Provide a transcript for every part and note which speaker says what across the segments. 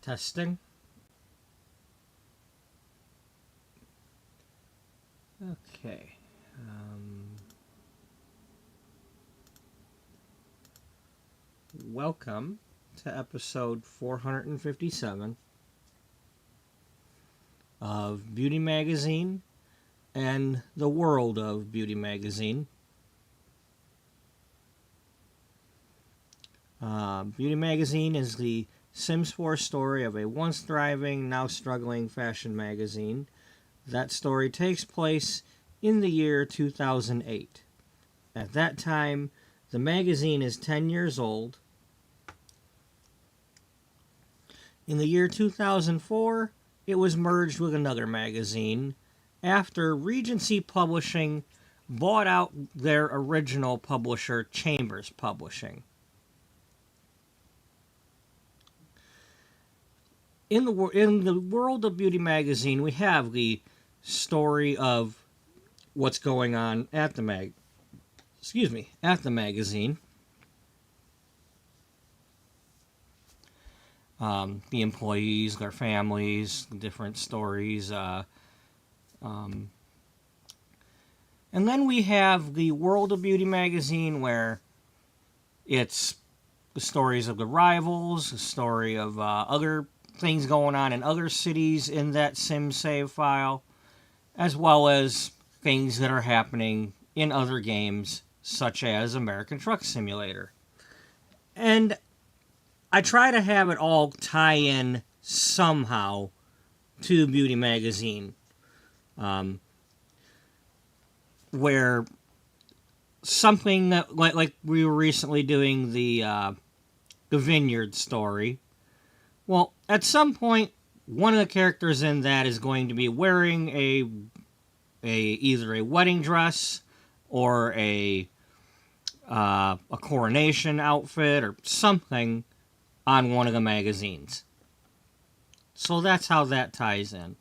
Speaker 1: Testing. Okay. Welcome to episode 457 of Beauty Magazine and the world of Beauty Magazine. Beauty Magazine is the Sims 4 story of a once thriving, now struggling fashion magazine. That story takes place in the year 2008. At that time, the magazine is 10 years old. In the year 2004, it was merged with another magazine after Regency Publishing bought out their original publisher, Chambers Publishing. In the world of Beauty Magazine, we have the story of what's going on at the magazine. The employees, their families, different stories. And then we have the world of Beauty Magazine, where it's the stories of the rivals, the story of other things going on in other cities in that sim save file, as well as things that are happening in other games, such as American Truck Simulator. And I try to have it all tie in somehow to Beauty Magazine, where something that, like we were recently doing the Vineyard story. Well, at some point, one of the characters in that is going to be wearing either a wedding dress or a coronation outfit or something on one of the magazines. So that's how that ties in.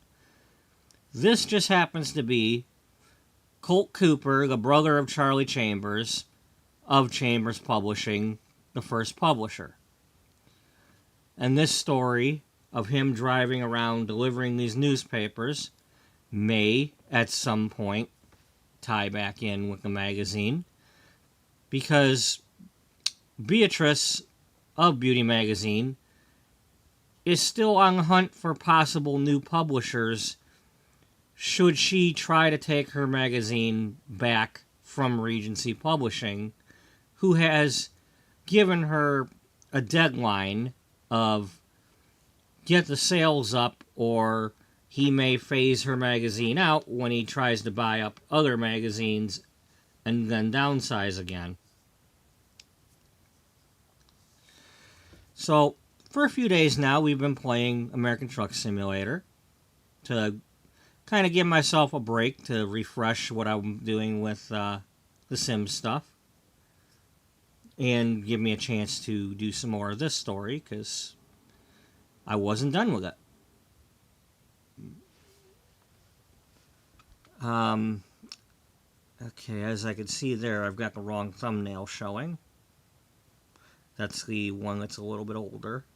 Speaker 1: This just happens to be Colt Cooper, the brother of Charlie Chambers, of Chambers Publishing, the first publisher. And this story of him driving around delivering these newspapers may, at some point, tie back in with the magazine, because Beatrice of Beauty Magazine is still on the hunt for possible new publishers should she try to take her magazine back from Regency Publishing, who has given her a deadline of get the sales up or he may phase her magazine out when he tries to buy up other magazines and then downsize again. So, for a few days now, we've been playing American Truck Simulator to kind of give myself a break to refresh what I'm doing with the Sims stuff and give me a chance to do some more of this story, because I wasn't done with it. Okay, as I can see there, I've got the wrong thumbnail showing. That's the one that's a little bit older.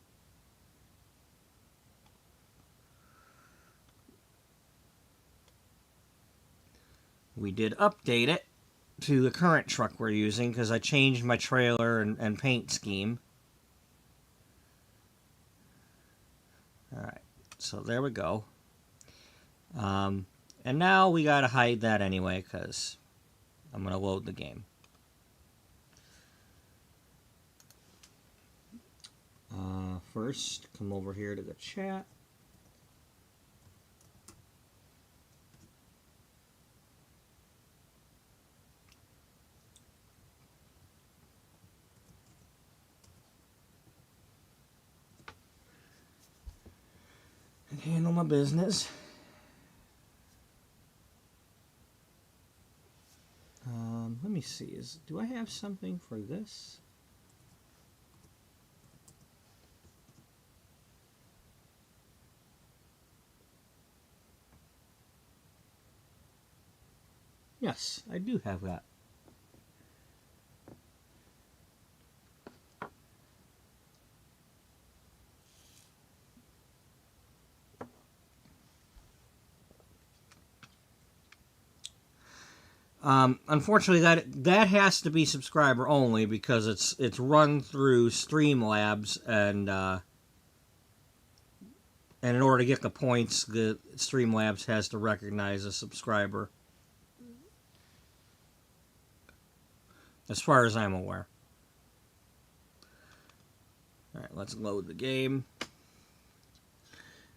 Speaker 1: We did update it to the current truck we're using because I changed my trailer and paint scheme. Alright, so there we go. And now we gotta hide that anyway because I'm gonna load the game. First, come over here to the chat. And handle my business. Let me see. Do I have something for this? Yes, I do have that. Unfortunately, that has to be subscriber only because it's run through Streamlabs, and in order to get the points, the Streamlabs has to recognize a subscriber. As far as I'm aware. All right, let's load the game.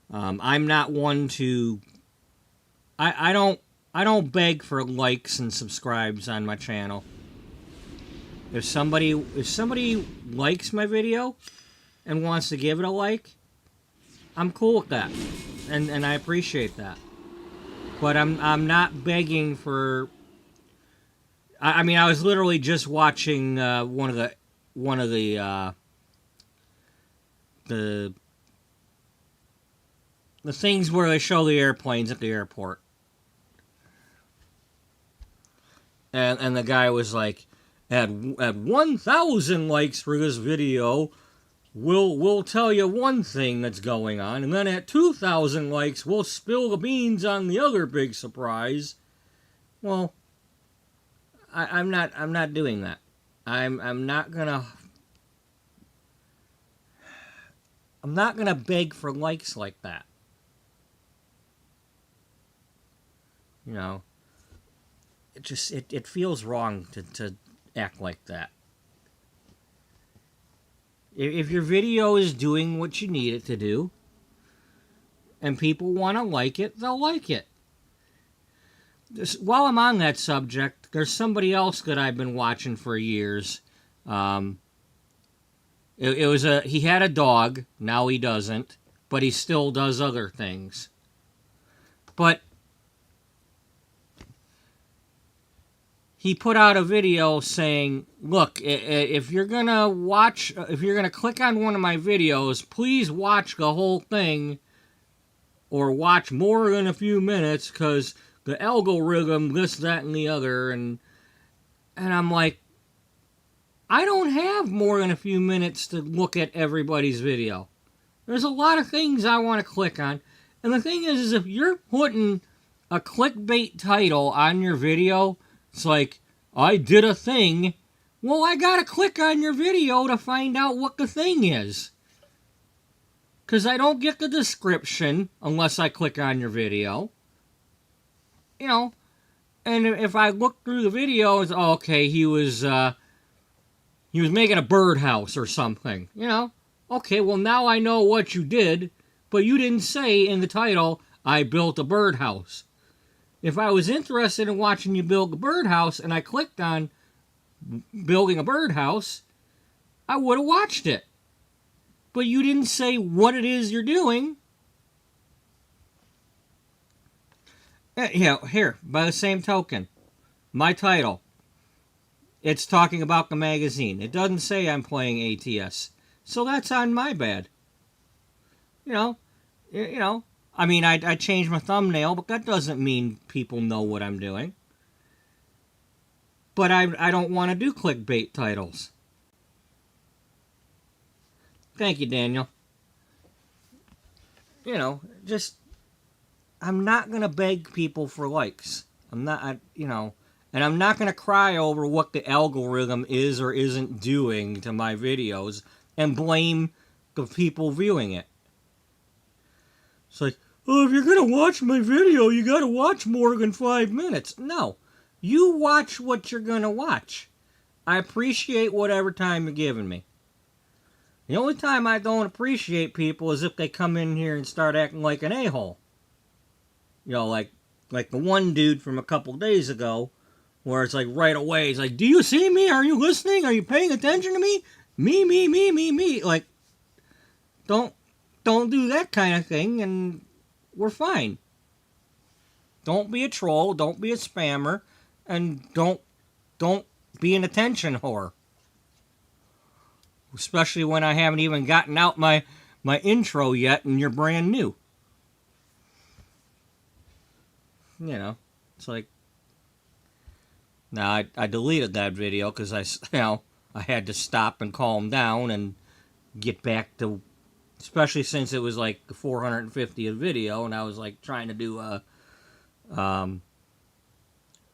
Speaker 1: I'm not one to. I don't beg for likes and subscribes on my channel. If somebody likes my video and wants to give it a like, I'm cool with that, and I appreciate that. But I'm not begging for. I mean, I was literally just watching one of the things where they show the airplanes at the airport. And the guy was like, at 1,000 likes for this video, we'll tell you one thing that's going on, and then at 2,000 likes, we'll spill the beans on the other big surprise. Well, I'm not doing that. I'm not gonna beg for likes like that. You know, it feels wrong to act like that. If your video is doing what you need it to do, and people want to like it, they'll like it. While I'm on that subject, there's somebody else that I've been watching for years. He had a dog. Now he doesn't, but he still does other things. But he put out a video saying, "Look, if you're gonna click on one of my videos, please watch the whole thing, or watch more than a few minutes, because the algorithm, this, that, and the other." And I'm like, I don't have more than a few minutes to look at everybody's video. There's a lot of things I want to click on. And the thing is if you're putting a clickbait title on your video, it's like, I did a thing. Well, I gotta click on your video to find out what the thing is. Because I don't get the description unless I click on your video. You know, and if I look through the video, it's, oh, okay, he was making a birdhouse or something, you know. Okay, well, now I know what you did, but you didn't say in the title, I built a birdhouse. If I was interested in watching you build a birdhouse and I clicked on building a birdhouse, I would have watched it. But you didn't say what it is you're doing. You know, here, by the same token, my title, it's talking about the magazine. It doesn't say I'm playing ATS. So that's on my bad. You know, I mean, I changed my thumbnail, but that doesn't mean people know what I'm doing. But I don't want to do clickbait titles. Thank you, Daniel. You know, just, I'm not going to beg people for likes. And I'm not going to cry over what the algorithm is or isn't doing to my videos and blame the people viewing it. It's like, oh, if you're going to watch my video, you got to watch more than 5 minutes. No. You watch what you're going to watch. I appreciate whatever time you're giving me. The only time I don't appreciate people is if they come in here and start acting like an a-hole. You know, like the one dude from a couple days ago, where it's like right away, he's like, do you see me? Are you listening? Are you paying attention to me? Me. Like, don't do that kind of thing, and we're fine. Don't be a troll, don't be a spammer, and don't be an attention whore. Especially when I haven't even gotten out my intro yet, and you're brand new. You know, it's like, now I deleted that video because I had to stop and calm down and get back to, especially since it was like the 450th video, and I was like trying to do a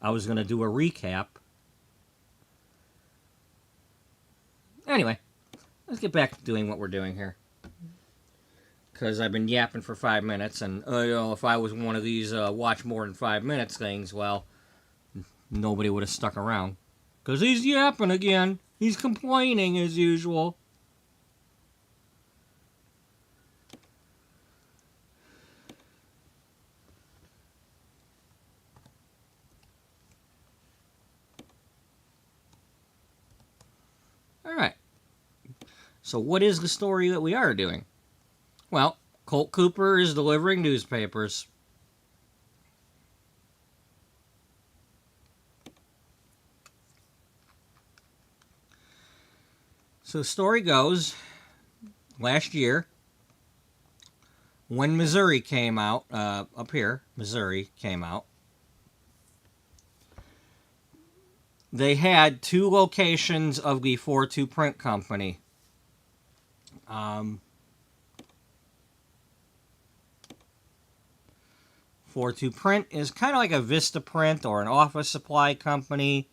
Speaker 1: I was going to do a recap. Anyway, let's get back to doing what we're doing here. Because I've been yapping for 5 minutes, and if I was one of these watch more than 5 minutes things, well, nobody would have stuck around. Because he's yapping again. He's complaining as usual. Alright. So what is the story that we are doing? Well, Colt Cooper is delivering newspapers. So the story goes, last year, when Missouri came out, up here, Missouri came out, they had 2 locations of the 4-2 print company. 4-2 print is kind of like a Vista Print or an office supply company.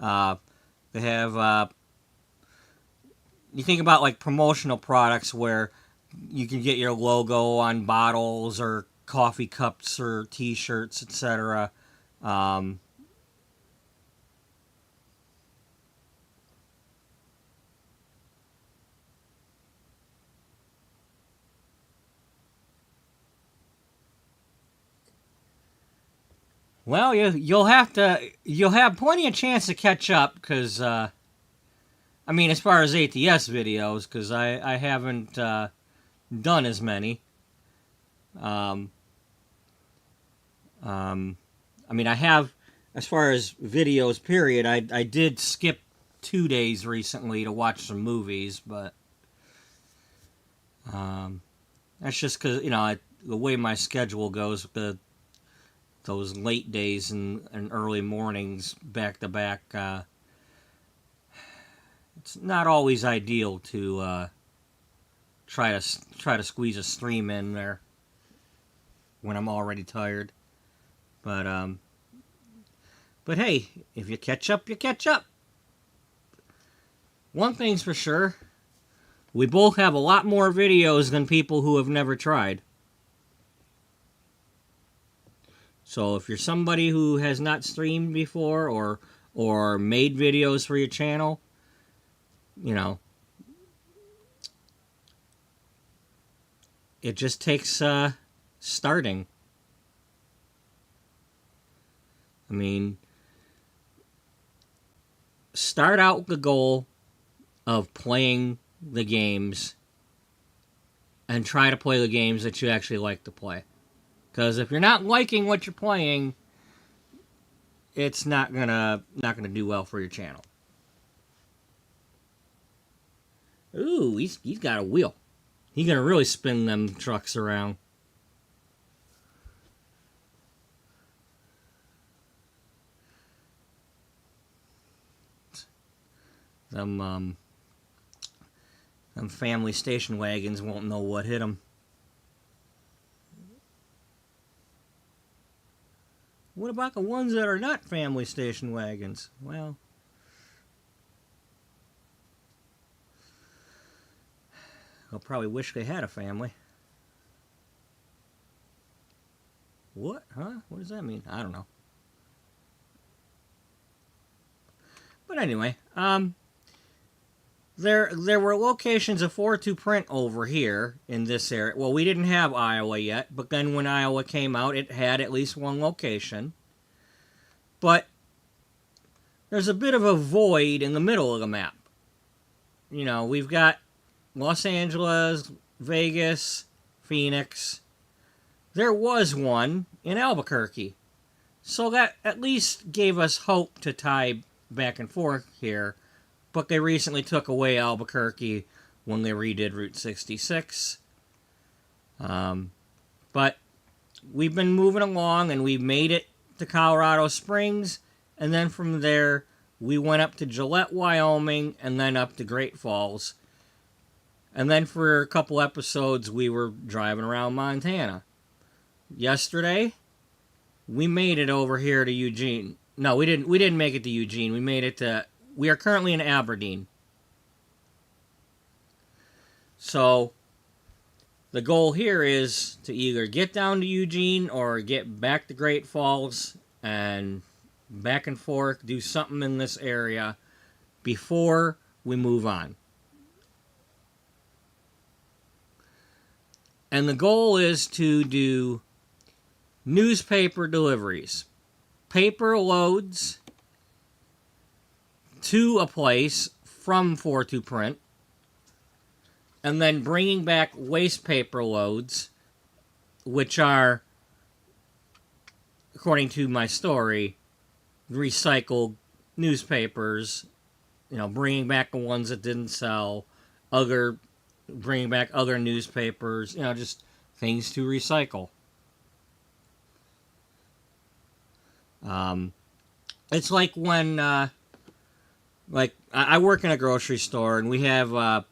Speaker 1: They have, you think about like promotional products where you can get your logo on bottles or coffee cups or t-shirts, etc. Well, you'll have plenty of chance to catch up because, I mean, as far as ATS videos, because I haven't done as many. I mean, I have, as far as videos, period, I did skip 2 days recently to watch some movies, but that's just because, you know, the way my schedule goes, those late days and early mornings back to back, it's not always ideal to try to squeeze a stream in there when I'm already tired. But hey, if you catch up, you catch up. One thing's for sure, we both have a lot more videos than people who have never tried. So if you're somebody who has not streamed before or made videos for your channel, you know, it just takes starting. I mean, start out with the goal of playing the games and try to play the games that you actually like to play. Because if you're not liking what you're playing, it's not gonna do well for your channel. Ooh, he's got a wheel. He's gonna really spin them trucks around. Them family station wagons won't know what hit them. What about the ones that are not family station wagons? Well, they'll probably wish they had a family. What? Huh? What does that mean? I don't know. But anyway, there were locations of 4-2 print over here in this area. Well, we didn't have Iowa yet, but then when Iowa came out, it had at least one location. But there's a bit of a void in the middle of the map. You know, we've got Los Angeles, Vegas, Phoenix. There was one in Albuquerque. So that at least gave us hope to tie back and forth here. But they recently took away Albuquerque when they redid Route 66. But we've been moving along and we made it to Colorado Springs. And then from there, we went up to Gillette, Wyoming, and then up to Great Falls. And then for a couple episodes, we were driving around Montana. Yesterday, we made it over here to Eugene. No, we didn't. We didn't make it to Eugene. We made it to. We are currently in Aberdeen. So the goal here is to either get down to Eugene or get back to Great Falls and back and forth, do something in this area before we move on. And the goal is to do newspaper deliveries, paper loads to a place from 4-2 print, and then bringing back waste paper loads, which are, according to my story, recycled newspapers, bringing back the ones that didn't sell, bringing back other newspapers, just things to recycle. It's like when, I work in a grocery store and we have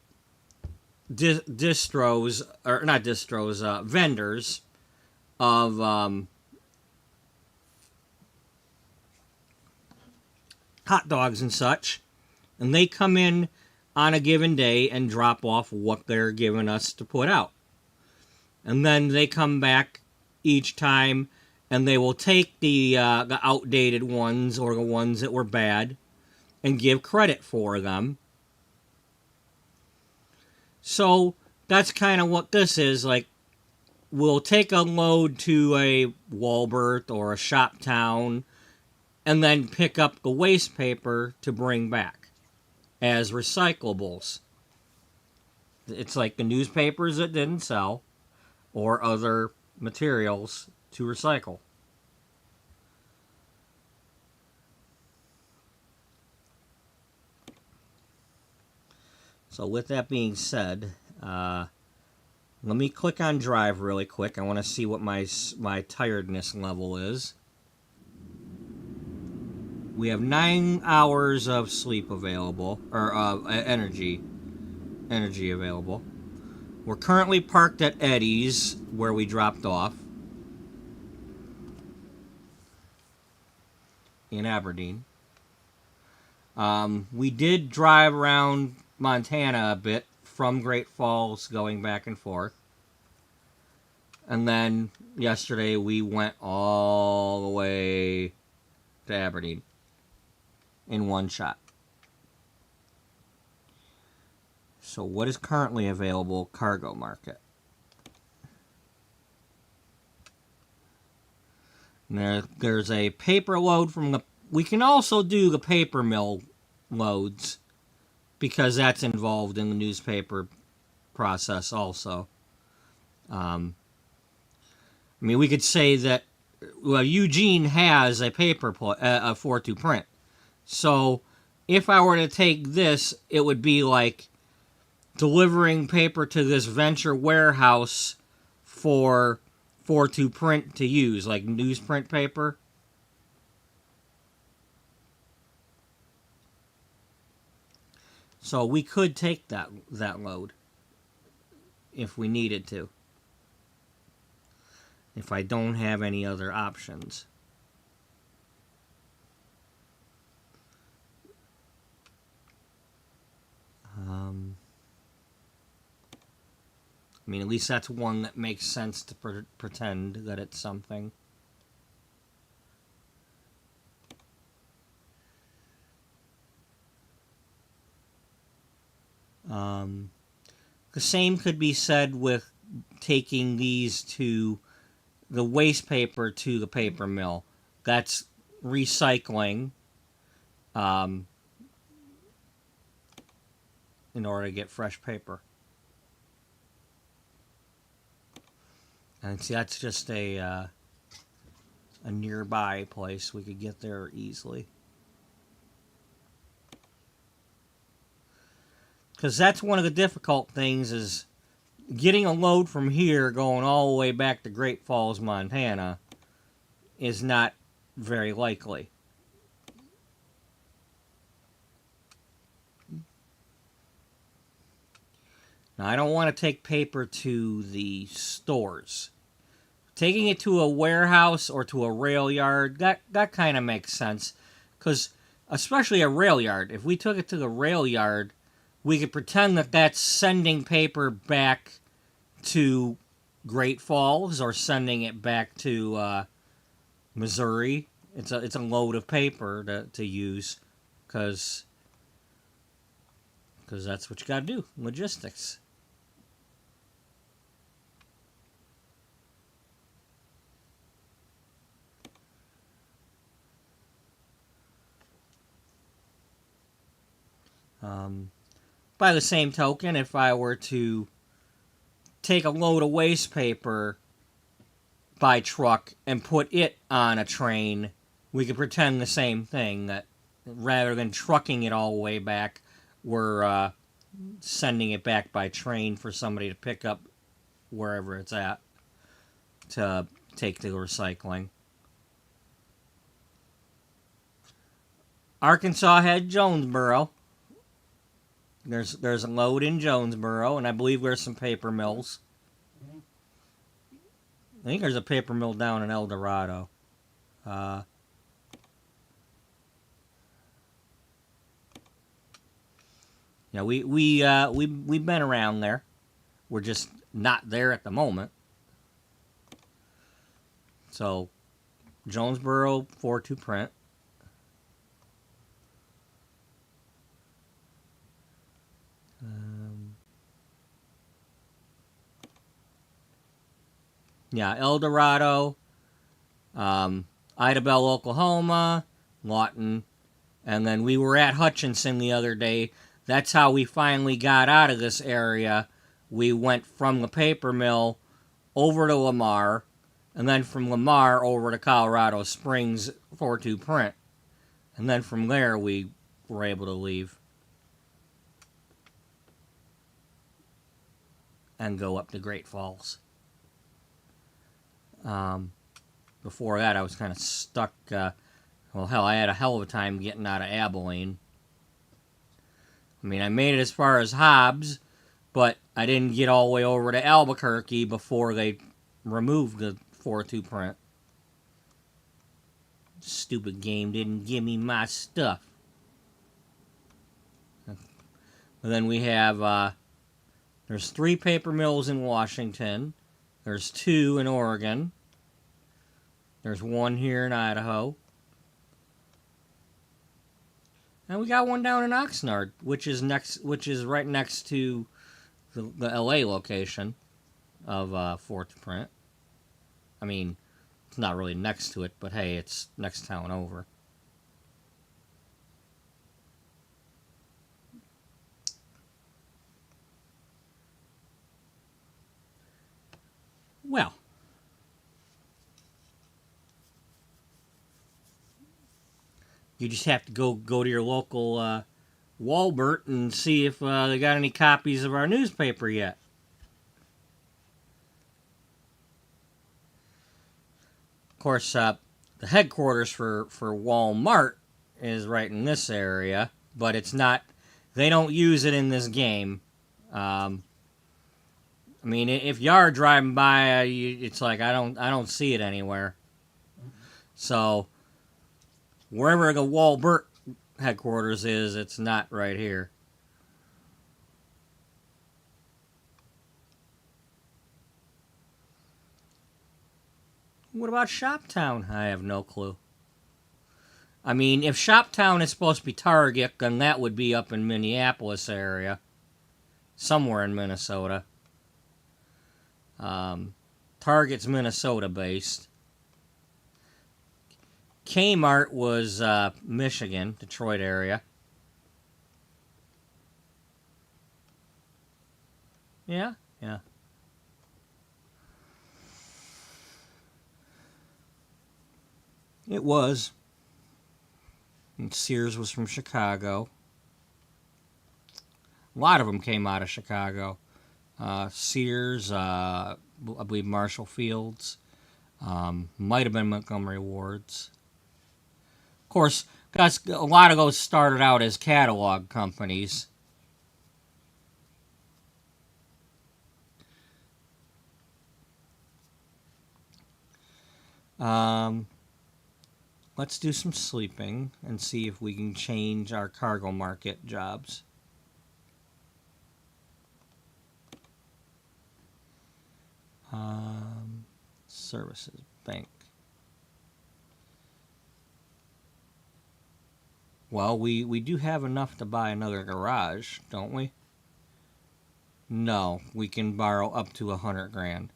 Speaker 1: distros, or not distros, vendors of hot dogs and such, and they come in on a given day and drop off what they're giving us to put out. And then they come back each time and they will take the outdated ones or the ones that were bad and give credit for them. So that's kind of what this is. Like, we'll take a load to a Walbert or a Shoptown and then pick up the waste paper to bring back as recyclables. It's like the newspapers that didn't sell or other materials to recycle. So with that being said, let me click on drive really quick. I want to see what my tiredness level is. We have 9 hours of sleep available, or energy available. We're currently parked at Eddie's, where we dropped off in Aberdeen. We did drive around Montana a bit from Great Falls, going back and forth. And then yesterday we went all the way to Aberdeen in one shot. So what is currently available? Cargo market. There's a paper load from the... We can also do the paper mill loads, because that's involved in the newspaper process also. We could say that, Eugene has a paper, a 4-2 print. So if I were to take this, it would be like delivering paper to this venture warehouse for 4-2 print to use, like newsprint paper. So we could take that load if we needed to, if I don't have any other options. At least that's one that makes sense to pretend that it's something. The same could be said with taking these to the waste paper to the paper mill. That's recycling in order to get fresh paper. And see, that's just a nearby place. We could get there easily. Because that's one of the difficult things, is getting a load from here going all the way back to Great Falls, Montana is not very likely. Now, I don't want to take paper to the stores. taking it to a warehouse or to a rail yard, that kind of makes sense. Because, especially a rail yard, if we took it to the rail yard, we could pretend that that's sending paper back to Great Falls or sending it back to Missouri. It's a load of paper to use, because that's what you got to do. Logistics. By the same token, if I were to take a load of waste paper by truck and put it on a train, we could pretend the same thing, that rather than trucking it all the way back, we're sending it back by train for somebody to pick up wherever it's at to take to recycling. Arkansas had Jonesboro. There's a load in Jonesboro, and I believe there's some paper mills. I think there's a paper mill down in El Dorado. Yeah, we've been around there. We're just not there at the moment. So, Jonesboro 4-2 print. Yeah, El Dorado, Idabel, Oklahoma, Lawton, and then we were at Hutchinson the other day. That's how we finally got out of this area. We went from the paper mill over to Lamar, and then from Lamar over to Colorado Springs 4-2 print. And then from there we were able to leave and go up to Great Falls. Before that, I was kind of stuck. Well, hell, I had a hell of a time getting out of Abilene. I mean, I made it as far as Hobbs, but I didn't get all the way over to Albuquerque before they removed the 4-2 print. Stupid game didn't give me my stuff. And then we have, there's 3 paper mills in Washington. There's 2 in Oregon. There's 1 here in Idaho. And we got 1 down in Oxnard, which is right next to the LA location of 4th print. I mean, it's not really next to it, but hey, it's next town over. Well, you just have to go to your local Walmart and see if they got any copies of our newspaper yet. Of course, the headquarters for Walmart is right in this area, but it's not. They don't use it in this game. I mean, if you are driving by, it's like I don't see it anywhere. So wherever the Walmart headquarters is, it's not right here. What about Shoptown? I have no clue. I mean, if Shoptown is supposed to be Target, then that would be up in Minneapolis area. Somewhere in Minnesota. Target's Minnesota based. Kmart was Michigan, Detroit area. Yeah. It was. And Sears was from Chicago. A lot of them came out of Chicago. Sears, I believe Marshall Fields, might have been Montgomery Ward's. Of course, a lot of those started out as catalog companies. Um, let's do some sleeping and see if we can change our cargo market jobs. Services, bank. Well, we do have enough to buy another garage, don't we? No, we can borrow up to 100 grand.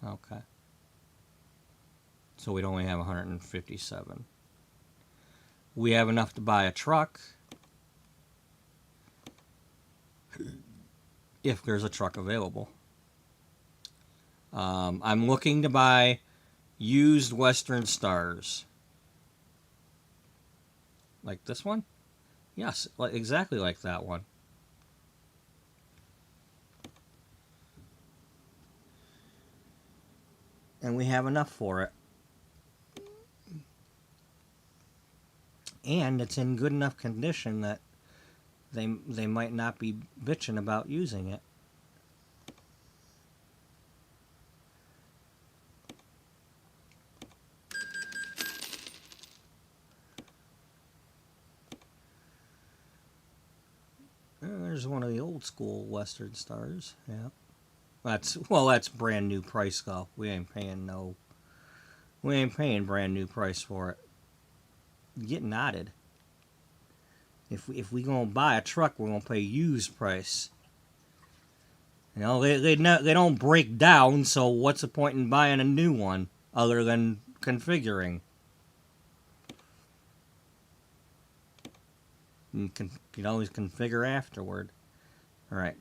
Speaker 1: Okay. So we'd only have 157. We have enough to buy a truck. If there's a truck available. I'm looking to buy used Western Stars. Like this one? Yes, exactly like that one. And we have enough for it. And it's in good enough condition that they might not be bitching about using it. There's one of the old school Western Stars. Yeah. That's brand new price though. We ain't paying brand new price for it. Get knotted. If we gonna buy a truck, we're gonna pay used price. You know, they don't break down, so what's the point in buying a new one other than configuring? You can always configure afterward. All right.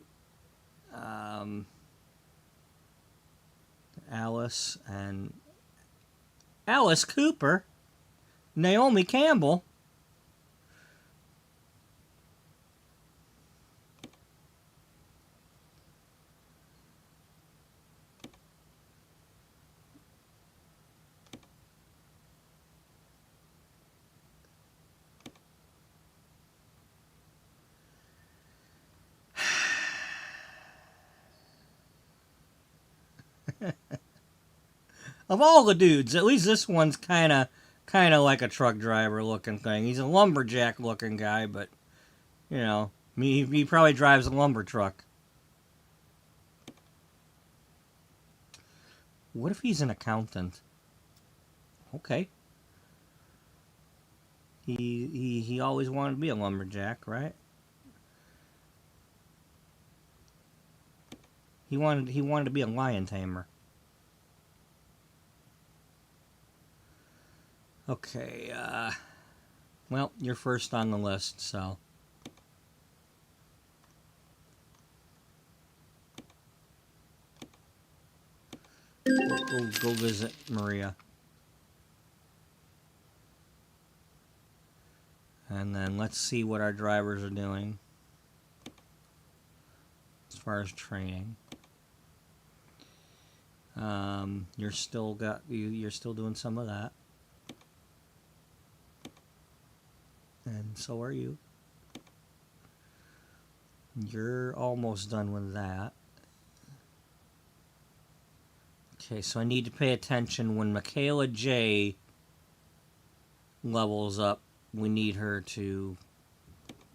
Speaker 1: Alice Cooper, Naomi Campbell. Of all the dudes, at least this one's kind of like a truck driver looking thing. He's a lumberjack looking guy, but you know, he probably drives a lumber truck. What if he's an accountant? Okay. He always wanted to be a lumberjack, right? He wanted to be a lion tamer. Okay, well, you're first on the list, so. Go visit Maria. And then let's see what our drivers are doing as far as training. You're still doing some of that. And so are you. You're almost done with that. Okay, so I need to pay attention when Michaela J levels up. We need her to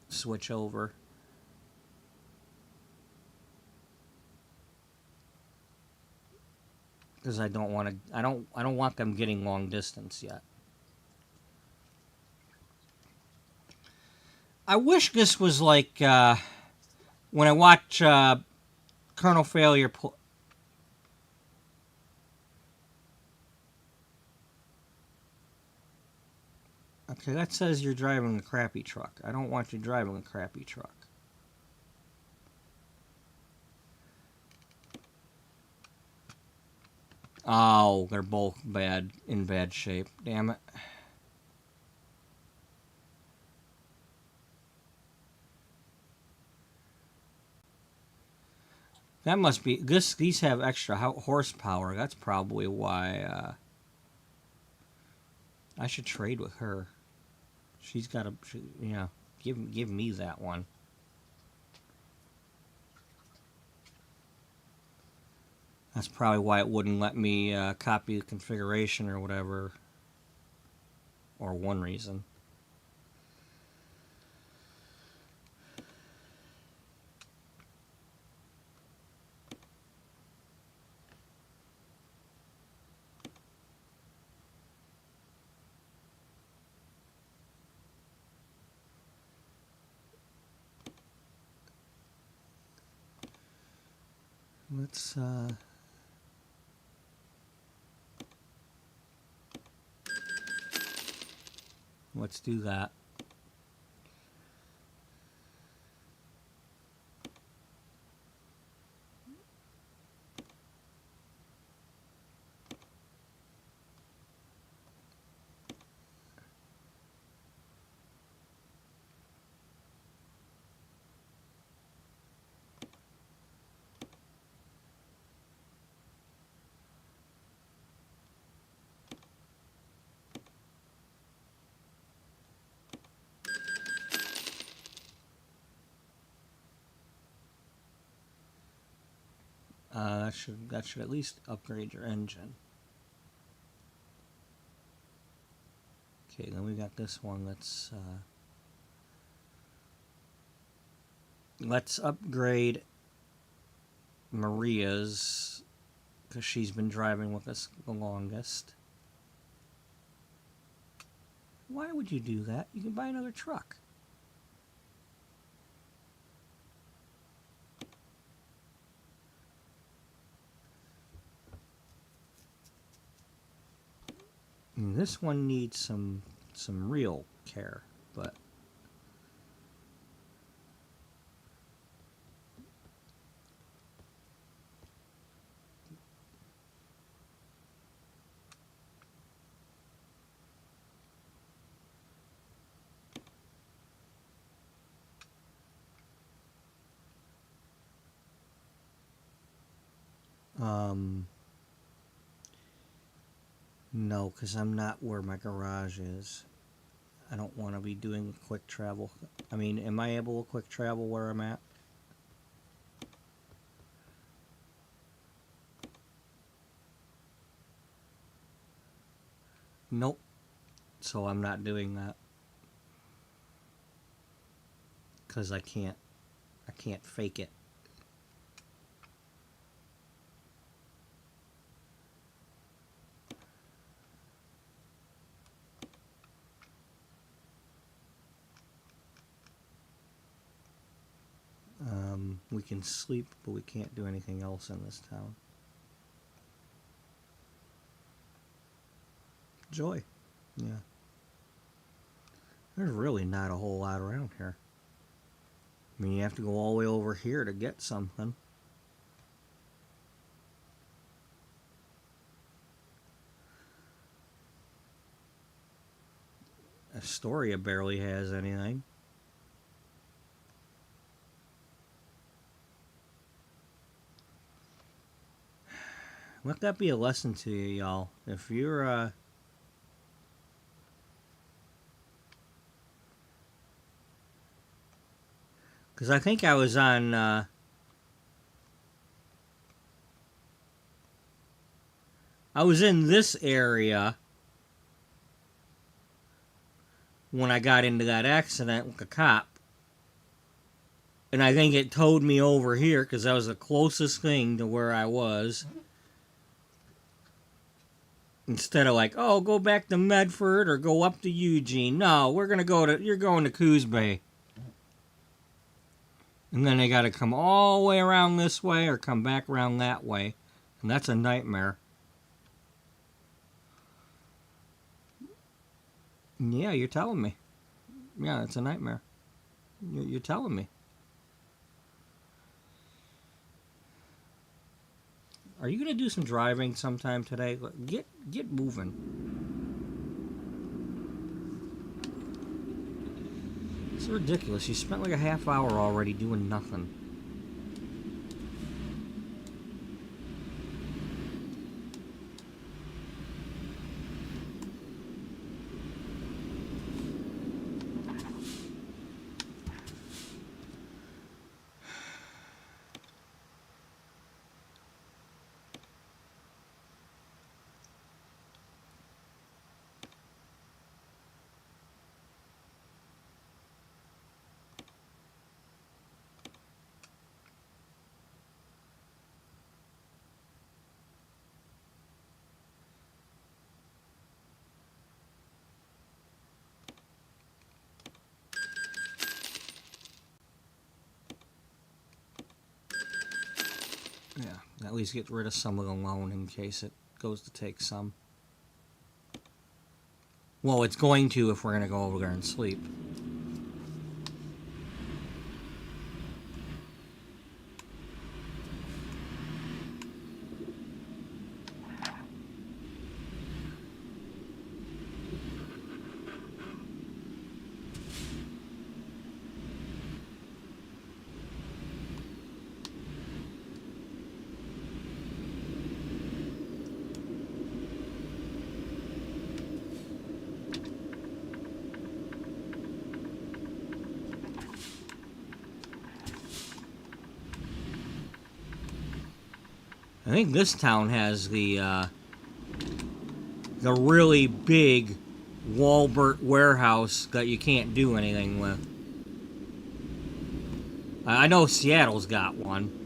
Speaker 1: switch over. Because I don't want them getting long distance yet. I wish this was like when I watch Colonel Failure. Okay, that says you're driving a crappy truck. I don't want you driving a crappy truck. Oh, they're both in bad shape. Damn it. That must be these have extra horsepower. That's probably why I should trade with her. She's got give me that one. That's probably why it wouldn't let me copy the configuration or whatever. Or one reason. Let's do that. That should at least upgrade your engine. Okay, then we got this one. Let's upgrade Maria's, because she's been driving with us the longest. Why would you do that? You can buy another truck. And this one needs some real care, but no, because I'm not where my garage is. I don't want to be doing quick travel. I mean, am I able to quick travel where I'm at? Nope. So I'm not doing that. Because I can't fake it. We can sleep, but we can't do anything else in this town. Joy. Yeah. There's really not a whole lot around here. I mean, you have to go all the way over here to get something. Astoria barely has anything. Let that be a lesson to you, y'all. If you're, because I think I was on, I was in this area when I got into that accident with the cop. And I think it towed me over here because that was the closest thing to where I was. Instead of like, oh, go back to Medford or go up to Eugene. No, you're going to Coos Bay. And then they got to come all the way around this way or come back around that way. And that's a nightmare. Yeah, you're telling me. Yeah, it's a nightmare. You're telling me. Are you going to do some driving sometime today? Get moving. It's ridiculous. You spent like a half hour already doing nothing. Yeah, at least get rid of some of the loan in case it goes to take some. Well, it's going to if we're going to go over there and sleep. I think this town has the really big Walbert warehouse that you can't do anything with. I know Seattle's got one.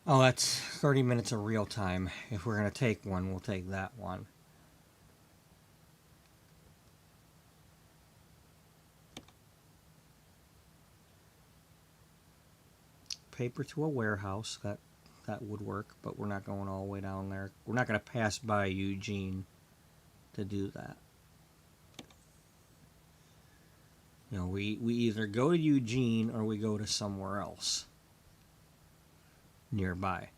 Speaker 1: Oh, that's 30 minutes of real time. If we're going to take one, we'll take that one. Paper to a warehouse, that would work, but we're not going all the way down there. We're not going to pass by Eugene to do that. You know, we either go to Eugene or we go to somewhere else nearby.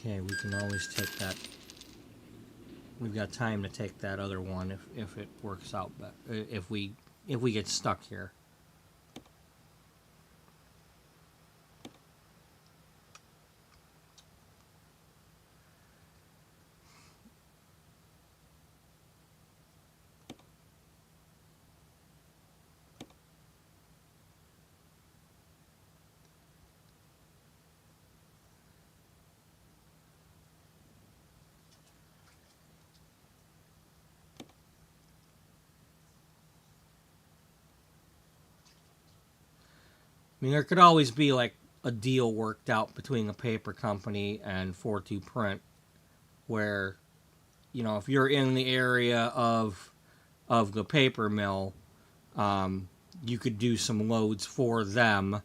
Speaker 1: Okay, we can always take that. We've got time to take that other one if it works out, but if we get stuck here. I mean, there could always be like a deal worked out between a paper company and 42 Print where, if you're in the area of the paper mill, you could do some loads for them.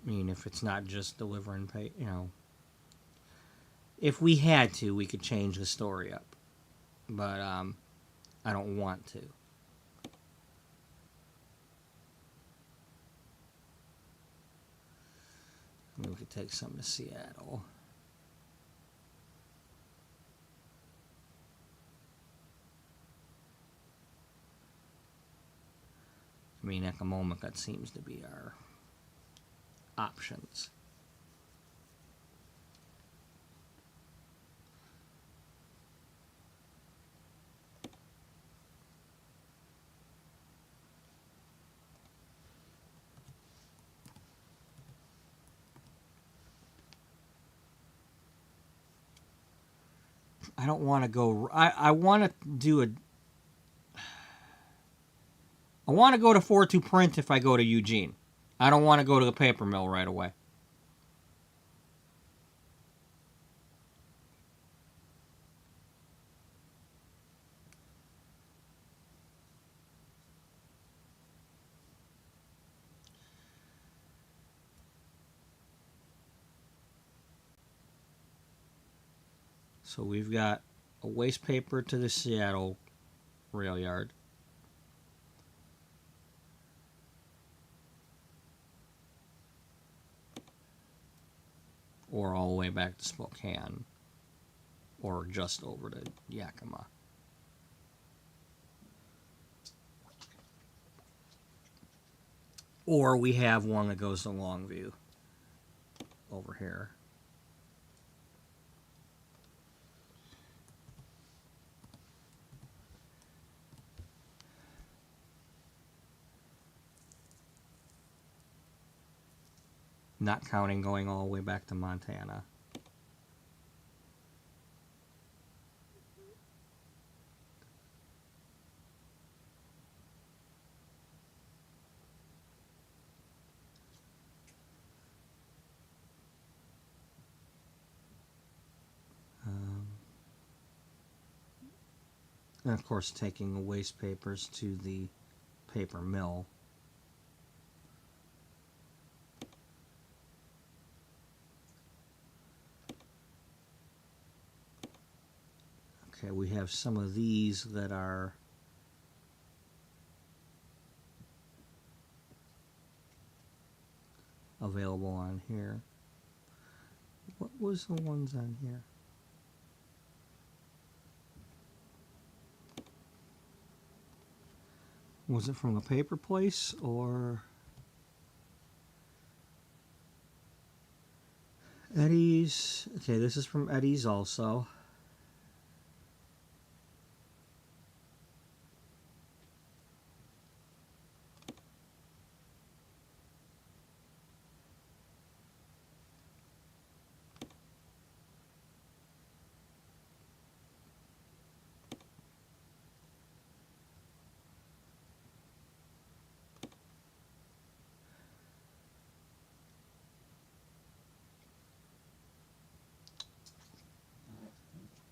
Speaker 1: I mean, if it's not just delivering if we had to, we could change the story up. But I don't want to. Maybe we could take some to Seattle. I mean, at the moment, that seems to be our options. I don't want to go. I want to do a. I want to go to 42 Print if I go to Eugene. I don't want to go to the paper mill right away. So we've got a waste paper to the Seattle rail yard. Or all the way back to Spokane. Or just over to Yakima. Or we have one that goes to Longview. Over here. Not counting going all the way back to Montana. And of course taking the waste papers to the paper mill. Okay, we have some of these that are available on here. What was the ones on here? Was it from a paper place or Eddie's? Okay, this is from Eddie's also.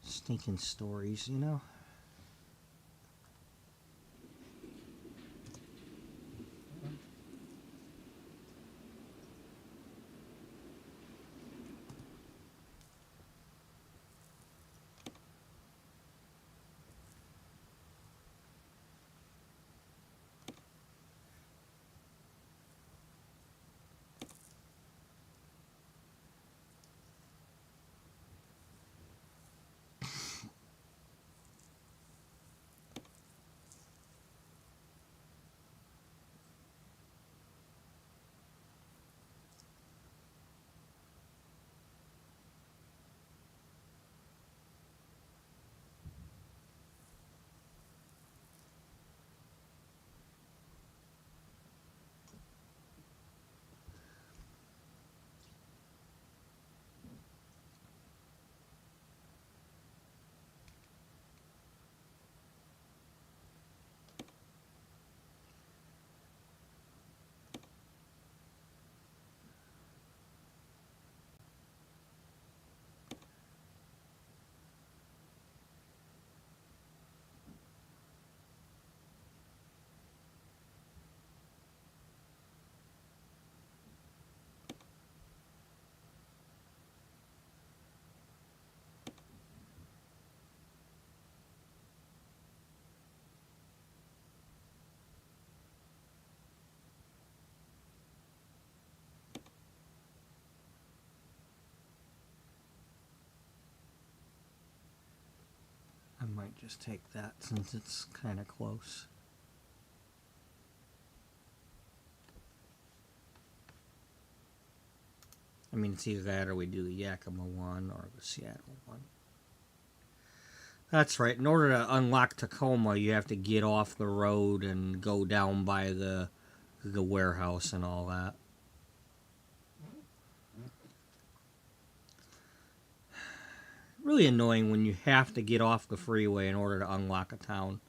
Speaker 1: Stinking stories, you know? I might just take that since it's kind of close. I mean, it's either that or we do the Yakima one or the Seattle one. That's right. In order to unlock Tacoma, you have to get off the road and go down by the warehouse and all that. Really annoying when you have to get off the freeway in order to unlock a town.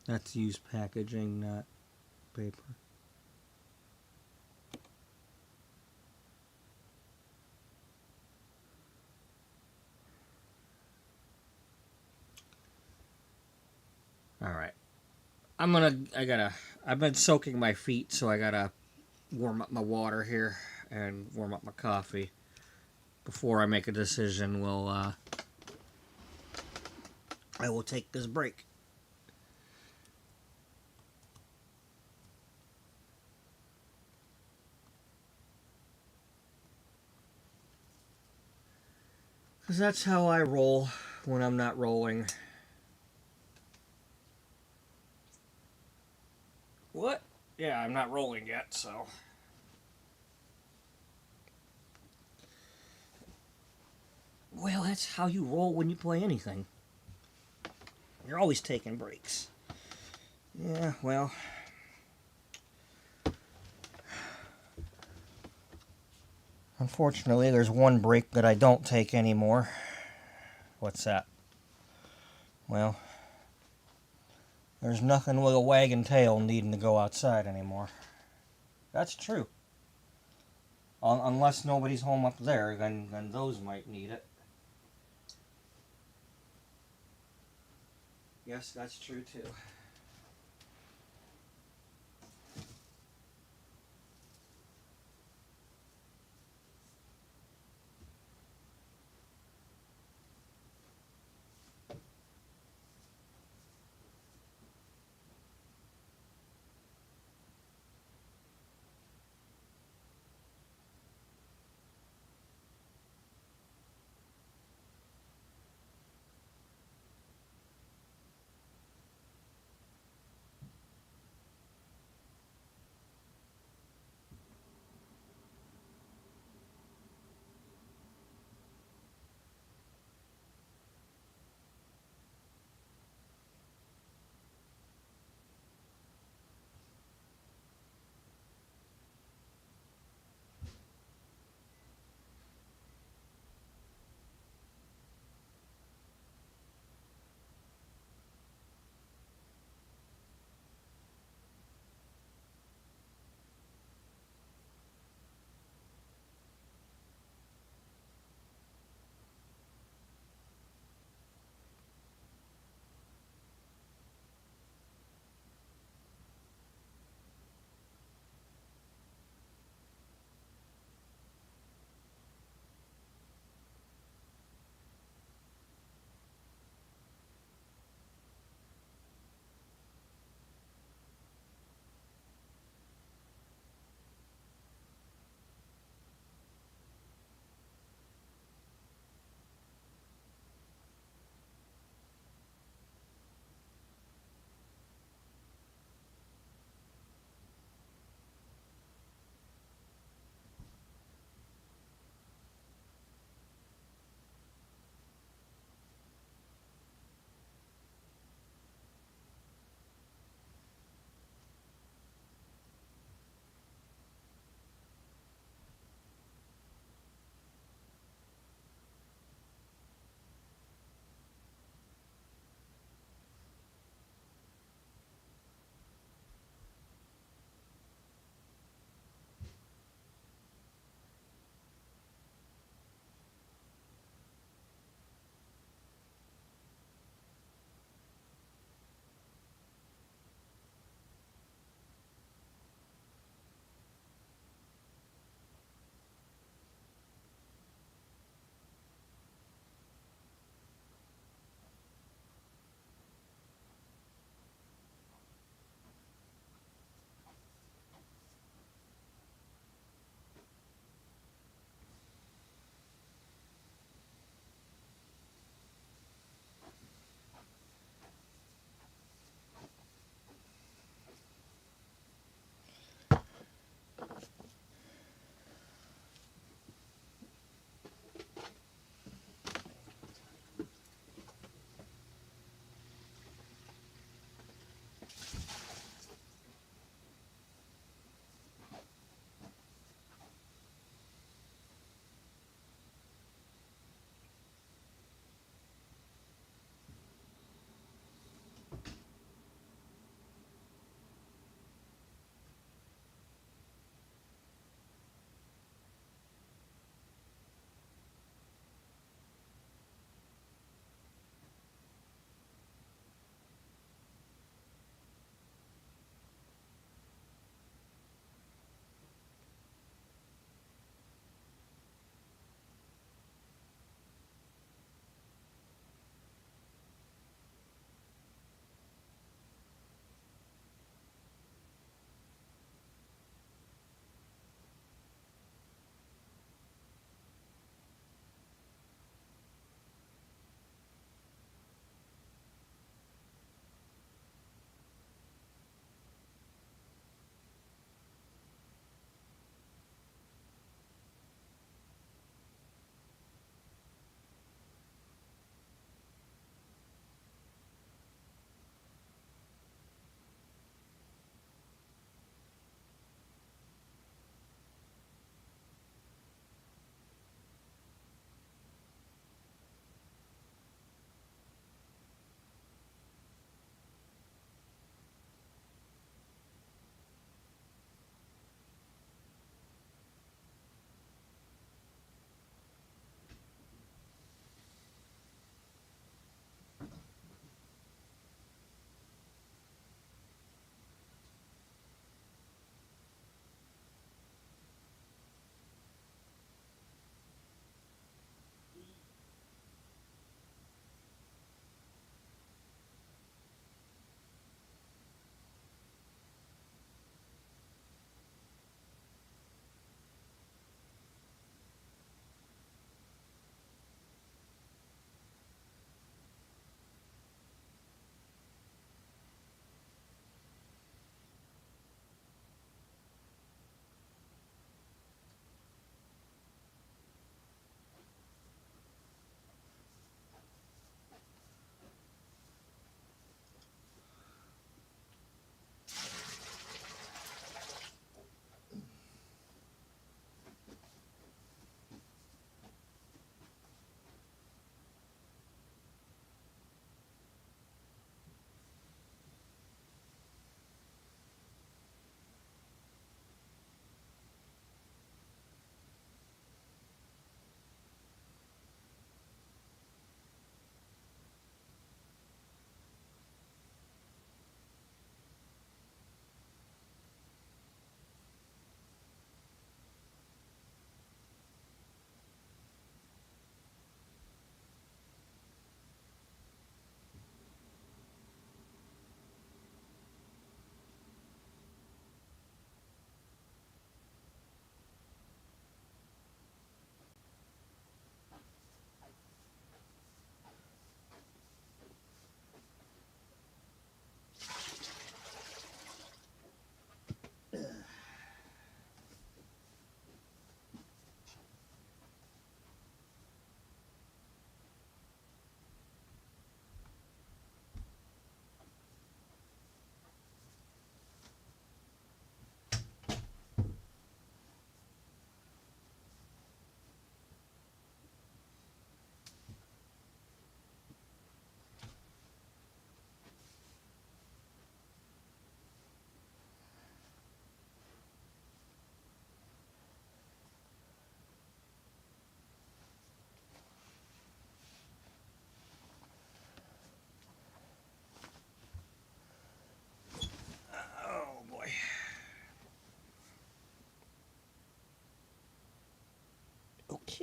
Speaker 1: That's used packaging, not paper. Alright. I've been soaking my feet, so I gotta warm up my water here and warm up my coffee. Before I make a decision, I will take this break. Because that's how I roll when I'm not rolling. What? Yeah, I'm not rolling yet, so. Well, that's how you roll when you play anything. You're always taking breaks. Yeah, well. Unfortunately, there's one break that I don't take anymore. What's that? Well, there's nothing with a wagging tail needing to go outside anymore. That's true. Unless nobody's home up there, then those might need it. Yes, that's true too.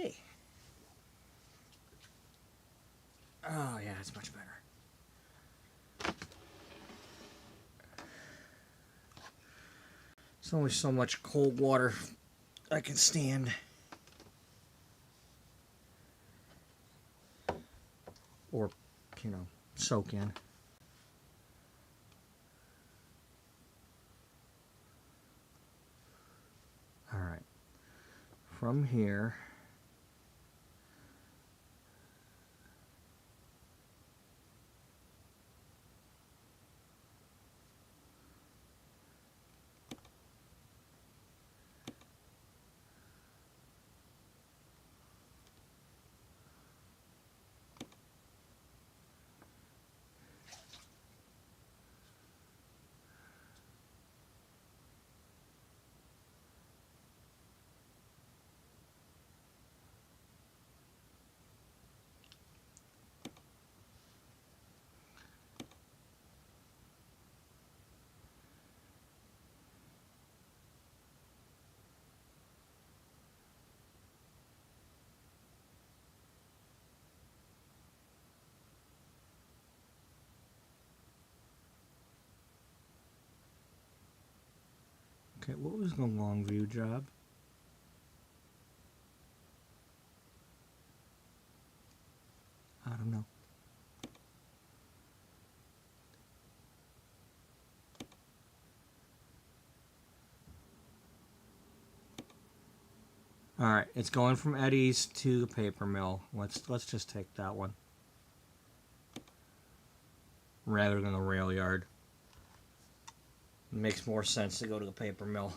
Speaker 1: Okay. Oh, yeah, it's much better. There's only so much cold water I can stand. Or, soak in. Alright. From here... Okay, what was the long view job? I don't know. Alright, it's going from Eddie's to the paper mill. Let's just take that one. Rather than the rail yard. It makes more sense to go to the paper mill.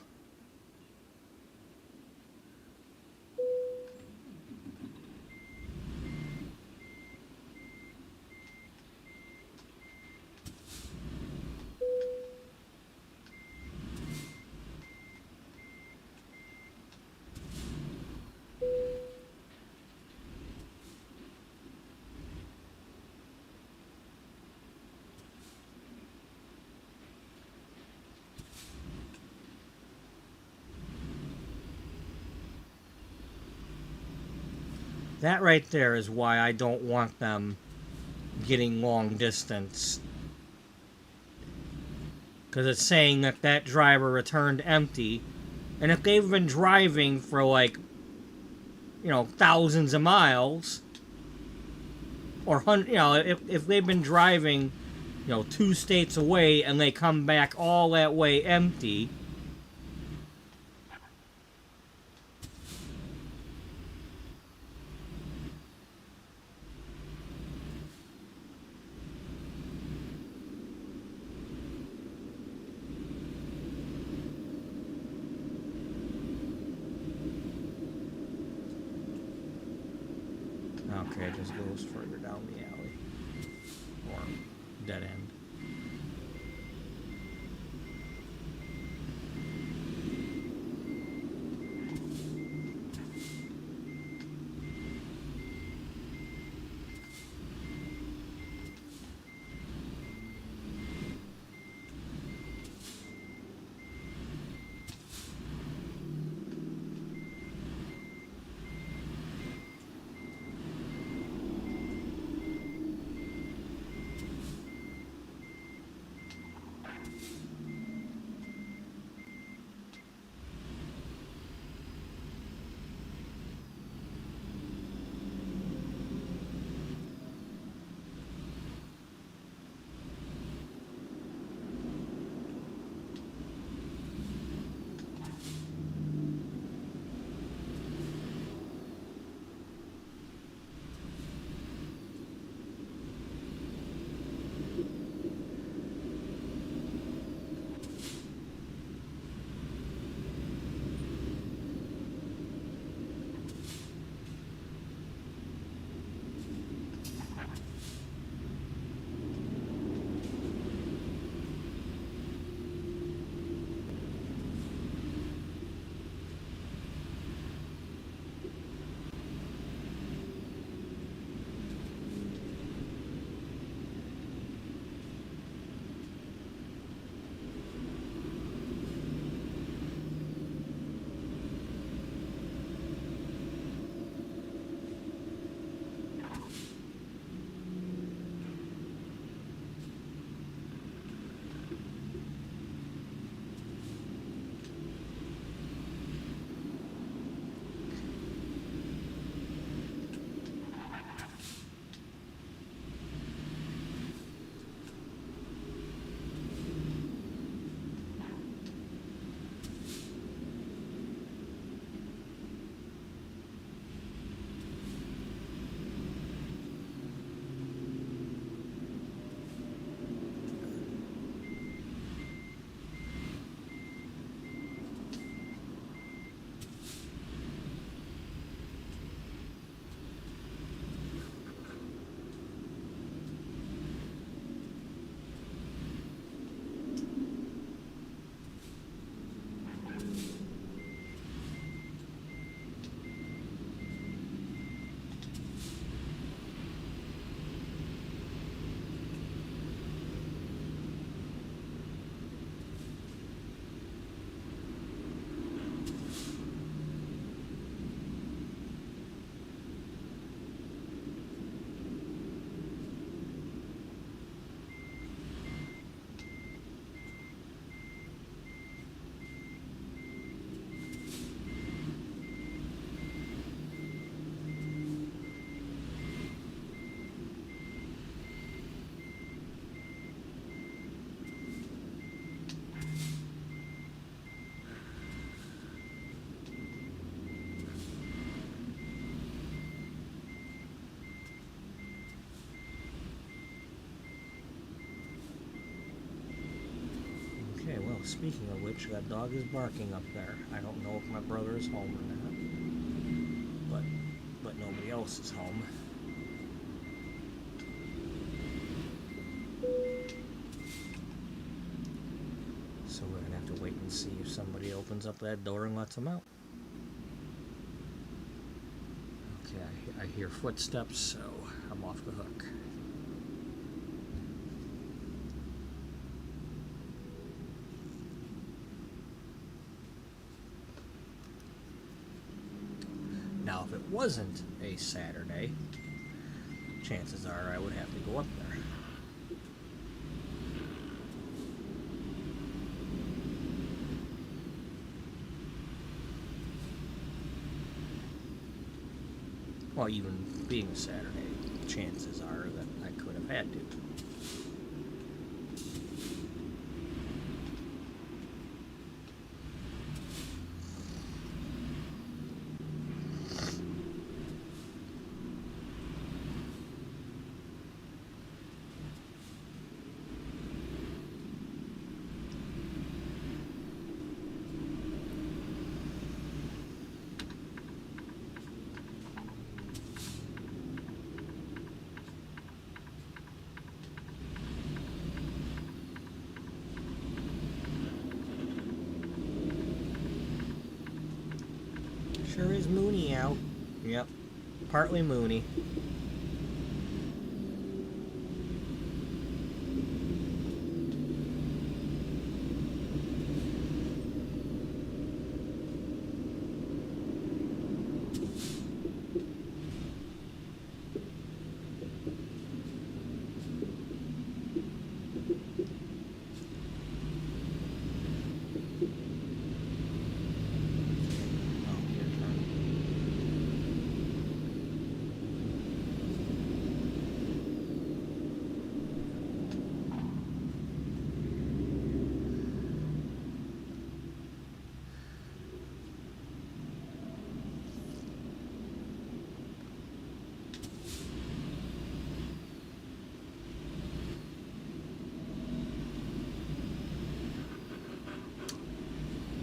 Speaker 1: That right there is why I don't want them getting long distance. Because it's saying that that driver returned empty. And if they've been driving for like, thousands of miles, or if they've been driving, 2 states away and they come back all that way empty, okay, it just goes further down the alley. Or dead end. speaking of which, that dog is barking up there. I don't know if my brother is home or not, but nobody else is home. So we're gonna have to wait and see if somebody opens up that door and lets him out. Okay, I hear footsteps, so I'm off the hook. Now, if it wasn't a Saturday, chances are I would have to go up there. Well, even being a Saturday, chances are that I could have had to. Sure is moony out. Yep, partly moony.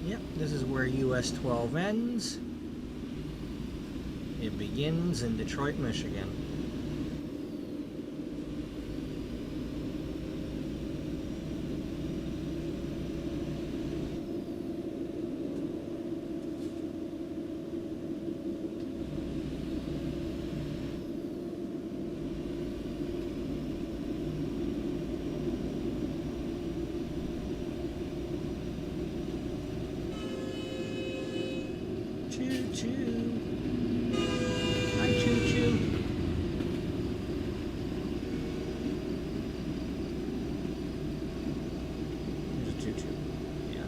Speaker 1: Yep, this is where US 12 ends. It begins in Detroit, Michigan. Choo-choo. Hi, choo-choo. There's a choo-choo. Yeah.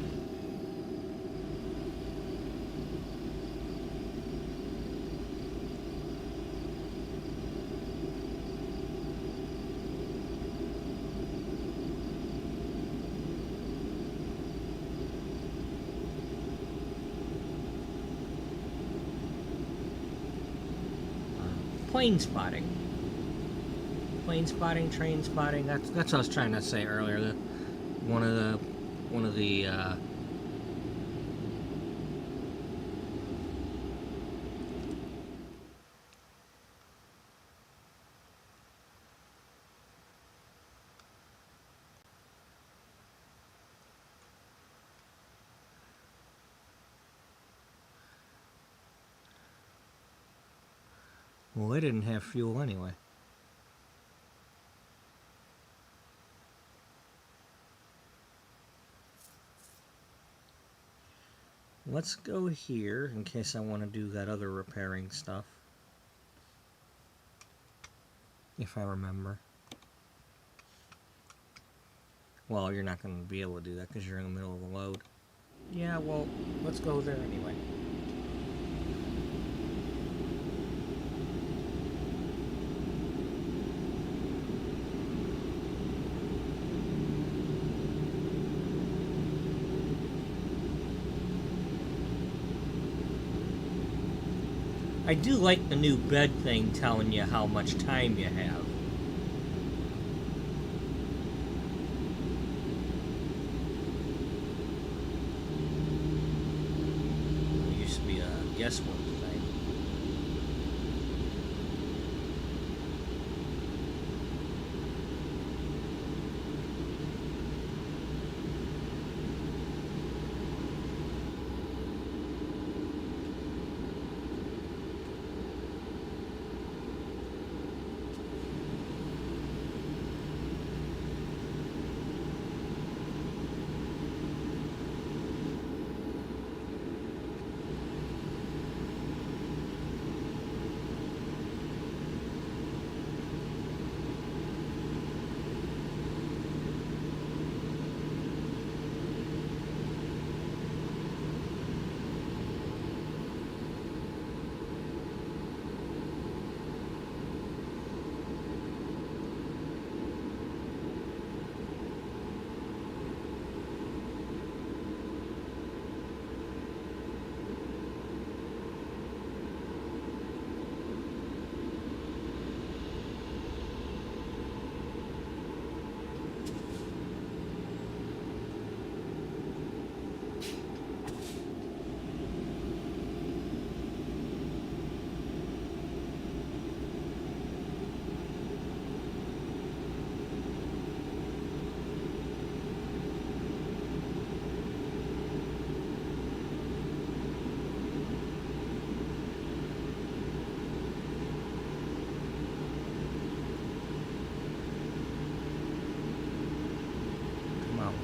Speaker 1: Plane spotting. Plane spotting, train spotting. That's what I was trying to say earlier. One of the well, they didn't have fuel anyway. Let's go here in case I want to do that other repairing stuff. If I remember. Well, you're not going to be able to do that because you're in the middle of a load. Yeah, well, let's go there anyway. I do like the new bed thing telling you how much time you have. this one tonight.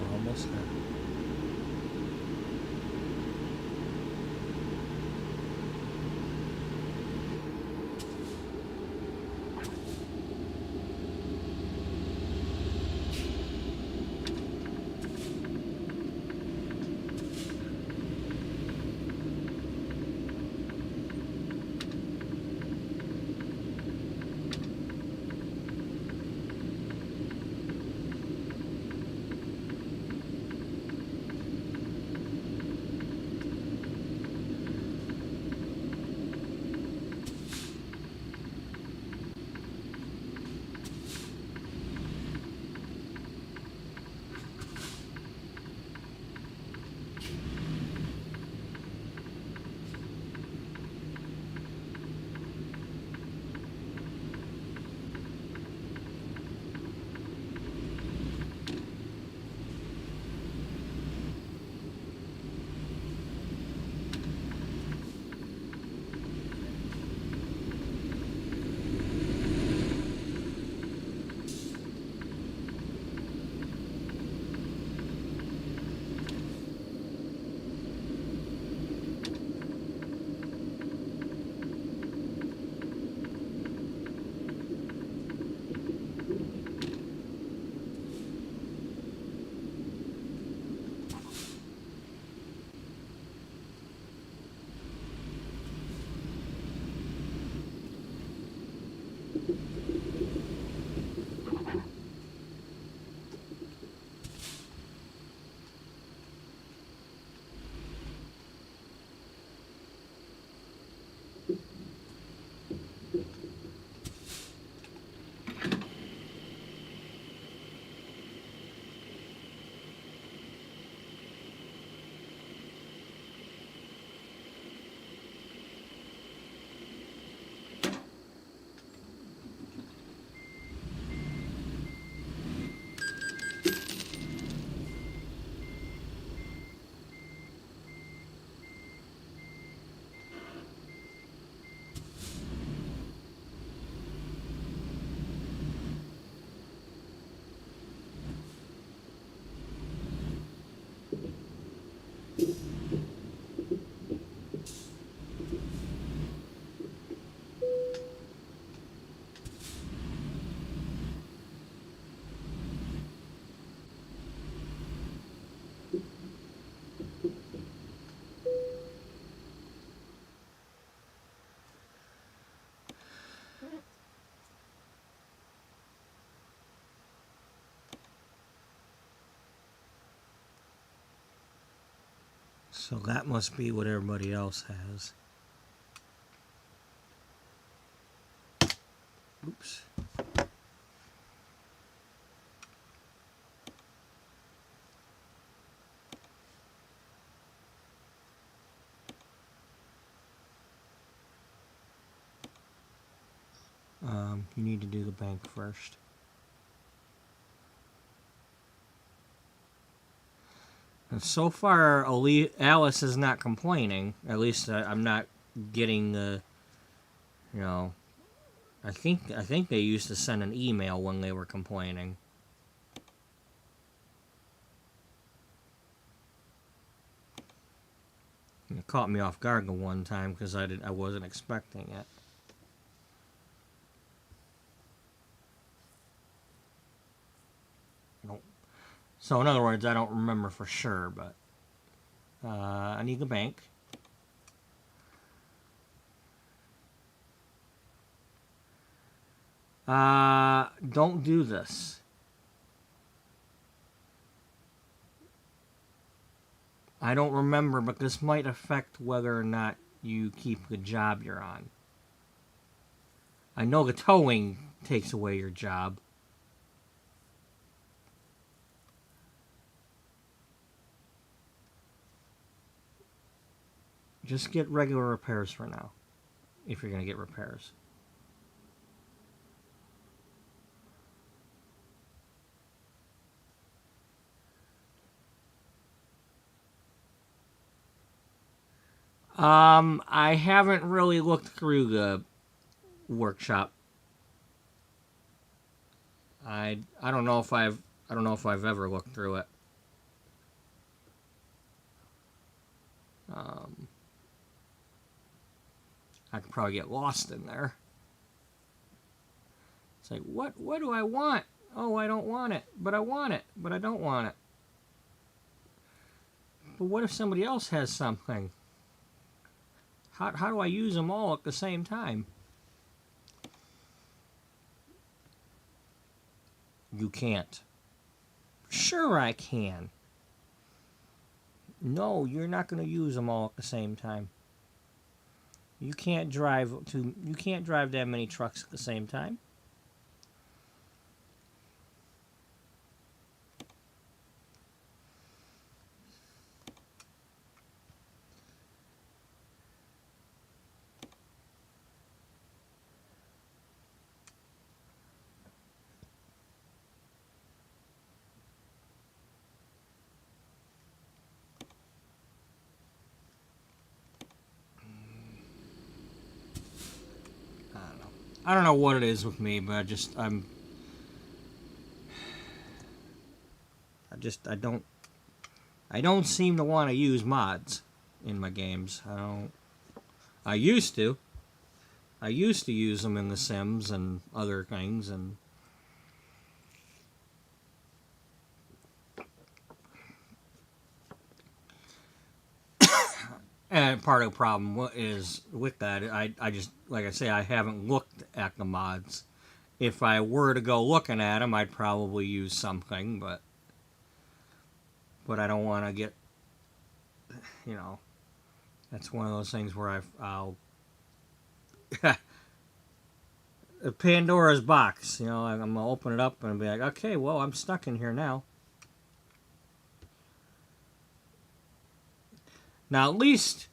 Speaker 1: We're almost there. So that must be what everybody else has. Oops. You need to do the bank first. And so far, Alice is not complaining. At least I'm not getting the, you know, I think they used to send an email when they were complaining. It caught me off guard the one time because I wasn't expecting it. So in other words, I don't remember for sure, but I need the bank. Don't do this. I don't remember, but this might affect whether or not you keep the job you're on. I know the towing takes away your job. Just get regular repairs for now, if you're going to get repairs. I haven't really looked through the workshop. I don't know if I've ever looked through it. I could probably get lost in there. It's like, what do I want? Oh, I don't want it, but I want it, but I don't want it. But what if somebody else has something? How do I use them all at the same time? You can't. Sure I can. No, you're not going to use them all at the same time. You can't drive that many trucks at the same time. I don't know what it is with me, but I don't seem to want to use mods in my games. I used to. I used to use them in The Sims and other things, and part of the problem is with that, I just, like I say, I haven't looked at the mods. If I were to go looking at them, I'd probably use something, but I don't want to get, that's one of those things where I'll Pandora's box, I'm going to open it up and be like, okay, well, I'm stuck in here now. Now, at least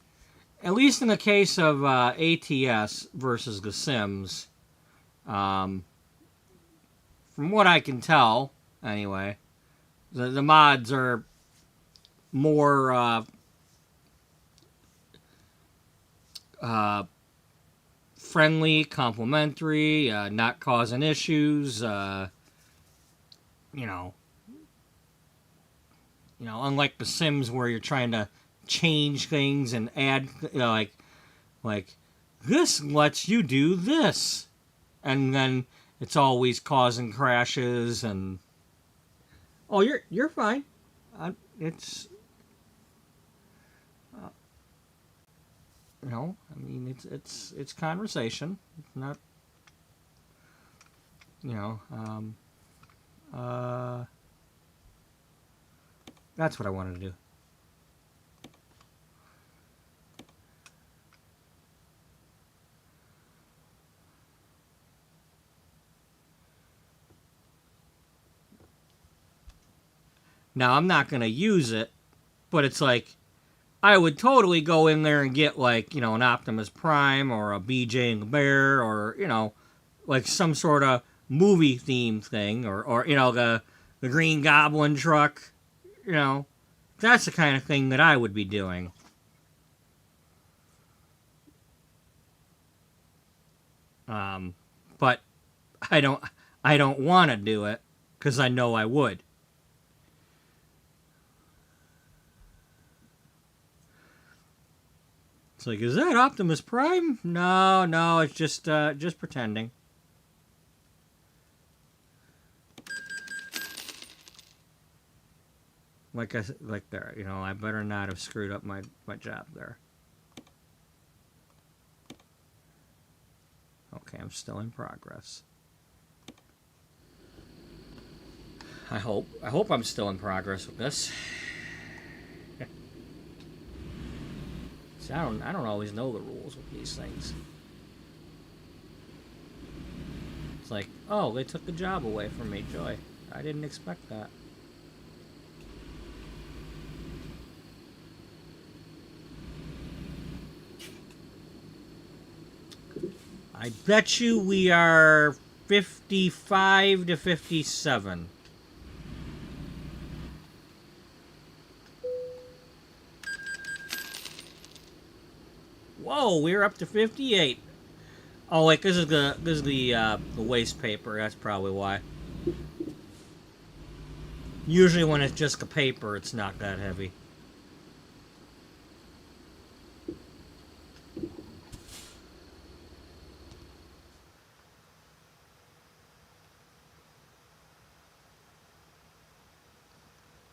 Speaker 1: in the case of ATS versus The Sims, from what I can tell, anyway, the mods are more friendly, complimentary, not causing issues. Unlike The Sims where you're trying to change things and add, like this lets you do this, and then it's always causing crashes and you're fine. It's it's conversation. It's not that's what I wanted to do. Now, I'm not going to use it, but it's like, I would totally go in there and get, like, an Optimus Prime or a BJ and the Bear or, like some sort of movie theme thing, or the Green Goblin truck. That's the kind of thing that I would be doing. But I don't want to do it because I know I would. It's like, is that Optimus Prime? No, it's just pretending. Like there, I better not have screwed up my job there. Okay, I'm still in progress. I hope I'm still in progress with this. See, I don't always know the rules with these things. It's like, oh, they took the job away from me, joy. I didn't expect that. I bet you we are 55 to 57. Whoa, we're up to 58. Oh wait, this is the waste paper. That's probably why. Usually when it's just the paper, it's not that heavy.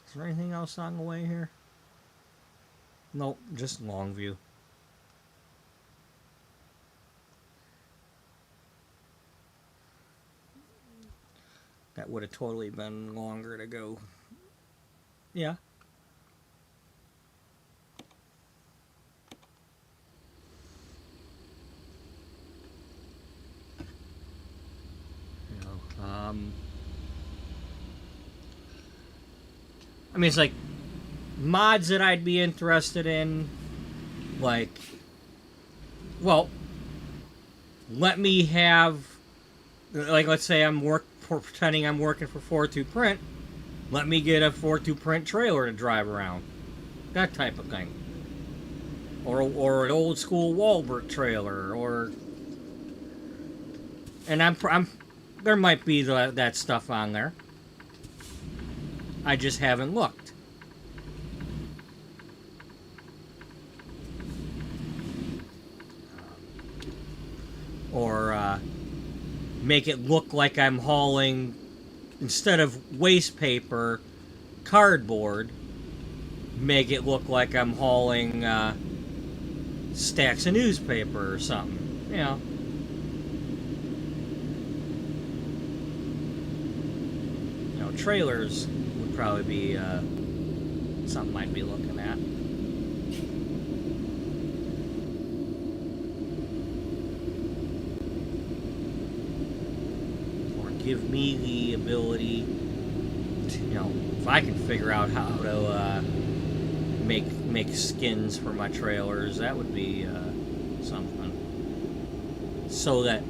Speaker 1: Is there anything else on the way here? Nope, just Longview. That would have totally been longer to go. Yeah. I mean, it's like mods that I'd be interested in, like, well, let me have, like, let's say pretending I'm working for 4-2 Print, let me get a 4-2 Print trailer to drive around. That type of thing. Or an old school Walbert trailer, and there might be that stuff on there. I just haven't looked. Or make it look like I'm hauling, instead of waste paper, cardboard. Make it look like I'm hauling stacks of newspaper or something. Trailers would probably be something I'd be looking at. Or give me the ability to, if I can figure out how to make skins for my trailers, that would be something. So that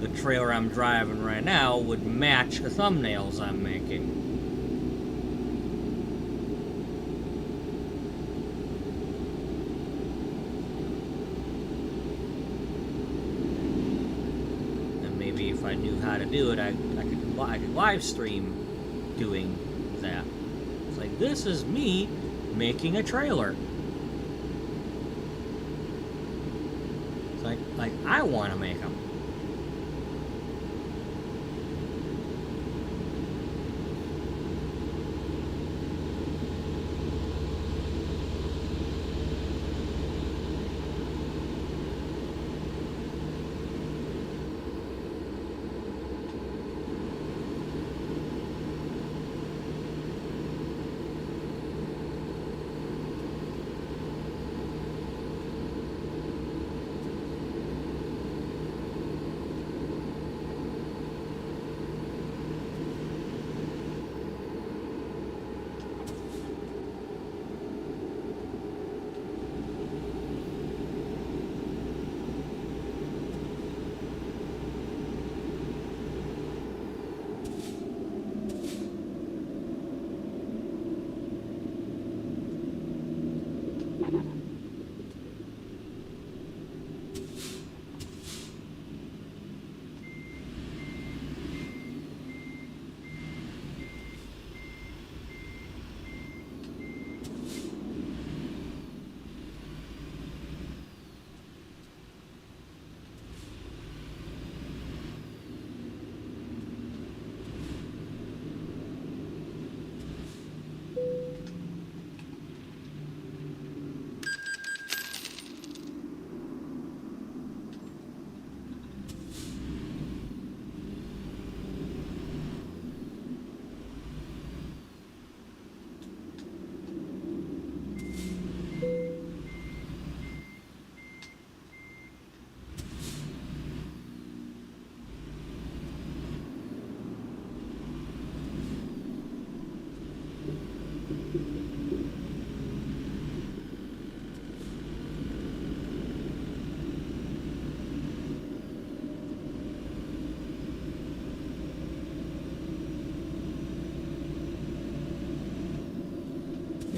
Speaker 1: the trailer I'm driving right now would match the thumbnails I'm making. And maybe if I knew how to do it, I could live stream doing that. It's like, this is me making a trailer. It's like I want to make them.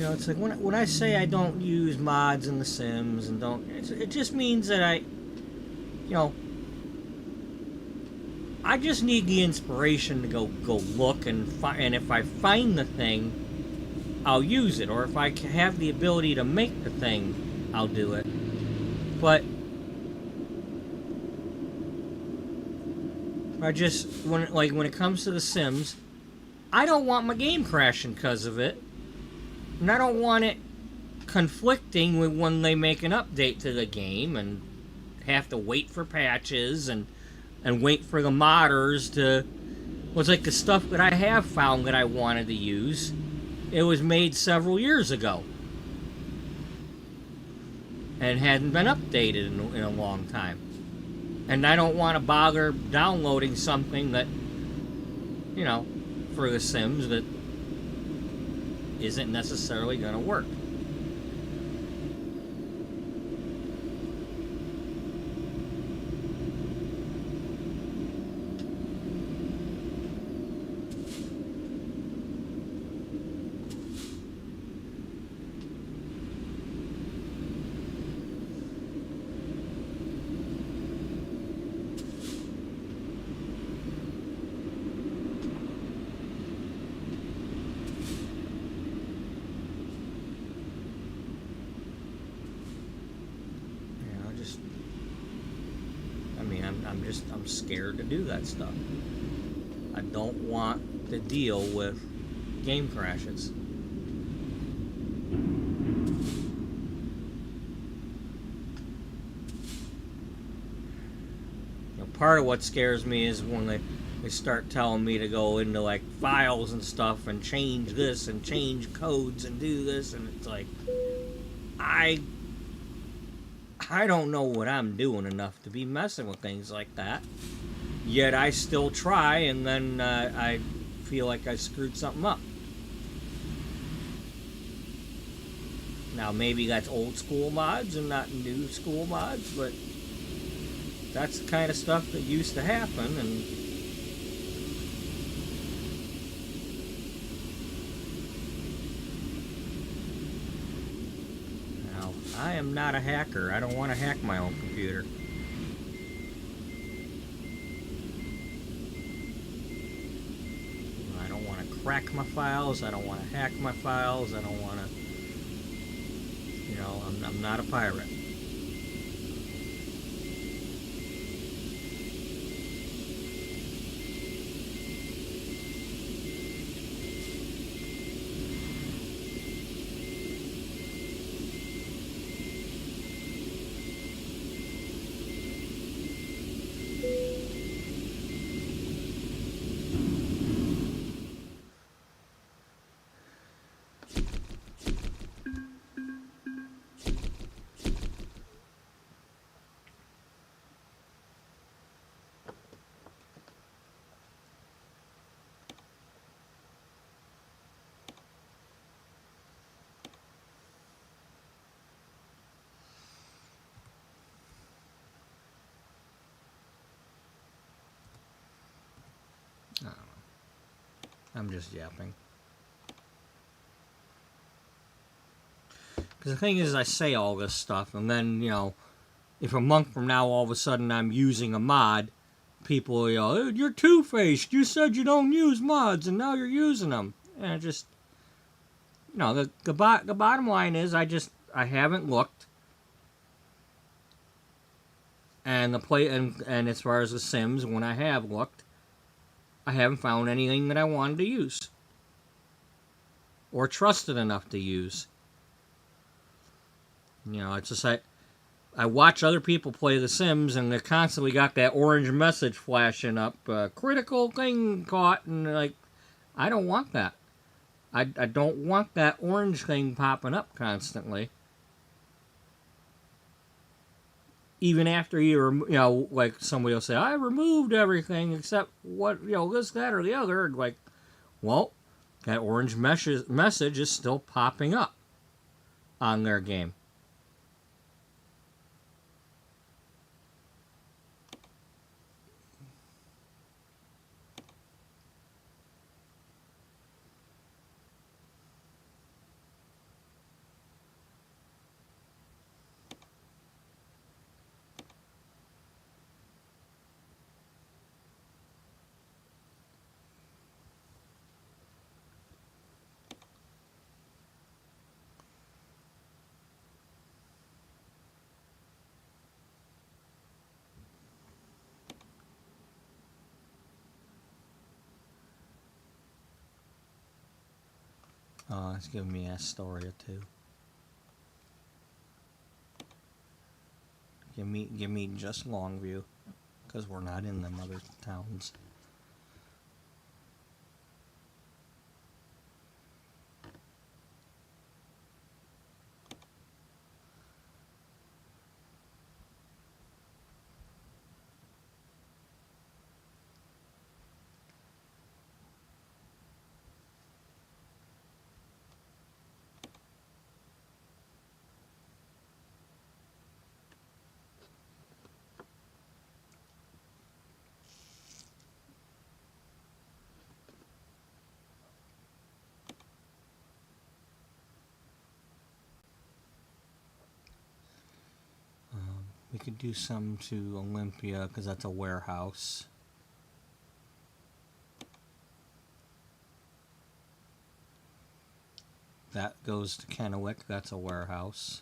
Speaker 1: You know, it's like when I say I don't use mods in The Sims and don't, it just means that you know, I just need the inspiration to go look and if I find the thing, I'll use it, or if I have the ability to make the thing, I'll do it. But when it comes to The Sims, I don't want my game crashing because of it, and I don't want it conflicting with when they make an update to the game and have to wait for patches and wait for the modders to. Well, it's like the stuff that I have found that I wanted to use. It was made several years ago and hadn't been updated in a long time. And I don't want to bother downloading something that, you know, for The Sims that isn't necessarily going to work. I'm scared to do that stuff. I don't want to deal with game crashes. You know, part of what scares me is when they start telling me to go into like files and stuff and change this and change codes and do this, and it's like I don't know what I'm doing enough to be messing with things like that. Yet I still try, and then I feel like I screwed something up. Now maybe that's old school mods and not new school mods, but that's the kind of stuff that used to happen, and I am not a hacker. I don't want to hack my own computer. I don't want to crack my files. I don't want to hack my files. I don't want to, you know, I'm not a pirate. I don't know. I'm just yapping. Because the thing is, I say all this stuff, and then, you know, if a month from now all of a sudden I'm using a mod, people yell, oh, you're two-faced. You said you don't use mods, and now you're using them. And it just, you know, the bottom line is I haven't looked. And and as far as The Sims, when I have looked, I haven't found anything that I wanted to use or trusted enough to use. You know, it's just I watch other people play The Sims, and they constantly got that orange message flashing up, critical thing caught, and like, I don't want that. I don't want that orange thing popping up constantly. Even after you know, like somebody will say, I removed everything except what, you know, this, that, or the other. Like, well, that orange message is still popping up on their game. Oh, it's giving me Astoria too. Give me just Longview, because we're not in them other towns. We could do some to Olympia, because that's a warehouse. That goes to Kennewick, that's a warehouse.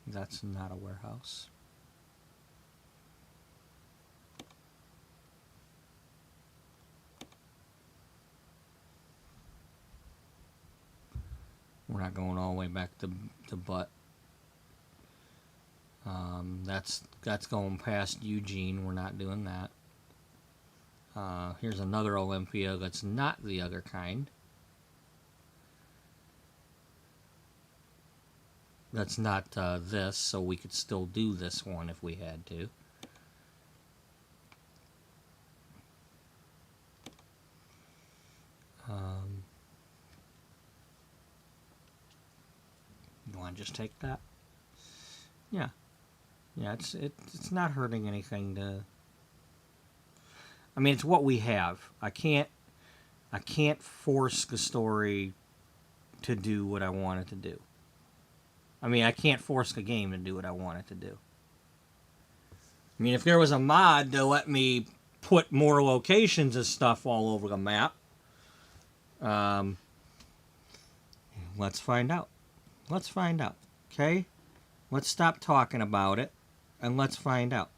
Speaker 1: That's not a warehouse. We're not going all the way back to Butt. That's going past Eugene. We're not doing that. Here's another Olympia that's not the other kind. That's not this, so we could still do this one if we had to. You want to just take that? Yeah. Yeah, it's not hurting anything to... I mean, it's what we have. I can't force the story to do what I want it to do. I mean, I can't force the game to do what I want it to do. I mean, if there was a mod to let me put more locations and stuff all over the map, let's find out. Let's find out, okay? Let's stop talking about it, and let's find out.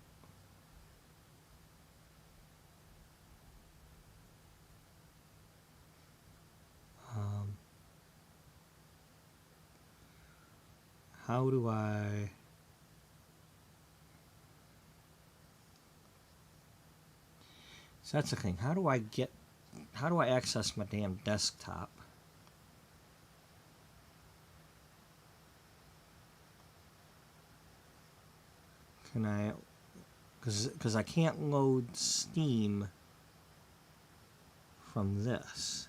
Speaker 1: How do I... So that's the thing. How do I access my damn desktop? Can I... Because I can't load Steam from this.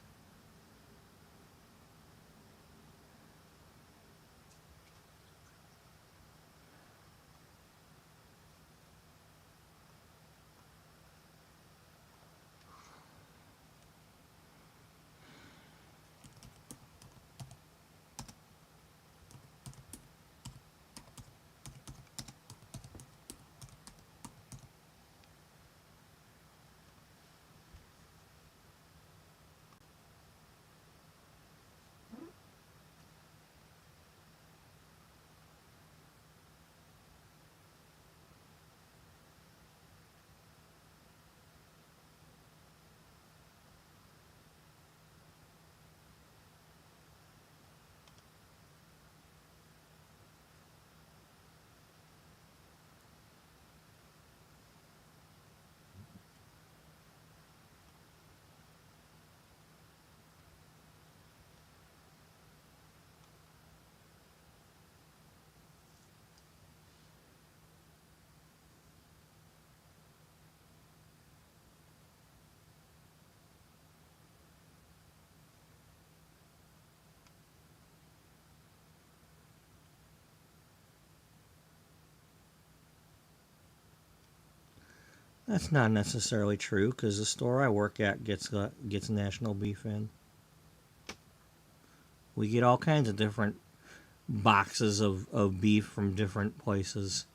Speaker 1: That's not necessarily true, because the store I work at gets National Beef in. We get all kinds of different boxes of beef from different places.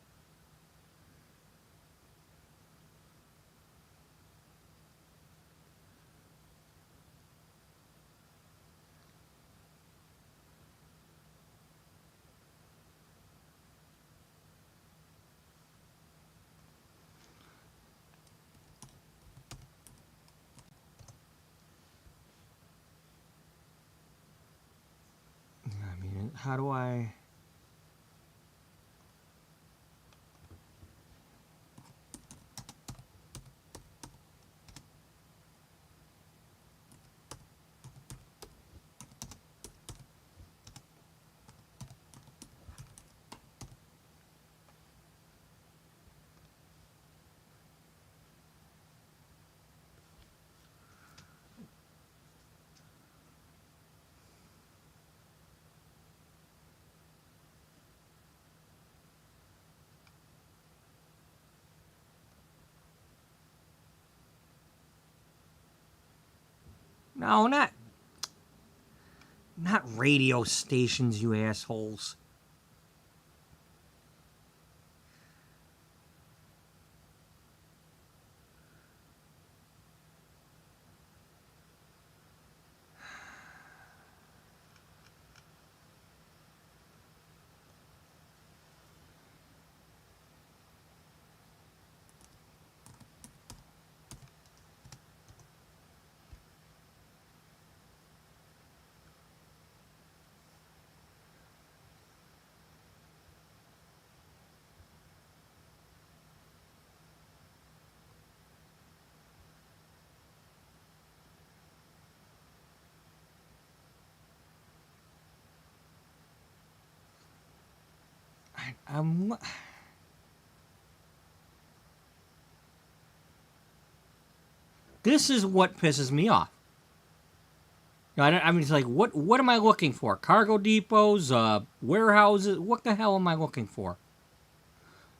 Speaker 1: How do I... No, not radio stations, you assholes. I'm... This is what pisses me off. I mean, it's like, what am I looking for? Cargo depots, warehouses? What the hell am I looking for?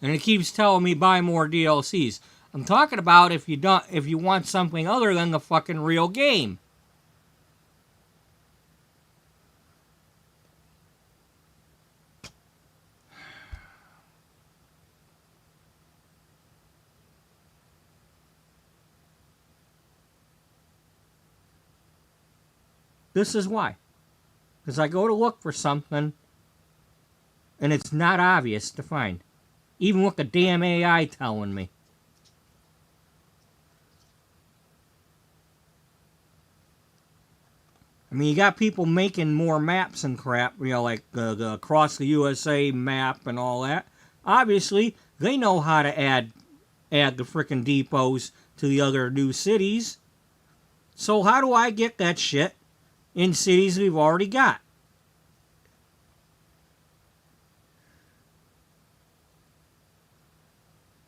Speaker 1: And it keeps telling me buy more DLCs. I'm talking about if you want something other than the fucking real game. This is why. Because I go to look for something, and it's not obvious to find. Even with the damn AI telling me. I mean, you got people making more maps and crap, like the Across the USA map and all that. Obviously, they know how to add the frickin' depots to the other new cities. So how do I get that shit in cities we've already got?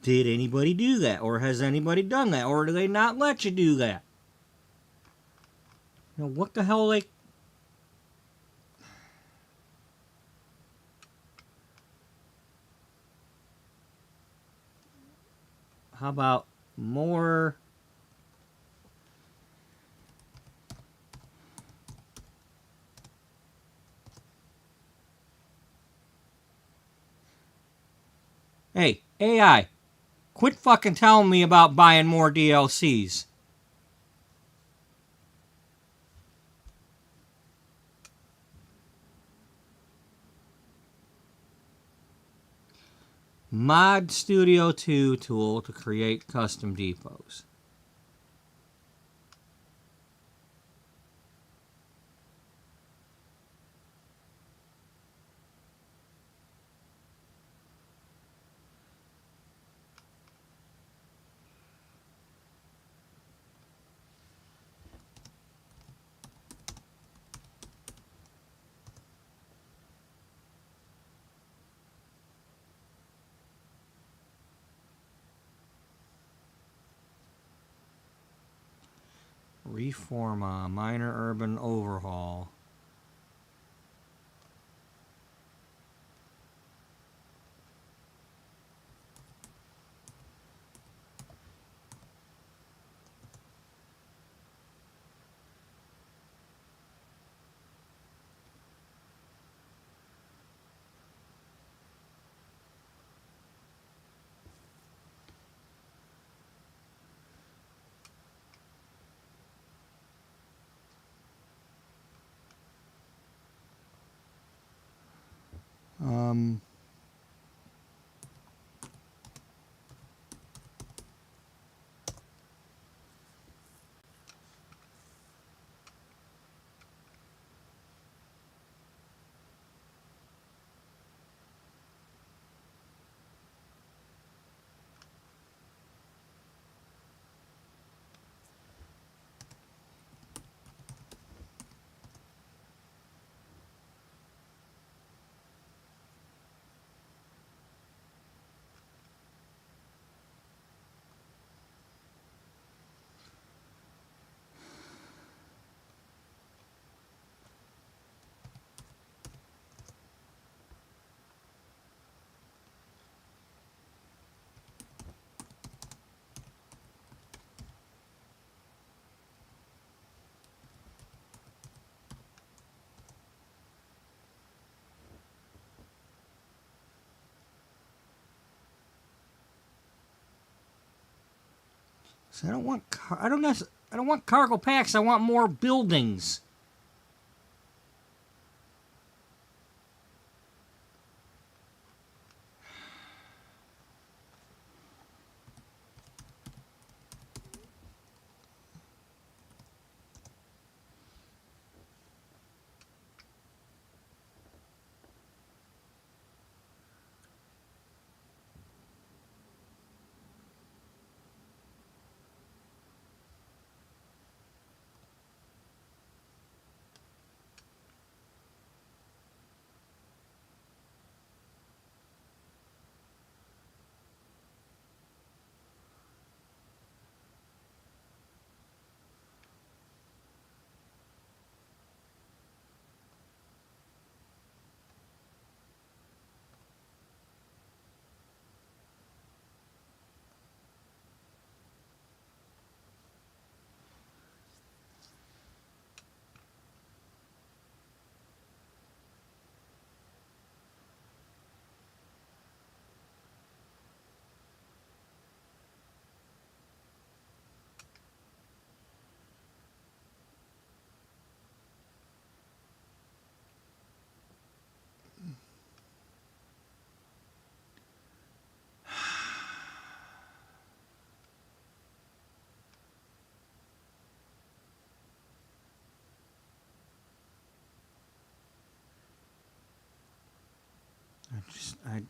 Speaker 1: Did anybody do that? Or has anybody done that? Or do they not let you do that? What the hell, like... How about more... Hey, AI, quit fucking telling me about buying more DLCs. Mod Studio 2 tool to create custom depots. Reform a minor urban overhaul. So I don't want I don't want cargo packs. I want more buildings. I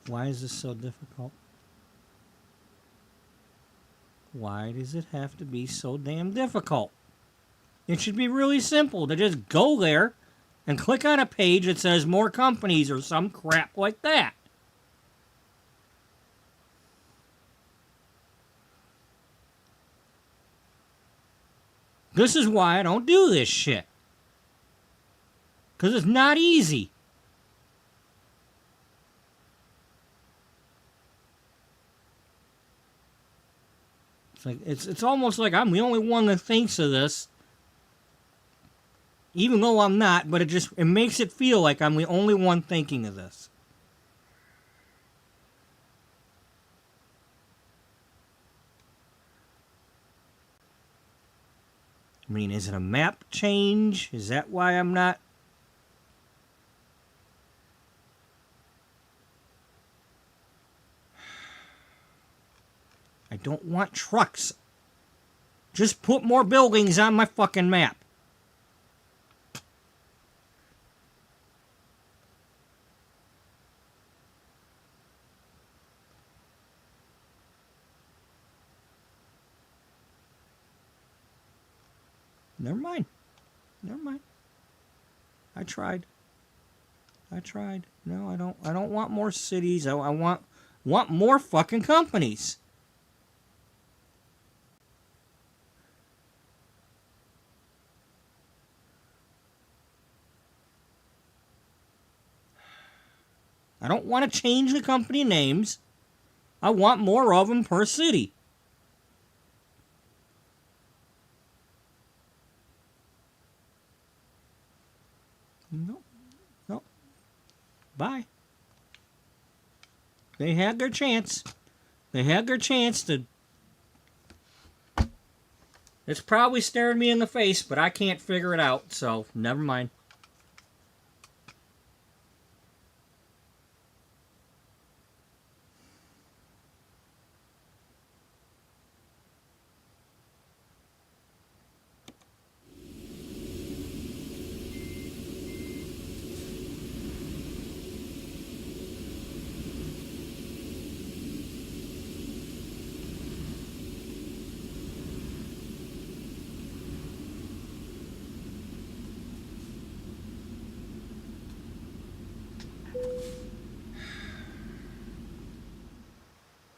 Speaker 1: Why is this so difficult? Why does it have to be so damn difficult? It should be really simple to just go there and click on a page that says more companies or some crap like that. This is why I don't do this shit. Because it's not easy. It's almost like I'm the only one that thinks of this, even though I'm not. But it makes it feel like I'm the only one thinking of this. I mean, is it a map change? Is that why I'm not? I don't want trucks. Just put more buildings on my fucking map. Never mind. Never mind. I tried. No, I don't want more cities. I want more fucking companies. I don't want to change the company names. I want more of them per city. No. No. Bye. They had their chance. They had their chance to... It's probably staring me in the face, but I can't figure it out, so never mind.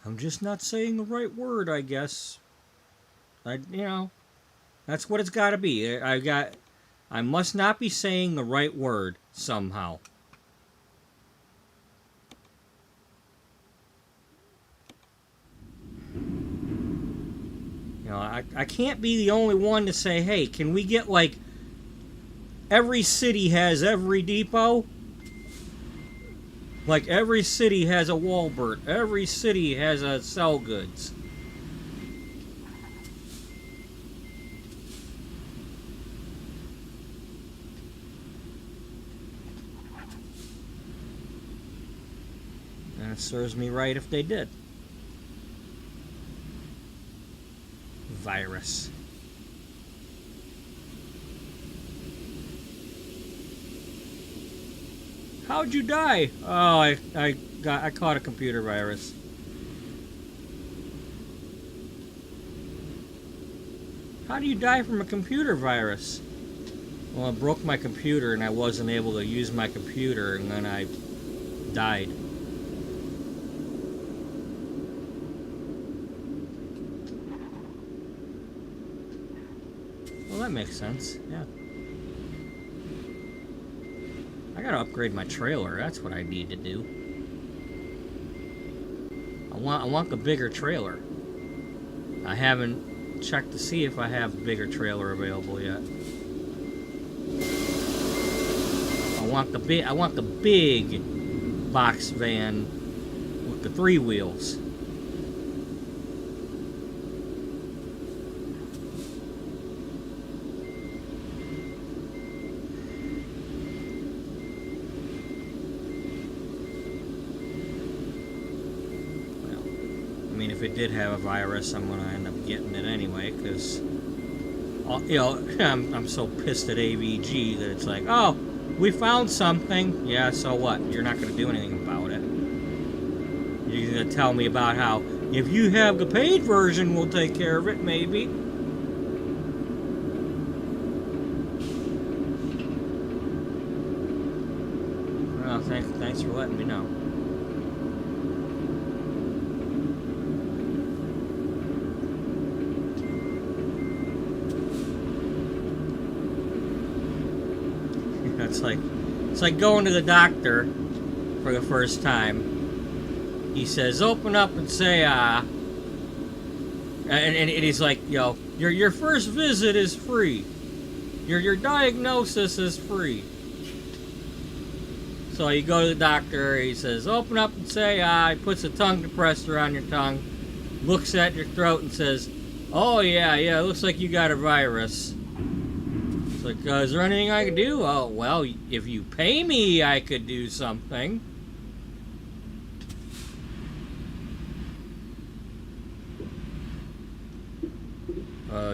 Speaker 1: I'm just not saying the right word, I guess. That's what it's got to be. I must not be saying the right word somehow. I can't be the only one to say, hey, can we get like every city has every depot? Like every city has a Walmart, every city has a Sell Goods. And it serves me right if they did. Virus. How'd you die? Oh, I caught a computer virus. How do you die from a computer virus? Well, I broke my computer and I wasn't able to use my computer, and then I died. Well, that makes sense. Yeah. I gotta upgrade my trailer. That's what I need to do. I want the bigger trailer. I haven't checked to see if I have a bigger trailer available yet. I want the big box van with the 3 wheels. If it did have a virus, I'm going to end up getting it anyway, because, I'm so pissed at AVG that it's like, oh, we found something. Yeah, so what? You're not going to do anything about it. You're going to tell me about how, if you have the paid version, we'll take care of it, maybe. Well, thanks for letting me know. It's like going to the doctor for the first time. He says, open up and say, and he's like, your first visit is free. Your diagnosis is free. So you go to the doctor, he says, open up and say, he puts a tongue depressor on your tongue, looks at your throat and says, oh yeah, it looks like you got a virus. Like, is there anything I can do? Oh, well, if you pay me, I could do something.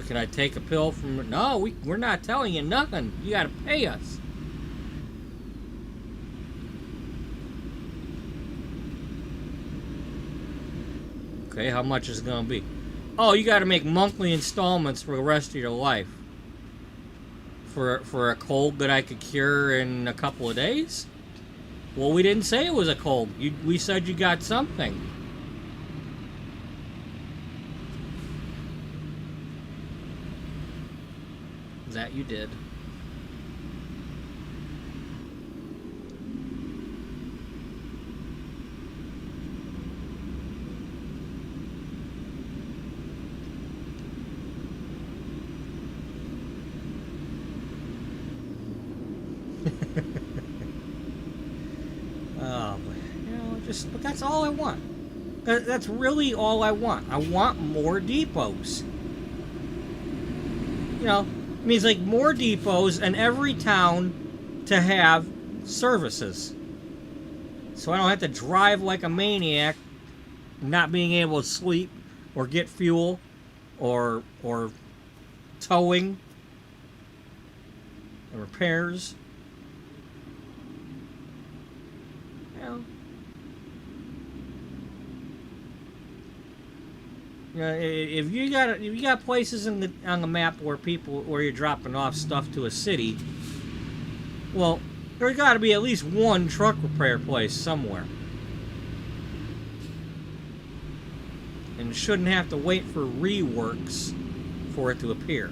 Speaker 1: Can I take a pill from... No, we're not telling you nothing. You gotta pay us. Okay, how much is it gonna be? Oh, you gotta make monthly installments for the rest of your life. For a cold that I could cure in a couple of days? Well, we didn't say it was a cold. We said you got something. That you did. But that's all I want. That's really all I want. I want more depots. You know, it means like more depots in every town to have services. So I don't have to drive like a maniac, not being able to sleep or get fuel or towing or repairs. You know, if you got places on the map where you're dropping off stuff to a city, well, there's got to be at least one truck repair place somewhere, and you shouldn't have to wait for reworks for it to appear.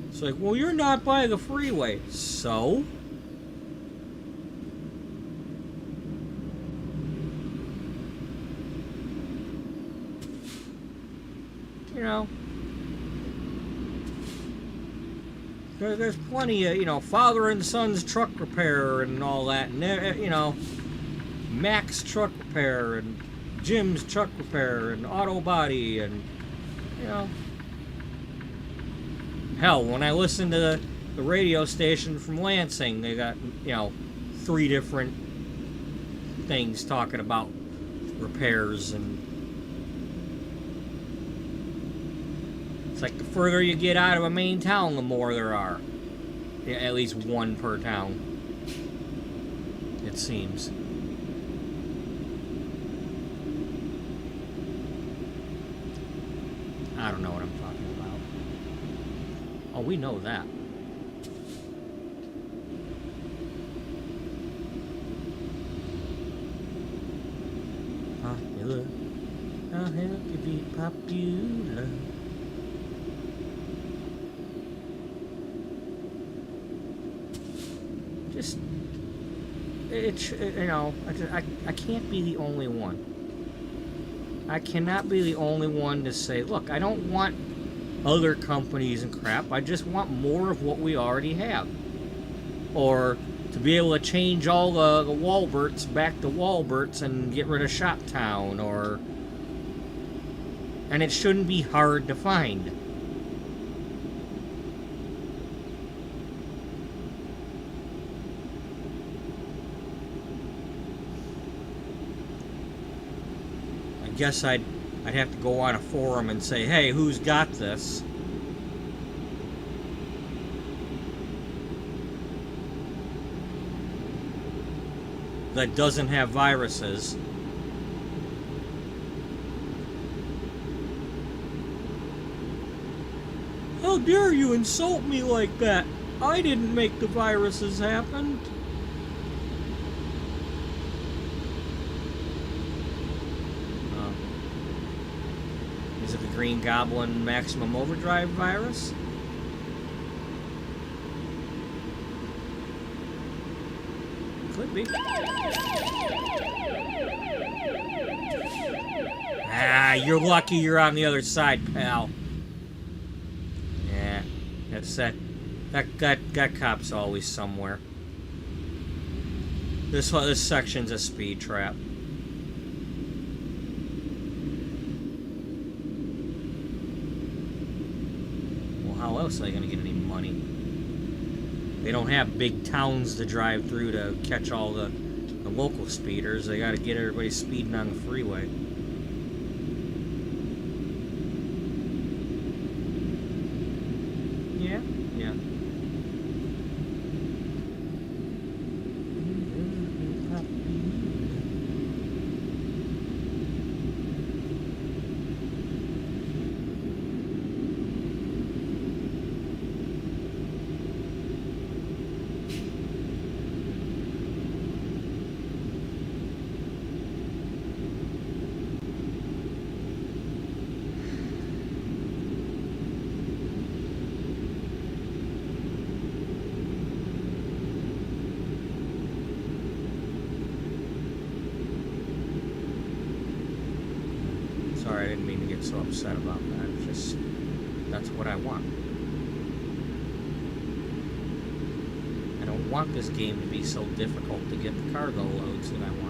Speaker 1: It's like, well, you're not by the freeway, so. You know, there's plenty of, you know, father and son's truck repair and all that, and, you know, Mac's truck repair and Jim's truck repair and auto body, and, you know, hell, when I listen to the radio station from Lansing, they got, you know, 3 different things talking about repairs. And it's like the further you get out of a main town, the more there are. Yeah, at least one per town, it seems. I don't know what I'm talking about. Oh, we know that. Popular. I'll help you be popular. Just, you know, I can't be the only one. I cannot be the only one to say, look, I don't want other companies and crap. I just want more of what we already have. Or to be able to change all the Walberts back to Walberts and get rid of Shoptown, or... And it shouldn't be hard to find. I guess I'd have to go on a forum and say, hey, who's got this? That doesn't have viruses. How dare you insult me like that? I didn't make the viruses happen. Is it the Green Goblin Maximum Overdrive virus? Could be. Ah, you're lucky you're on the other side, pal. Yeah, that's that cop's always somewhere. This section's a speed trap. Well, how else are they gonna get any money? They don't have big towns to drive through to catch all the local speeders. They gotta get everybody speeding on the freeway. Yeah, yeah. Sorry, I didn't mean to get so upset about that. It's just, that's what I want. I don't want this game to be so difficult to get the cargo loads that I want.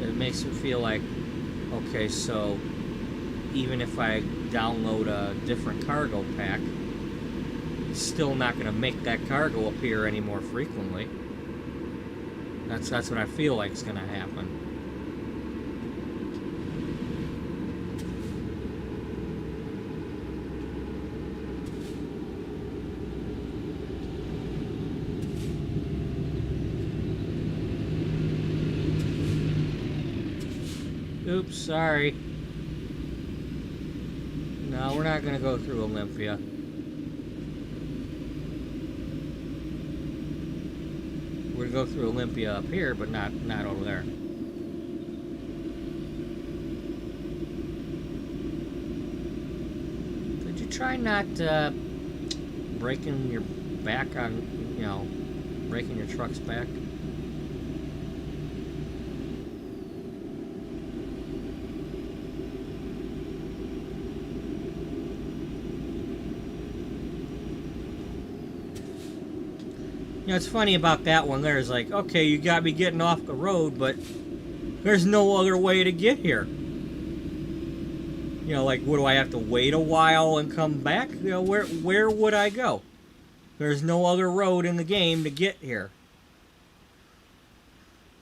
Speaker 1: It makes me feel like, okay, so even if I download a different cargo pack, it's still not going to make that cargo appear any more frequently. That's what I feel like is going to happen. Oops, sorry. No, we're not going to go through Olympia. We're going to go through Olympia up here, but not over there. Could you try not breaking your back on, you know, breaking your truck's back? You know, it's funny about that one there is like, okay, you got me getting off the road, but there's no other way to get here. You know, like, what, do I have to wait a while and come back? You know, where would I go? There's no other road in the game to get here.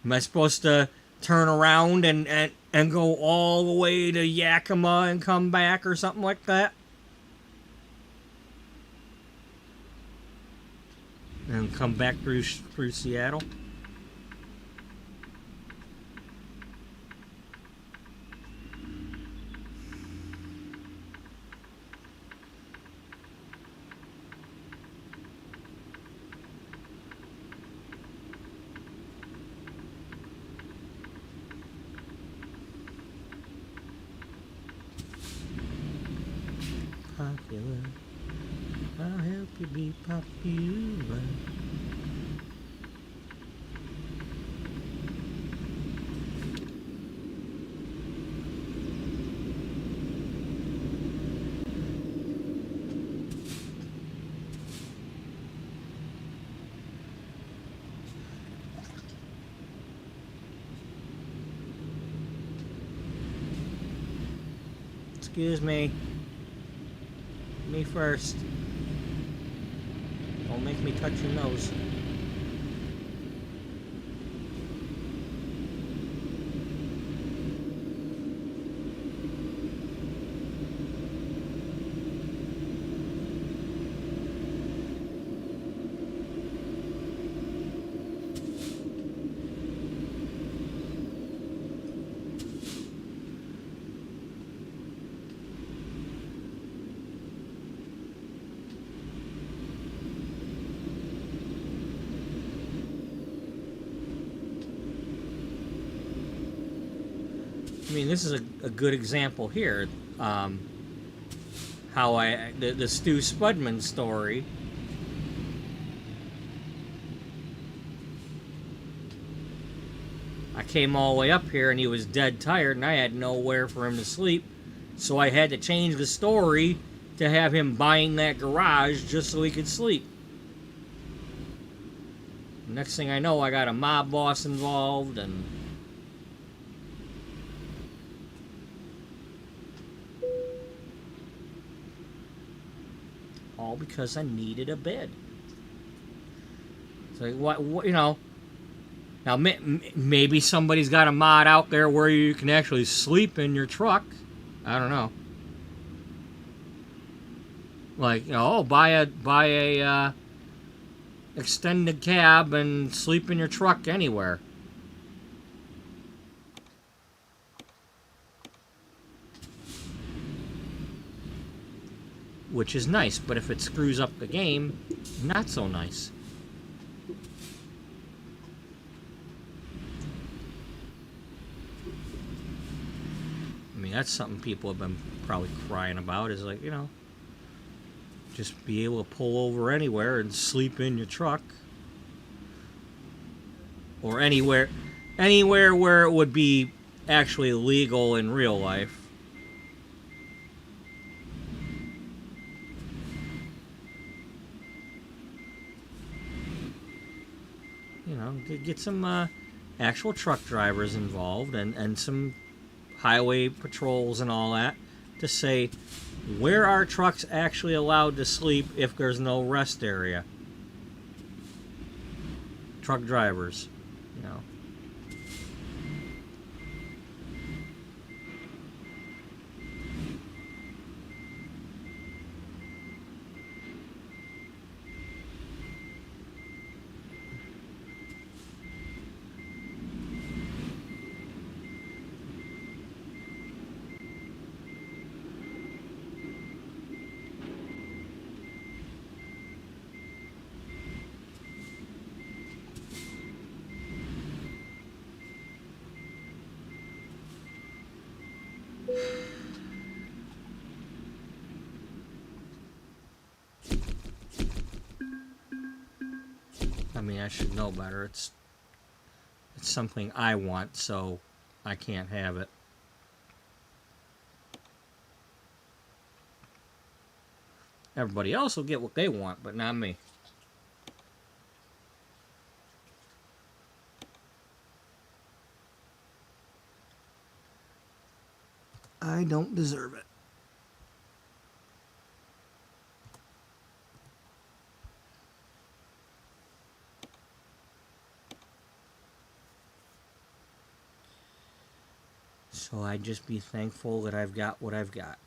Speaker 1: Am I supposed to turn around and go all the way to Yakima and come back or something like that? And come back through Seattle. Popular. I'll help you be popular. Excuse me. Me first. Don't make me touch your nose. I mean, this is a good example here. How the Stu Spudman story. I came all the way up here and he was dead tired and I had nowhere for him to sleep. So I had to change the story to have him buying that garage just so he could sleep. Next thing I know, I got a mob boss involved and... all because I needed a bed. So what you know? Now maybe somebody's got a mod out there where you can actually sleep in your truck. I don't know. Like, you know, buy a extended cab and sleep in your truck anywhere. Which is nice, but if it screws up the game, not so nice. I mean, that's something people have been probably crying about, is like, you know, just be able to pull over anywhere and sleep in your truck. Or anywhere where it would be actually legal in real life. You know, get some actual truck drivers involved and some highway patrols and all that to say where are trucks actually allowed to sleep if there's no rest area. Truck drivers, you know. I mean, I should know better. It's something I want, so I can't have it. Everybody else will get what they want, but not me. I don't deserve it. So I'd just be thankful that I've got what I've got.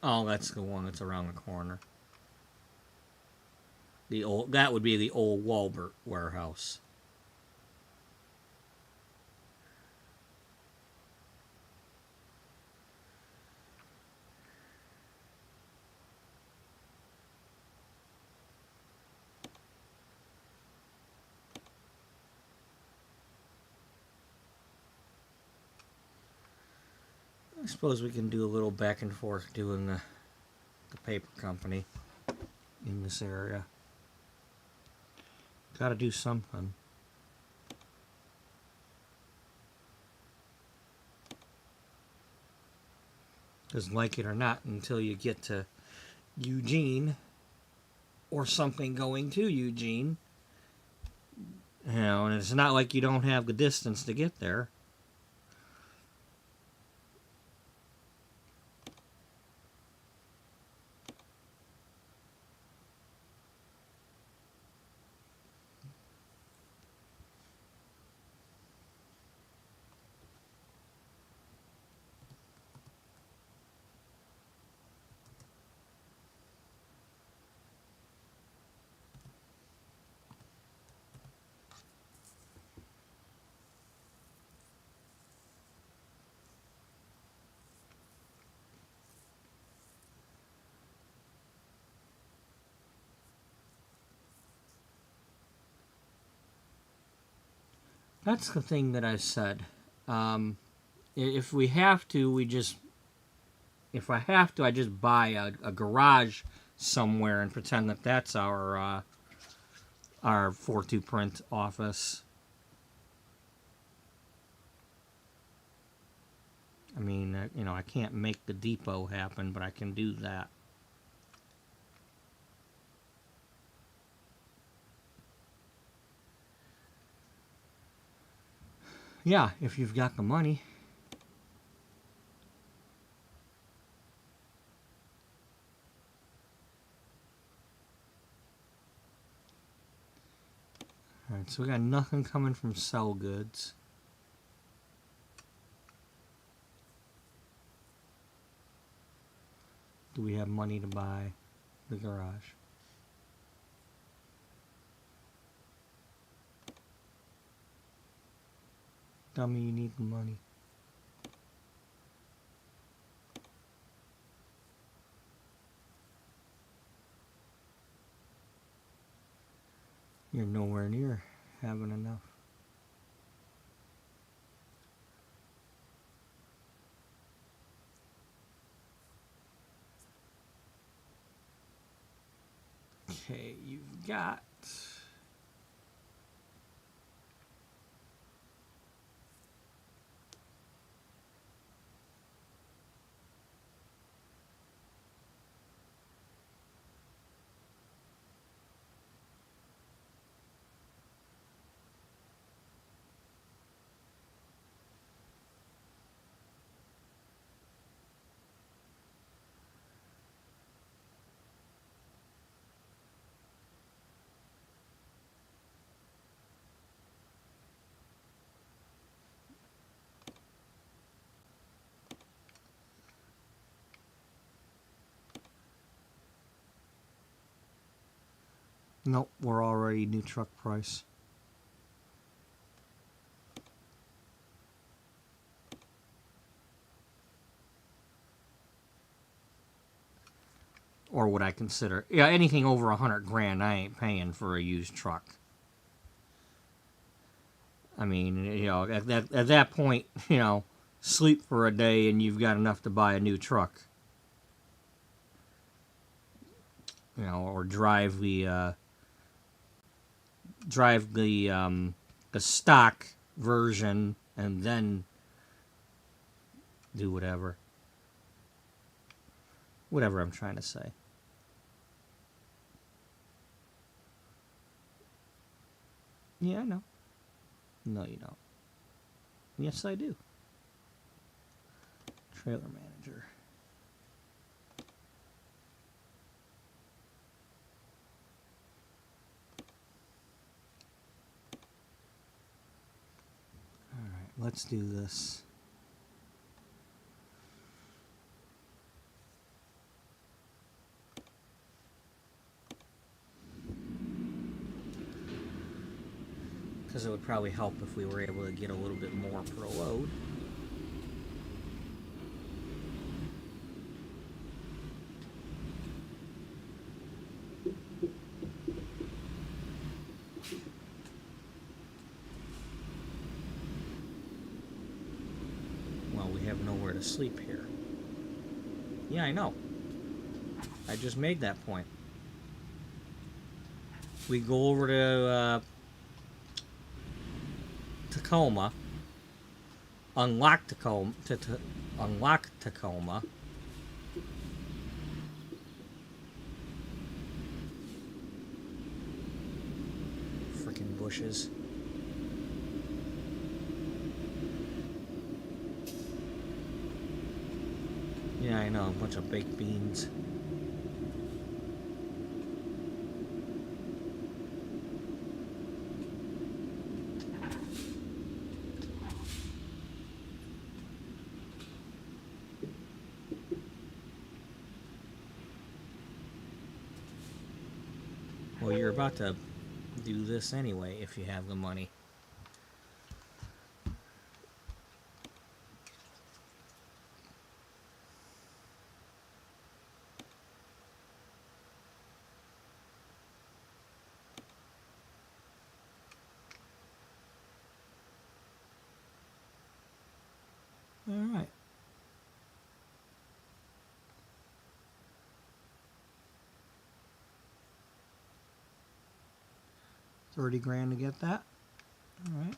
Speaker 1: Oh, that's the one that's around the corner. That would be the old Walbert warehouse. I suppose we can do a little back and forth doing the paper company in this area. Gotta do something. Because like it or not, until you get to Eugene or something going to Eugene, you know, and it's not like you don't have the distance to get there. That's the thing that I said. If we have to, if I have to, I just buy a garage somewhere and pretend that that's our 4-2 print office. I mean, I can't make the depot happen, but I can do that. Yeah, if you've got the money. Alright, so we got nothing coming from sell goods. Do we have money to buy the garage? Dummy, you need the money. You're nowhere near having enough. Okay, you've got... Nope, we're already new truck price. Or what I consider... Yeah, anything over $100,000 I ain't paying for a used truck. I mean, at that point, sleep for a day and you've got enough to buy a new truck. Or drive the stock version and then do whatever I'm trying to say. Yeah, I know. No, you don't. Yes, I do. Trailer manager. Alright, let's do this. Because it would probably help if we were able to get a little bit more per load. Well, we have nowhere to sleep here. Yeah, I know. I just made that point. We go over to Tacoma, unlock Tacoma, unlock Tacoma. Freaking bushes. Yeah, I know, a bunch of baked beans. Well, you're about to do this anyway if you have the money. 30 grand to get that. All right.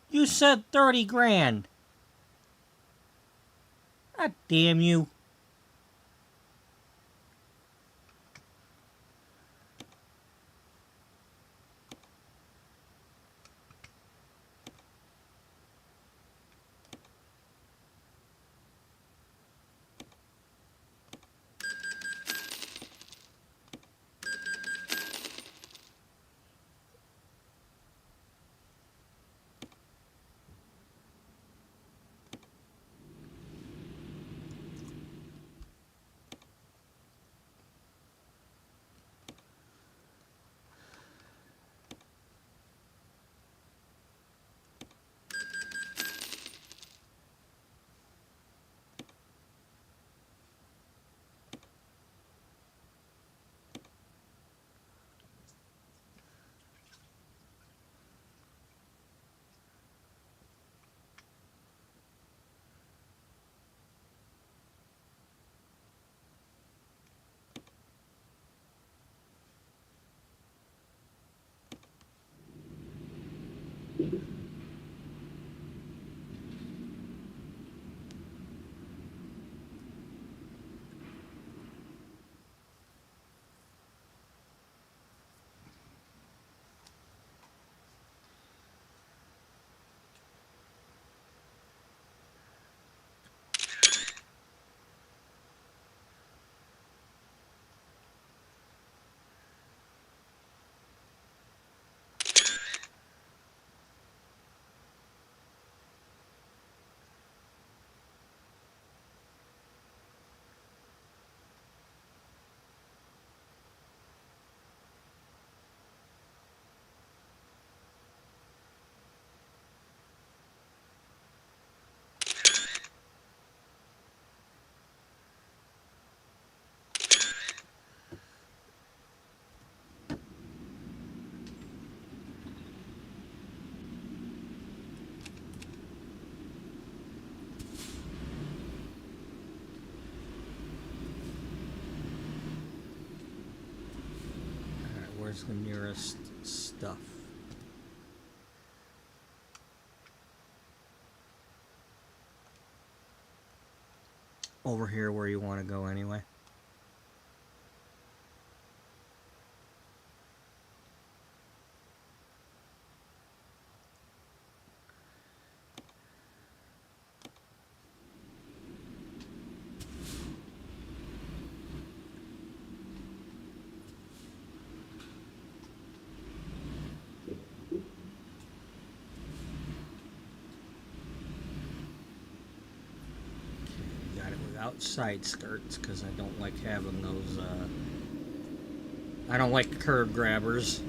Speaker 1: You said 30 grand. God damn you. Where's the nearest stuff? Over here where you want to go anyway. Without side skirts, because I don't like having those, I don't like curb grabbers.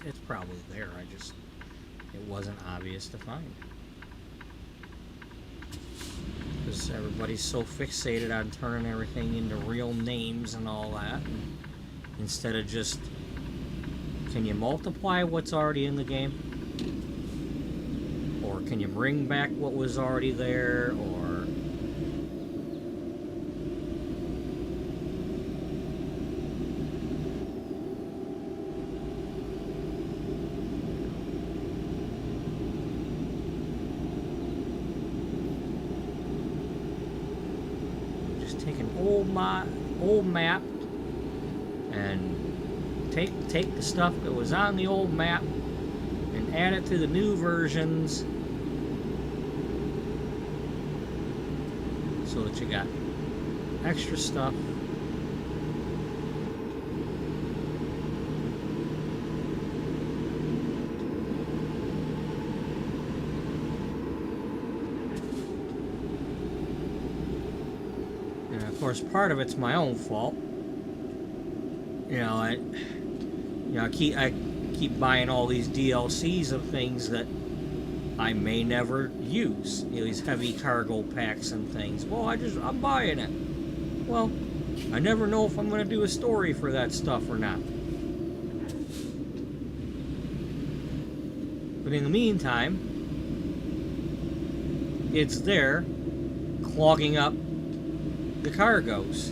Speaker 1: it's probably there. It wasn't obvious to find. Because everybody's so fixated on turning everything into real names and all that. And instead of just, can you multiply what's already in the game? Or can you bring back what was already there? Or take an old map and take the stuff that was on the old map and add it to the new versions so that you got extra stuff. Of course, part of it's my own fault. I keep buying all these DLCs of things that I may never use. These heavy cargo packs and things. Well, I'm buying it. Well, I never know if I'm going to do a story for that stuff or not. But in the meantime, it's there, clogging up the cargoes.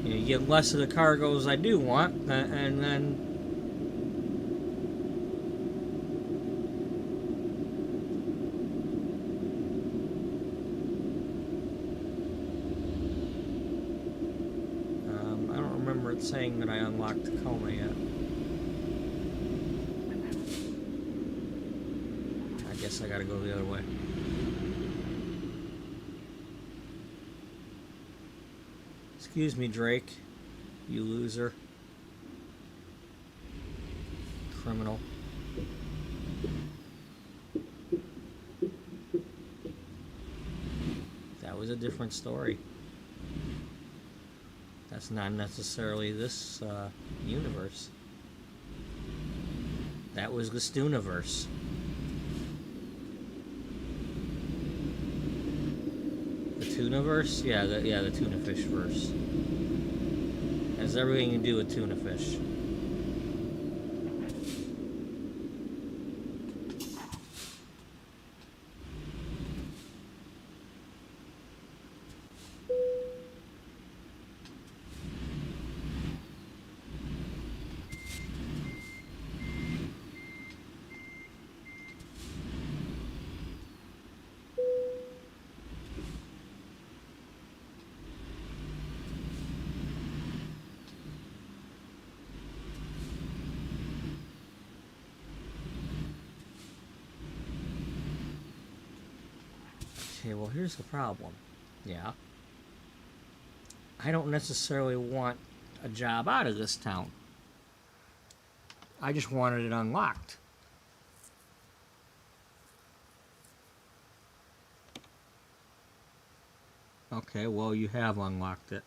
Speaker 1: You get less of the cargoes I do want, and then I don't remember it saying that I unlocked Tacoma yet. I guess I gotta go the other way. Excuse me, Drake, you loser. Criminal. That was a different story. That's not necessarily this universe. That was the Stooniverse. The Tunaverse? Yeah, the tuna fish verse. Has everything to do with tuna fish. Okay, well, here's the problem. Yeah. I don't necessarily want a job out of this town. I just wanted it unlocked. Okay, well, you have unlocked it.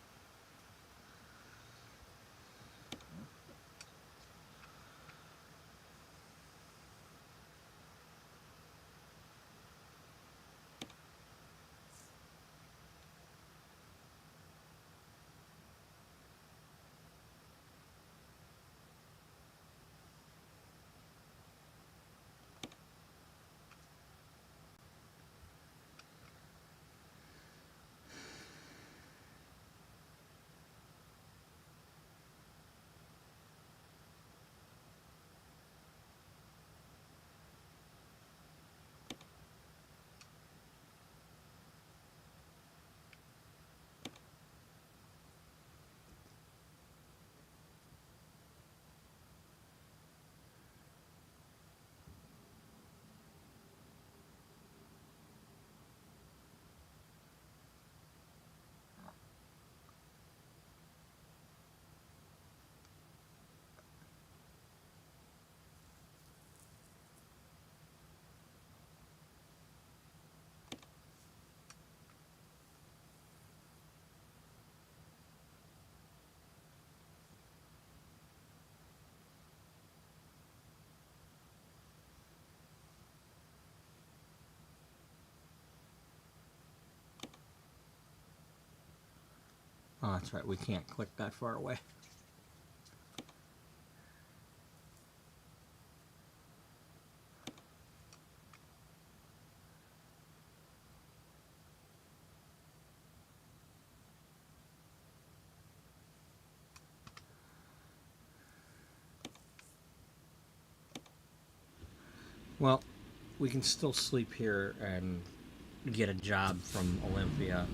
Speaker 1: Oh, that's right. We can't click that far away. Well, we can still sleep here and get a job from Olympia.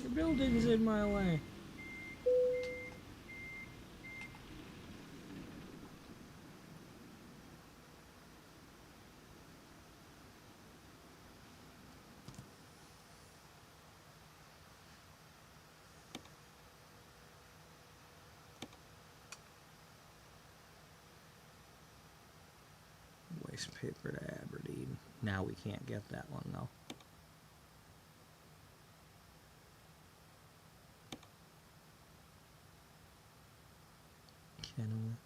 Speaker 1: Your building's in my way. Waste paper to Aberdeen. Now we can't get that one though. Kennewick.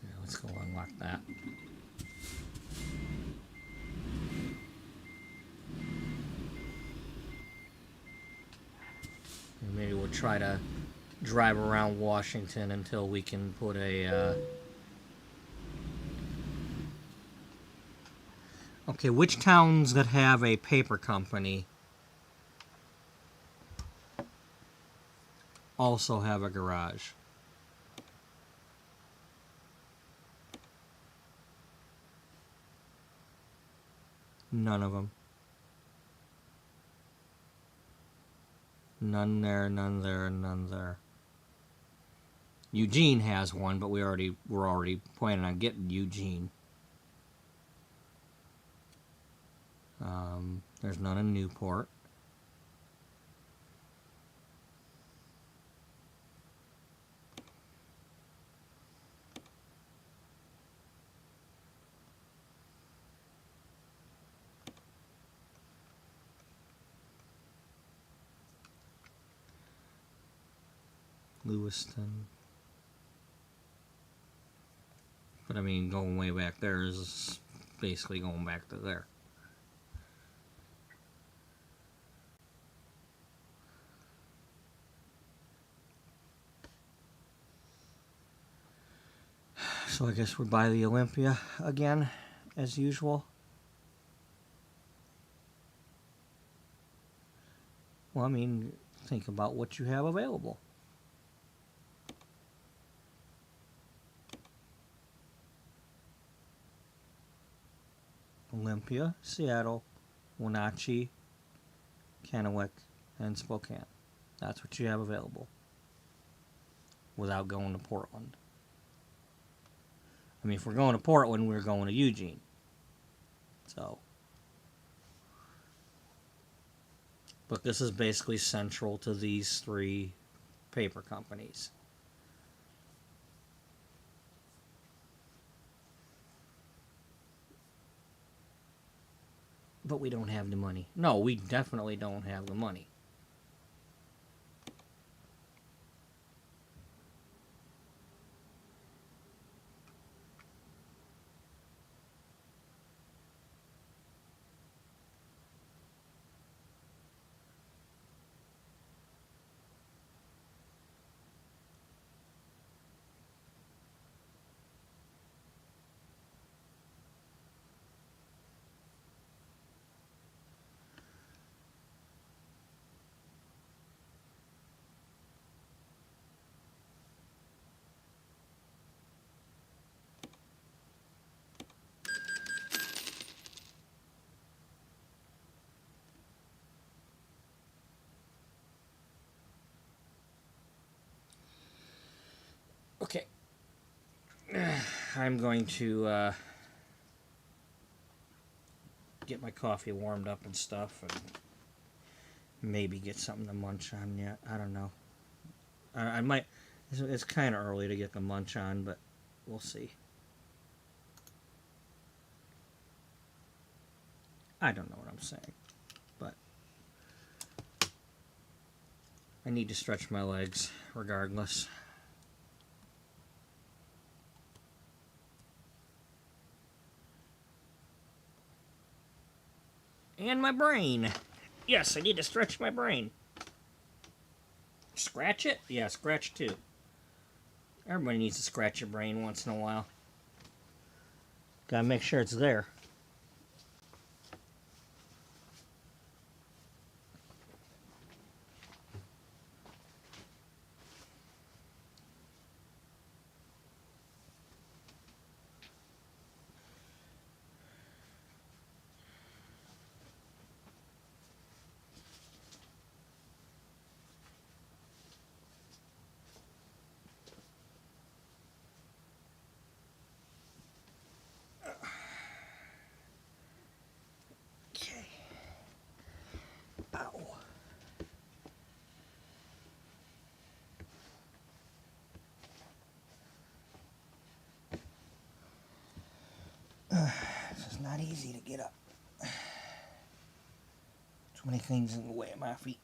Speaker 1: Yeah, let's go unlock that. And maybe we'll try to drive around Washington until we can put a... Okay, which towns that have a paper company also have a garage? None of them. None there, none there, none there. Eugene has one, but we're already planning on getting Eugene. There's none in Newport. Lewiston. But I mean, going way back there is basically going back to there. So I guess we're by the Olympia again, as usual. Well, I mean, think about what you have available. Olympia, Seattle, Wenatchee, Kennewick, and Spokane. That's what you have available. Without going to Portland. I mean, if we're going to Portland, we're going to Eugene. So. But this is basically central to these three paper companies. But we don't have the money. No, we definitely don't have the money. I'm going to get my coffee warmed up and stuff, and maybe get something to munch on yet. I don't know. I might. It's kind of early to get the munch on, but we'll see. I don't know what I'm saying, but I need to stretch my legs regardless. And my brain. Yes, I need to stretch my brain. Scratch it? Yeah, scratch too. Everybody needs to scratch your brain once in a while. Gotta make sure it's there. Okay. Ow. This is not easy to get up. Too many things in the way of my feet.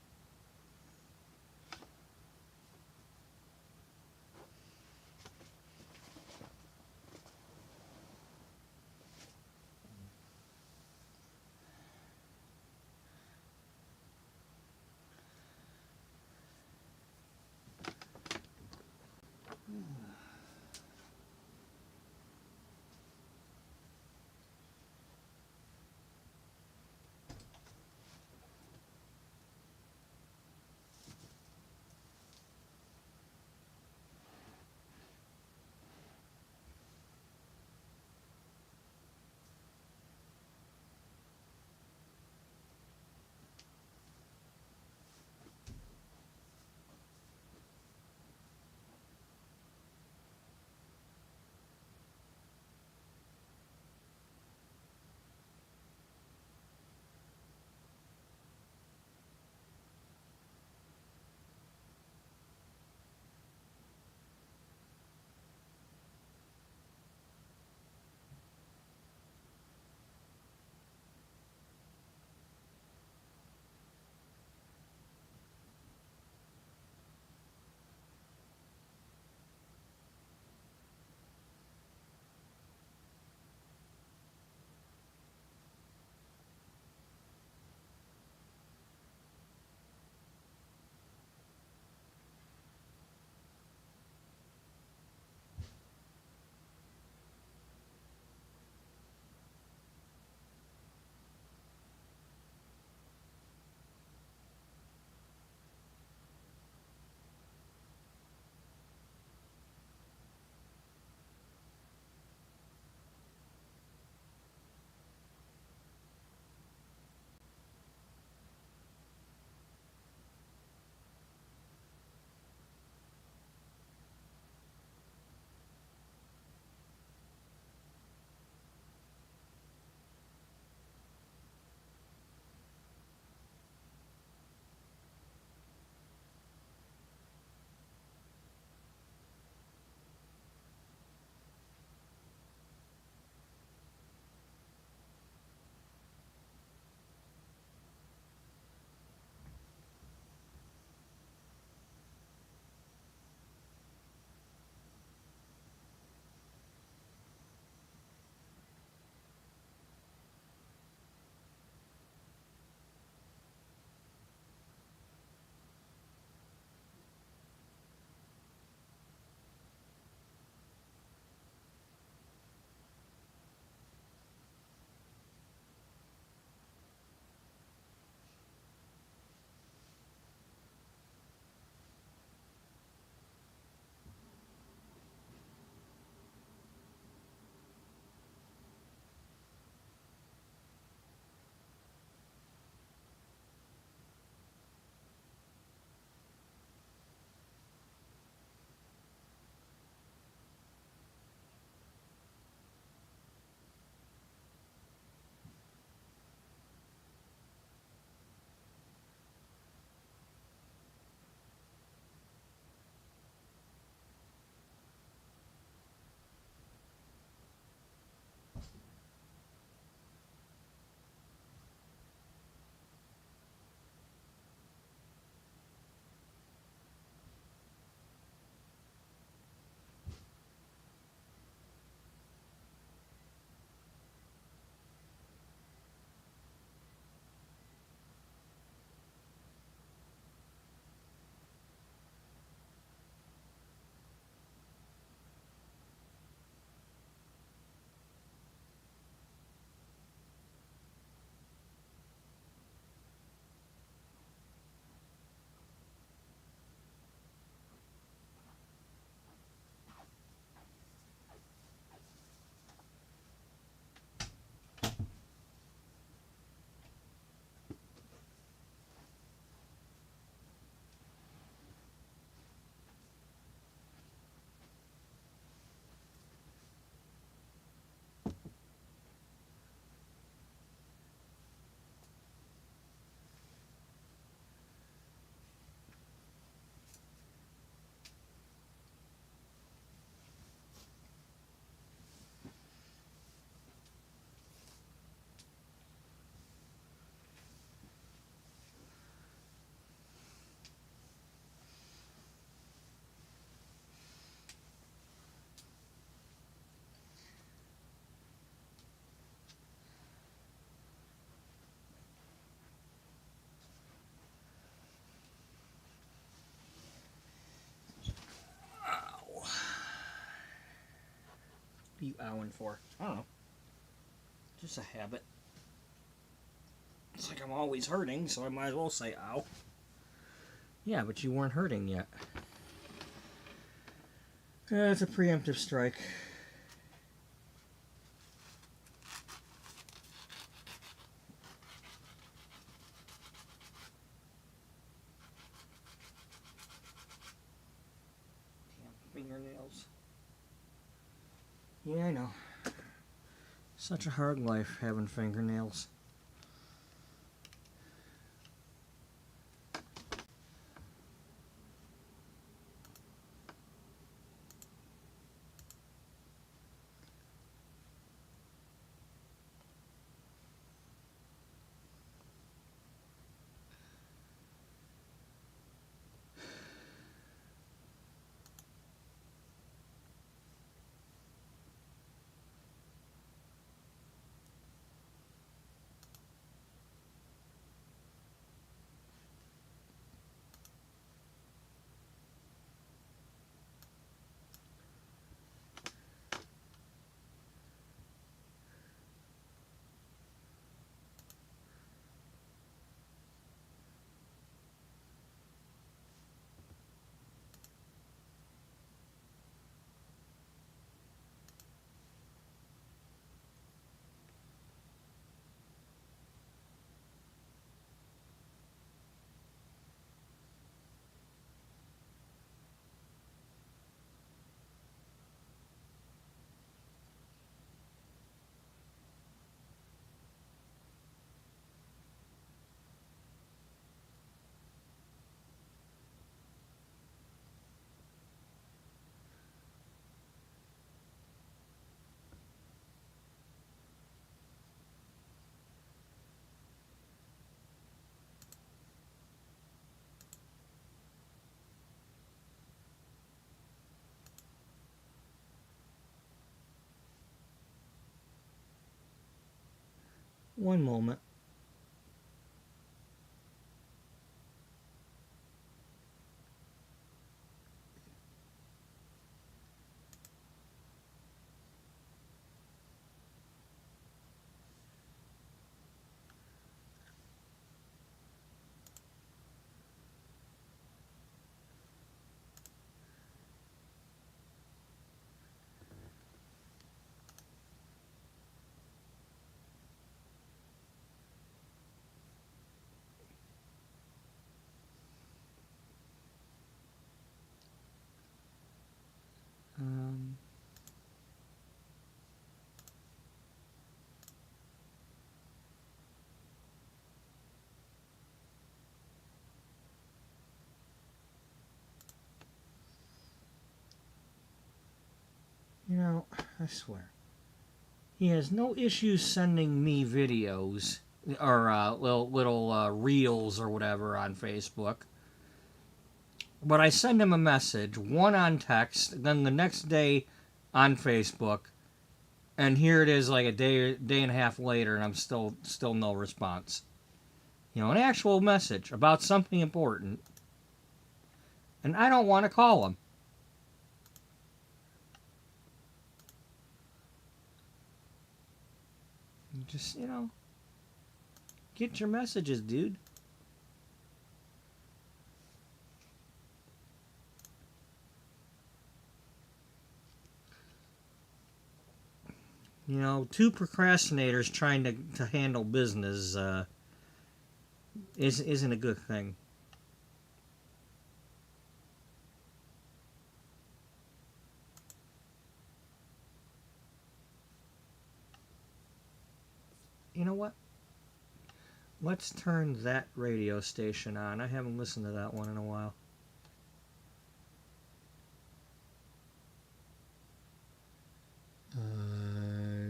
Speaker 1: are you owing for? I don't know. Just a habit. It's like I'm always hurting, so I might as well say ow. Yeah, but you weren't hurting yet. It's a preemptive strike. Damn fingernails. Yeah, I know. Such a hard life having fingernails. One moment. Um, you know, I swear. He has no issues sending me videos or little reels or whatever on Facebook. But I send him a message, one on text, then the next day on Facebook, and here it is like a day and a half later, and I'm still no response. You know, an actual message about something important, and I don't want to call him. Just, you know, get your messages, dude. You know, two procrastinators trying to handle business isn't a good thing. You know what? Let's turn that radio station on. I haven't listened to that one in a while.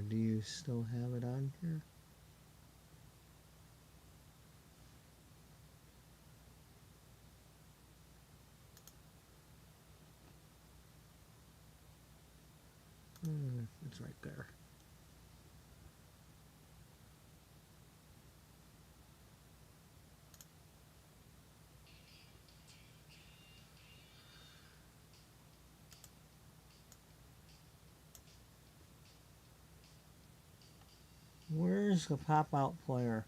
Speaker 1: Do you still have it on here? It's right there. is the pop-out player?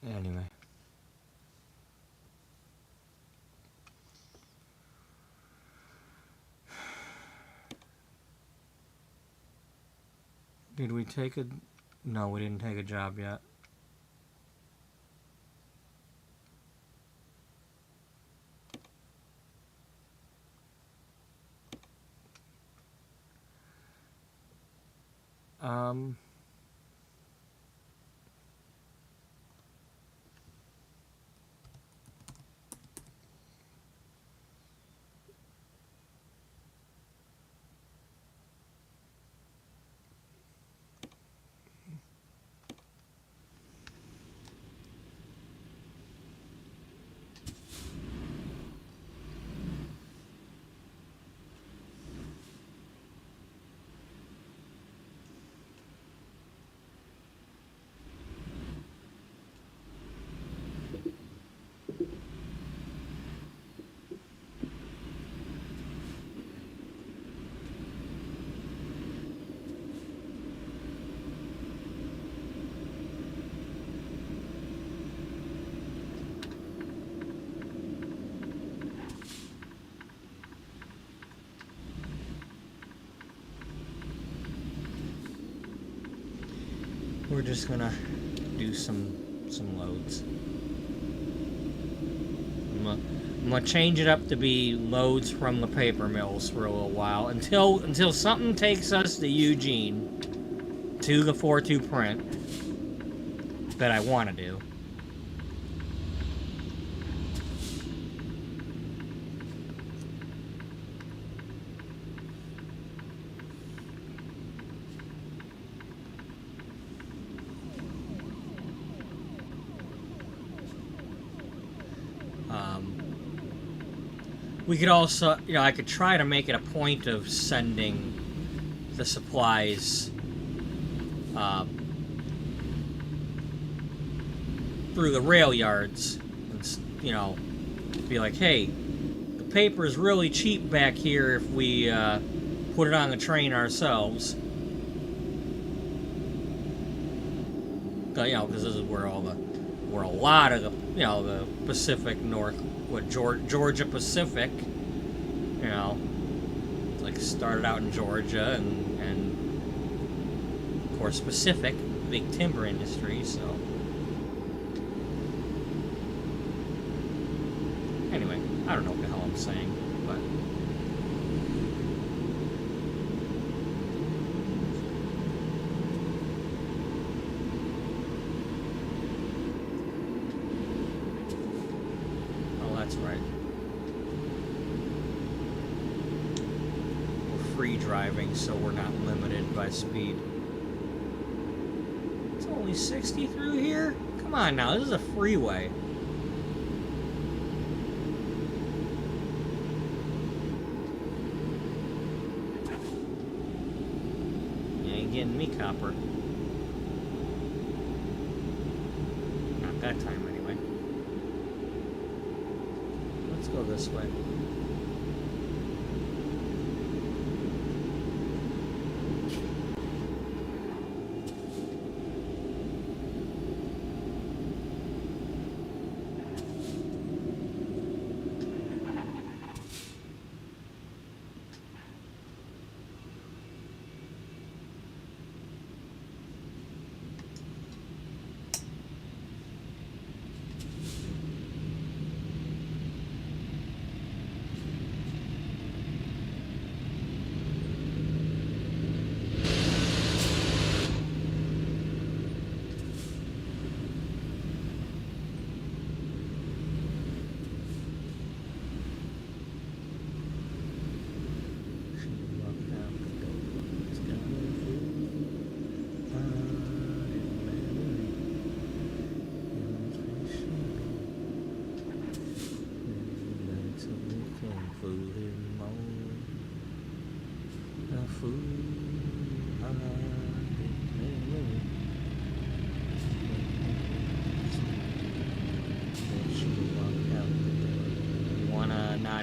Speaker 1: Anyway. Did we take a... No, we didn't take a job yet. We're just gonna do some loads. I'm gonna change it up to be loads from the paper mills for a little while until something takes us to Eugene to the 4-2 print that I want to do. We could also, I could try to make it a point of sending the supplies through the rail yards. And, be like, hey, the paper is really cheap back here if we put it on the train ourselves. Because this is where a lot of the, the Pacific North, Georgia Pacific, like started out in Georgia and of course Pacific, big timber industry, so. Anyway, I don't know what the hell I'm saying, but. That's right. We're free driving, so we're not limited by speed. It's only 60 through here? Come on now, this is a freeway. You ain't getting me, copper. Not that time, anyway. Let's go this way.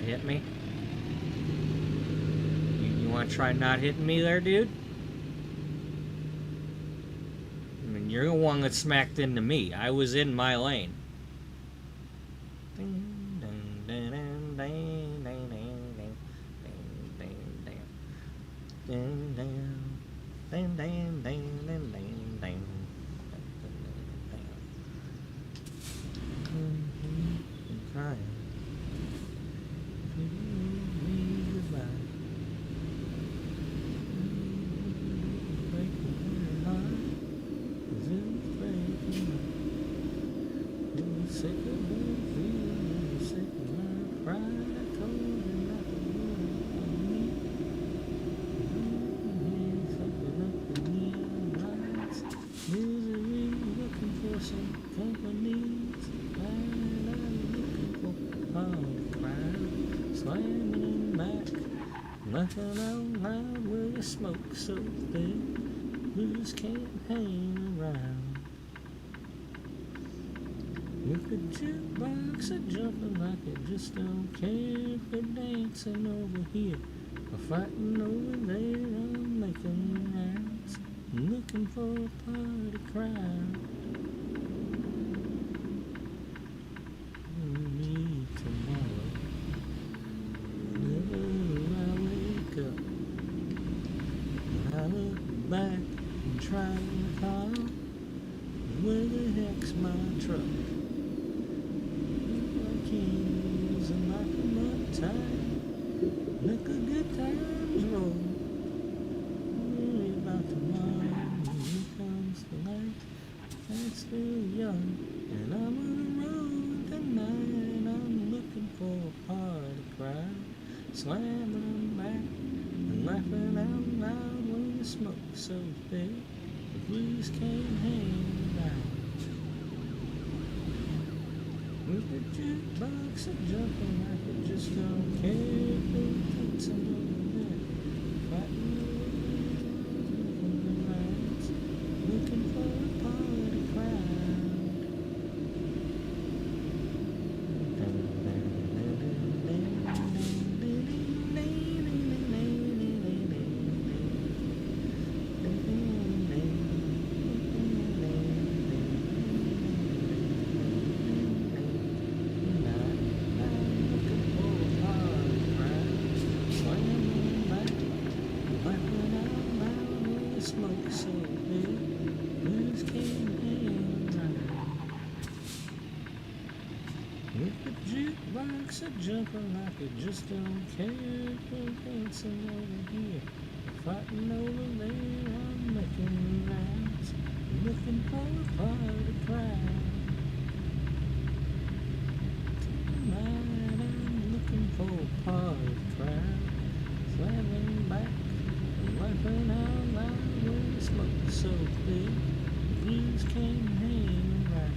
Speaker 1: hit me? You want to try not hitting me there, dude? I mean, you're the one that smacked into me. I was in my lane. Nothing out loud where you smoke so thick, you just can't hang around. If the jukebox are jumping like it just don't care, if we're dancing over here or fighting over there, I'm making rounds, looking for a party crowd. Me tomorrow. I look back and try to recall where the heck's my truck? My keys and lock 'em up tight. Let the good times roll. Worry about tomorrow. Here comes the light. I'm still young and I'm on the road tonight. I'm looking for a party crowd, slamming them back and laughing out loud when the smoke so thick the blues can't hang around. With the jukebox a jumping like it just don't care, if we're dancing over there, fighting over the lights, looking for a party crowd. Smoke so big, blues can't hang around. If the jukebox are jumping like it just don't care, if we're dancing over here, fighting over there, I'm making rounds, looking for a party crowd. Tonight I'm looking for a party crowd, slamming back and laughing out loud. When the smoke so big, the blues can't hang around.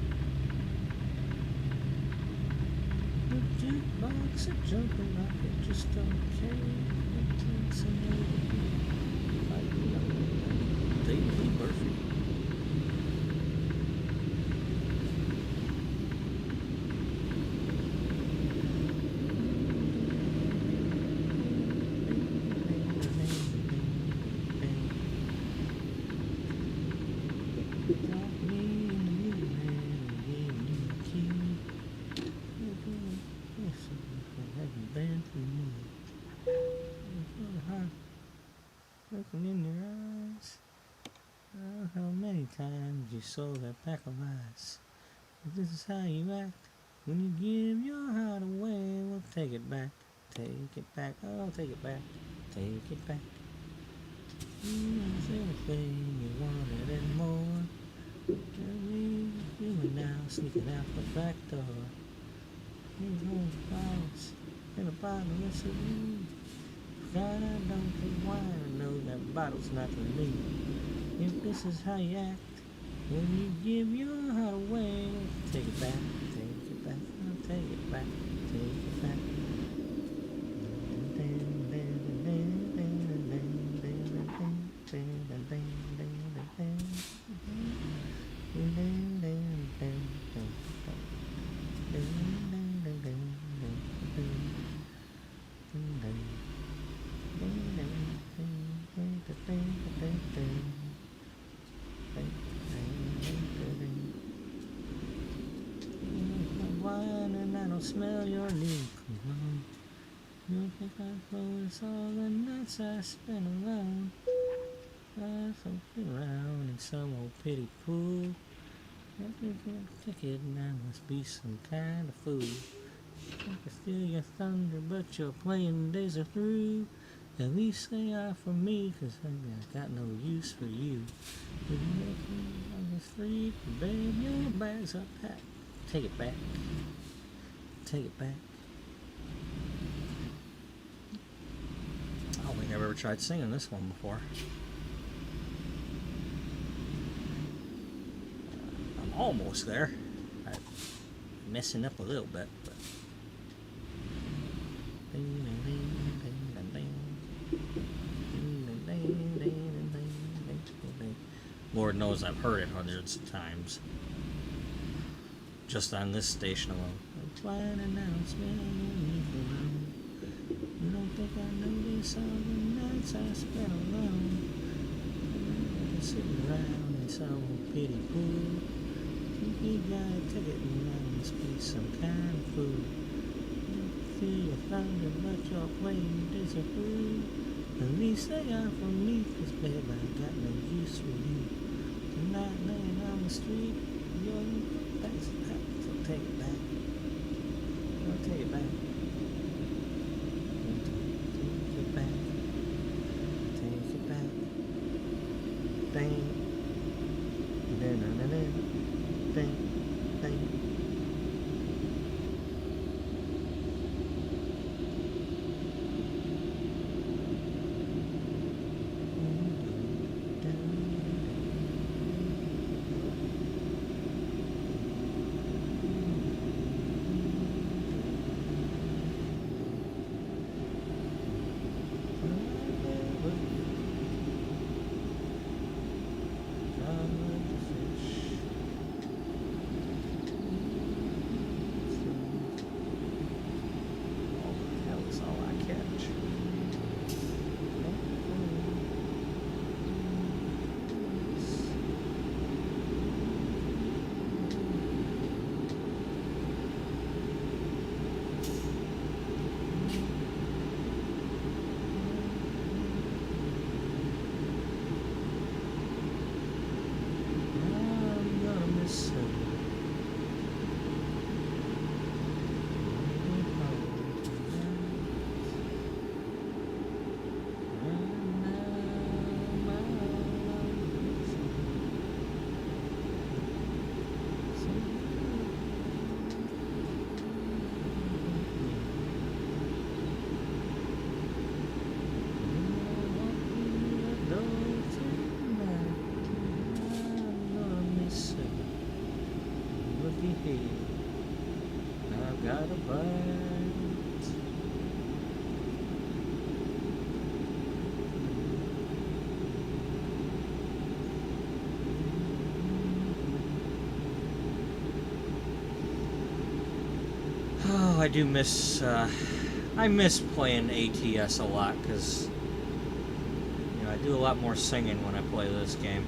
Speaker 1: The jukebox are jumping like it just don't care. It's dancing over here, fighting over David Murphy. Looking in your eyes, oh, how many times you sold that pack of lies. If this is how you act when you give your heart away, well, take it back, oh, take it back, take it back. It's everything you wanted and more. You and now sneaking out the back door. These old bottles in a bottle of saloon. God, I don't think why I know that bottle's not for me. If this is how you act when you give your heart away, take it back, I'll take it back, take it back. flying and I don't smell your new cologne. You think I close all the nights I spent alone. I float around in some old pity pool. Every ticket and I must be some kind of fool. I can feel your thunder, but your playing days are through. At least they are for me, 'cause I got no use for you. You make me on the street, babe, your bags are packed. Take it back. Take it back. I don't think I've ever tried singing this one before. I'm almost there. I'm messing up a little bit, but. Lord knows I've heard it hundreds of times. Just on this station alone. I'm flying and now it's me alone. You don't think I notice all the nights I spent alone. I'm sitting around in some old pity pool. Think you got a ticket and I must be some kind of fool. Feel your thunder, but your playing days are through. At least they are for me, 'cause babe, I got no use for you. Tonight laying on the street, your bags are packed, so take it back. I'll take it back. Take it back. Take it back. Bang. Da-na-na-na. Bang. Bang. I've got a bite. Oh, I do miss, I miss playing ATS a lot, because, you know, I do a lot more singing when I play this game.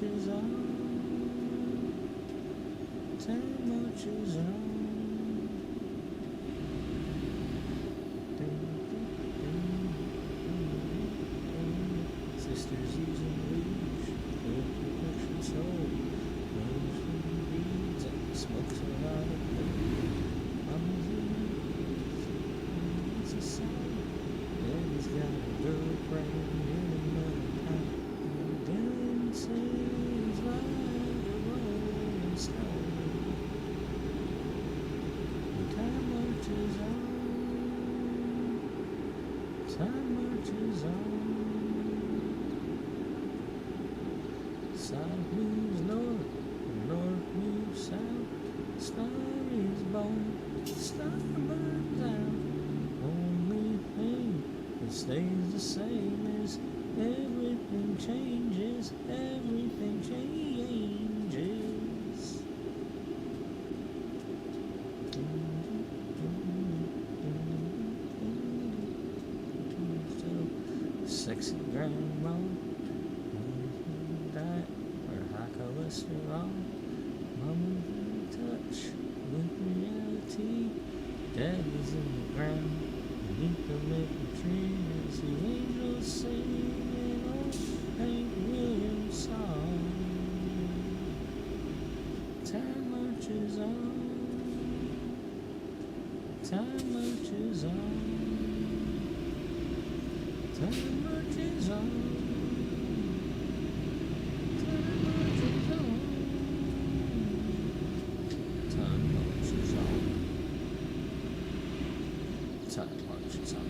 Speaker 1: marches on. Time marches on. Sisters using rouge, her perfection soul. Rose from the beads and smokes a lot of weed. Mama's in it's a song. Daddy's got a girlfriend in another town. Dances like a rolling stone. Time marches on. Time marches on. South moves north, north moves south. Star is born, star burns out. Only thing that stays the same is everything changes, everything changes. Sexy grandma, diet or high cholesterol. Mama's in touch with reality. Daddy's in the ground beneath the maple tree. As the angels singing old Hank Williams song. Time marches on. Time marches on. Time marches on. Time marches on. Time marches on. Time marches on.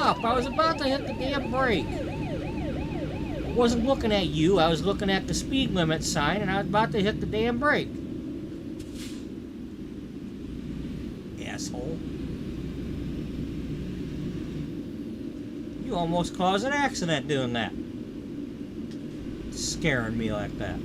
Speaker 1: Up. I was about to hit the damn brake. I wasn't looking at you. I was looking at the speed limit sign, and I was about to hit the damn brake. Asshole. You almost caused an accident doing that. Scaring me like that.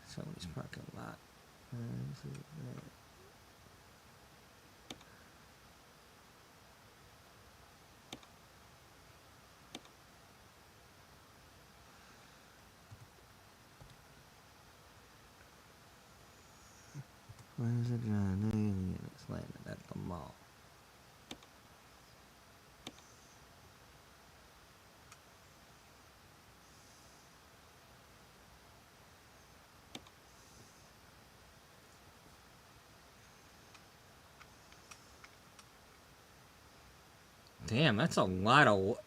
Speaker 1: Somebody's parking lot. Where's a giant alien that's landed at the mall? Damn, that's a lot of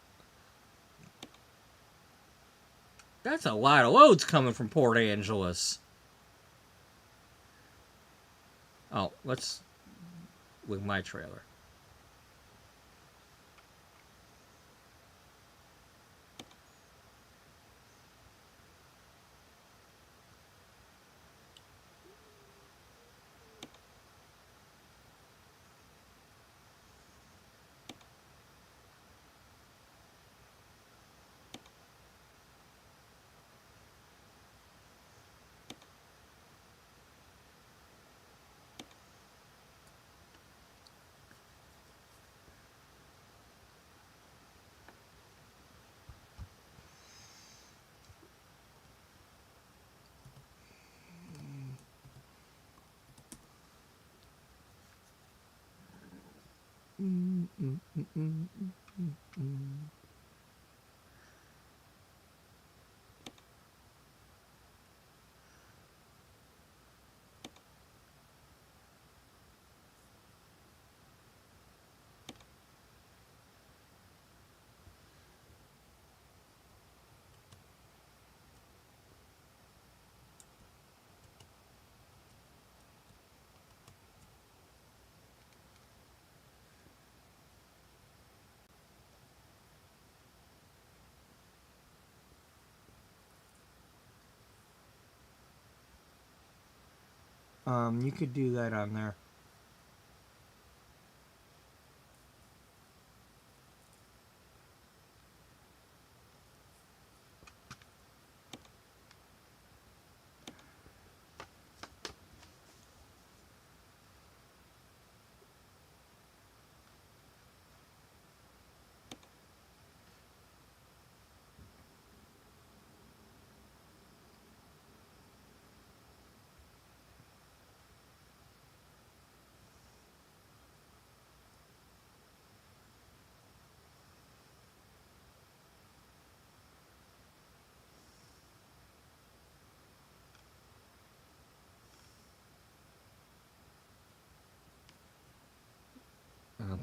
Speaker 1: loads coming from Port Angeles. Oh, let's with my trailer. You could do that on there.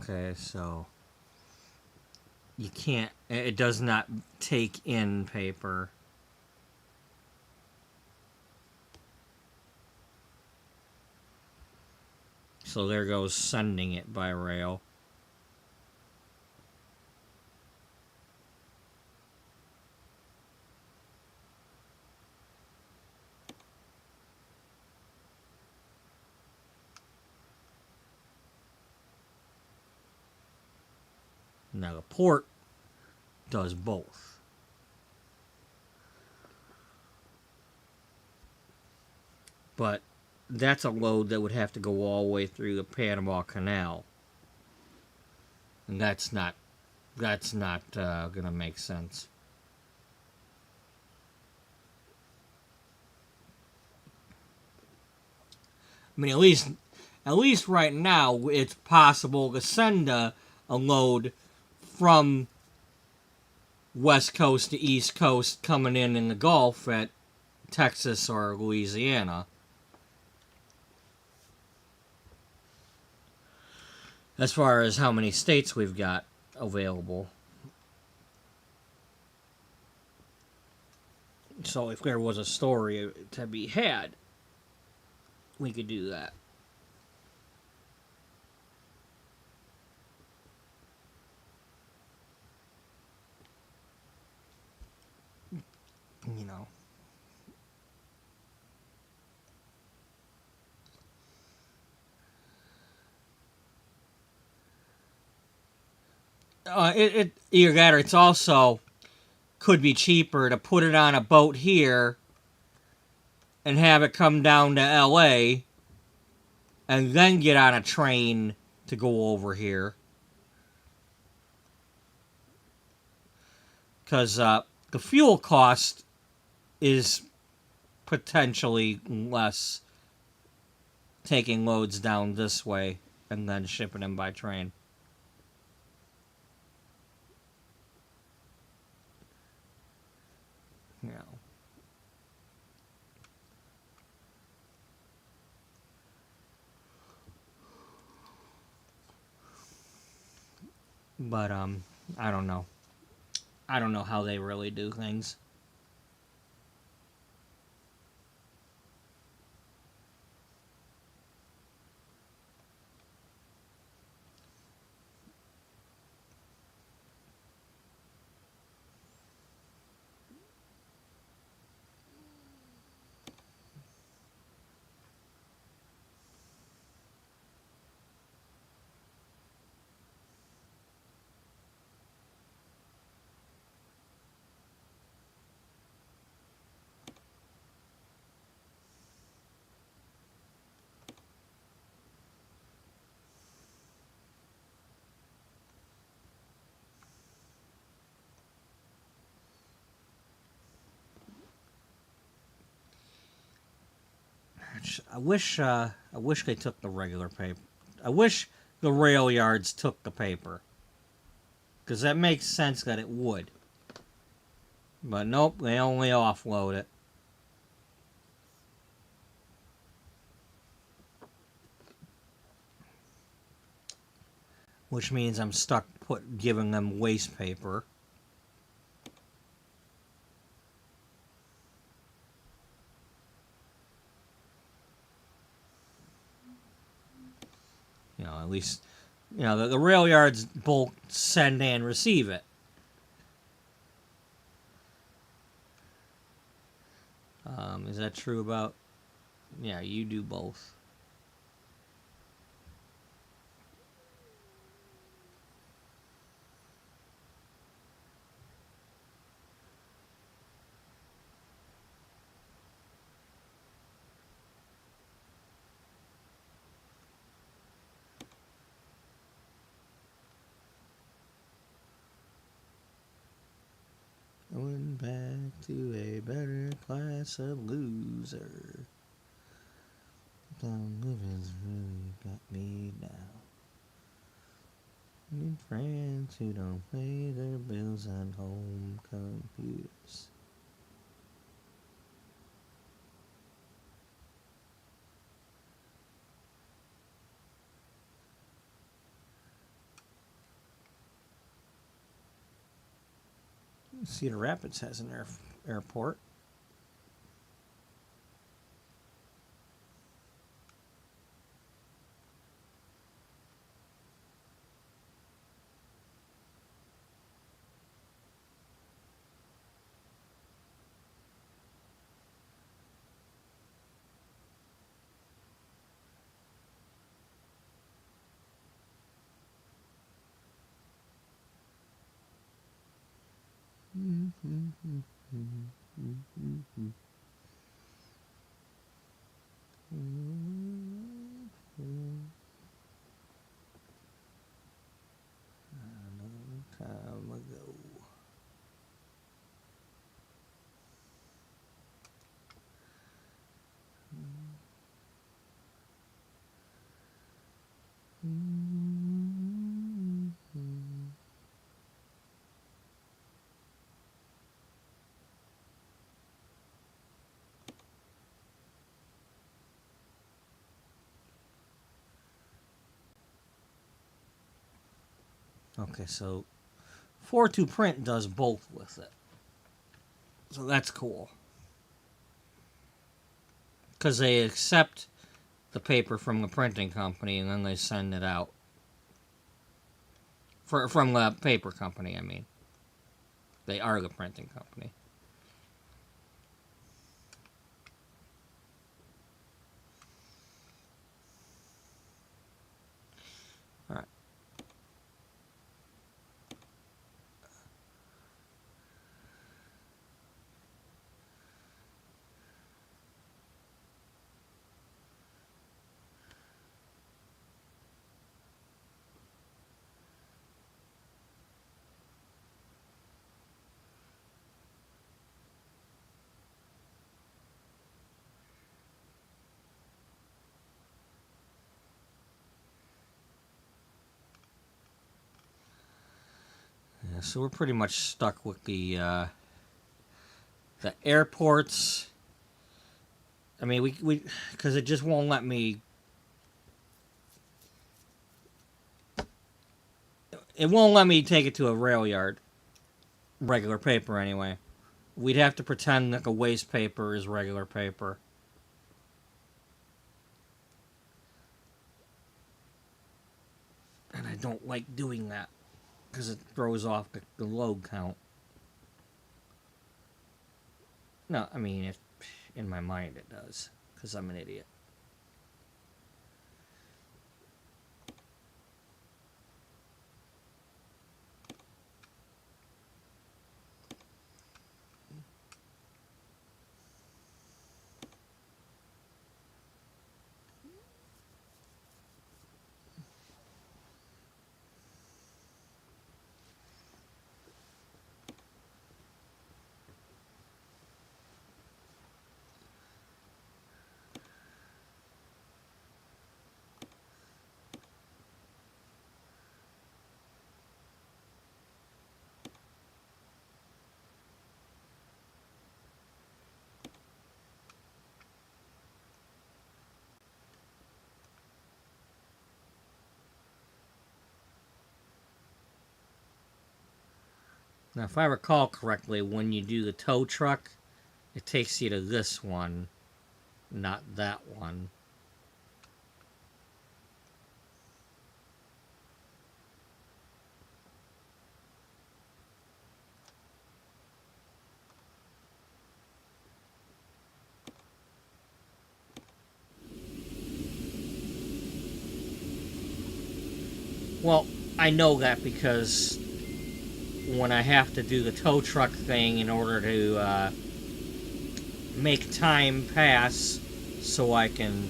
Speaker 1: Okay, so you can't, it does not take in paper. So there goes sending it by rail. Now the port does both. But that's a load that would have to go all the way through the Panama Canal. And that's not gonna make sense. I mean, at least right now, it's possible to send a load from West Coast to East Coast coming in the Gulf at Texas or Louisiana. As far as how many states we've got available. So if there was a story to be had, we could do that. You know. Either that or it's also could be cheaper to put it on a boat here and have it come down to LA and then get on a train to go over here. Because the fuel cost is potentially less taking loads down this way and then shipping them by train. You know. But I don't know. I don't know how they really do things. I wish they took the regular paper. I wish the rail yards took the paper, because that makes sense that it would. But nope, they only offload it. Which means I'm stuck giving them waste paper. You know, at least, you know, the rail yards both send and receive it. Is that true about... Yeah, you do both. Going back to a better class of loser. Some living's really got me down. Need friends who don't pay their bills on home computers. Cedar Rapids has an airport. Time ago. Okay, so 4-2 print does both with it. So that's cool. Because they accept the paper from the printing company, and then they send it out. From the paper company, I mean. They are the printing company. Alright. Yeah, so we're pretty much stuck with the airports. I mean, we because it just won't let me. It won't let me take it to a rail yard. Regular paper, anyway. We'd have to pretend that the waste paper is regular paper. And I don't like doing that because it throws off the load count. No, I mean, if in my mind it does, because I'm an idiot. Now, if I recall correctly, when you do the tow truck, it takes you to this one, not that one. Well, I know that because when I have to do the tow truck thing in order to make time pass so I can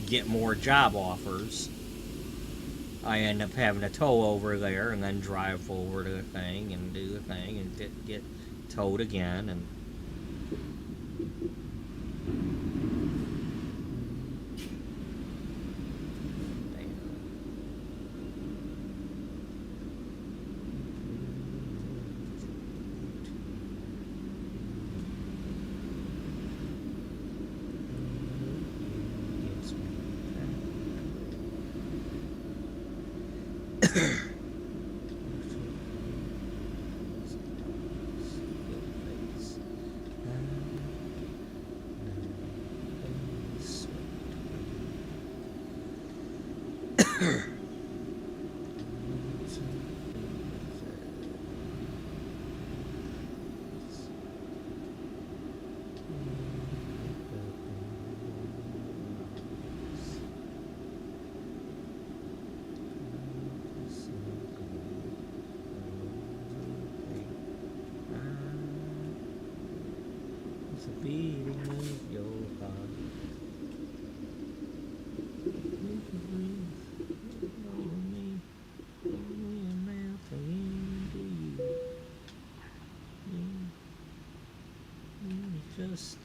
Speaker 1: get more job offers, I end up having to tow over there and then drive over to the thing and do the thing and get towed again. And beating of your heart. Just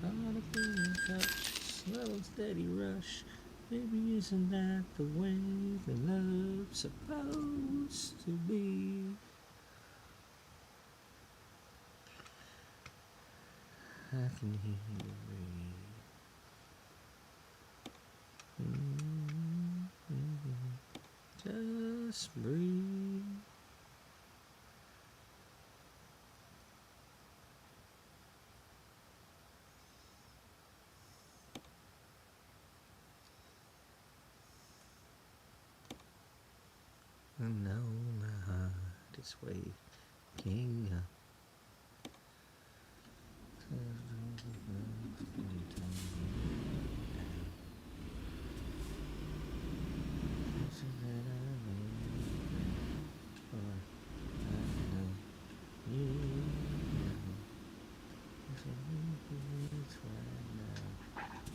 Speaker 1: caught up in a touch, slow and steady rush. Maybe isn't that the way the love's supposed to be? I can hear you breathe. Just breathe. this way, King.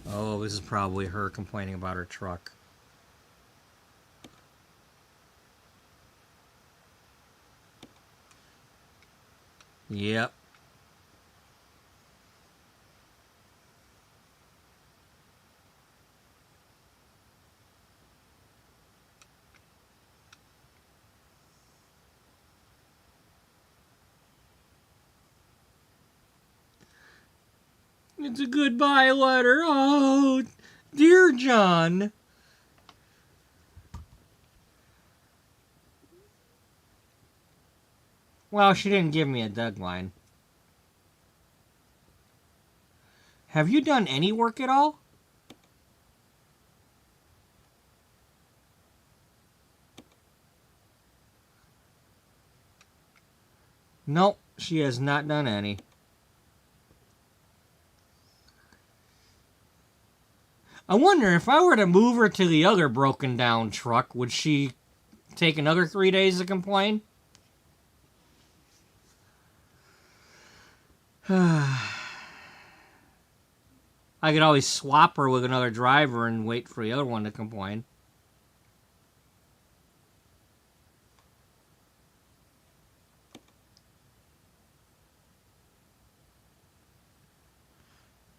Speaker 1: Oh, this is probably her complaining about her truck. Yep. It's a goodbye letter. Oh, dear John. Well, she didn't give me a deadline. Have you done any work at all? Nope, she has not done any. I wonder if I were to move her to the other broken down truck, would she take another 3 days to complain? I could always swap her with another driver and wait for the other one to complain.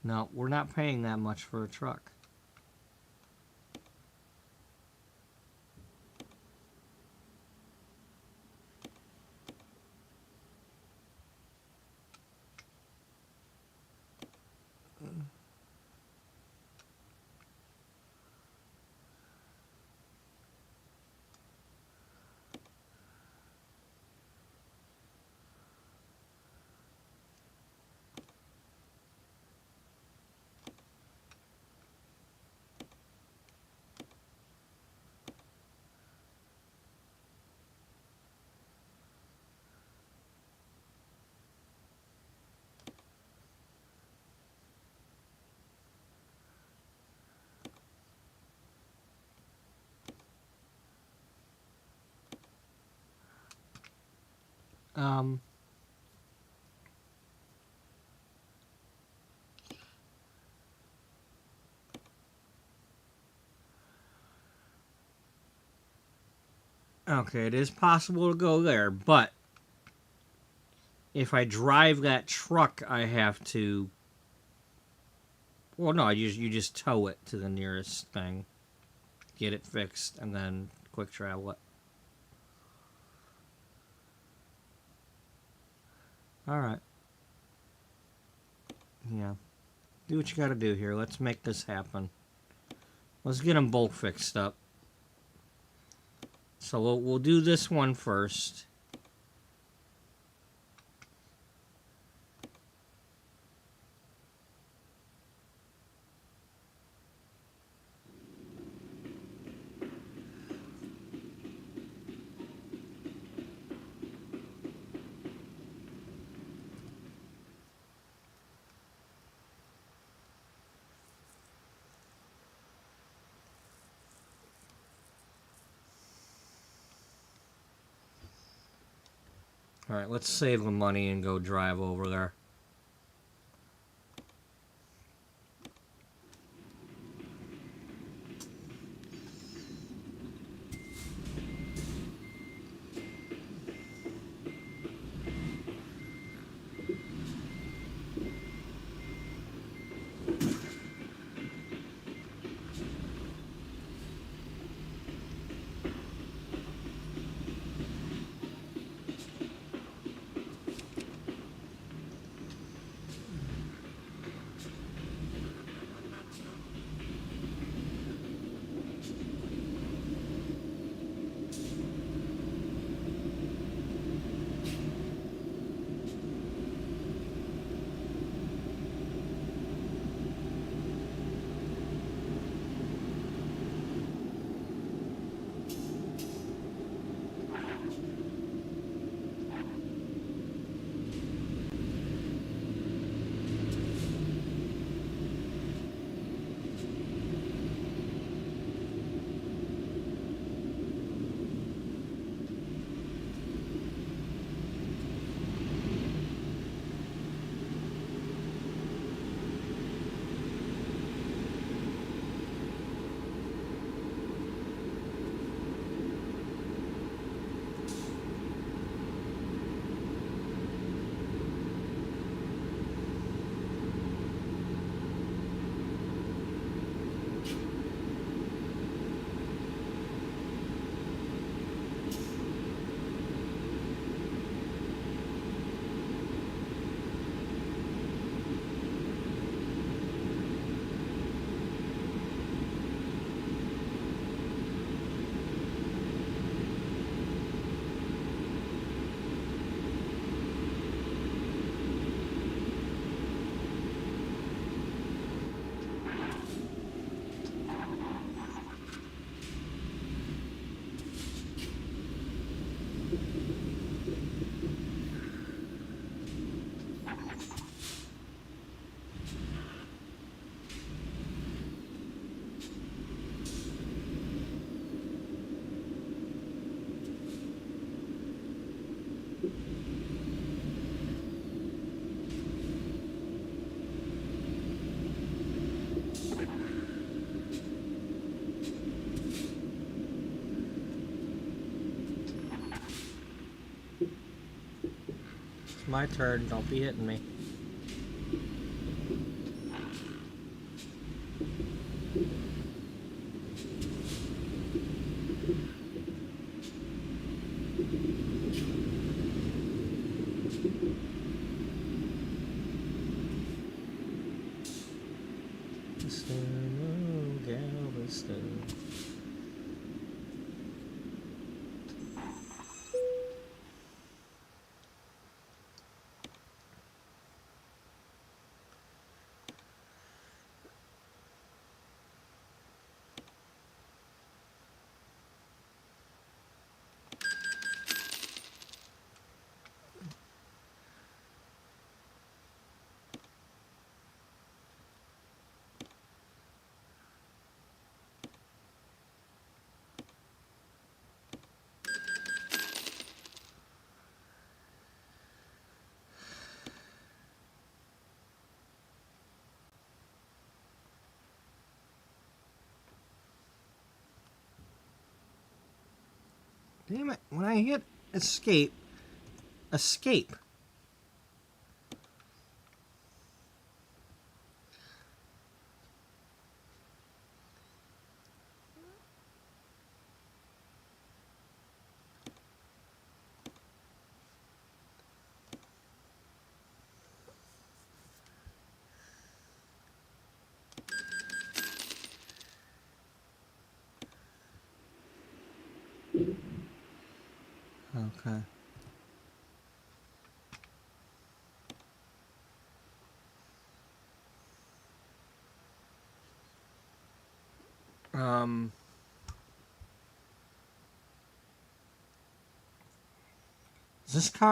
Speaker 1: No, we're not paying that much for a truck. Um, okay, it is possible to go there, but if I drive that truck, I have to. Well, no, you just tow it to the nearest thing, get it fixed, and then quick travel it. All right. Yeah. Do what you got to do here. Let's make this happen. Let's get them both fixed up. So we'll do this one first. All right, let's save the money and go drive over there. my turn. Don't be hitting me. Galveston. Damn it, when I hit escape. Okay.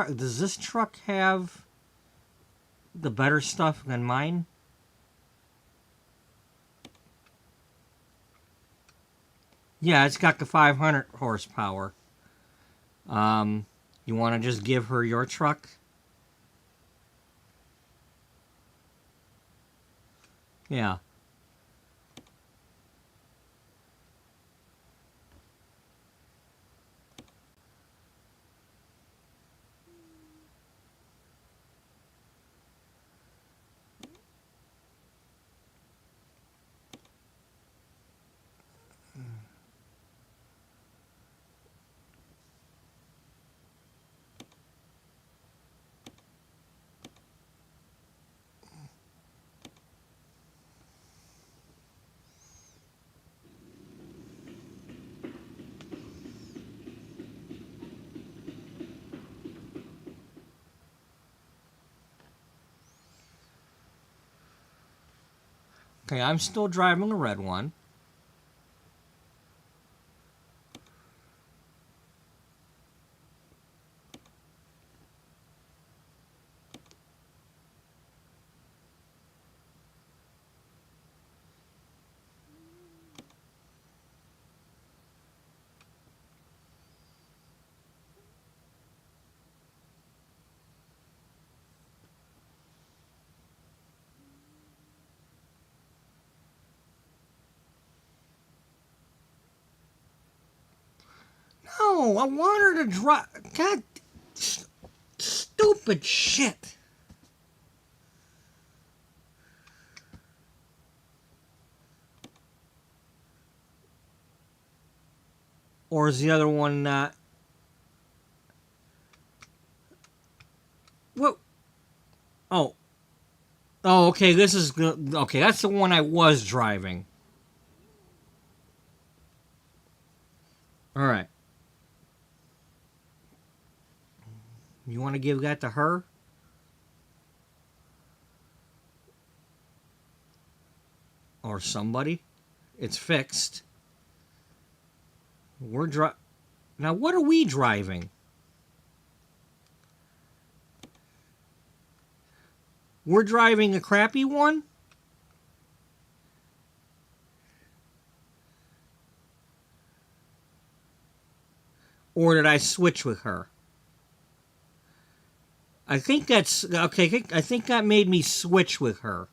Speaker 1: Does this truck have the better stuff than mine? Yeah, it's got the 500 horsepower. You want to just give her your truck? Yeah. Okay, I'm still driving the red one. No, I want her to drive. God, stupid shit. Or is the other one not? What? Oh. Oh, okay, this is good. Okay, that's the one I was driving. Alright. You want to give that to her? Or somebody? It's fixed. Now, what are we driving? We're driving a crappy one? Or did I switch with her? I think that's... Okay, I think that made me switch with her.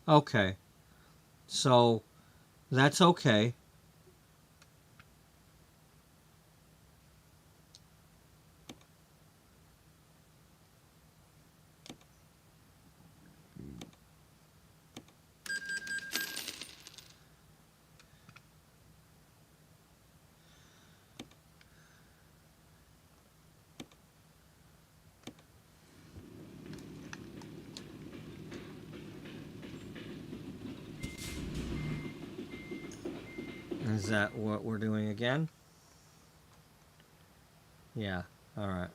Speaker 1: Okay. So, that's okay. Is that what we're doing again? Yeah, alright.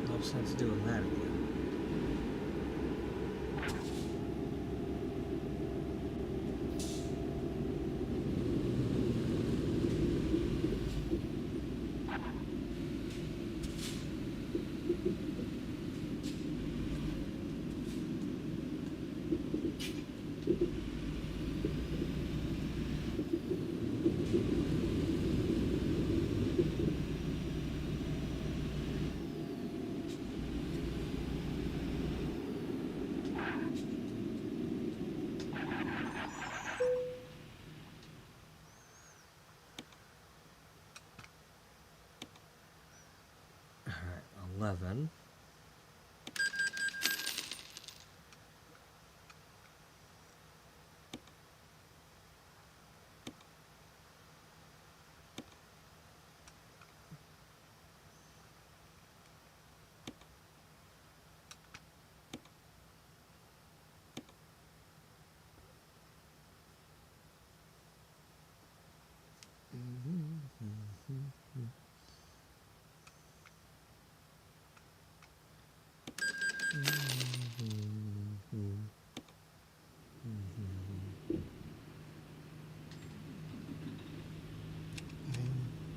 Speaker 1: No sense doing that again. Alright, 11.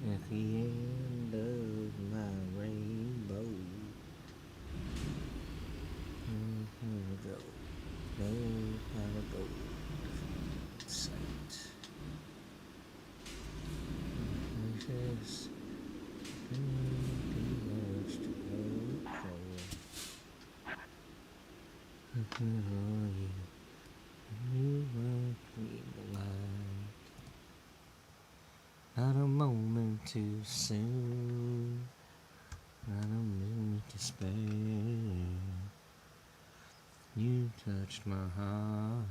Speaker 1: At the end of my rainbow, here we go. Know how to go. Sight. Precious. Too much to hope for. You won't be blind. Not a moment too soon. Not a minute to spare. You touched my heart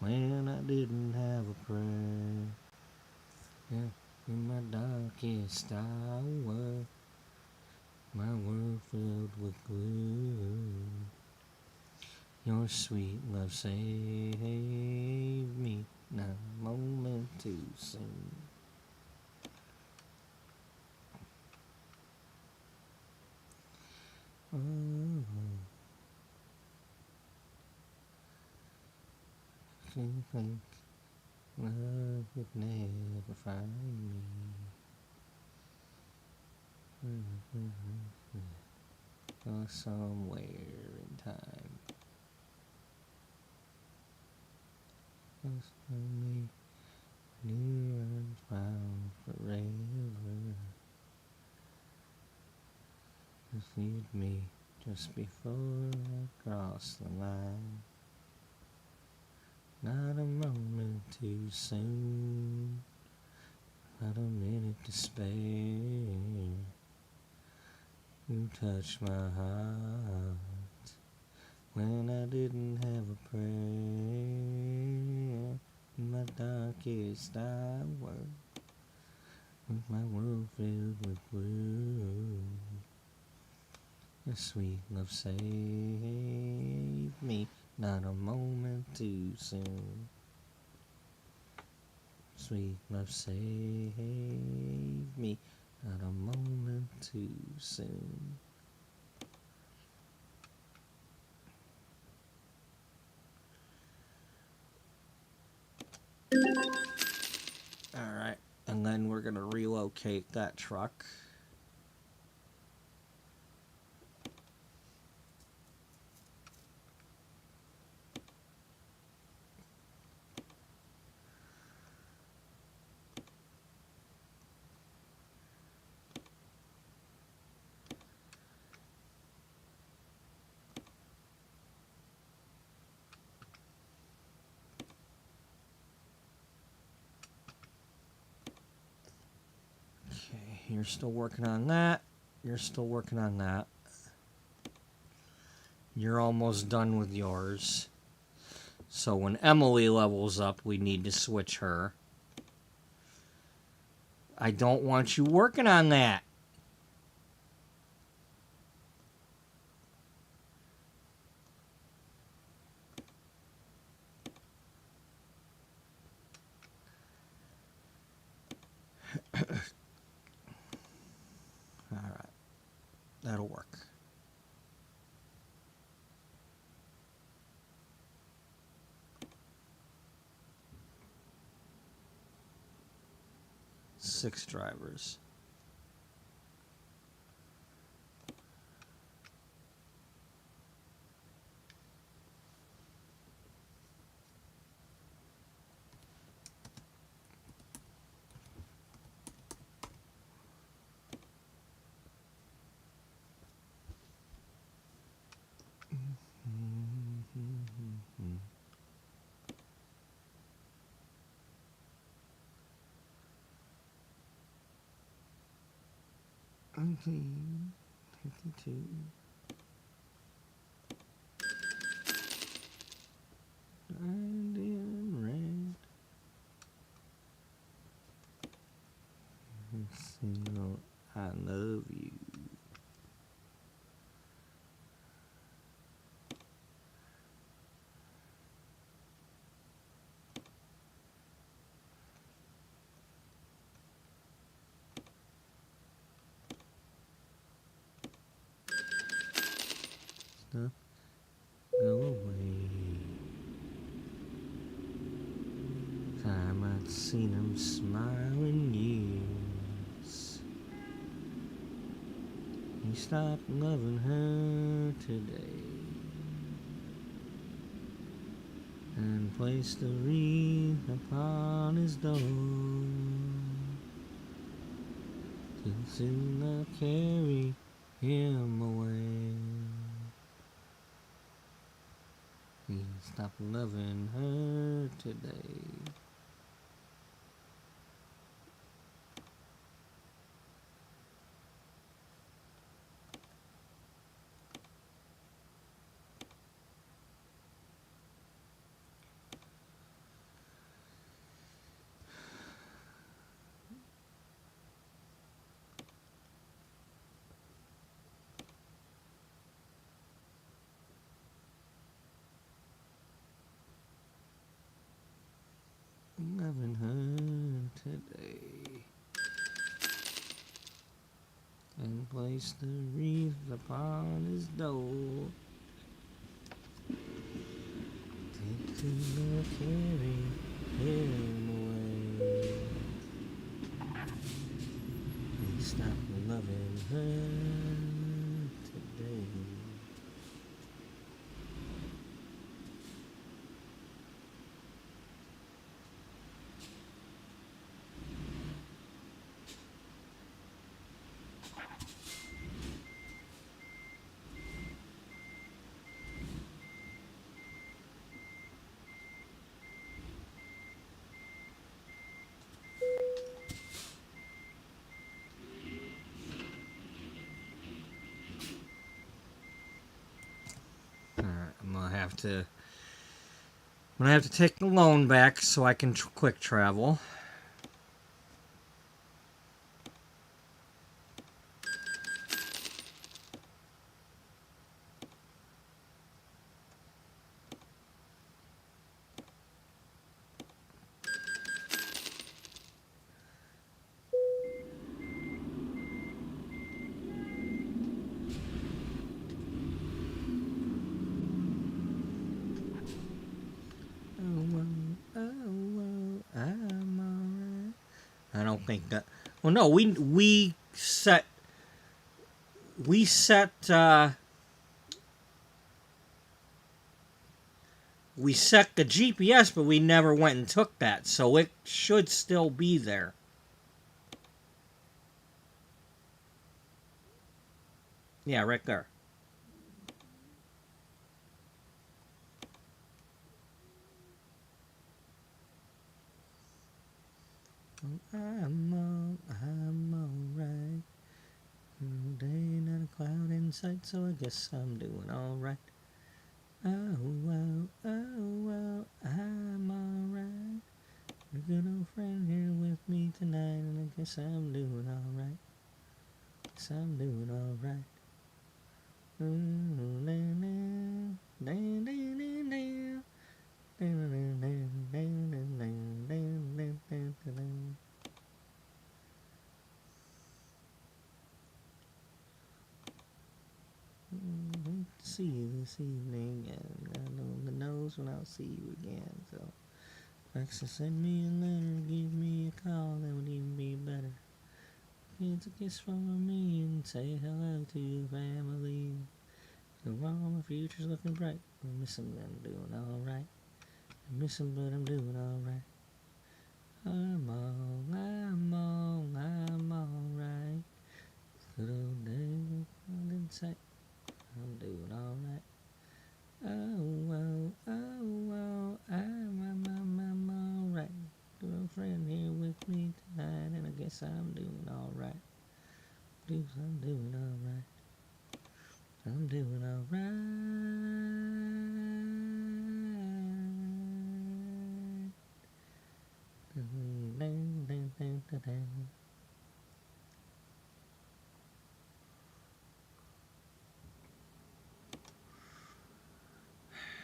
Speaker 1: when I didn't have a prayer. Yeah, in my darkest hour, my world filled with gloom. Your sweet love saved me, not a moment too soon. Oh, you think love would never find me? Or somewhere in time. Just for me, near and found forever. Just need me just before I cross the line. Not a moment too soon, not a minute to spare. You touched my heart when I didn't have a prayer. In my darkest hour, with my world filled with blue, your sweet love saved me, not a moment too soon. Sweet love saved me, not a moment too soon. Alright, and then we're going to relocate that truck. Okay, you're still working on that. You're still working on that. You're almost done with yours. So when Emily levels up, we need to switch her. I don't want you working on that. Alright, that'll work. Six drivers. Okay, 52. And in red. Single, I love you. Stuff go away. Time I'd seen him smile in years. He stopped loving her today and placed a wreath upon his door. Too soon I'll carry him away. He stopped loving her today. Loving her today, and placed the wreath upon his door. Take to the carry him away. He stopped loving her today. have to take the loan back so I can quick travel. I don't think that. Well, no, we set the GPS, but we never went and took that, so it should still be there. Yeah, right there. I'm alright. Day not a cloud in sight, so I guess I'm doing alright. Oh well, I'm alright. A good old friend here with me tonight, and I guess I'm doing alright. Guess I'm doing alright. See you this evening, and I know the knows when I'll see you again. So, Rex, send me a letter, give me a call, that would even be better. It's a kiss from me and say hello to your family. So all my future's looking bright. I miss him, but I'm doing alright. I miss him, but I'm doing alright. I'm alright. Good old day, in sight. I'm doing alright. I'm alright. Good old friend here with me tonight, and I guess I'm doing alright. I'm doing alright. I'm doing alright.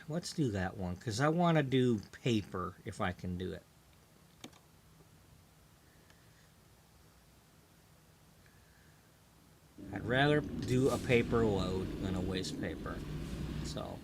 Speaker 1: Let's do that one, because I want to do paper if I can do it. I'd rather do a paper load than a waste paper. So.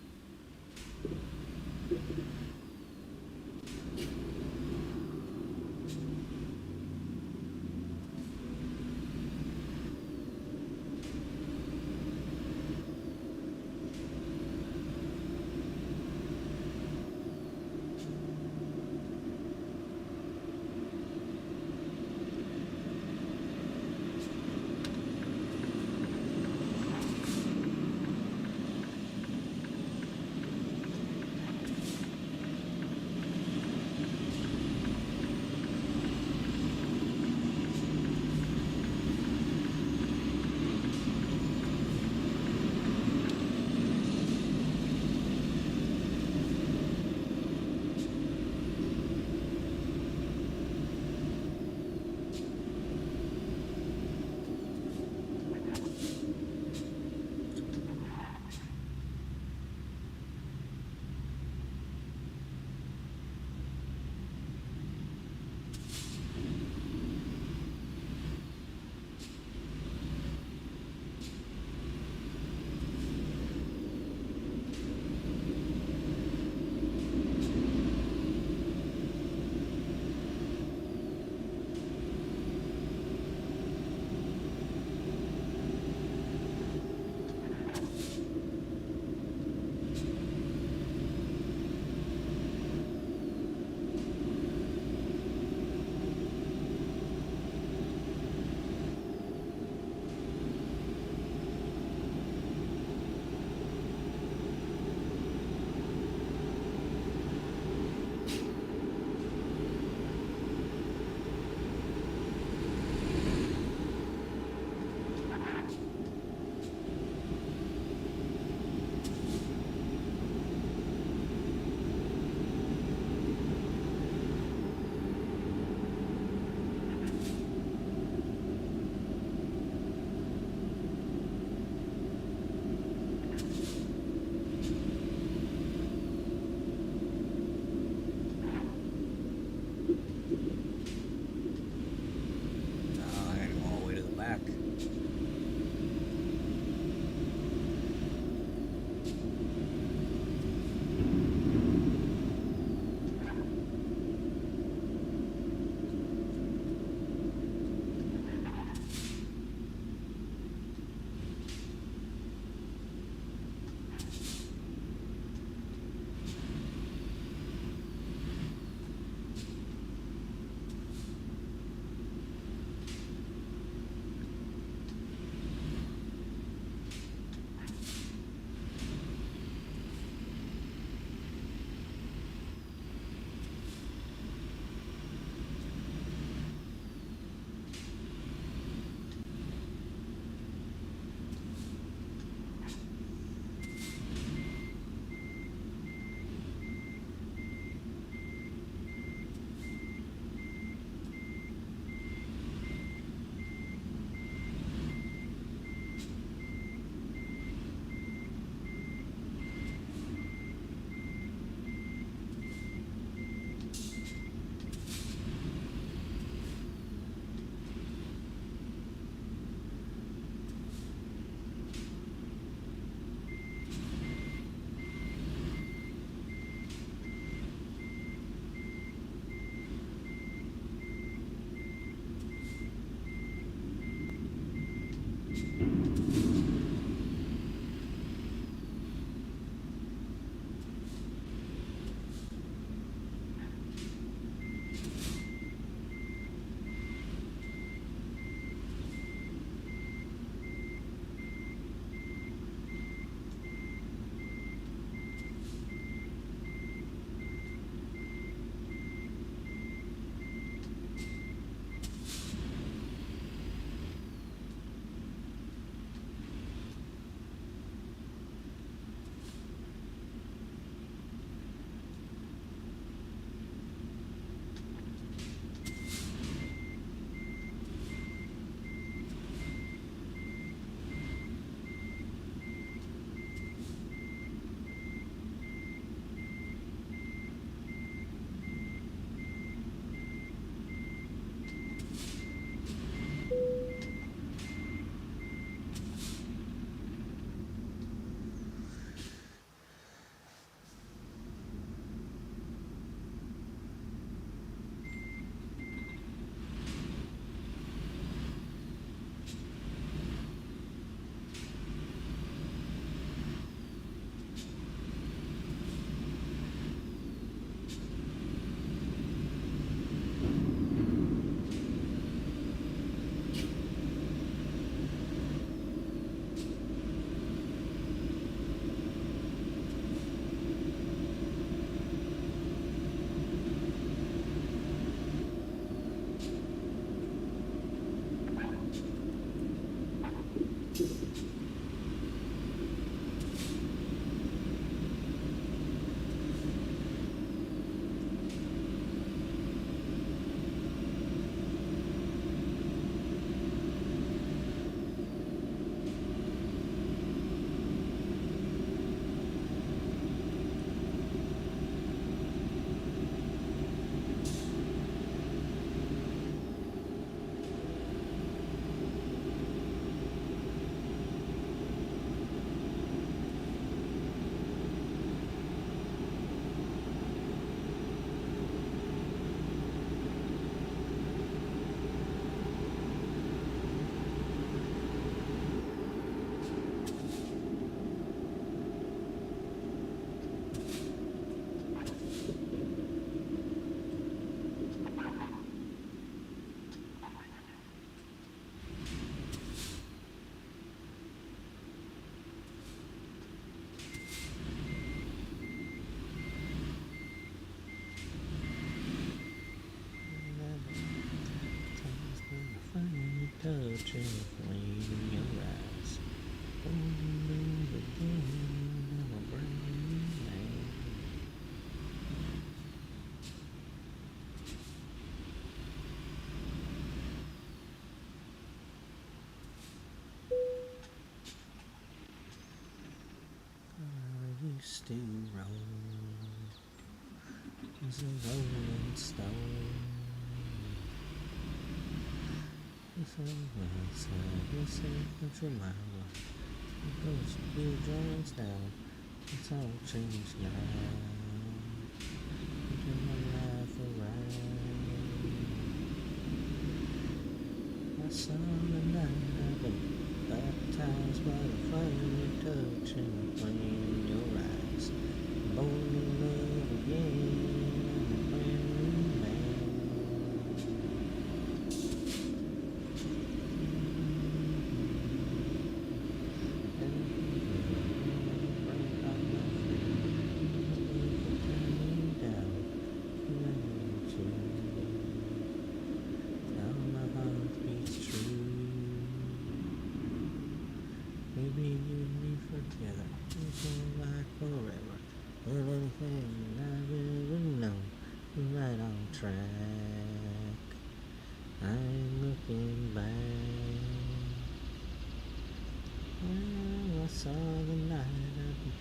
Speaker 1: Touching the flame in your eyes. Holding the beginning of a brand new man. I used to roll as a rolling stone. So outside, you say country mile. It goes to be drawings down. It's all changed now. Turn my life around. I saw the night I've been baptized by the fire touch and the flame in your eyes. Born in love again. I'm a brand new man. Maybe you and me together, it's all like forever. Well, anything I've ever known, we're right on track. I ain't looking back. Well, I saw the night I'd be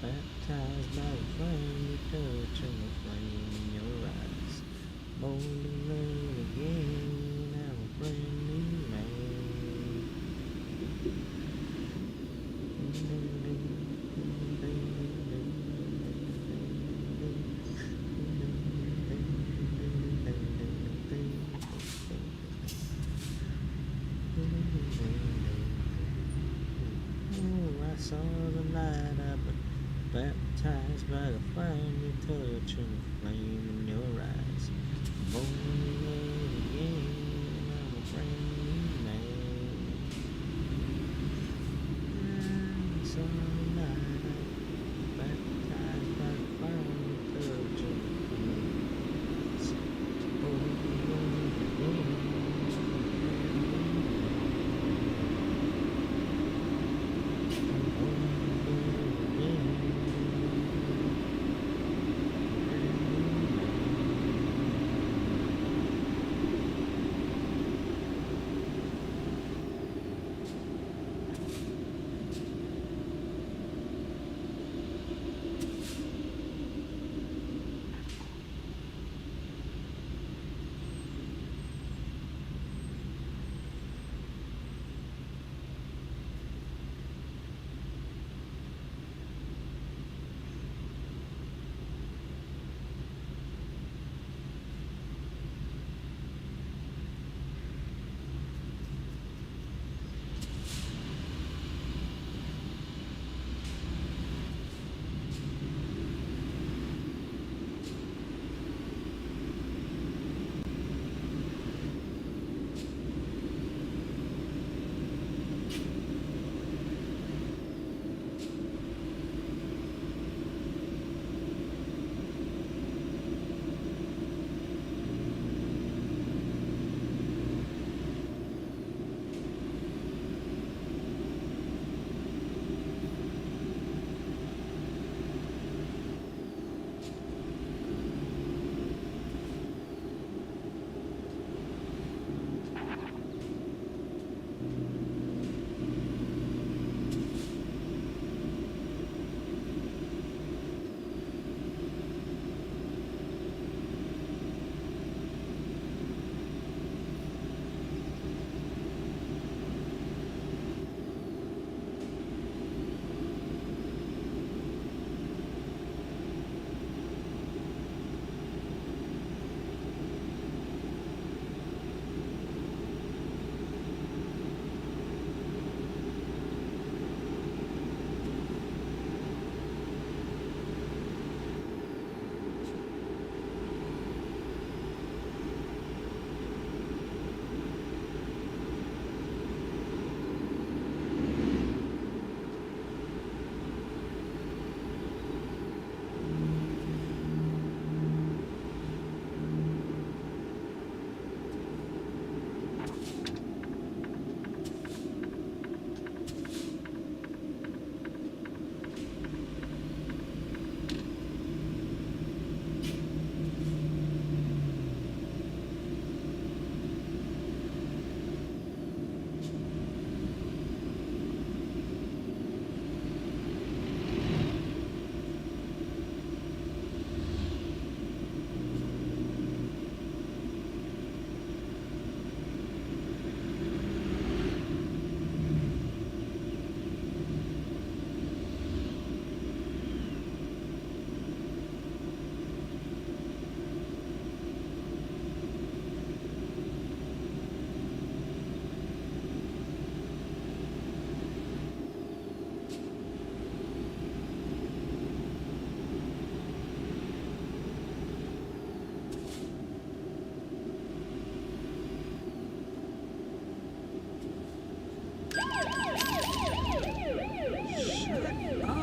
Speaker 1: baptized by the flame you touch and the flame in your eyes. Born to love again, I'm a brand new man. saw the light, I was baptized by the fire in your touch and the flame in your eyes. Born again, I'm a brand new man. I saw the light, I was baptized by the fire in your touch and the flame in your eyes. Born again.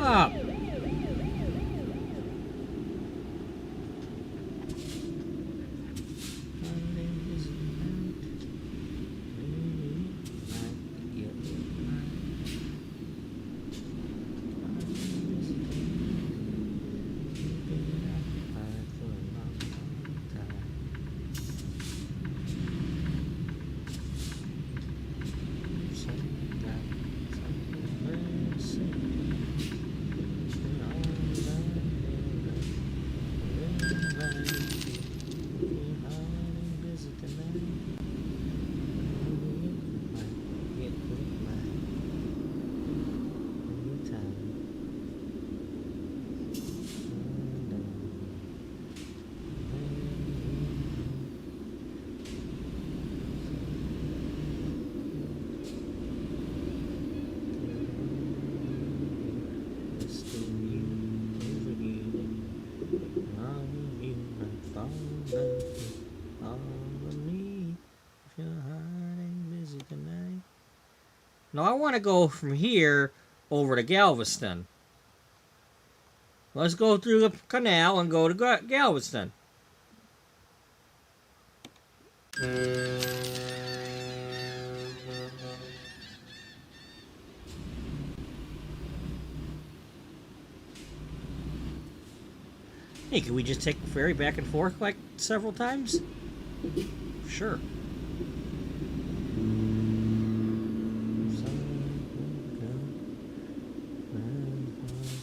Speaker 1: up. Now I want to go from here over to Galveston. Let's go through the canal and go to Galveston. Hey, can we just take the ferry back and forth like several times? Sure.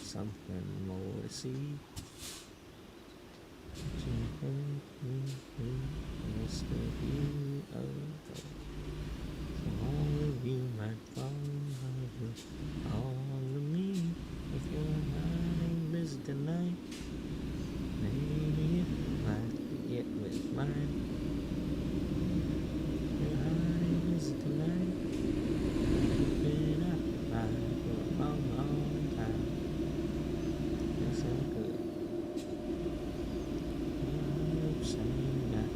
Speaker 1: Something more to see. Tonight, maybe if I get with mine, your heart is tonight. You've been occupied for a long, long time. That's so good. I'm saying that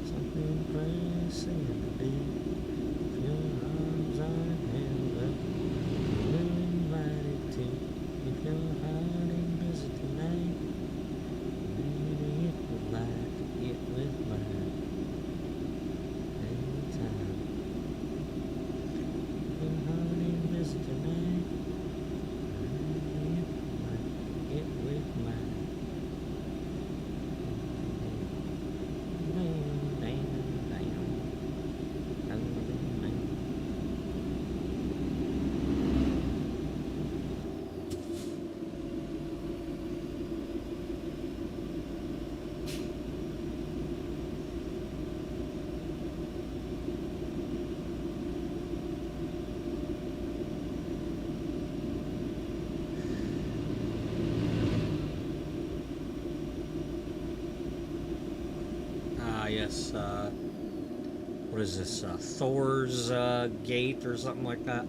Speaker 1: something pressing to be. If your arms aren't held up, you're invited to. If your heart ain't busy tonight, maybe it would like to get with mine anytime. If your heart ain't busy tonight, maybe it would like to get with mine. Yes, what is this, Thor's Gate or something like that?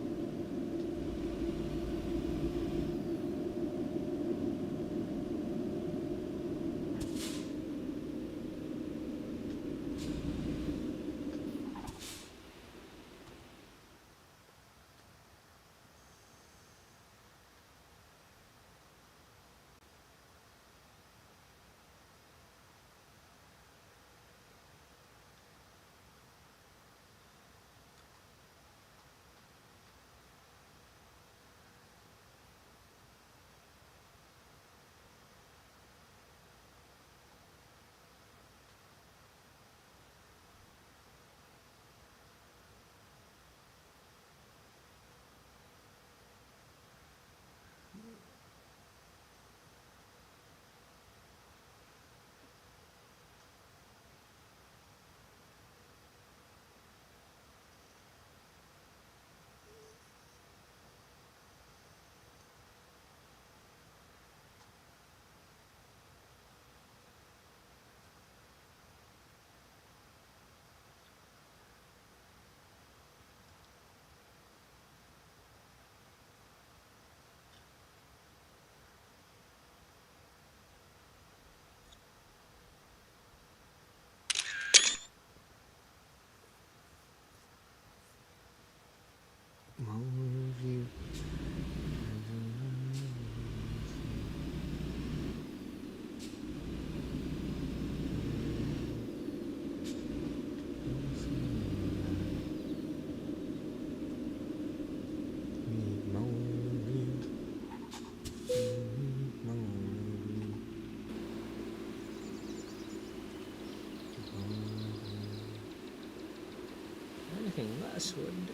Speaker 1: Anything less would do.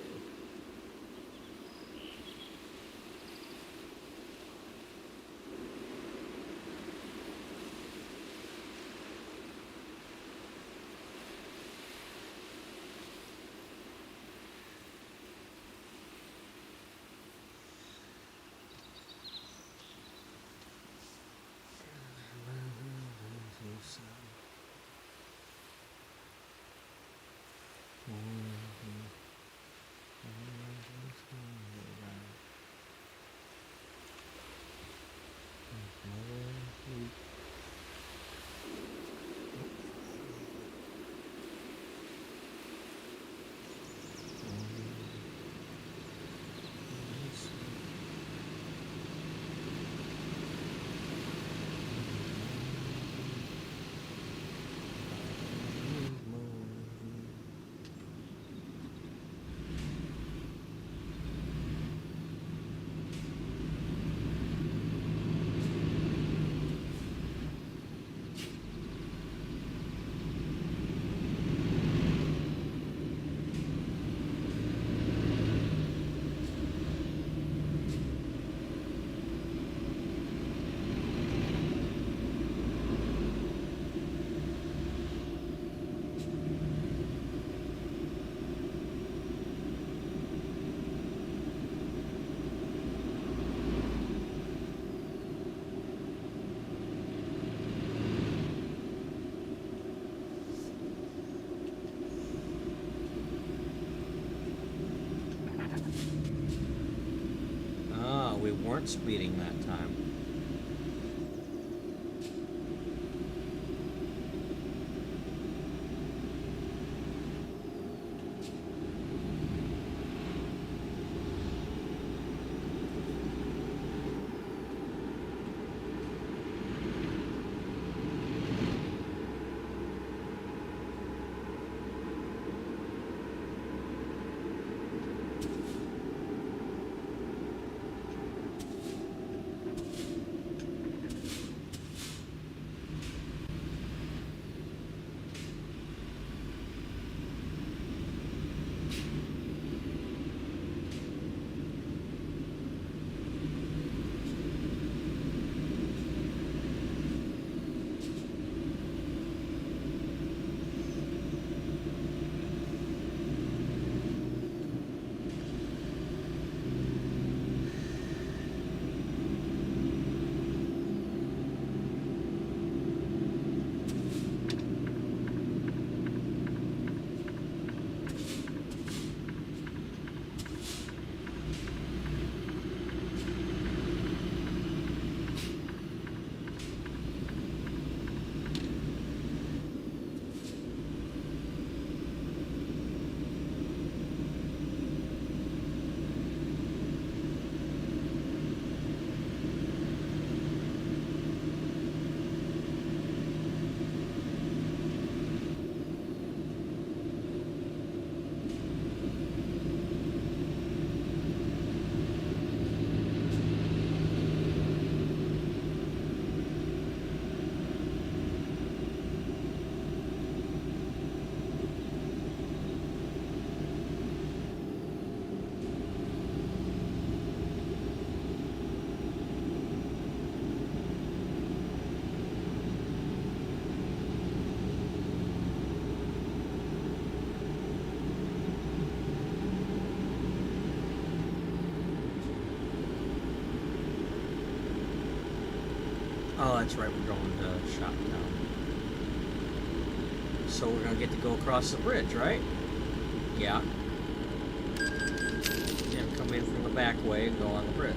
Speaker 1: Oh, we weren't speeding that time. Oh, that's right, we're going to Shoptown. So we're gonna get to go across the bridge, right? Yeah. And come in from the back way and go on the bridge.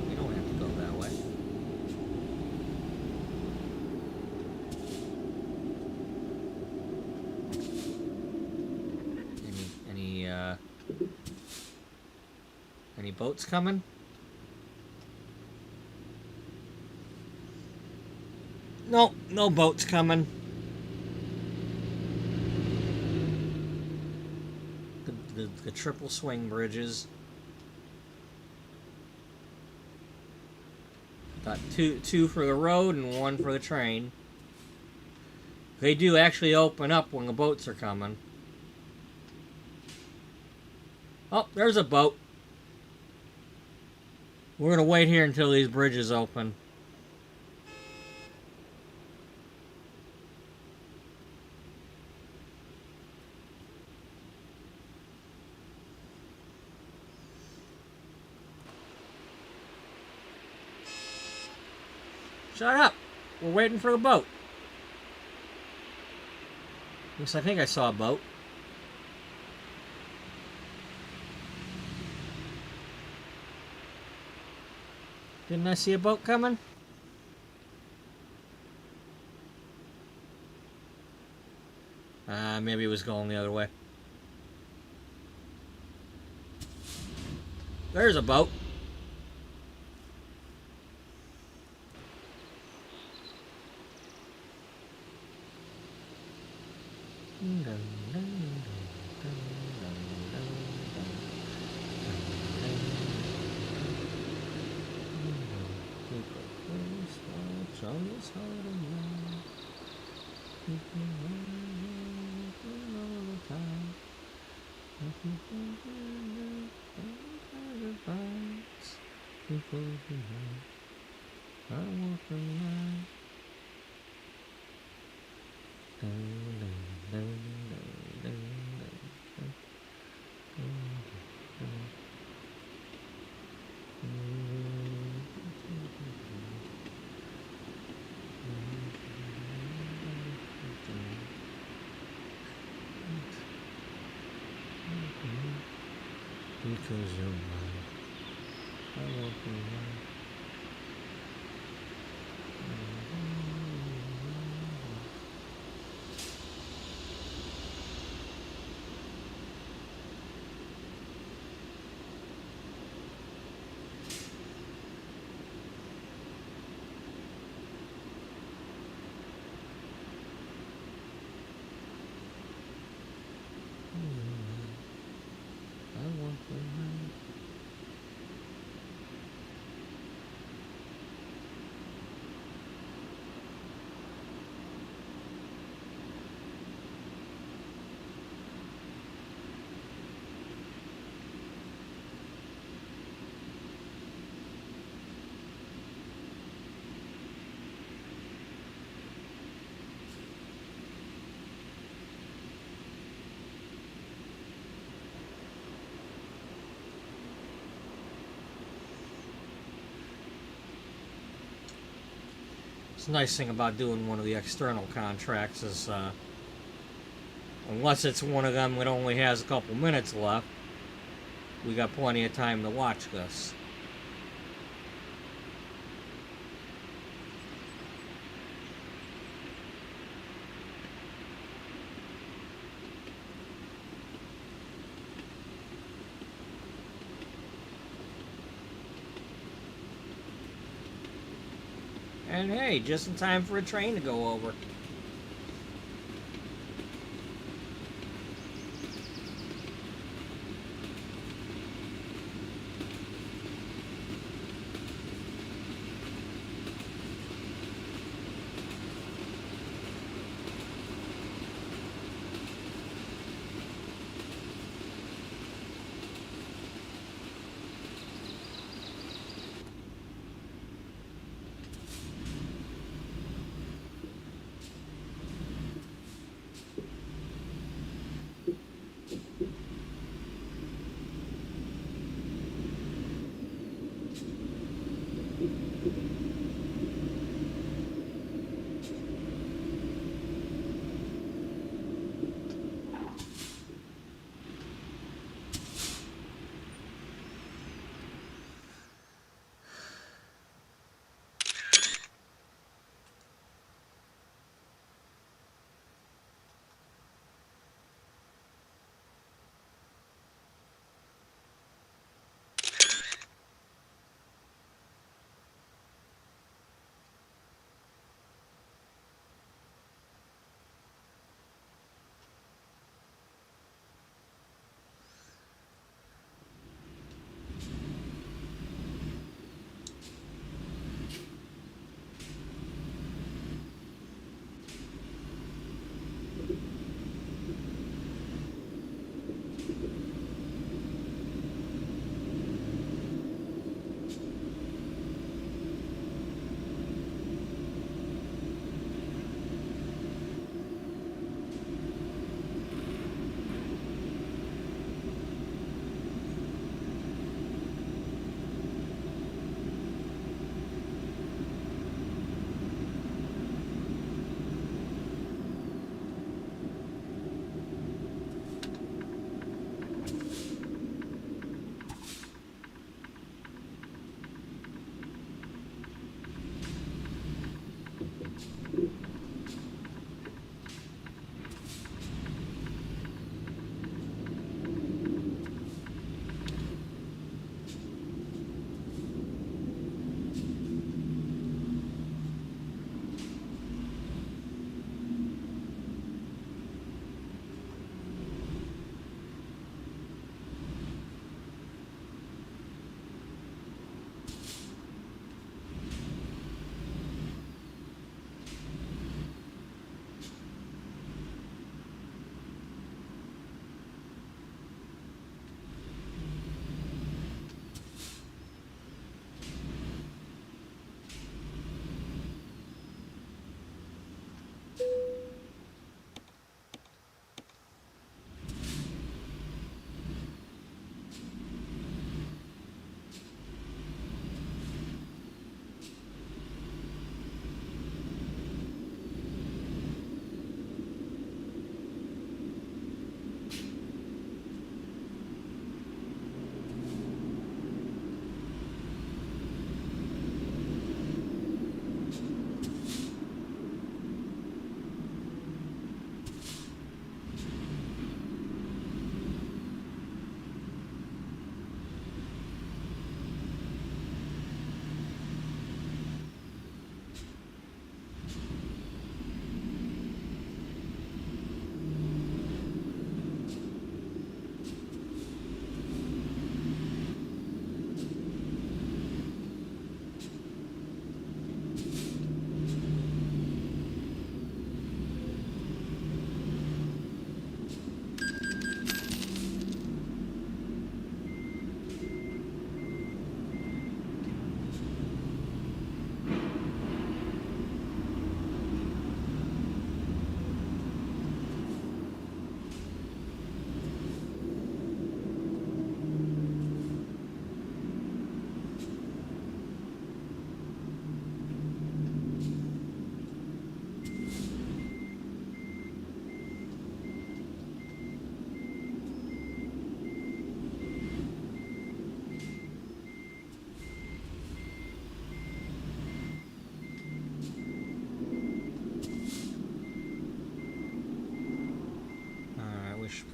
Speaker 1: We don't have to go that way. Any boats coming? No, no boats coming. The triple swing bridges. Got two for the road and one for the train. They do actually open up when the boats are coming. Oh, there's a boat. We're gonna wait here until these bridges open. Shut up! We're waiting for the boat. Yes, I think I saw a boat. Didn't I see a boat coming? Maybe it was going the other way. There's a boat. Because you're mine. I want you mine. I want you mine. The nice thing about doing one of the external contracts is, unless it's one of them that only has a couple minutes left, we got plenty of time to watch this. And hey, just in time for a train to go over.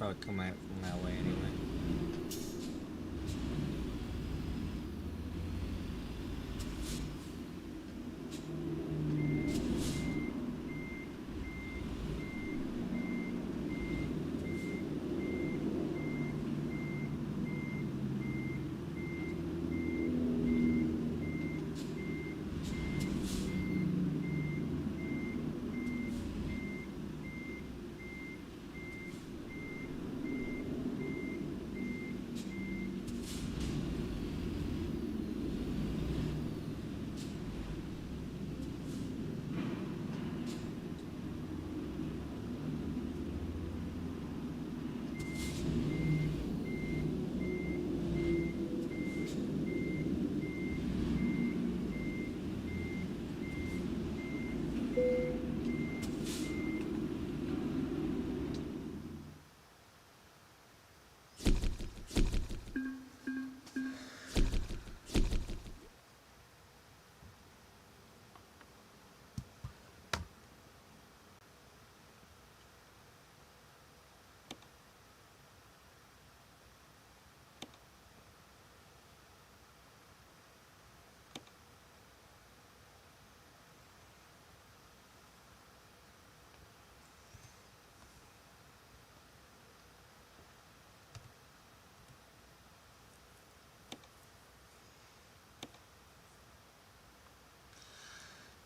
Speaker 1: probably come at from that way anyway.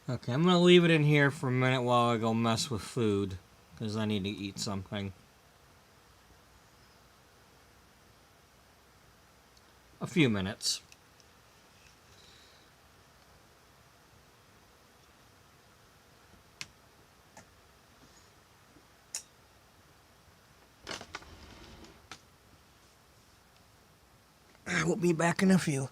Speaker 1: Okay, I'm going to leave it in here for a minute while I go mess with food, because I need to eat something. A few minutes. I will be back in a few.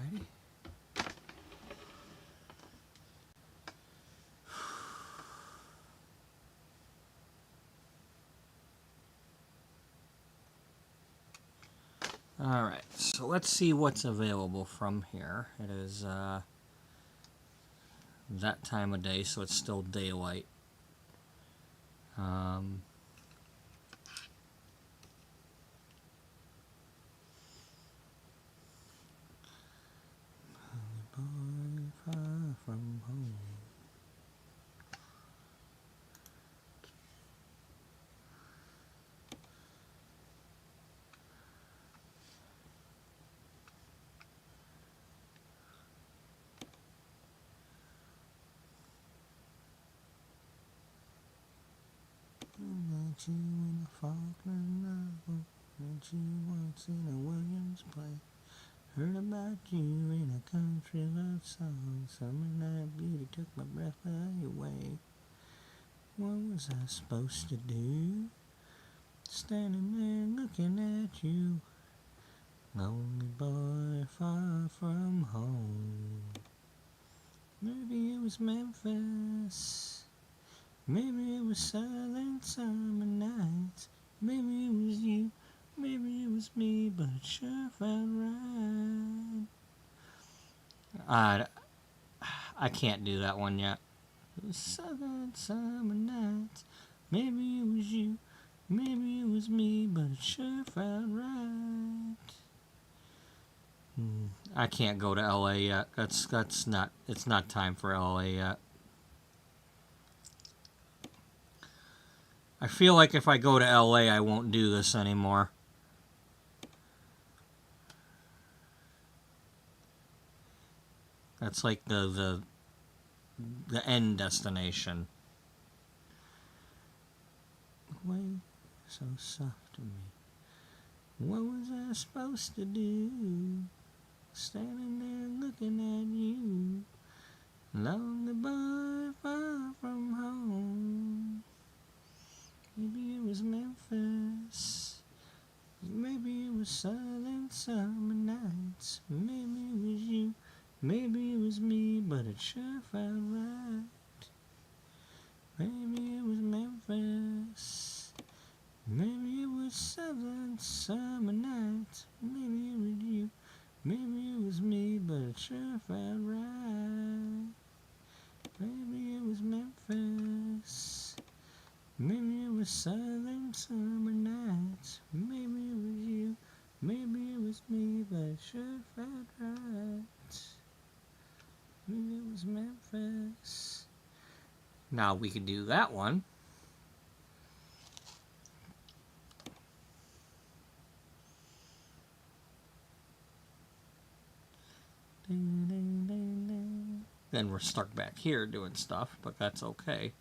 Speaker 1: Alrighty. Alright, so let's see what's available from here. It is that time of day, so it's still daylight. Far from home. Met you in a Falkland novel, met you once in a Williams play. Heard about you in a country love song. Summer night beauty took my breath away. What was I supposed to do? Standing there looking at you. Lonely boy far from home. Maybe it was Memphis. Maybe it was southern summer nights. Maybe it was you. Maybe it was me, but it sure felt right. I can't do that one yet. It was southern summer nights. Maybe it was you. Maybe it was me, but it sure felt right. I can't go to LA yet. It's not time for LA yet. I feel like if I go to LA, I won't do this anymore. That's like the end destination. Way so soft to me. What was I supposed to do? Standing there looking at you. Lonely boy far from home. Maybe it was Memphis. Maybe it was southern summer nights. Maybe it was you. Maybe it was me, but it sure felt right. Maybe it was Memphis. Maybe it was southern summer nights. Maybe it was you. Maybe it was me, but it sure felt right. Maybe it was Memphis. Maybe it was southern summer nights. Maybe it was you. Maybe it was me, but it sure felt right. Maybe it was Memphis. Now we can do that one. Then we're stuck back here doing stuff, but that's okay.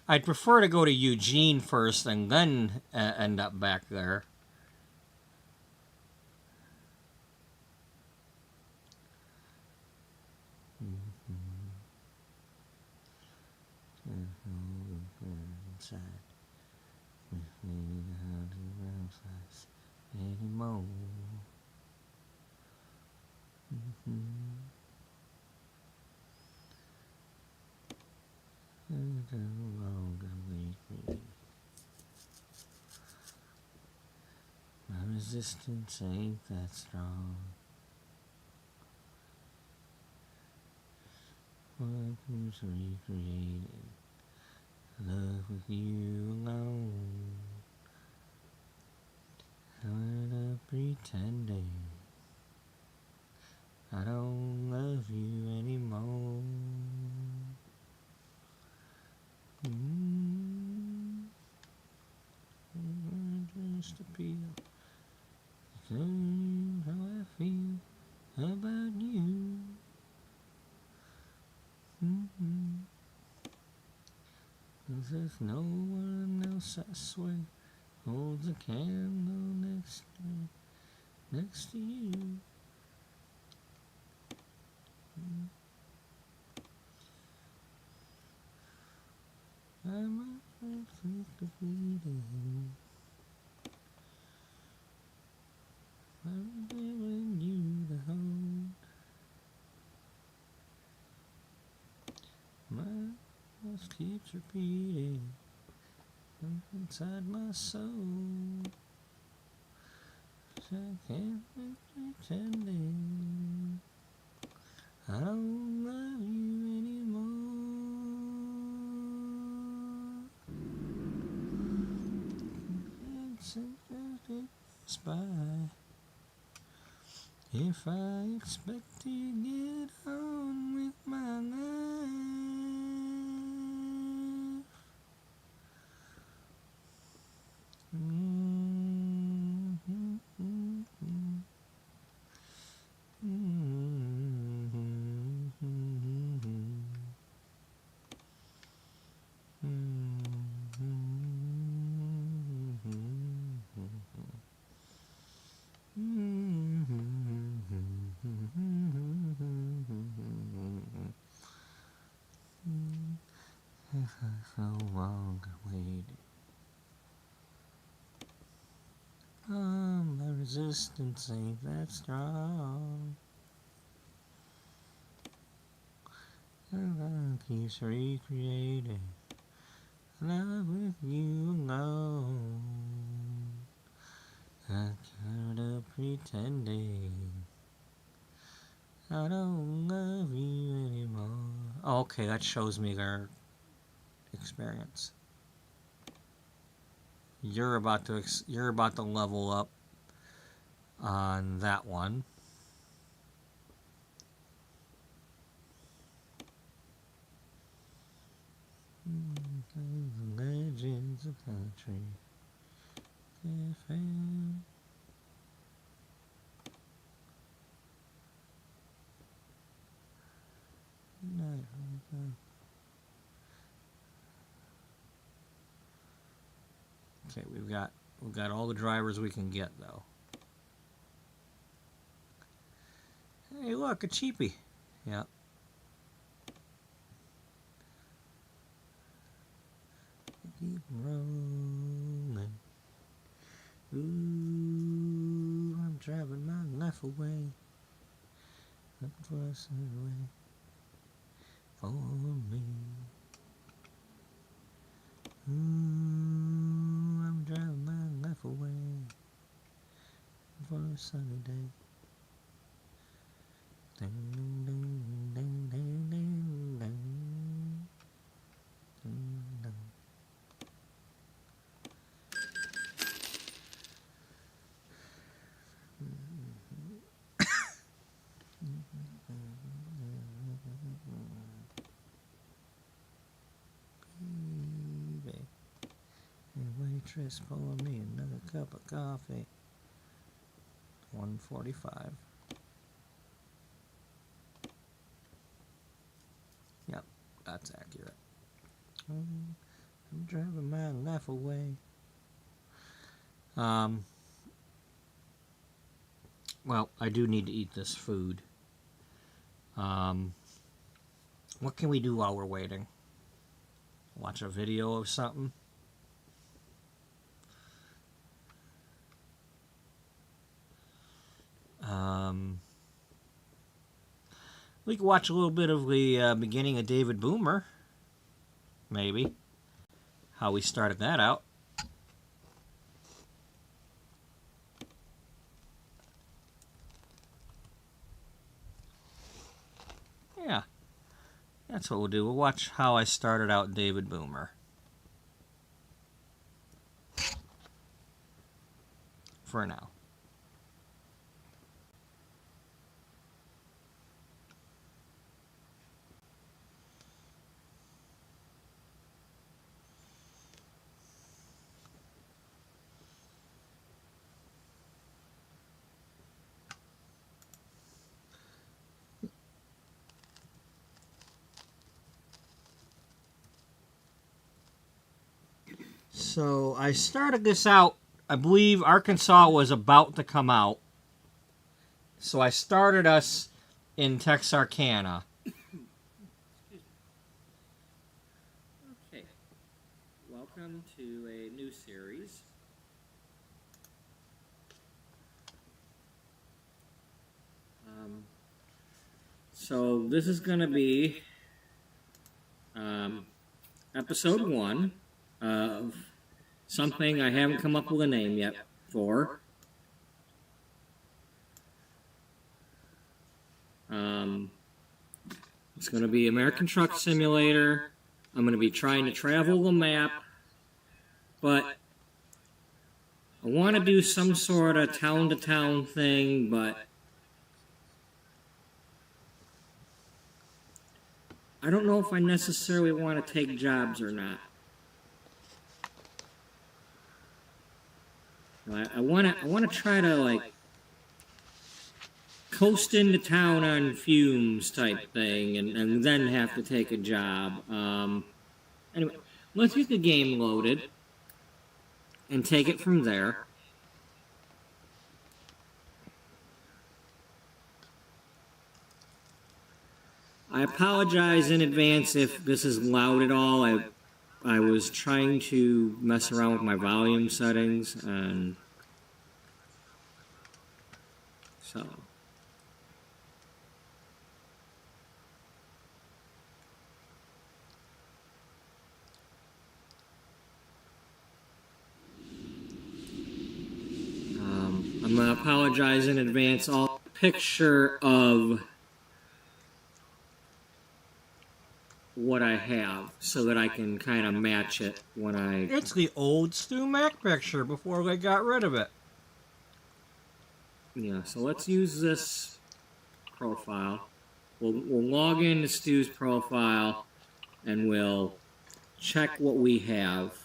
Speaker 1: I'd prefer to go to Eugene first and then end up back there. Anymore. My resistance ain't that strong. What was recreated? Love with you alone. Tired of pretending I don't love you anymore. Just appeal. Tell you how I feel about you. Cause there's no one else, I swear, holds a candle next to you. I'm afraid of bleeding. I'm keeps repeating inside my soul. I can't be pretending I don't love you anymore. It's by if I expect to get on with my life. So long waiting. My resistance ain't that strong. And I keeps recreating love with you alone. I kind of pretending I don't love you anymore. Oh, okay, that shows me their experience. You're about to level up on that one. The legends of country. Okay, we've got all the drivers we can get though. Hey, look, a cheapie. Yep. Keep rolling. Ooh, I'm driving my life away. Looking for a sunny way for me. Ooh, I'm driving my life away for a sunny day. Ding, ding, ding, ding, ding, ding, ding. Ding, ding. Baby, and waitress, pour me another cup of coffee. 1:45. Yep, that's accurate. I'm driving my life away. Well, I do need to eat this food. What can we do while we're waiting? Watch a video of something? We could watch a little bit of the beginning of David Boomer. Maybe. How we started that out. Yeah. That's what we'll do. We'll watch how I started out David Boomer. For now. So I started this out, I believe Arkansas was about to come out. So I started us in Texarkana. Okay. Welcome to a new series. So this is going to be episode 1 of something I haven't come up with a name yet for. It's going to be American Truck Simulator. I'm going to be trying to travel the map, but I want to do some sort of town-to-town thing, but I don't know if I necessarily want to take jobs or not. I want to try to, like, coast into town on fumes type thing, and then have to take a job. Anyway, let's get the game loaded and take it from there. I apologize in advance if this is loud at all. I was trying to mess around with my volume settings, and so. I'm going to apologize in advance. I'll picture of what I have so that I can kind of match it when I...
Speaker 2: It's the old Stu Mac picture before they got rid of it.
Speaker 1: Yeah, so let's use this profile. We'll log into Stu's profile and we'll check what we have.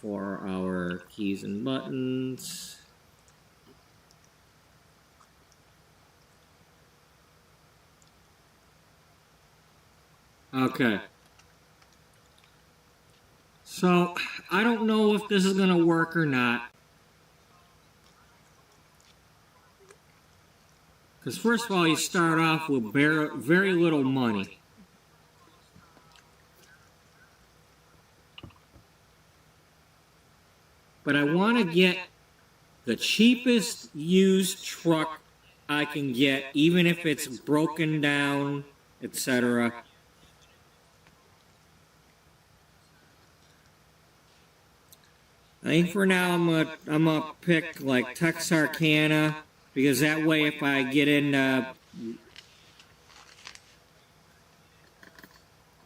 Speaker 1: For our keys and buttons. Okay. So, I don't know if this is going to work or not. Because first of all, you start off with very little money. But I want to get the cheapest used truck I can get, even if it's broken down, etc. I think for now I'm gonna pick like Texarkana, because that way if I get in,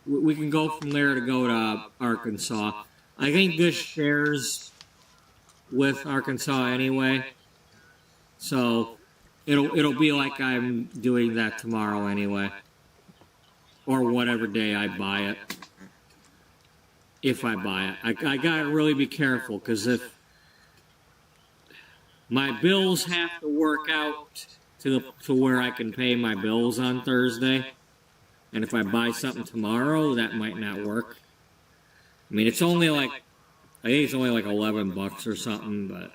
Speaker 1: we can go from there to go to Arkansas. I think this shares with Arkansas anyway, so it'll be like I'm doing that tomorrow anyway, or whatever day I buy it, if I buy it. I gotta really be careful, because if my bills have to work out to where I can pay my bills on Thursday, and if I buy something tomorrow, that might not work. I mean, it's only like, I think it's only like $11 or something, but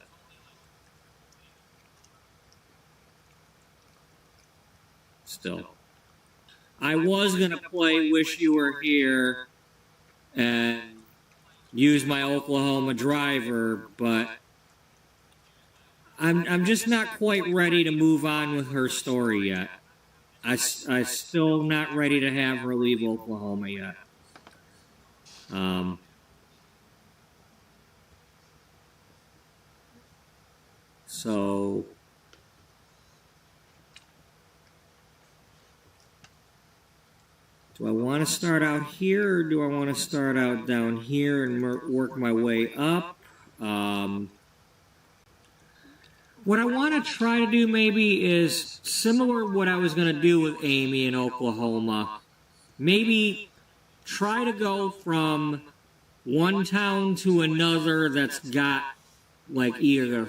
Speaker 1: still. I was going to play Wish You Were Here and use my Oklahoma driver, but I'm just not quite ready to move on with her story yet. I'm still not ready to have her leave Oklahoma yet. So, do I want to start out here, or do I want to start out down here and work my way up? What I want to try to do maybe is similar to what I was going to do with Amy in Oklahoma. Maybe try to go from one town to another that's got like either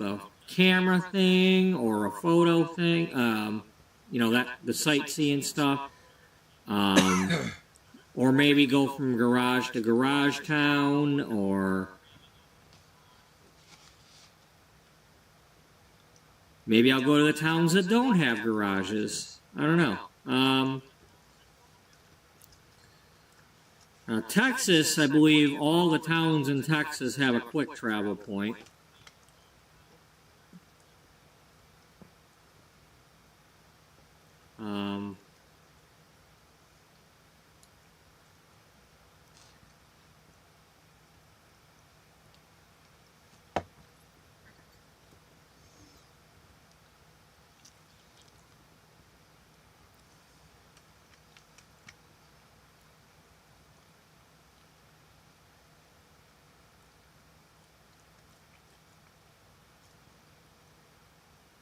Speaker 1: a camera thing or a photo thing, you know, that the sightseeing stuff, or maybe go from garage to garage town, or maybe I'll go to the towns that don't have garages. I don't know. Texas, I believe all the towns in Texas have a quick travel point. Um,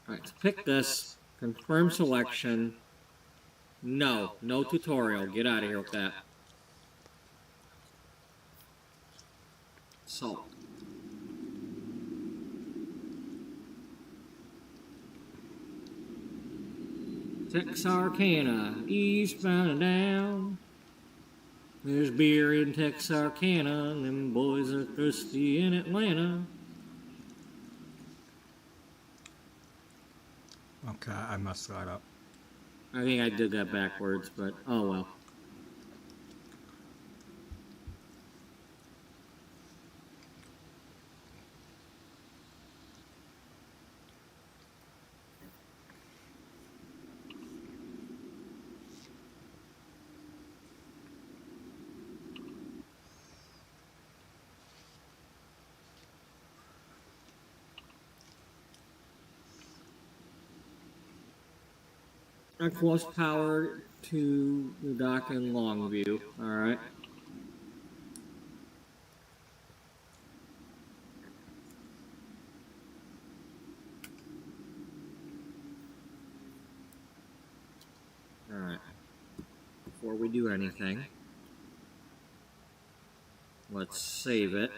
Speaker 1: Alright, to pick this, confirm selection. No, no tutorial. Get out of here with that. So. Texarkana, eastbound and down. There's beer in Texarkana, and them boys are thirsty in Atlanta.
Speaker 2: Okay, I messed that up.
Speaker 1: I think I did that backwards, but oh well. I close power to the dock in Longview. Alright. Alright. Before we do anything, let's save it.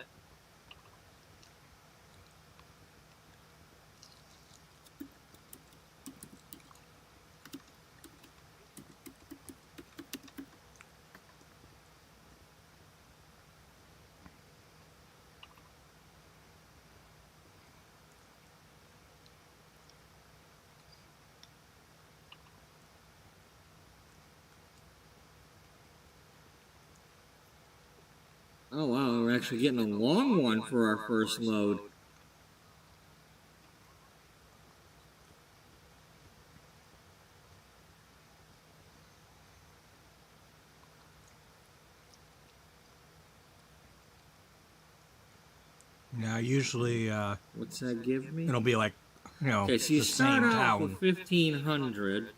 Speaker 1: Oh wow, we're actually getting a long one for our first load.
Speaker 2: Now, usually,
Speaker 1: What's that give me?
Speaker 2: it'll be like, you know,
Speaker 1: Okay, so you
Speaker 2: the
Speaker 1: start
Speaker 2: same
Speaker 1: out
Speaker 2: town.
Speaker 1: with 1,500.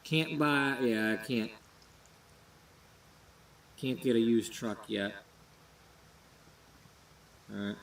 Speaker 1: Can't buy, yeah, I can't. Can't get a used truck yet. Alright.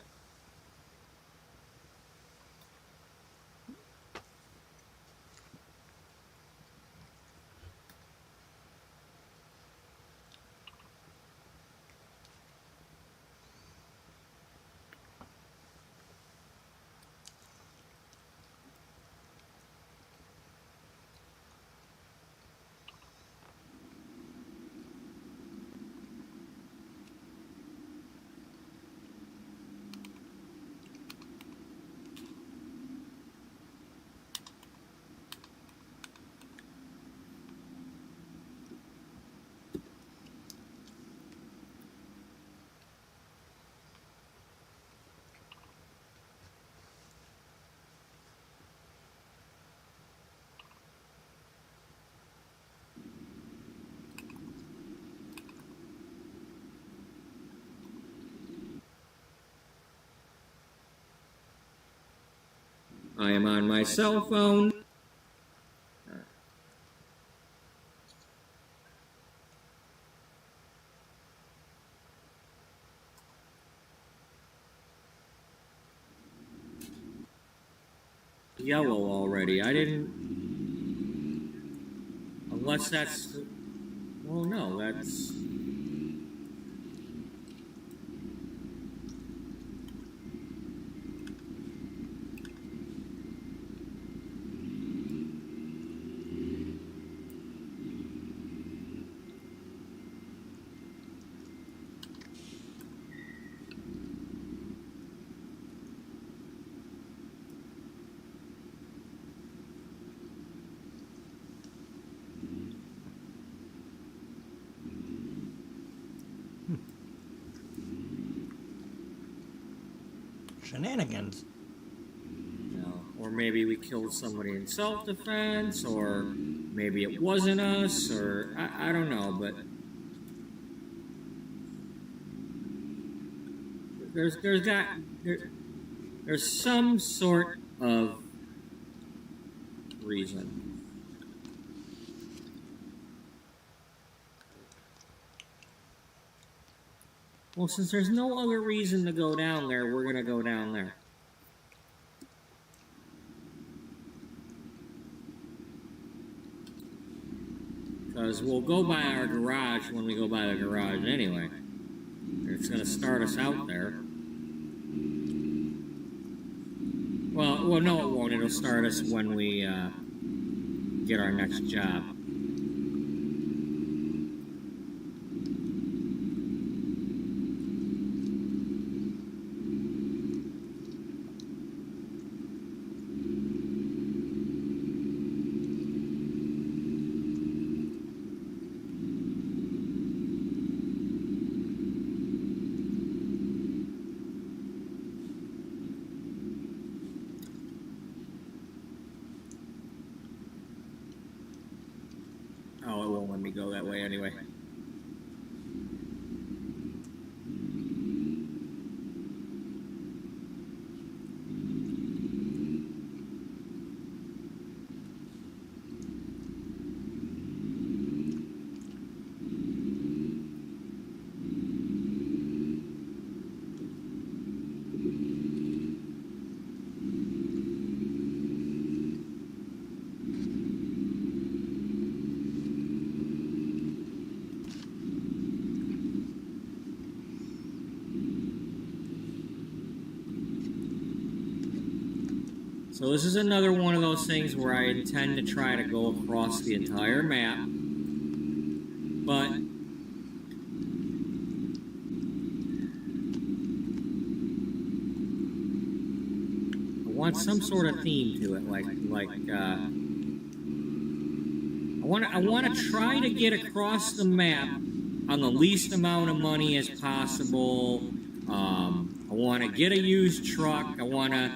Speaker 1: I am on my cell phone. Yellow already. I didn't. Unless that's. Well, no, that's.
Speaker 2: Shenanigans.
Speaker 1: or maybe we killed somebody in self-defense, or maybe it wasn't us, or I don't know, but there's some sort of reason. Well, since there's no other reason to go down there, we're gonna go down there. Because we'll go by our garage when we go by the garage anyway. It's gonna start us out there. Well, no, it won't. It'll start us when we get our next job. Oh, it won't let me go that way anyway. So this is another one of those things where I intend to try to go across the entire map, but I want some sort of theme to it, I want to try to get across the map on the least amount of money as possible. I want to get a used truck. I want to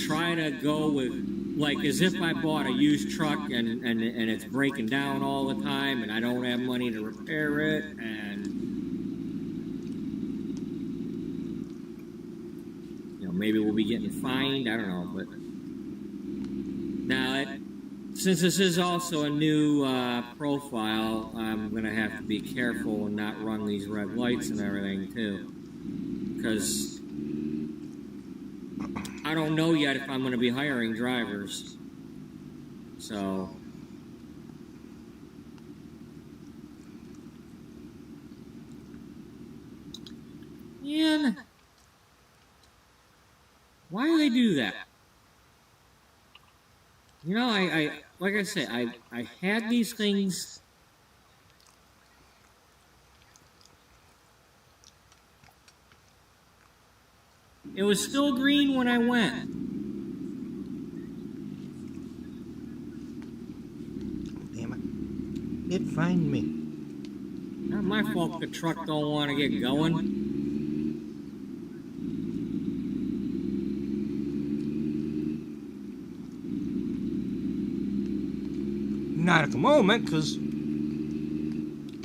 Speaker 1: try to go with, like, as if I bought a used truck and it's breaking down all the time and I don't have money to repair it, and you know, maybe we'll be getting fined. I don't know, but now since this is also a new profile, I'm gonna have to be careful and not run these red lights and everything too, because I don't know yet if I'm going to be hiring drivers. So man, why do they do that? You know, I like I say, I had these things. It was still green when I went.
Speaker 2: Damn it. It find me.
Speaker 1: Not my fault the truck don't want to get going.
Speaker 2: Not at the moment, because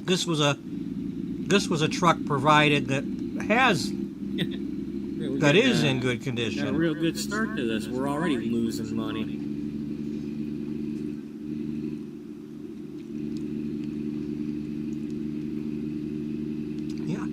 Speaker 2: this was a truck provided that has that is in good condition.
Speaker 1: Got a real good start to this. We're already losing money.
Speaker 2: Yeah.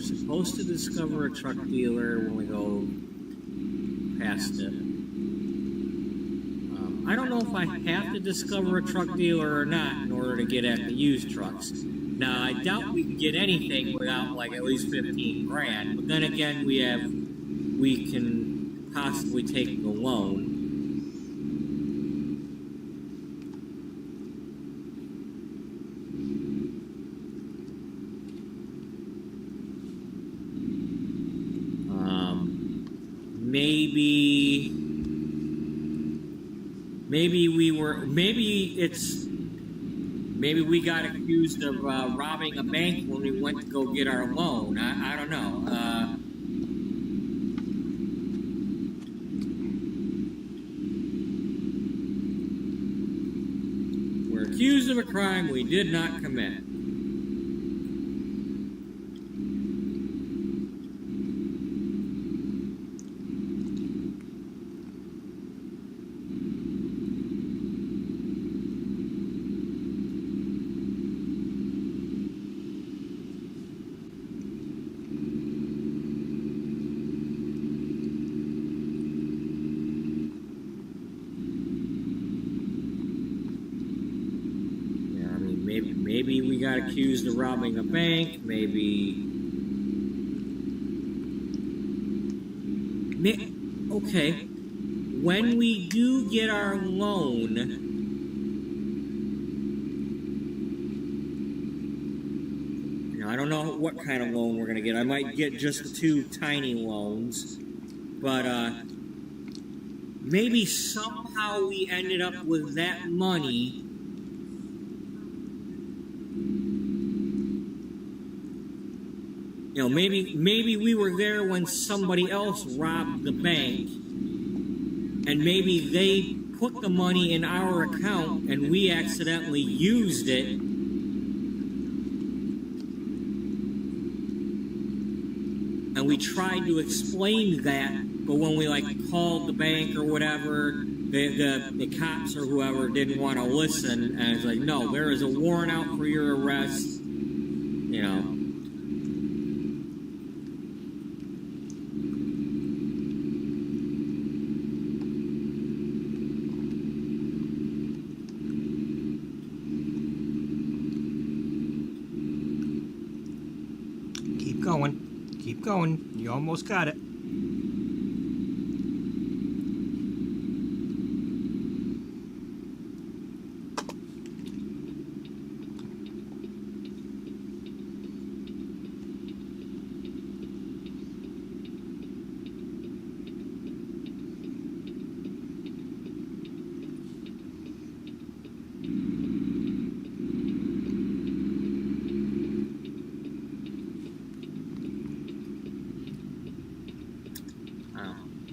Speaker 1: Supposed to discover a truck dealer when we go past it. I don't know if I have to discover a truck dealer or not in order to get at the used trucks. Now, I doubt we can get anything without like at least 15 grand, but then again, we can possibly take the loan.
Speaker 3: maybe we got accused of robbing a bank when we went to go get our loan. I don't know. We're accused of a crime we did not commit. Maybe we got accused of robbing a bank. Okay. When we do get our loan, I don't know what kind of loan we're going to get. I might get just the 2 tiny loans. But maybe somehow we ended up with that money. Maybe we were there when somebody else robbed the bank, and maybe they put the money in our account and we accidentally used it. And we tried to explain that, but when we called the bank or whatever, the cops or whoever didn't want to listen, and it's no, there is a warrant out for your arrest.
Speaker 2: Keep going. You almost got it.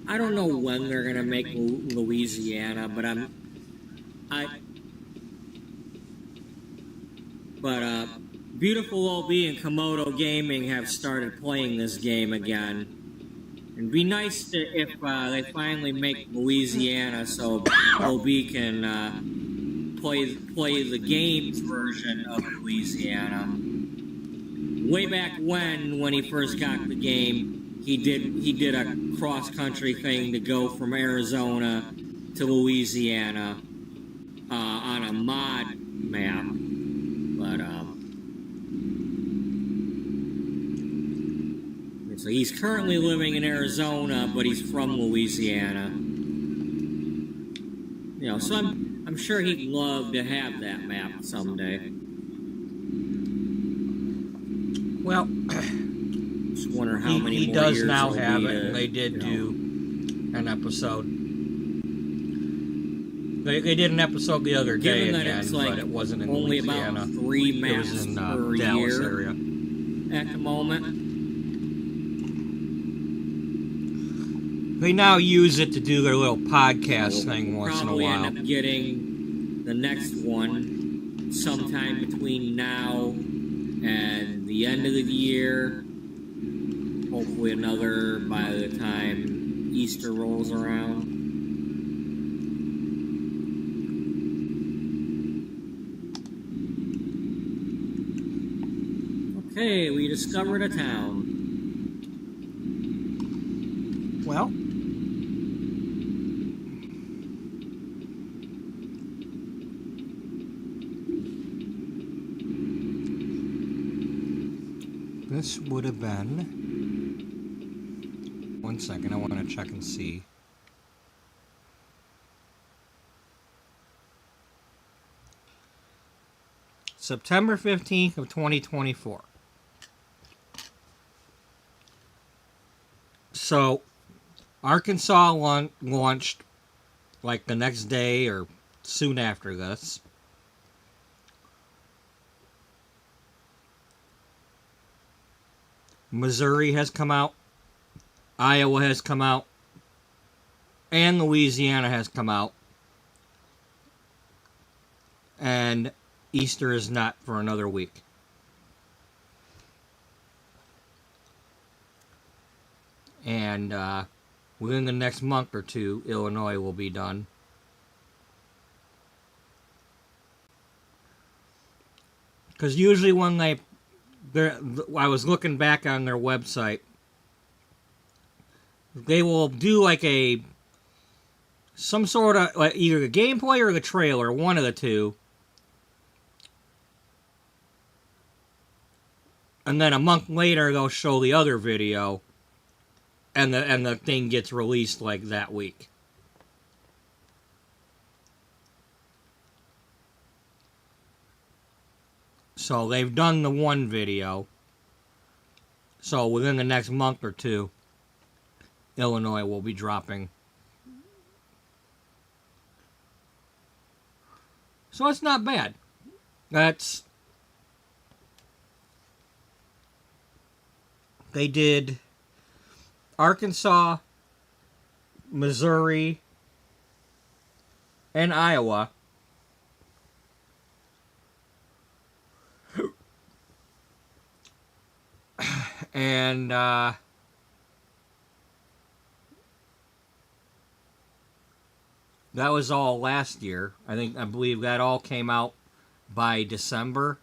Speaker 3: I don't know when they're gonna make Louisiana, but Beautiful OB and Komodo Gaming have started playing this game again. It'd be nice if they finally make Louisiana so OB can play the games version of Louisiana. Way back when he first got the game, he did a cross-country thing to go from Arizona to Louisiana on a mod map. But so he's currently living in Arizona, but he's from Louisiana. So I'm sure he'd love to have that map someday.
Speaker 2: Well,
Speaker 3: just wonder how many
Speaker 2: he
Speaker 3: more
Speaker 2: does
Speaker 3: years
Speaker 2: now
Speaker 3: it'll
Speaker 2: have
Speaker 3: be
Speaker 2: it, and they did do an episode. They did an episode the other day
Speaker 3: Given that
Speaker 2: again,
Speaker 3: it's
Speaker 2: but it wasn't in
Speaker 3: only
Speaker 2: Louisiana.
Speaker 3: about 3
Speaker 2: It
Speaker 3: maps
Speaker 2: was in
Speaker 3: per
Speaker 2: Dallas
Speaker 3: year
Speaker 2: area.
Speaker 3: at the moment.
Speaker 2: They now use it to do their little podcast thing once in a
Speaker 3: Probably
Speaker 2: while.
Speaker 3: end up getting the next one sometime between now and the end of the year. Hopefully another by the time Easter rolls around. Okay, we discovered a town.
Speaker 2: Well, this would have been... One second, I want to check and see. September 15th of 2024. So, Arkansas launched
Speaker 1: like the next day or soon after this. Missouri has come out, Iowa has come out, and Louisiana has come out. And Easter is not for another week. And within the next month or two, Illinois will be done. Because usually when I was looking back on their website, they will do like some sort of like either the gameplay or the trailer, one of the two. And then a month later, they'll show the other video, and the thing gets released like that week. So they've done the one video. So within the next month or two, Illinois will be dropping. So it's not bad. They did Arkansas, Missouri, and Iowa. And that was all last year. I believe that all came out by December.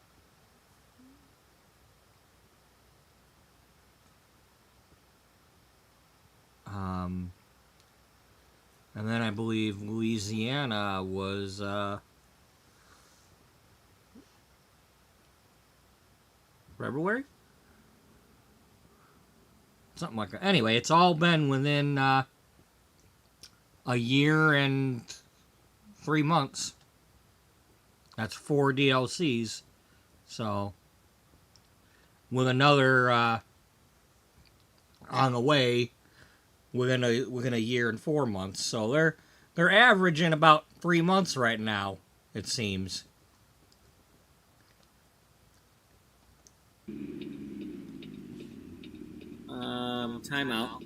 Speaker 1: And then I believe Louisiana was February? Something like that. Anyway, it's all been within a year and 3 months. That's 4 DLCs. So, with another on the way within a year and 4 months. So they're averaging about 3 months right now, it seems.
Speaker 3: Timeout.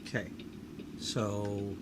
Speaker 1: Okay, so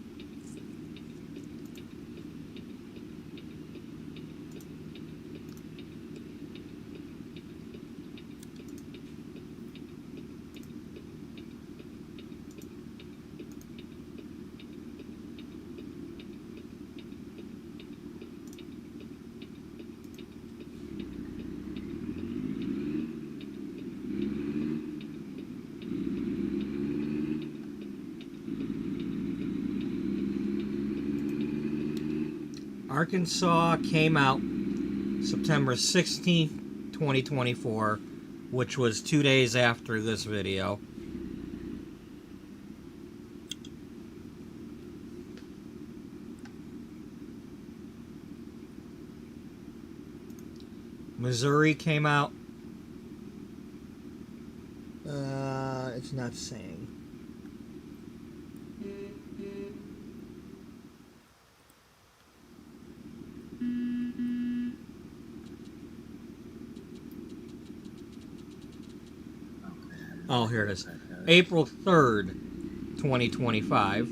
Speaker 1: Arkansas came out September 16th, 2024, which was 2 days after this video. Missouri came out. It's not saying. Oh, here it is. April 3rd, 2025.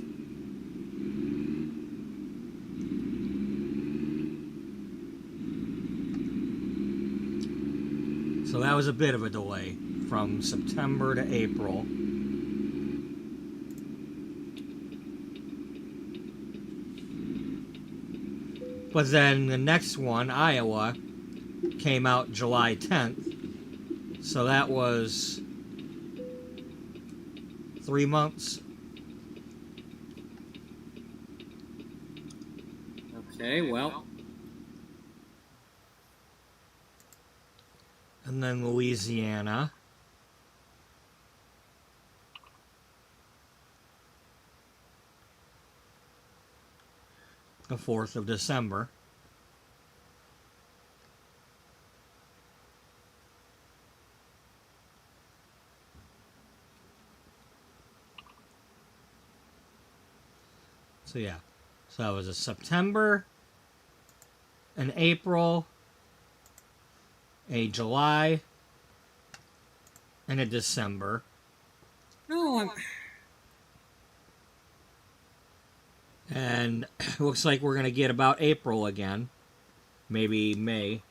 Speaker 1: So that was a bit of a delay from September to April. But then the next one, Iowa, came out July 10th. So that was 3 months.
Speaker 3: Okay, well,
Speaker 1: And then Louisiana. The 4th of December. So yeah. So that was a September, an April, a July, and a December.
Speaker 3: no,
Speaker 1: And it looks like we're going to get about April again. Maybe May.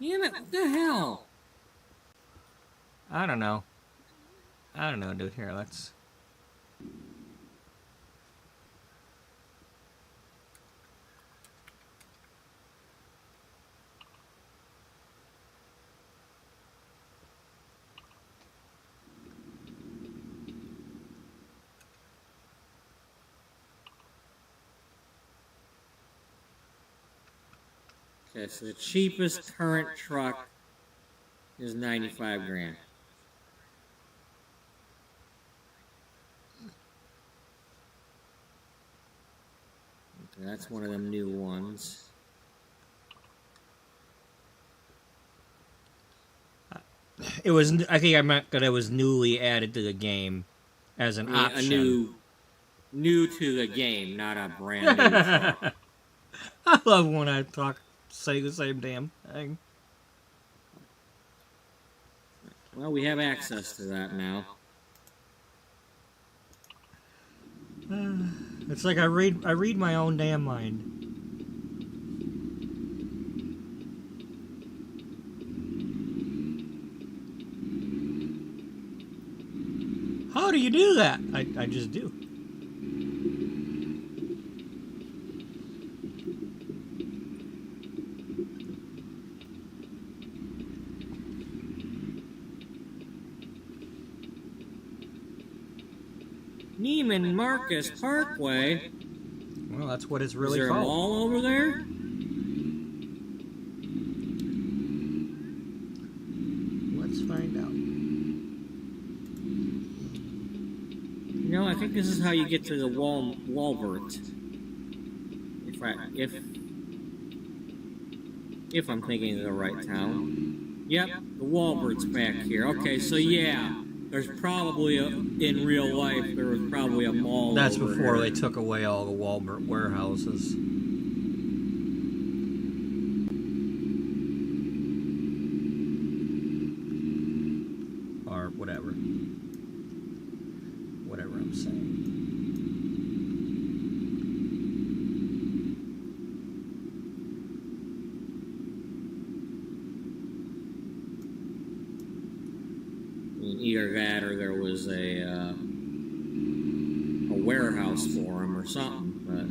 Speaker 3: damn it, what the hell?
Speaker 1: I don't know. Dude. Here, let's...
Speaker 3: Okay, so the cheapest current truck is 95 grand. Okay, that's one of them new ones.
Speaker 1: It was... I think I meant that it was newly added to the game as an option.
Speaker 3: A new to the game, not a brand new truck.
Speaker 1: I love when I say the same damn thing.
Speaker 3: Well, we have access to that now.
Speaker 1: It's like I read my own damn mind. How do you do that? I just do.
Speaker 3: Neiman Marcus Parkway.
Speaker 1: Well, that's what it's
Speaker 3: Is
Speaker 1: really
Speaker 3: there a
Speaker 1: called.
Speaker 3: mall over there?
Speaker 1: Let's find out.
Speaker 3: You know, I think this is how you get to the Walbert. If I'm thinking of the right town. Yep, the Walbert's back here. Okay, so yeah, there's probably in real life there was probably a mall.
Speaker 1: That's
Speaker 3: over
Speaker 1: before
Speaker 3: here.
Speaker 1: they took away all the Walmart warehouses. Or whatever. Whatever I'm saying.
Speaker 3: I mean, either that or there was a warehouse for him or something, but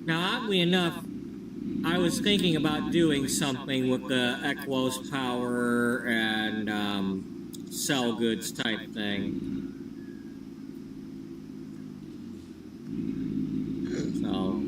Speaker 3: now oddly enough, I was thinking about doing something with the Equos power and sell goods type thing. So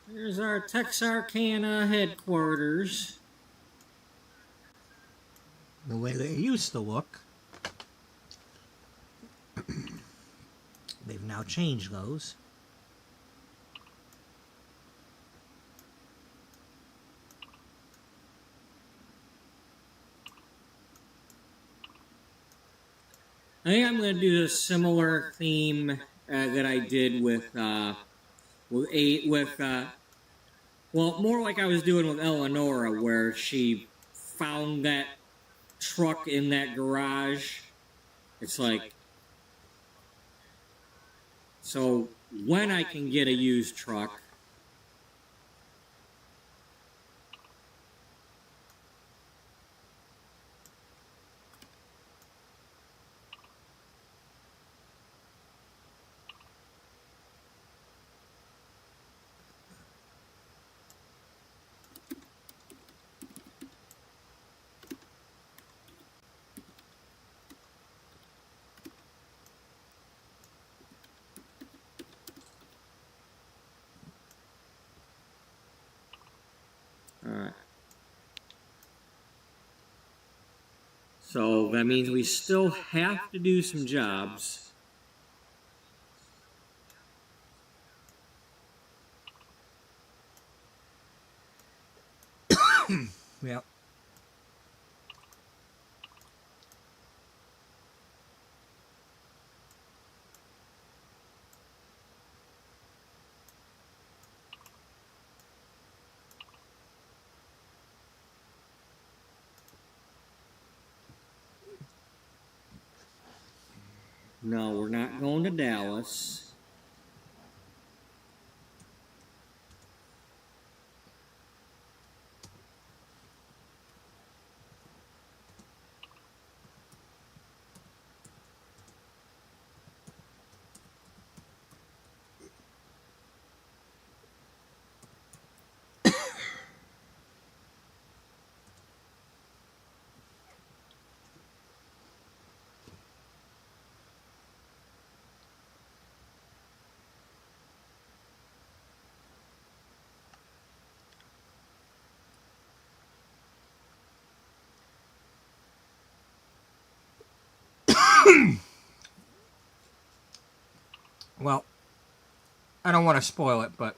Speaker 3: There's our Texarkana headquarters.
Speaker 2: The way they used to look. They've now changed those.
Speaker 3: I think I'm going to do a similar theme that I did with well, more like I was doing with Eleonora, where she found that truck in that garage. It's like, so when I can get a used truck, alright. So that means we still have to do some jobs.
Speaker 2: Yep.
Speaker 3: No, we're not going to Dallas.
Speaker 2: Well, I don't want to spoil it, but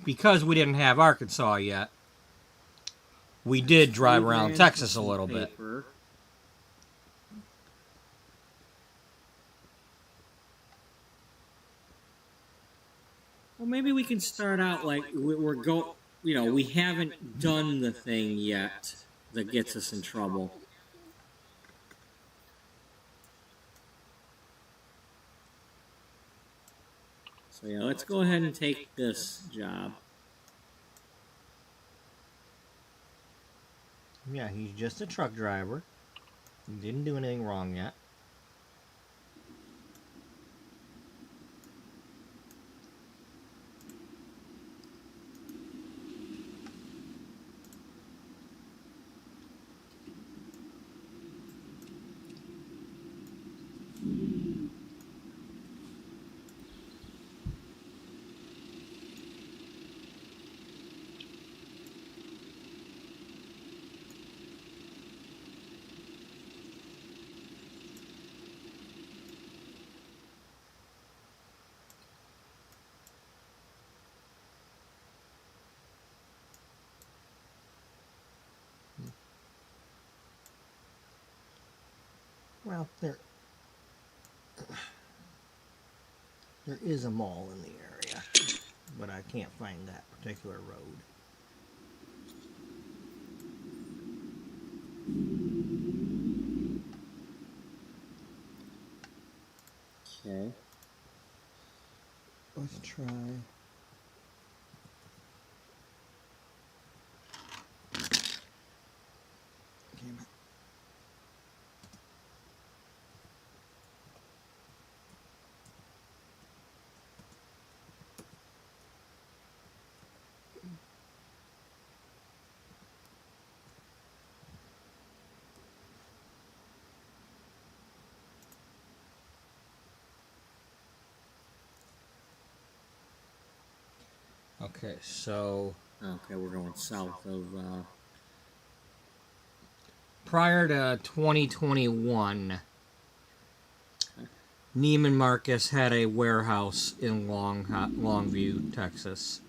Speaker 2: because we didn't have Arkansas yet, we did drive around Texas a little bit.
Speaker 3: Well, maybe we can start out like we haven't done the thing yet that gets us in trouble. So yeah, let's go ahead and take this job.
Speaker 2: Yeah, he's just a truck driver. He didn't do anything wrong yet. Well, there is a mall in the area, but I can't find that particular road.
Speaker 3: Okay.
Speaker 2: Let's try. Okay, so
Speaker 3: Okay, we're going south of.
Speaker 2: prior to 2021, Neiman Marcus had a warehouse in Longview, Texas.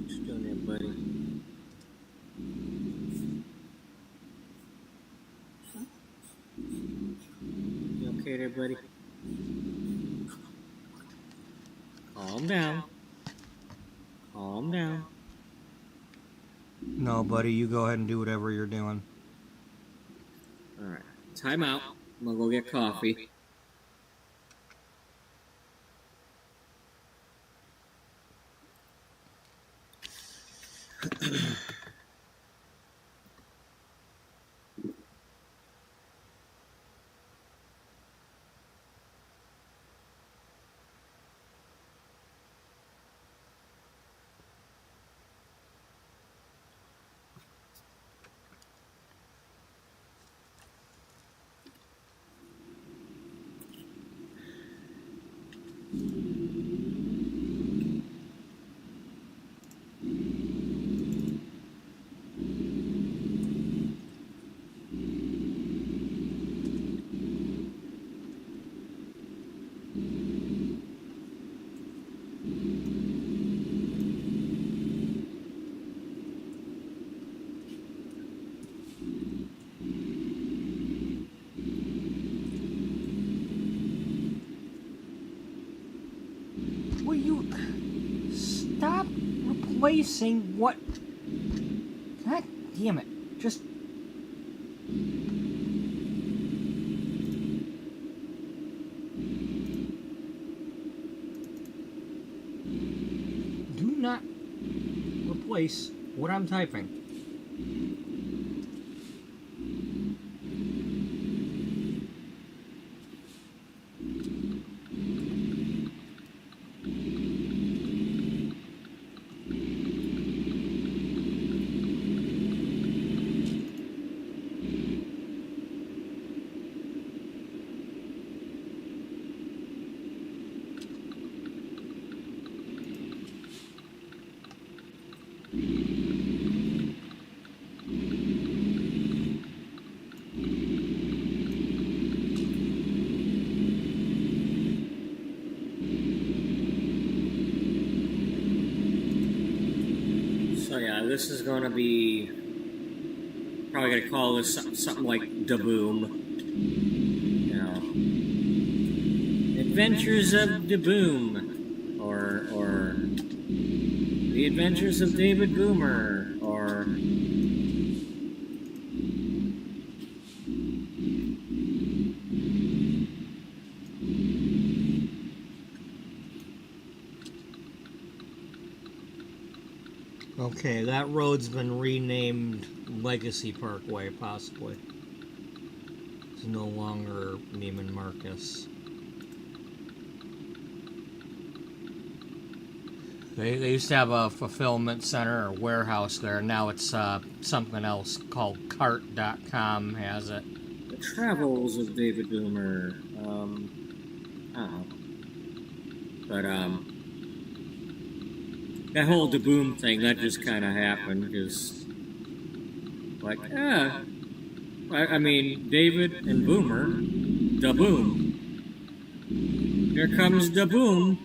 Speaker 3: Just doing there, buddy. You okay there, buddy? Calm down. Calm down.
Speaker 2: No, buddy, you go ahead and do whatever you're doing.
Speaker 3: All right. Time out. I'm gonna go get coffee.
Speaker 2: Will you stop replacing what? God damn it. Just. Do not replace what I'm typing.
Speaker 3: So yeah, this is gonna be probably gonna call this something like Da Boom. You know, Adventures of Da Boom, or The Adventures of David Boomer, or
Speaker 2: Okay, that road's been renamed Legacy Parkway, possibly. It's no longer Neiman Marcus. They used to have a fulfillment center or warehouse there. Now it's something else called Cart.com has it.
Speaker 3: The Travels of David Boomer. I don't know. But that whole Da Boom thing, that just kind of happened because, like, I mean, David and Boomer, Da Boom. Here comes Da Boom.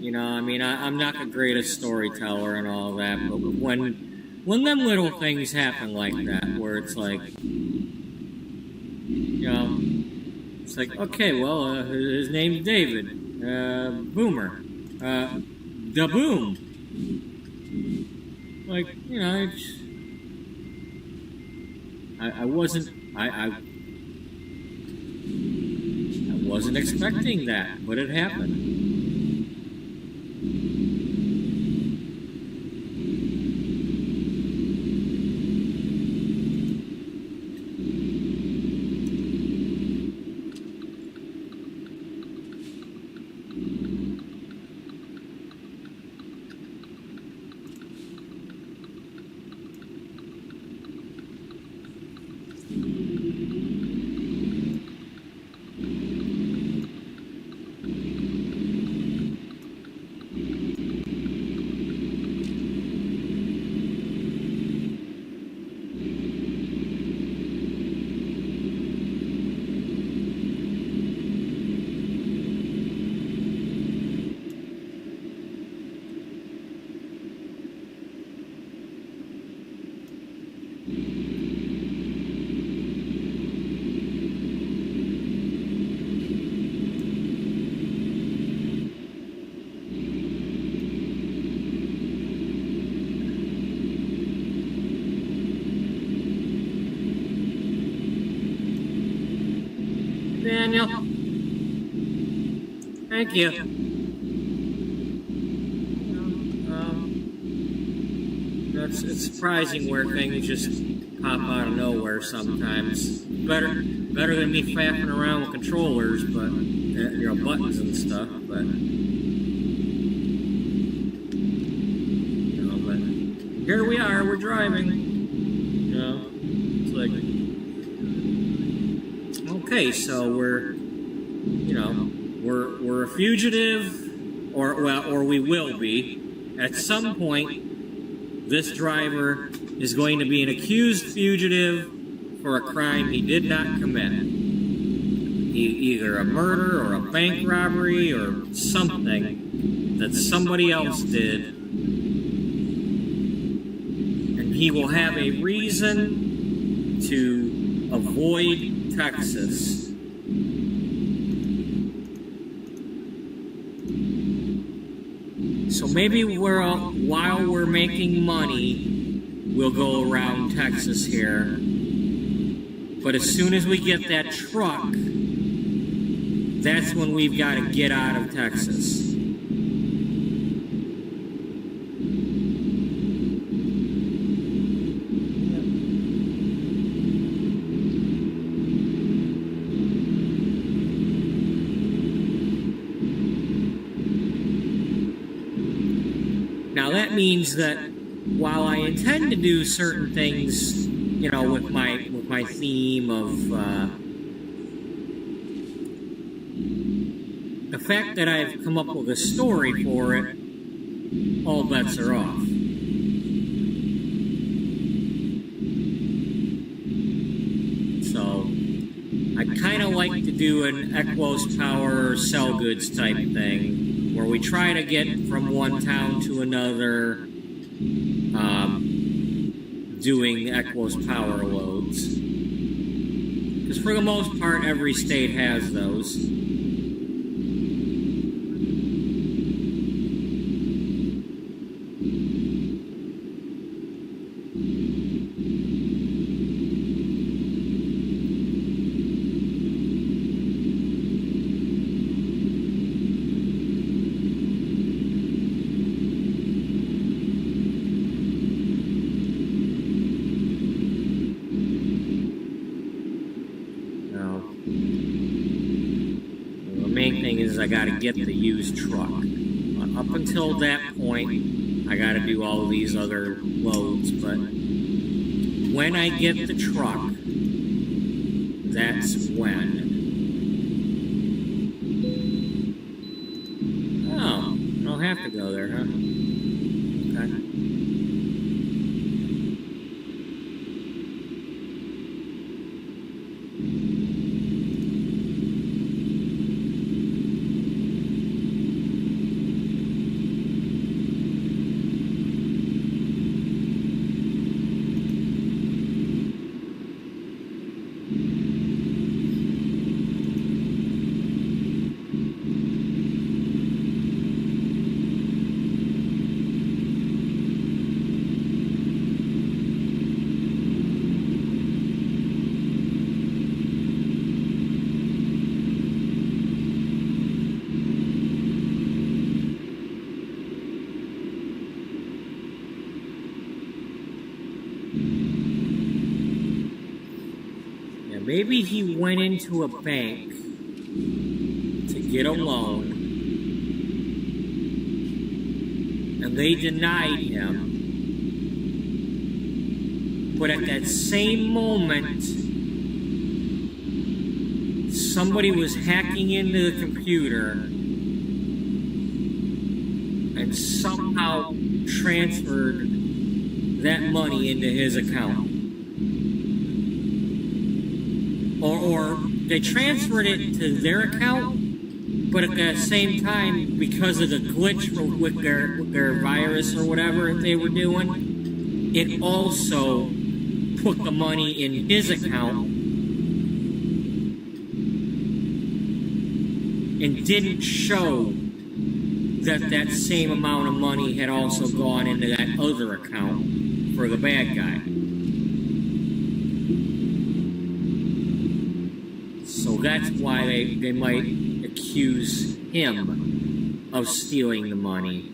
Speaker 3: You know, I mean, I'm not the greatest storyteller and all that, but when them little things happen like that, where it's like, you know, it's like, okay, well, his name's David, Boomer, Da Boom. Like, you know, I wasn't expecting that, but it happened. Daniel. Thank you. It's surprising where things just pop out of nowhere sometimes. Better than me faffing around with controllers, but buttons and stuff. But but here we are. We're driving. It's like. Okay, so we're a fugitive, or we will be. At some point, this driver is going to be an accused fugitive for a crime he did not commit. Either a murder or a bank robbery or something that somebody else did. And he will have a reason to avoid Texas. So maybe while we're making money, we'll go around Texas here. But as soon as we get that truck, that's when we've got to get out of Texas. Now that means that while I intend to do certain things, with my theme of the fact that I've come up with a story for it, all bets are off. So I kind of like to do an Equos Power sell goods type thing, where we try to get from one town to another, doing Equos Power loads. Because for the most part, every state has those. I got to get the used truck. Up until that point, I got to do all these other loads, but when I get the truck, that's when. Oh, I don't have to go there, huh? Okay. maybe he went into a bank to get a loan, and they denied him. But at that same moment, somebody was hacking into the computer and somehow transferred that money into his account. Or they transferred it to their account, but at the same time, because of the glitch with their virus or whatever they were doing, it also put the money in his account and didn't show that that same amount of money had also gone into that other account for the bad guy. So that's why they might accuse him of stealing the money.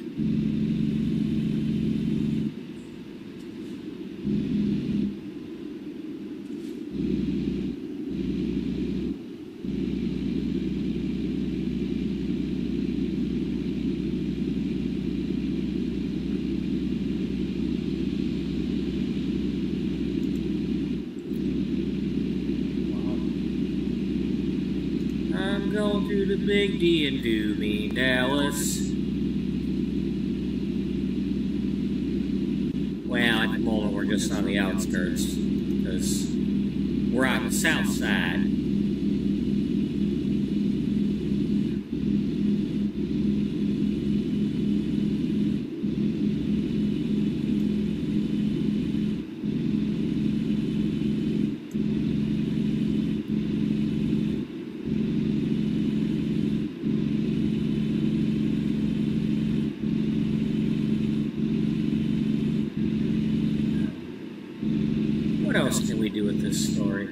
Speaker 3: I'm going to the big D and do me, Dallas. Well, at the moment we're just on the outskirts, because we're on the south side. What else can we do with this story?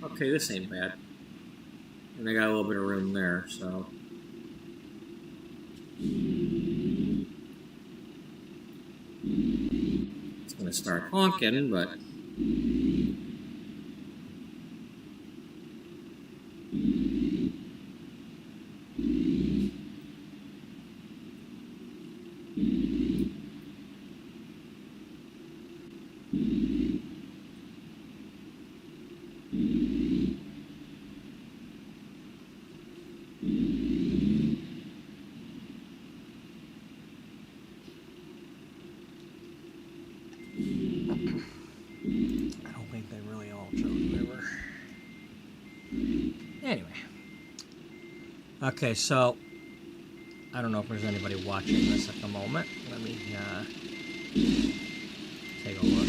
Speaker 3: Okay, this ain't bad. And I got a little bit of room there, so. It's going to start honking, but...
Speaker 2: I don't think they really all chose river. Anyway. Okay, so I don't know if there's anybody watching this at the moment. Let me take a look.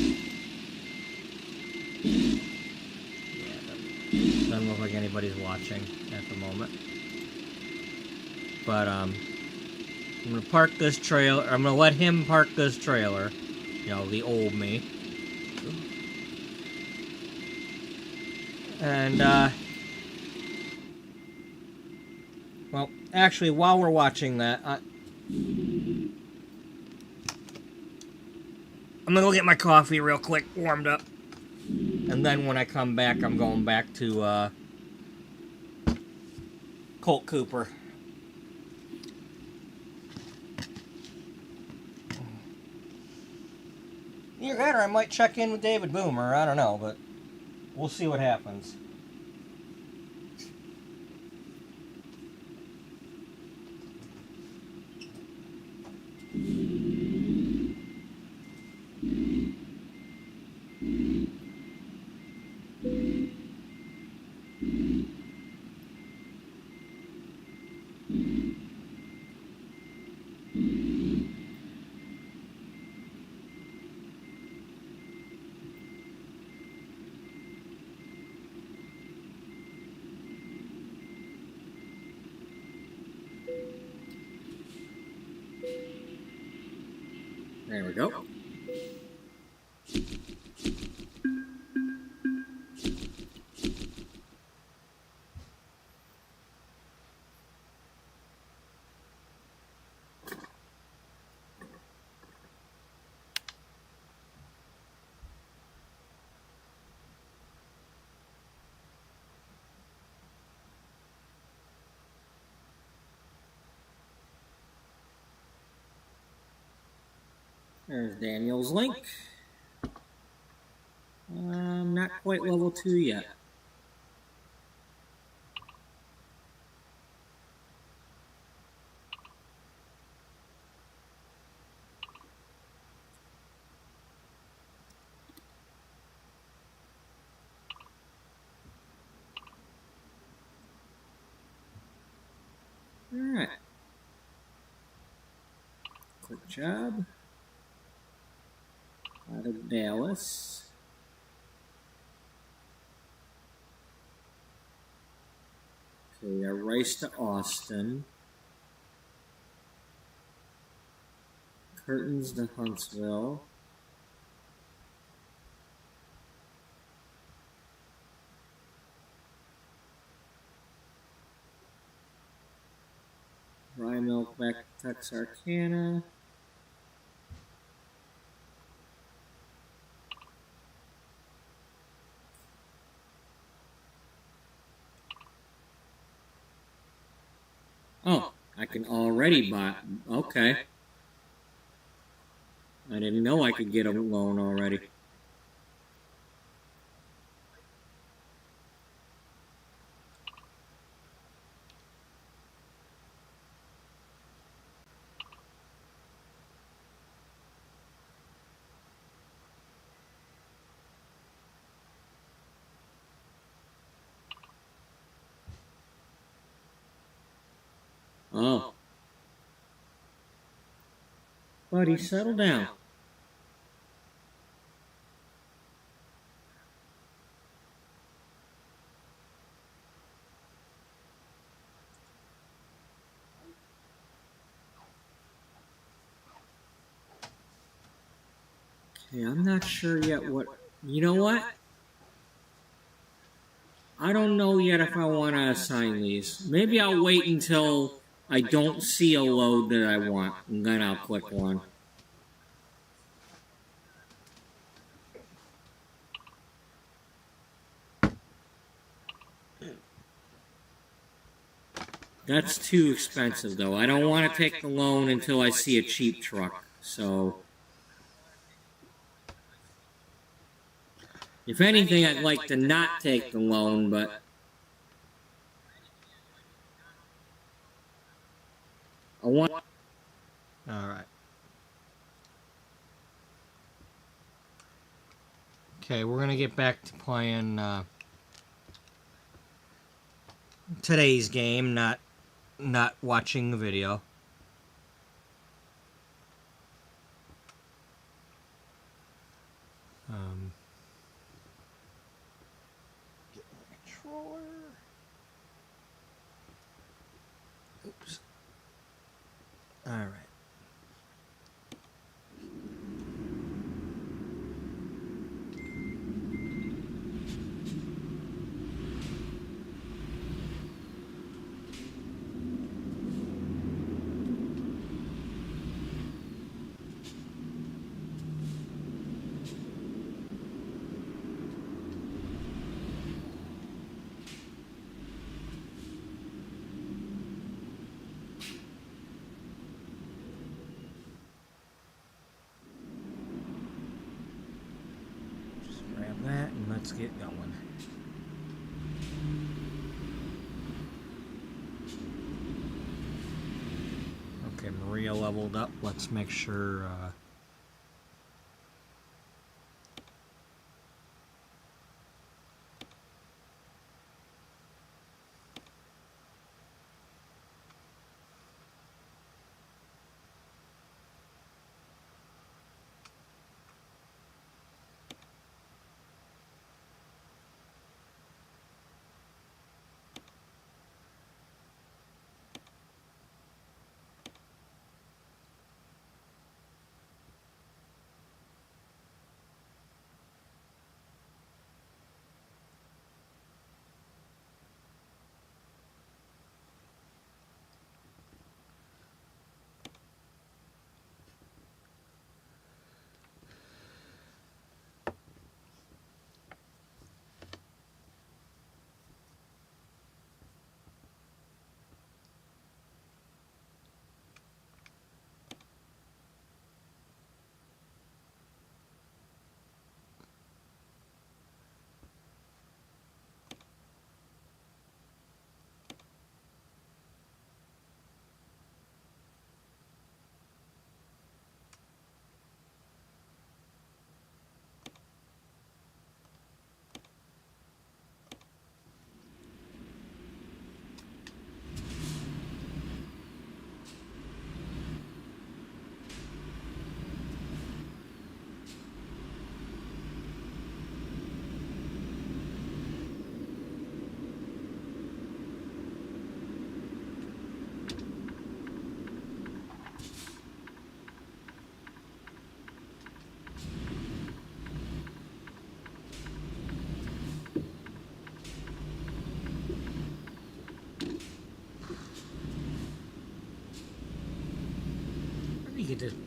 Speaker 2: Yeah, doesn't look like anybody's watching at the moment. But I'm gonna park this trailer. I'm gonna let him park this trailer. You know, the old me. And well, actually, while we're watching that, I'm gonna go get my coffee real quick, warmed up, and then when I come back, I'm going back to Colt Cooper. Either that, or I might check in with David Boomer. I don't know, but we'll see what happens.
Speaker 3: There we go. There's Daniel's link. Not quite level 2 yet. Alright. Quick job. Out of Dallas. Okay, we got Rice to Austin. Curtains to Huntsville. Rye Milk back to Texarkana. Oh, I can already buy. Okay. I didn't know I could get a loan already. Oh. Buddy, settle down. Okay, I'm not sure yet what... You know what? I don't know yet if I want to assign these. Maybe I'll wait until I don't see a load that I want, and then I'll click one. That's too expensive, though. I don't want to take the loan until I see a cheap truck. So, if anything, I'd like to not take the loan, but I want.
Speaker 2: All right. Okay, we're gonna get back to playing today's game, not watching the video. Get my controller. Oops. All right. Grab that and let's get going. Okay, Maria leveled up. Let's make sure.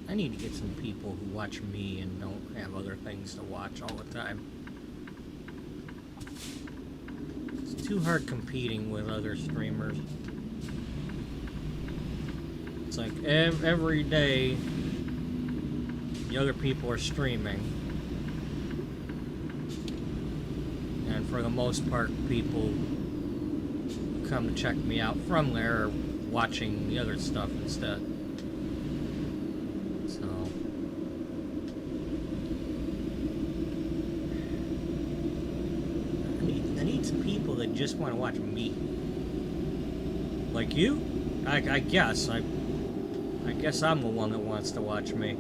Speaker 2: I need to get some people who watch me and don't have other things to watch all the time. It's too hard competing with other streamers. It's like every day the other people are streaming. And for the most part, people who come to check me out from there are watching the other stuff instead. That just want to watch me, like you. I guess I'm the one that wants to watch me.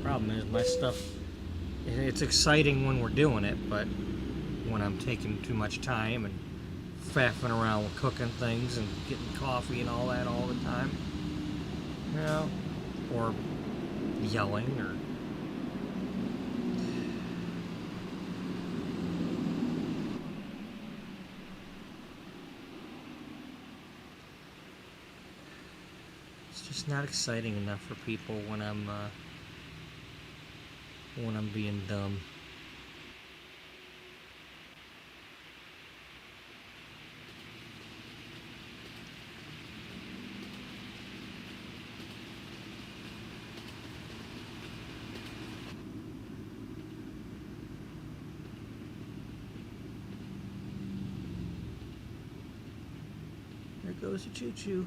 Speaker 2: Problem is, my stuff, it's exciting when we're doing it, but when I'm taking too much time and faffing around with cooking things and getting coffee and all that all the time, you know, or yelling, or It's just not exciting enough for people when I'm being dumb. There goes a choo-choo.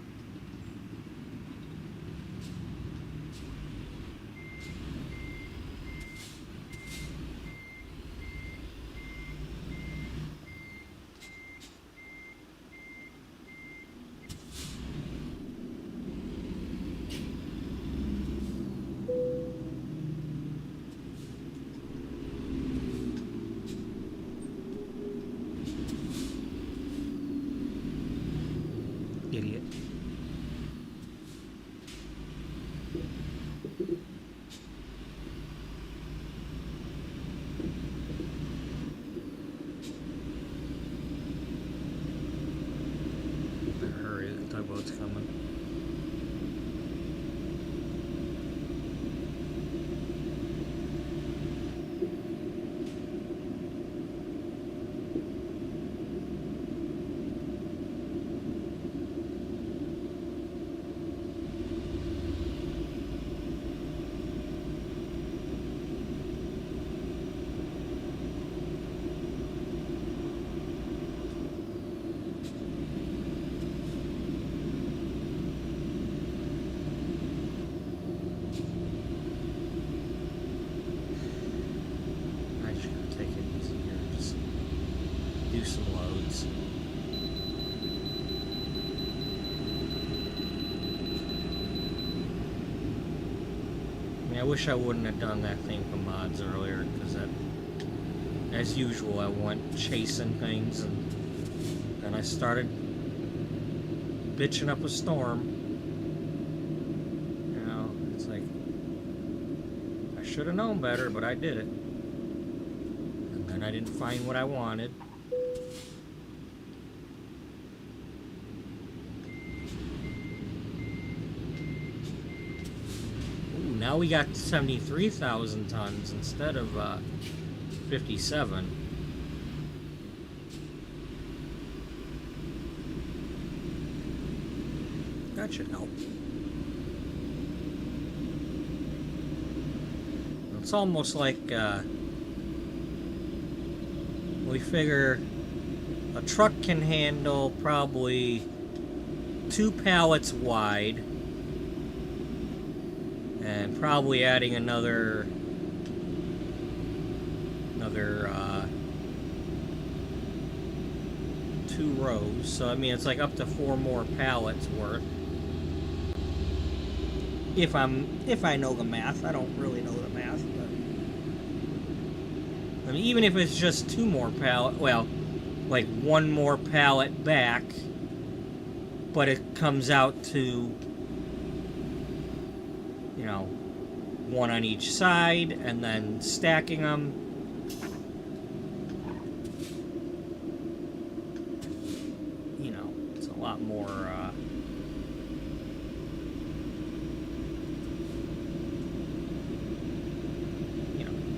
Speaker 2: Idiot. Better hurry, the tugboat's coming. I just gotta take it easy here. Just do some loads. I mean, I wish I wouldn't have done that thing for mods earlier, because that, as usual, I went chasing things, and then I started bitching up a storm. You know, it's like, I should have known better, but I did it. And then I didn't find what I wanted. Ooh, now we got 73,000 tons instead of 57. That should help. It's almost like we figure a truck can handle probably 2 pallets wide, and probably adding another 2 rows. So I mean, it's like up to 4 more pallets worth. If I know the math. I don't really know the math, but I mean, even if it's just 2 more pallet, well, like 1 more pallet back, but it comes out to, you know, 1 on each side, and then stacking them. You know, it's a lot more.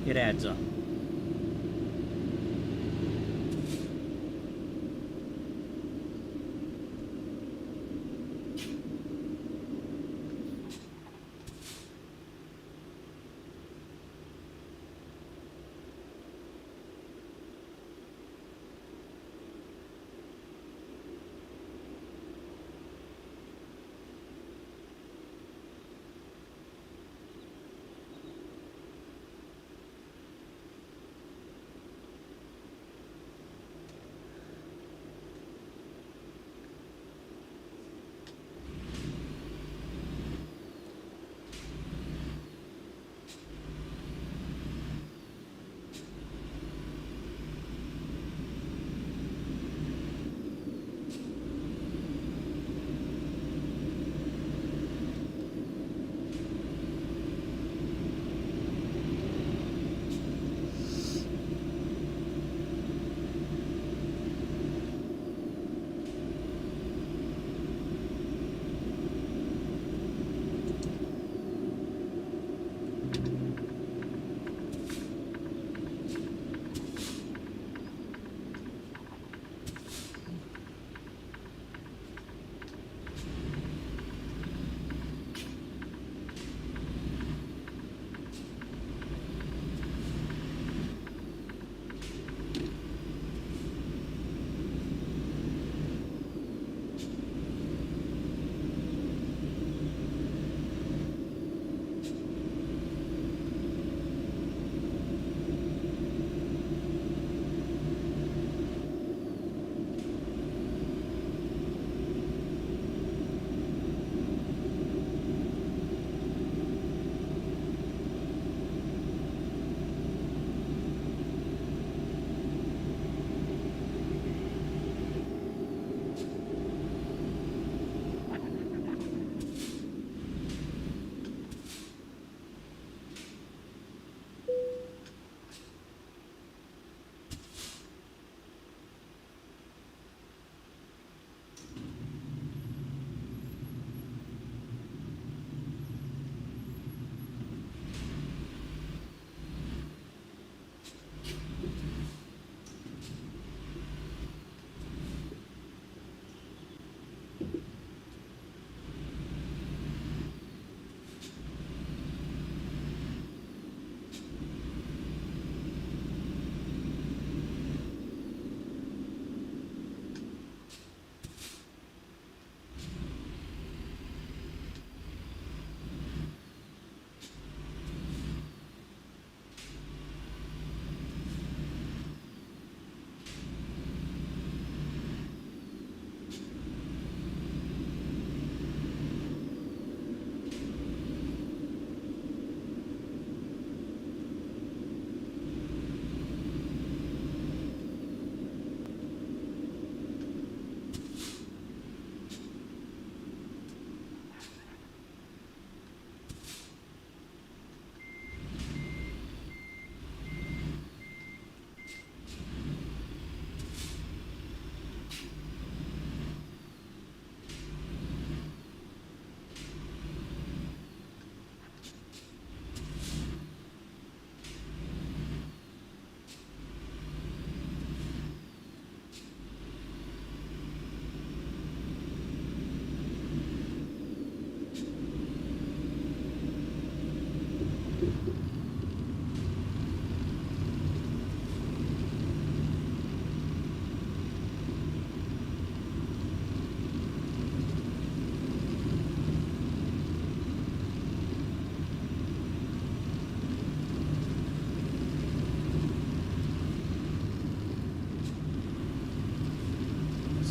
Speaker 2: It adds up.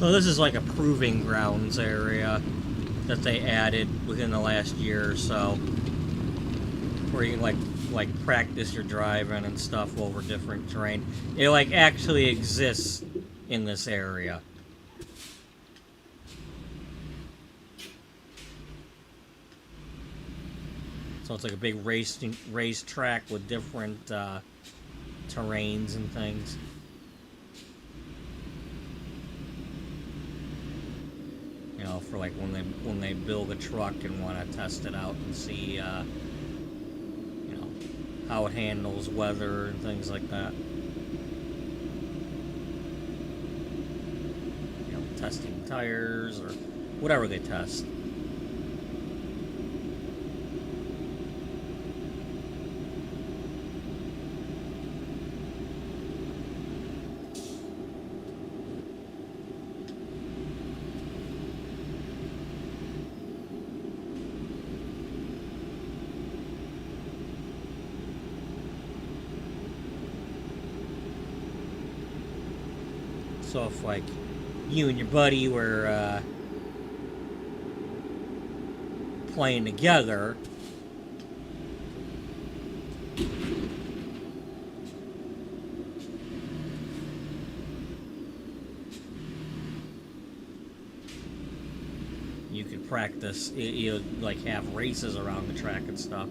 Speaker 2: So this is like a proving grounds area that they added within the last year or so, where you can like practice your driving and stuff over different terrain. It like actually exists in this area. So it's like a big race track with different terrains and things. You know, for like when they build a truck and want to test it out and see, you know, how it handles weather and things like that. You know, testing tires or whatever they test. So if like you and your buddy were playing together, you could practice. You like have races around the track and stuff.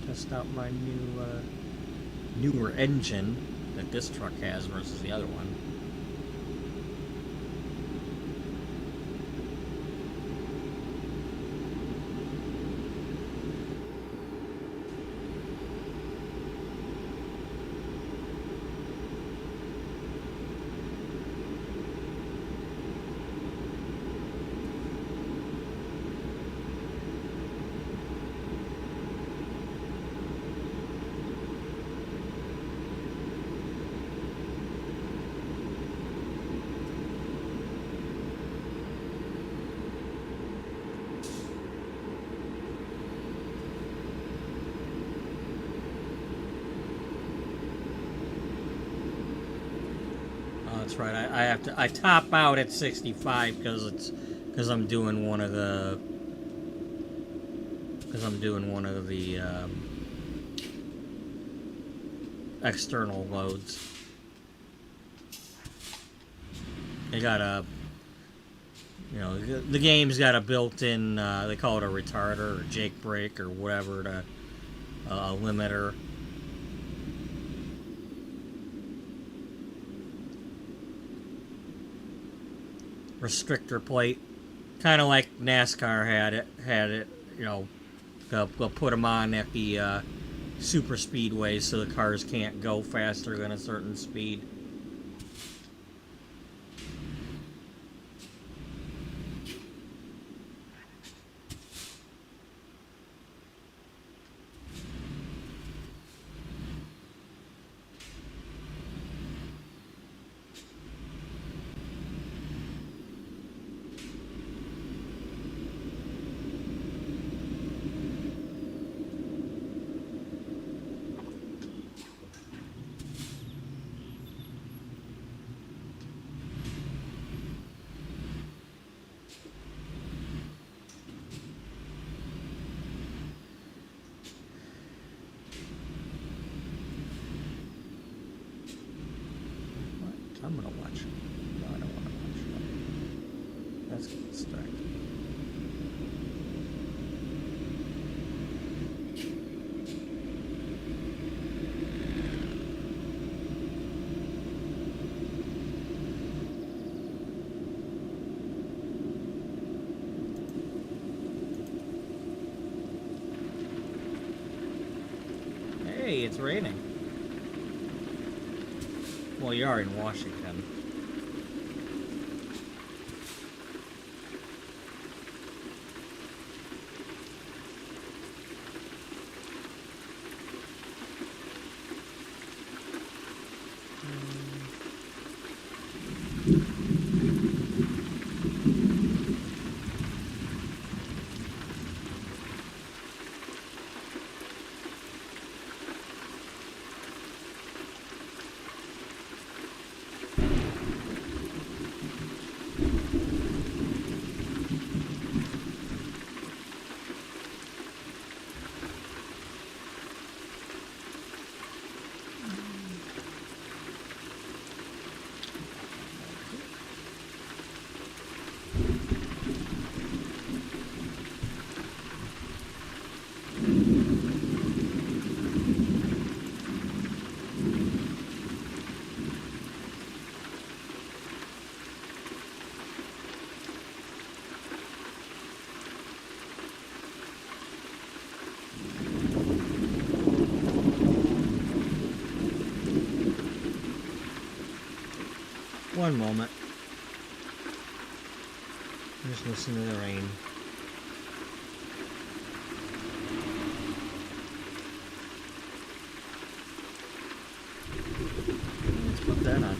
Speaker 2: Test out my newer engine that this truck has versus the other one. That's right. I top out at 65 because I'm doing one of the external loads. They got a, you know, the game's got a built-in they call it a retarder or jake brake or whatever, to a limiter.
Speaker 1: restrictor plate, kind of like NASCAR had it. You know, they'll put them on at the super speedways so the cars can't go faster than a certain speed. I'm gonna watch. No, I don't want to watch. That's gonna distract me. Hey, it's raining. Well, you are in Washington. One moment. Just listen to the rain. Let's put that on.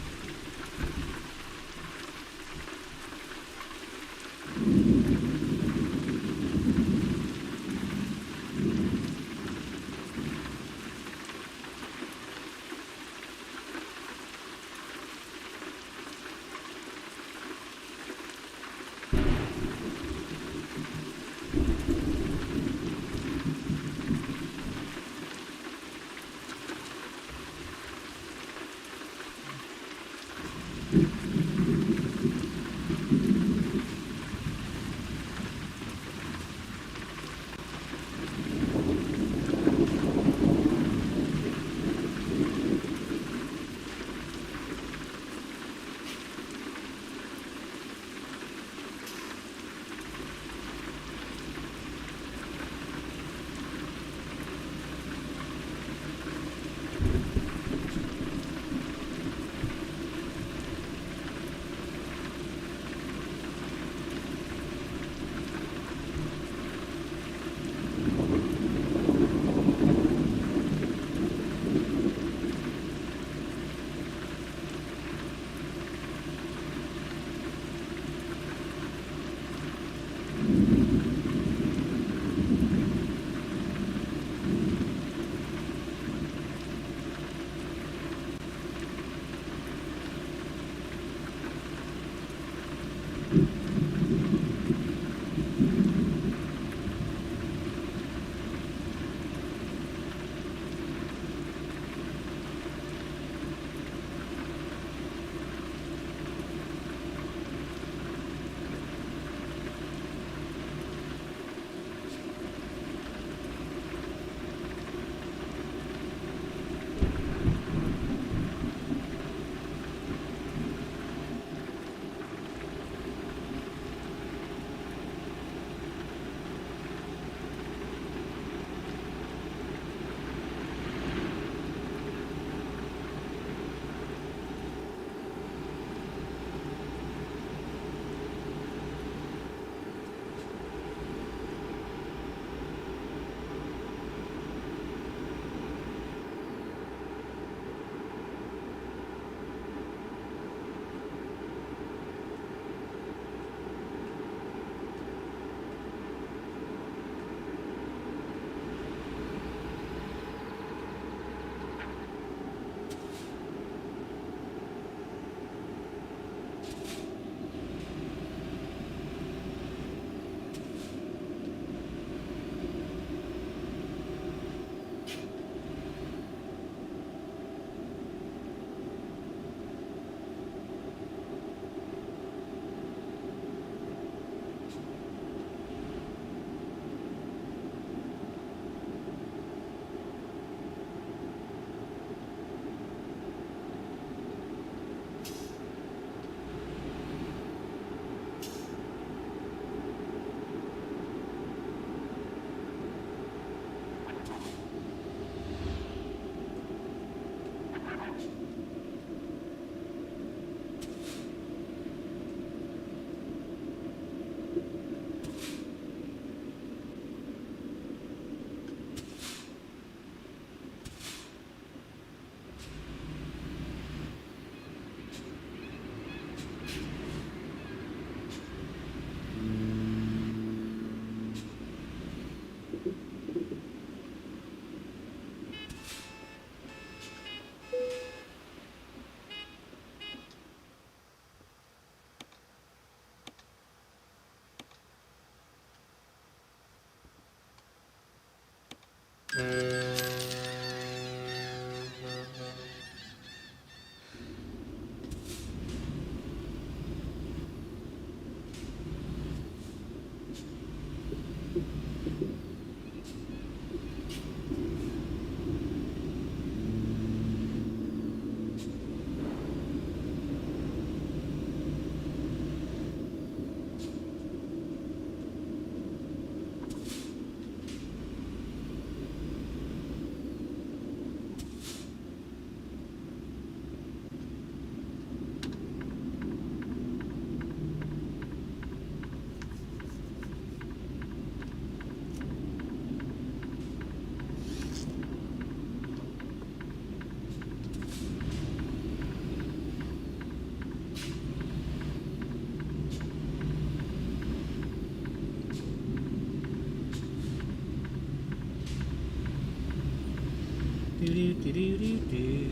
Speaker 1: Do-do-do-do-do-do.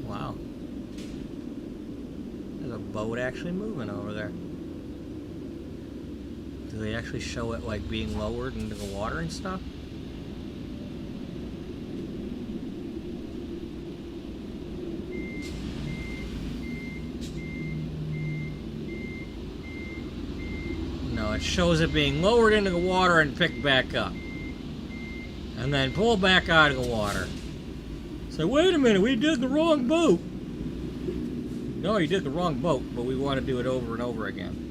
Speaker 1: Wow. There's a boat actually moving over there. Do they actually show it like being lowered into the water and stuff? No, it shows it being lowered into the water and picked back up. And then pulled back out of the water. So wait a minute, we did the wrong boat. No, you did the wrong boat, but we want to do it over and over again.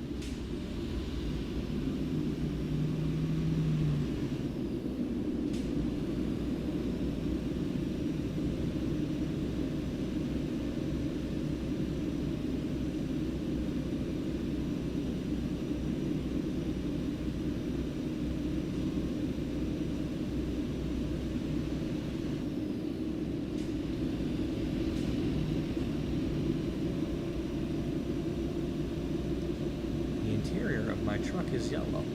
Speaker 1: My truck is yellow.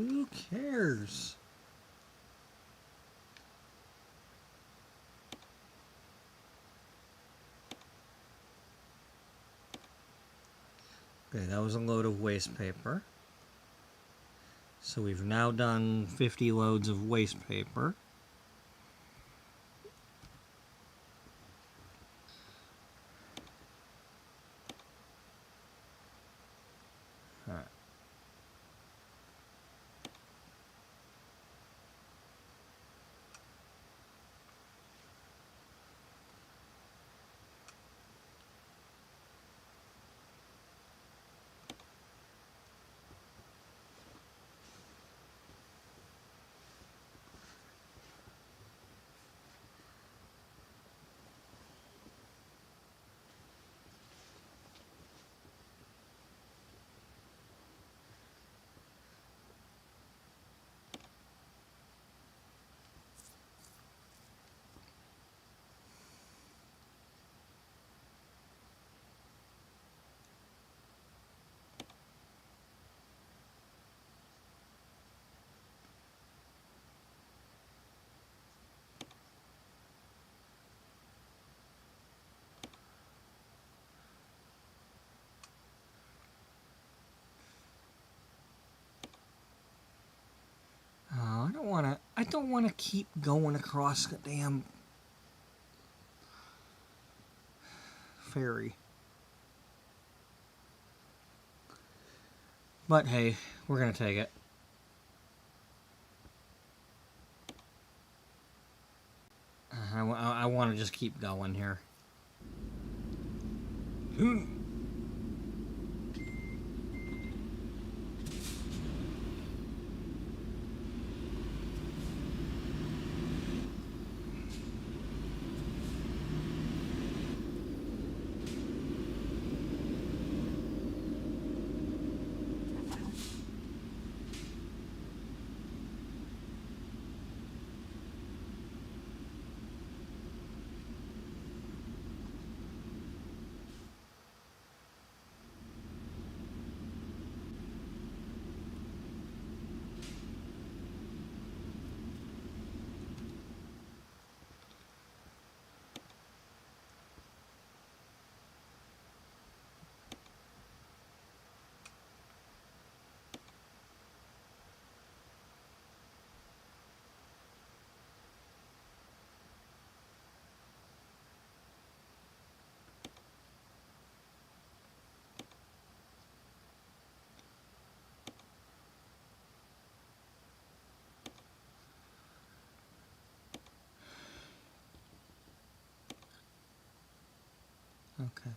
Speaker 2: Who cares? Okay, that was a load of waste paper. So we've now done 50 loads of waste paper. All right. I don't wanna keep going across the damn ferry. But hey, we're gonna take it. I want to just keep going here. Okay.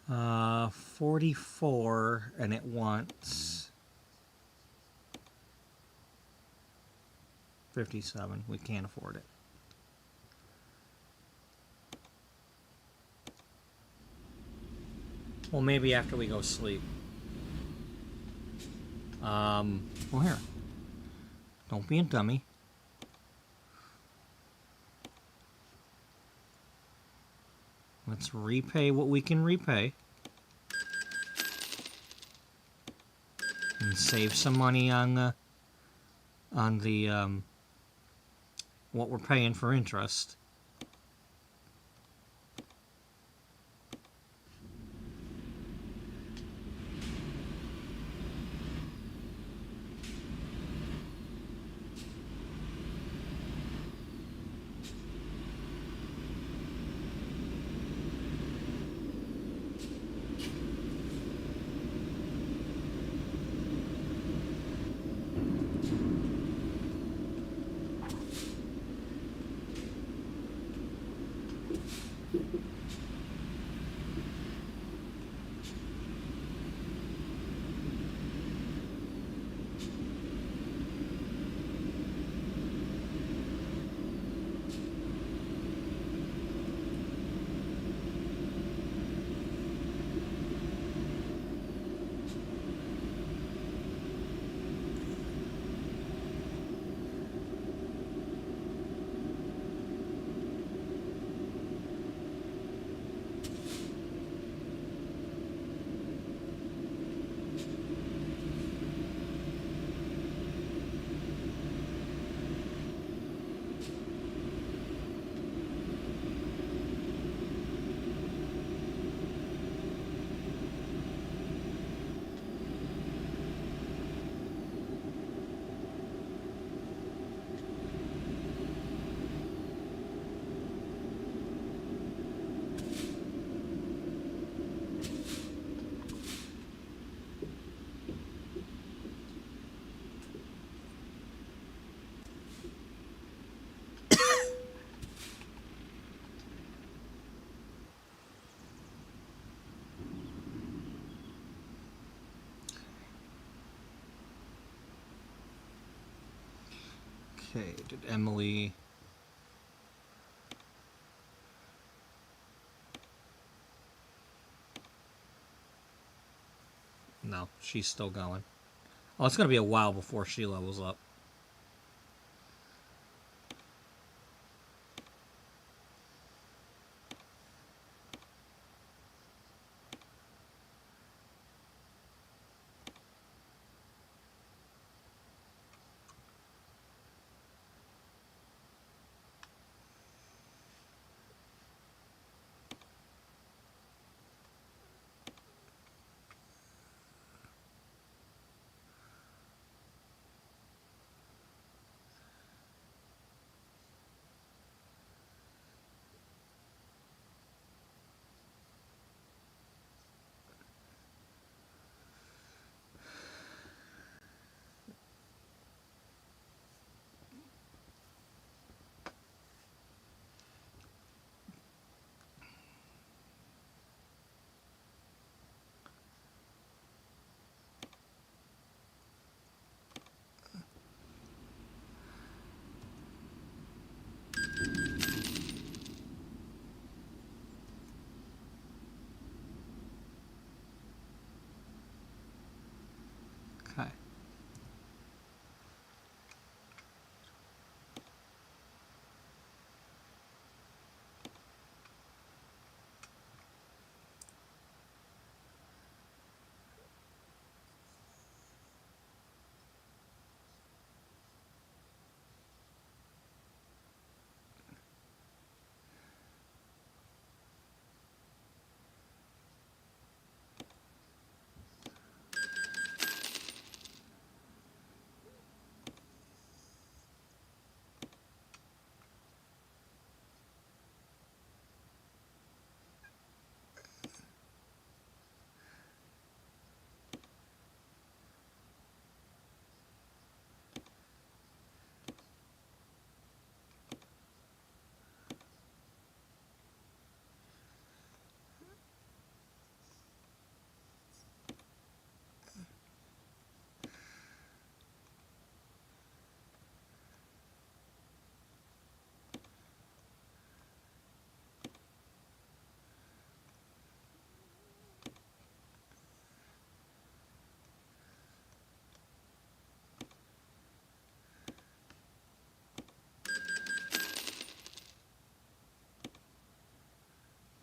Speaker 2: Uh, 44, and it wants 57. We can't afford it. Well, maybe after we go sleep. Well, here. Don't be a dummy. Let's repay what we can repay. And save some money on the what we're paying for interest.
Speaker 1: Okay, did Emily... No, she's still going. Oh, it's going to be a while before she levels up. Okay.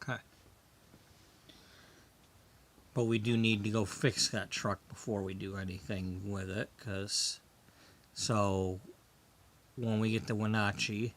Speaker 1: Okay. But we do need to go fix that truck before we do anything with it, because... So, when we get the Wenatchee...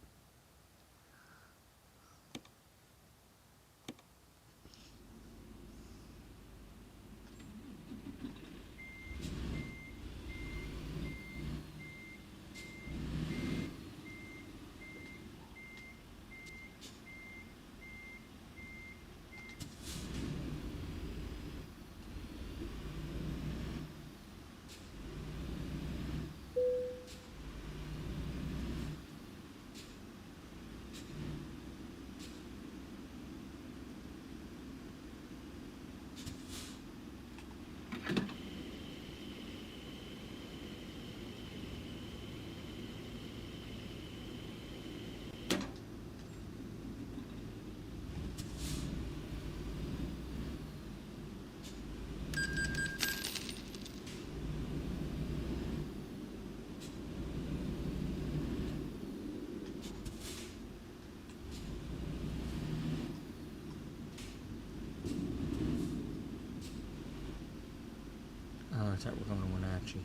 Speaker 1: Oh, I thought we were going to Wenatchee.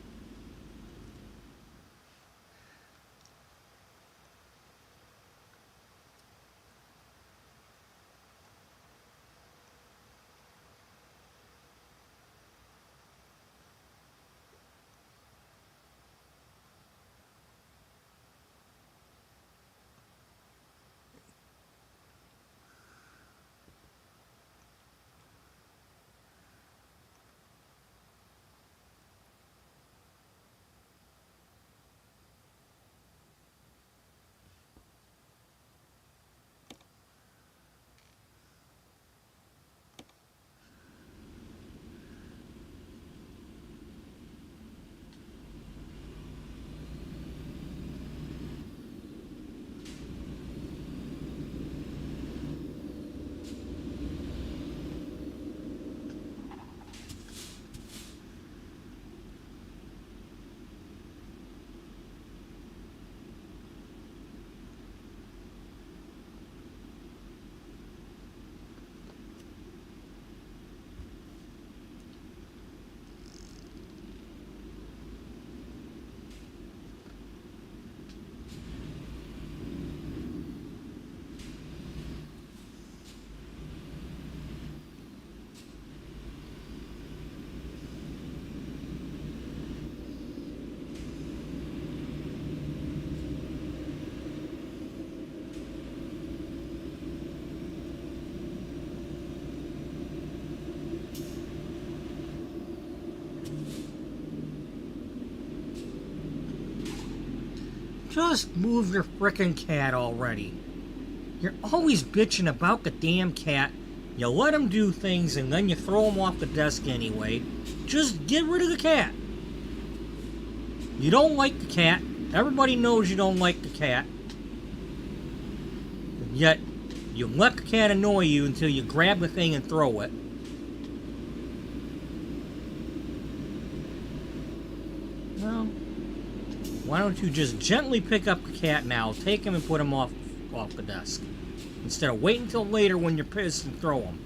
Speaker 1: Just move your frickin' cat already. You're always bitching about the damn cat. You let him do things and then you throw him off the desk anyway. Just get rid of the cat. You don't like the cat. Everybody knows you don't like the cat. Yet, you let the cat annoy you until you grab the thing and throw it. Well, why don't you just gently pick up the cat now, take him and put him off the desk, instead of waiting until later when you're pissed and throw him.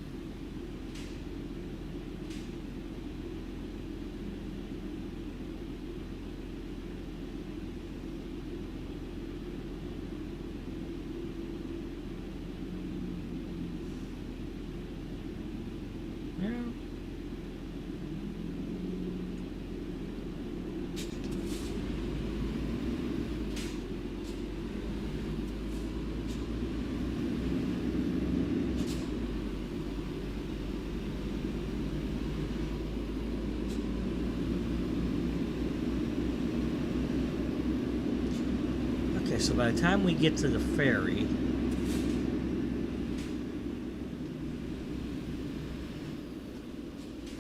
Speaker 1: So by the time we get to the ferry,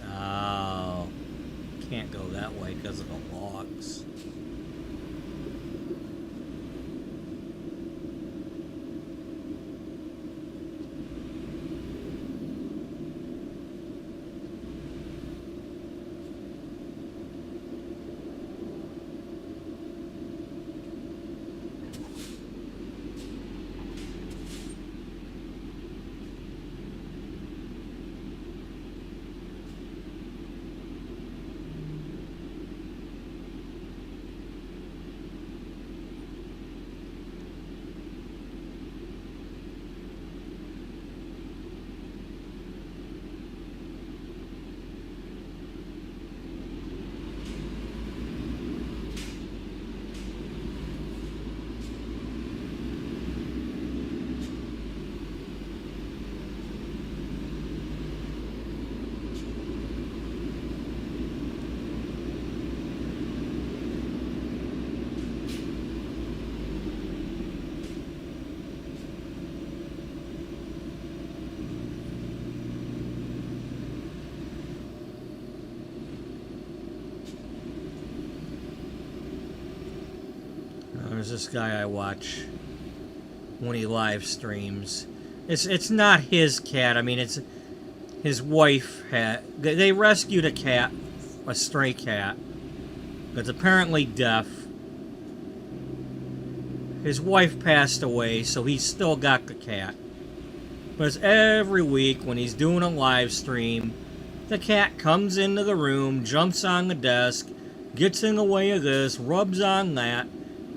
Speaker 1: oh, can't go that way because of the logs. There's this guy I watch when he live streams. It's not his cat. I mean, it's his wife had. They rescued a cat, a stray cat, that's apparently deaf. His wife passed away, so he's still got the cat. But it's every week when he's doing a live stream, the cat comes into the room, jumps on the desk, gets in the way of this, rubs on that,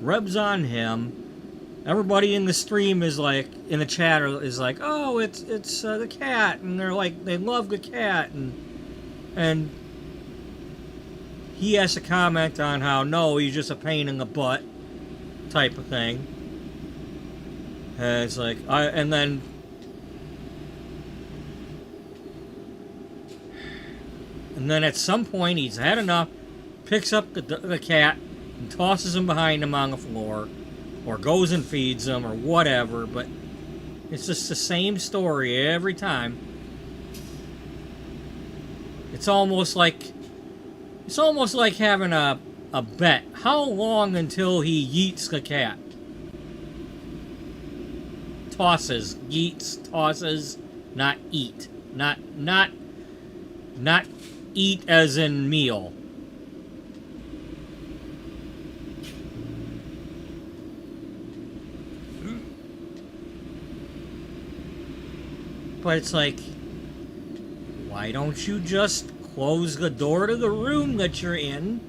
Speaker 1: rubs on him. Everybody in the stream is like, in the chat is like, oh, it's the cat, and they're like, they love the cat, and he has to comment on how no, he's just a pain in the butt, type of thing. And it's like, and then at some point he's had enough, picks up the cat and tosses him behind him on the floor, or goes and feeds him, or whatever, but it's just the same story every time. It's almost like having a bet. How long until he yeets the cat? Tosses, yeets, tosses, not eat. Not eat as in meal. But it's like, why don't you just close the door to the room that you're in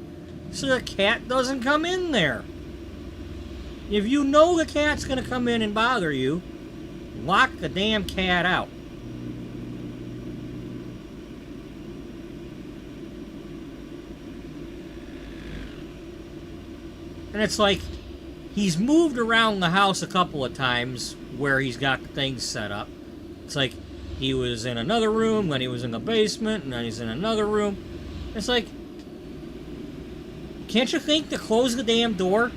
Speaker 1: so the cat doesn't come in there? If you know the cat's gonna come in and bother you, lock the damn cat out. And it's like, he's moved around the house a couple of times where he's got things set up. It's like, he was in another room, then he was in the basement, and then he's in another room. It's like, can't you think to close the damn door?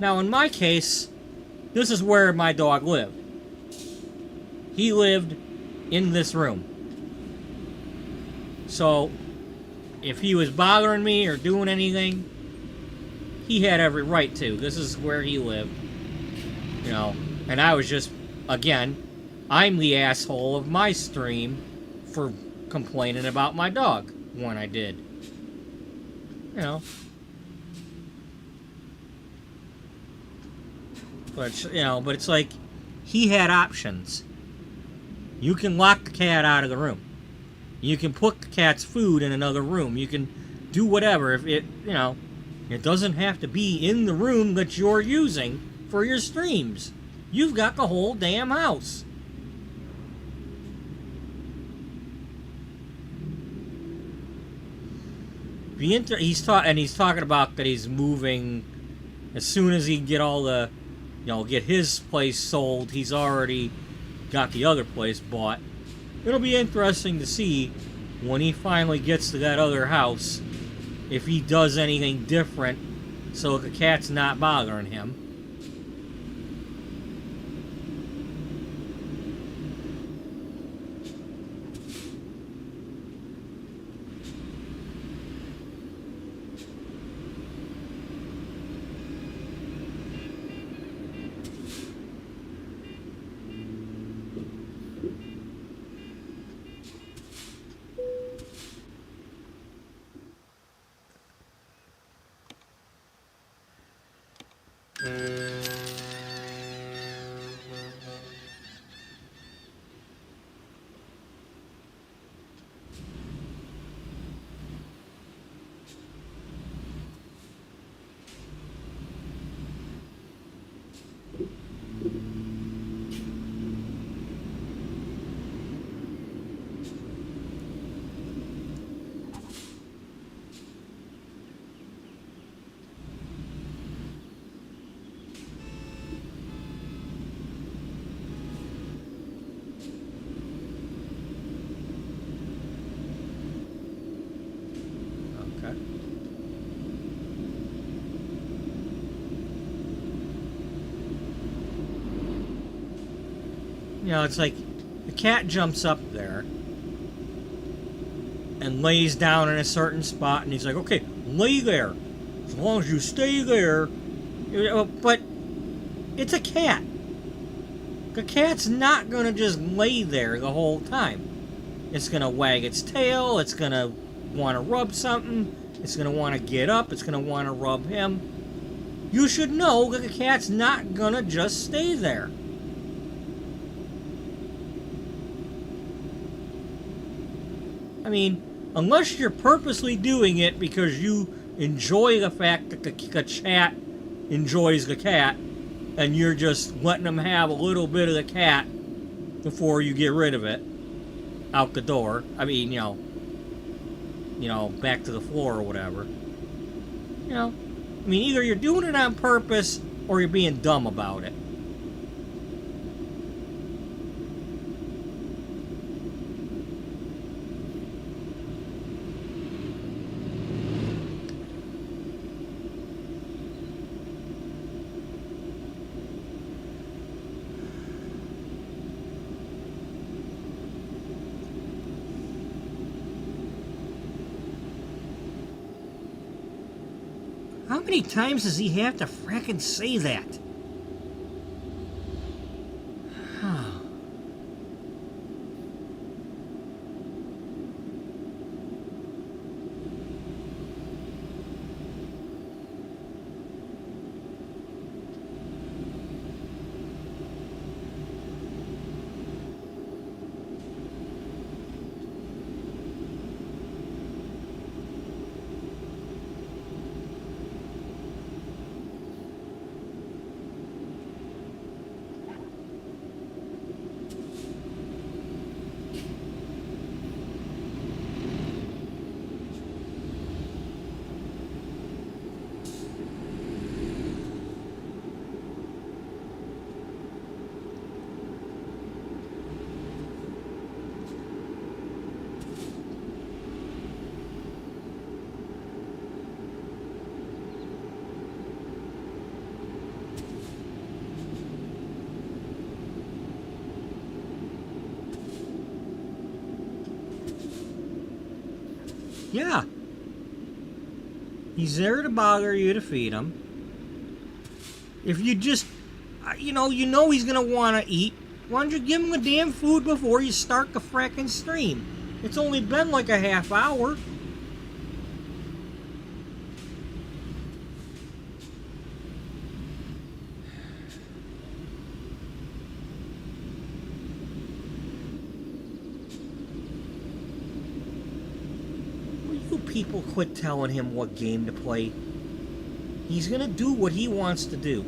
Speaker 1: Now, in my case, this is where my dog lived. He lived in this room. So, if he was bothering me or doing anything, he had every right to. This is where he lived. You know, and I was just, again, I'm the asshole of my stream for complaining about my dog when I did. You know. But, you know, but it's like, he had options. You can lock the cat out of the room. You can put the cat's food in another room. You can do whatever. If it, you know, it doesn't have to be in the room that you're using for your streams. You've got the whole damn house. He's talking about that he's moving as soon as he can get all the, you know, get his place sold. He's already got the other place bought. It'll be interesting to see when he finally gets to that other house if he does anything different so the cat's not bothering him. You know, it's like the cat jumps up there and lays down in a certain spot, and he's like, okay, lay there. As long as you stay there. But it's a cat. The cat's not going to just lay there the whole time. It's going to wag its tail. It's going to want to rub something. It's going to want to get up. It's going to want to rub him. You should know that the cat's not going to just stay there. I mean, unless you're purposely doing it because you enjoy the fact that the cat enjoys the cat, and you're just letting them have a little bit of the cat before you get rid of it out the door. I mean, you know, back to the floor or whatever. You know, I mean, either you're doing it on purpose or you're being dumb about it. How many times does he have to frickin' say that? Yeah. He's there to bother you to feed him. If you just, you know he's going to want to eat. Why don't you give him the damn food before you start the fracking stream? It's only been like a half hour. Will you people quit telling him what game to play? He's going to do what he wants to do.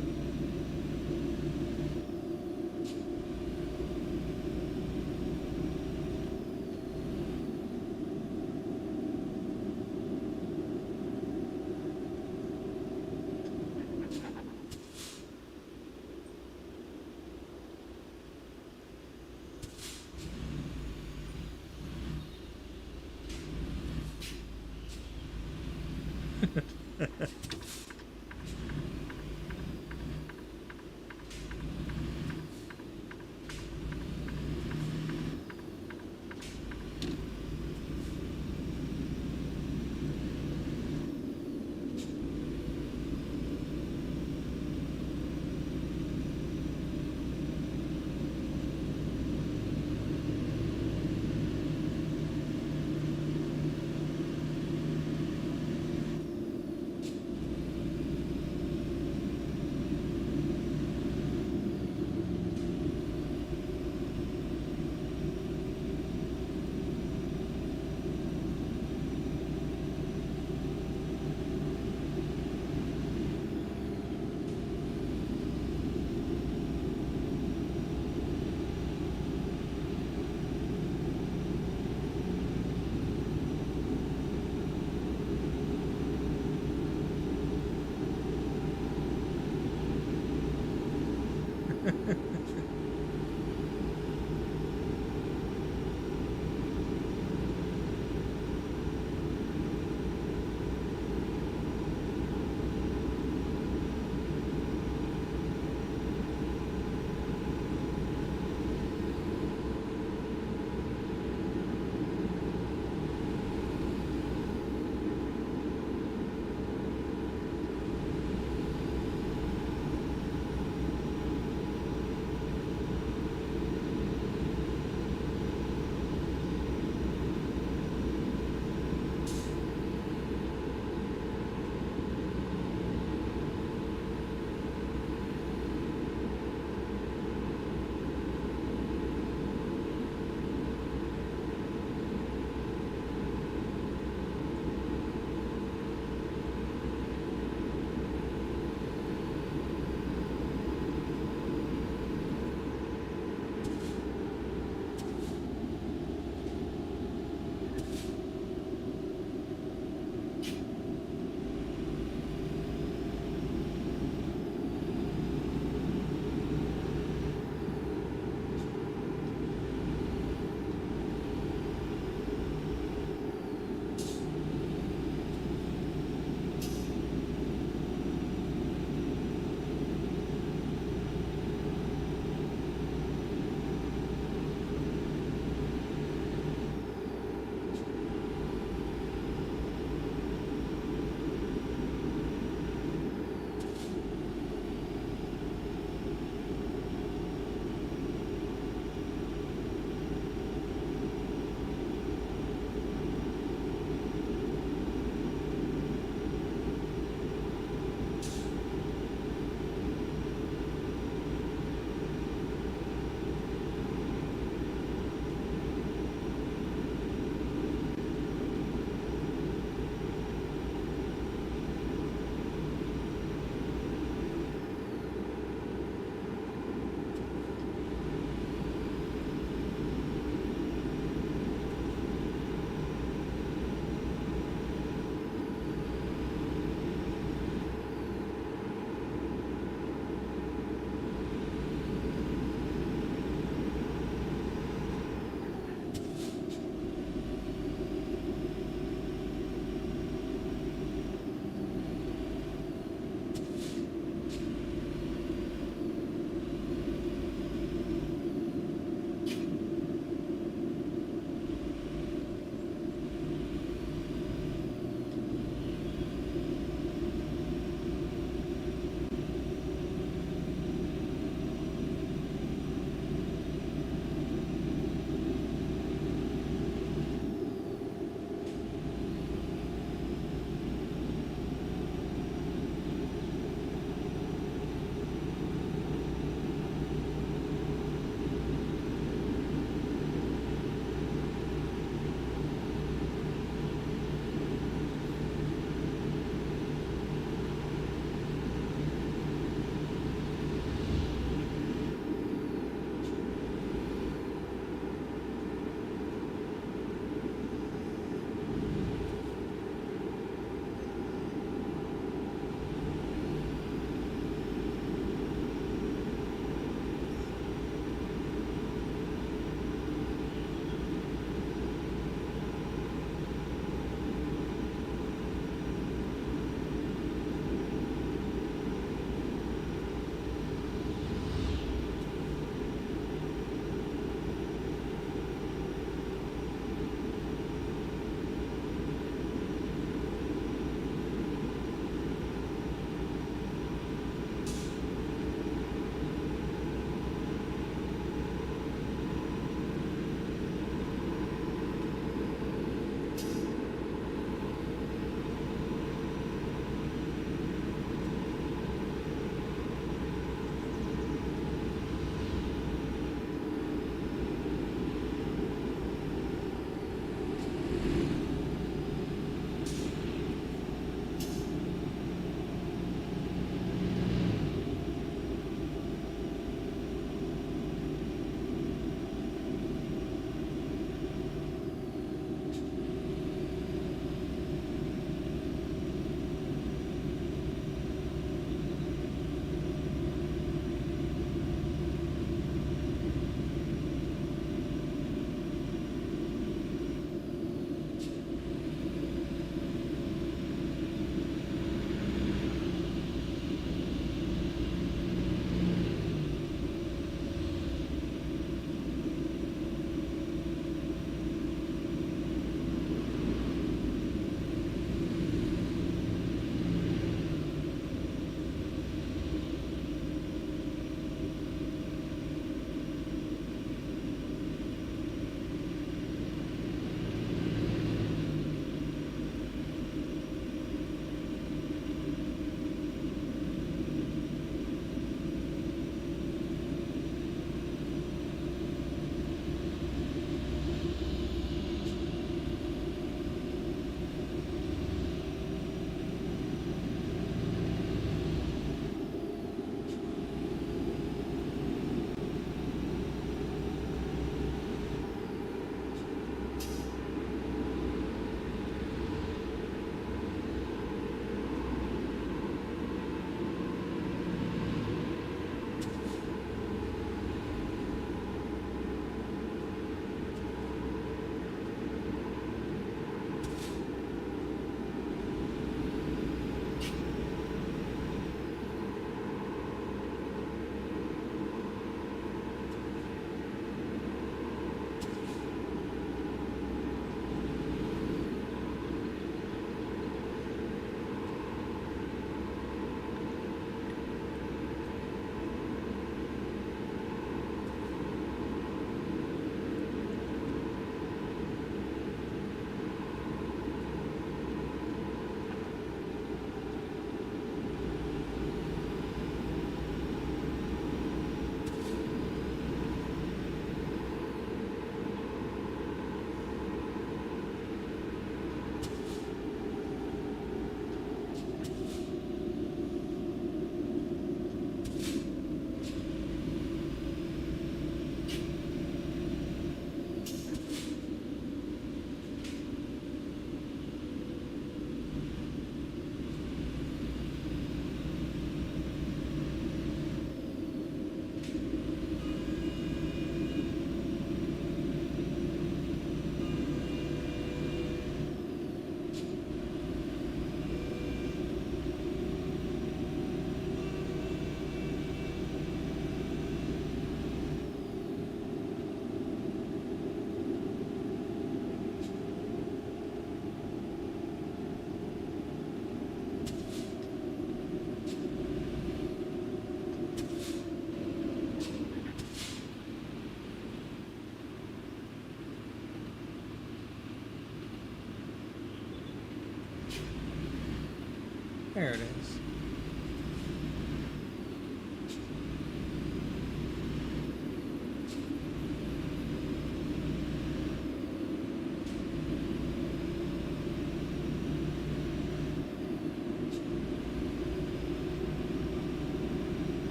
Speaker 2: There it is.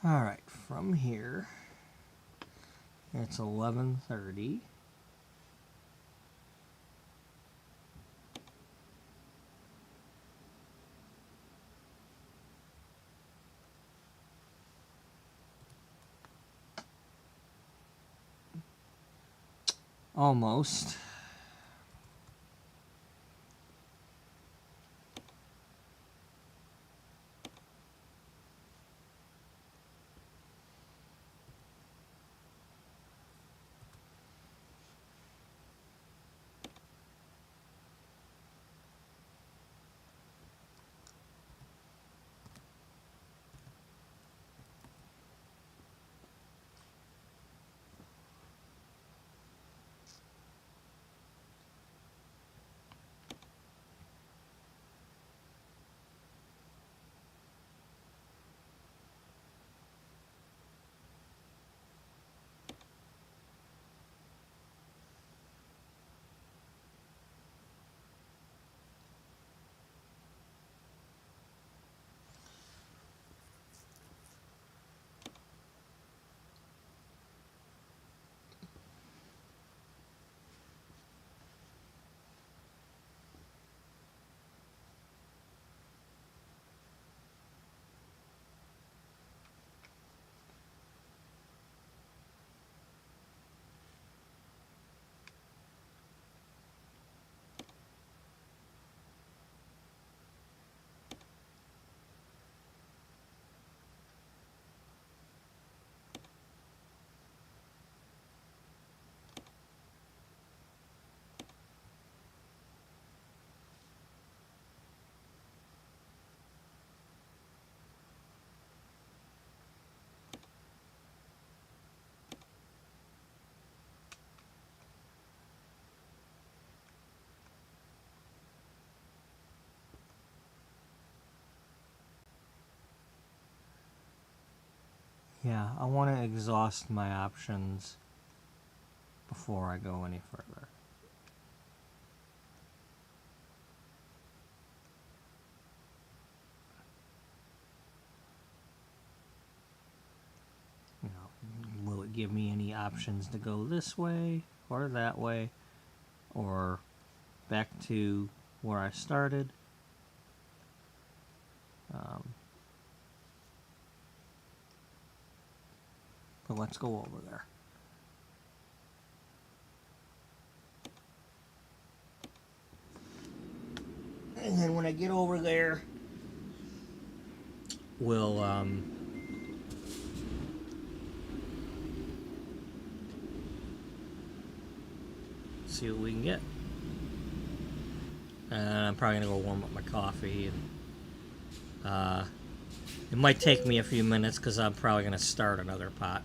Speaker 1: Alright, from here, it's 11:30. Almost. Yeah, I want to exhaust my options before I go any further. You know, will it give me any options to go this way or that way or back to where I started? But let's go over there. And then when I get over there, we'll see what we can get. And I'm probably gonna go warm up my coffee. And it might take me a few minutes because I'm probably gonna start another pot.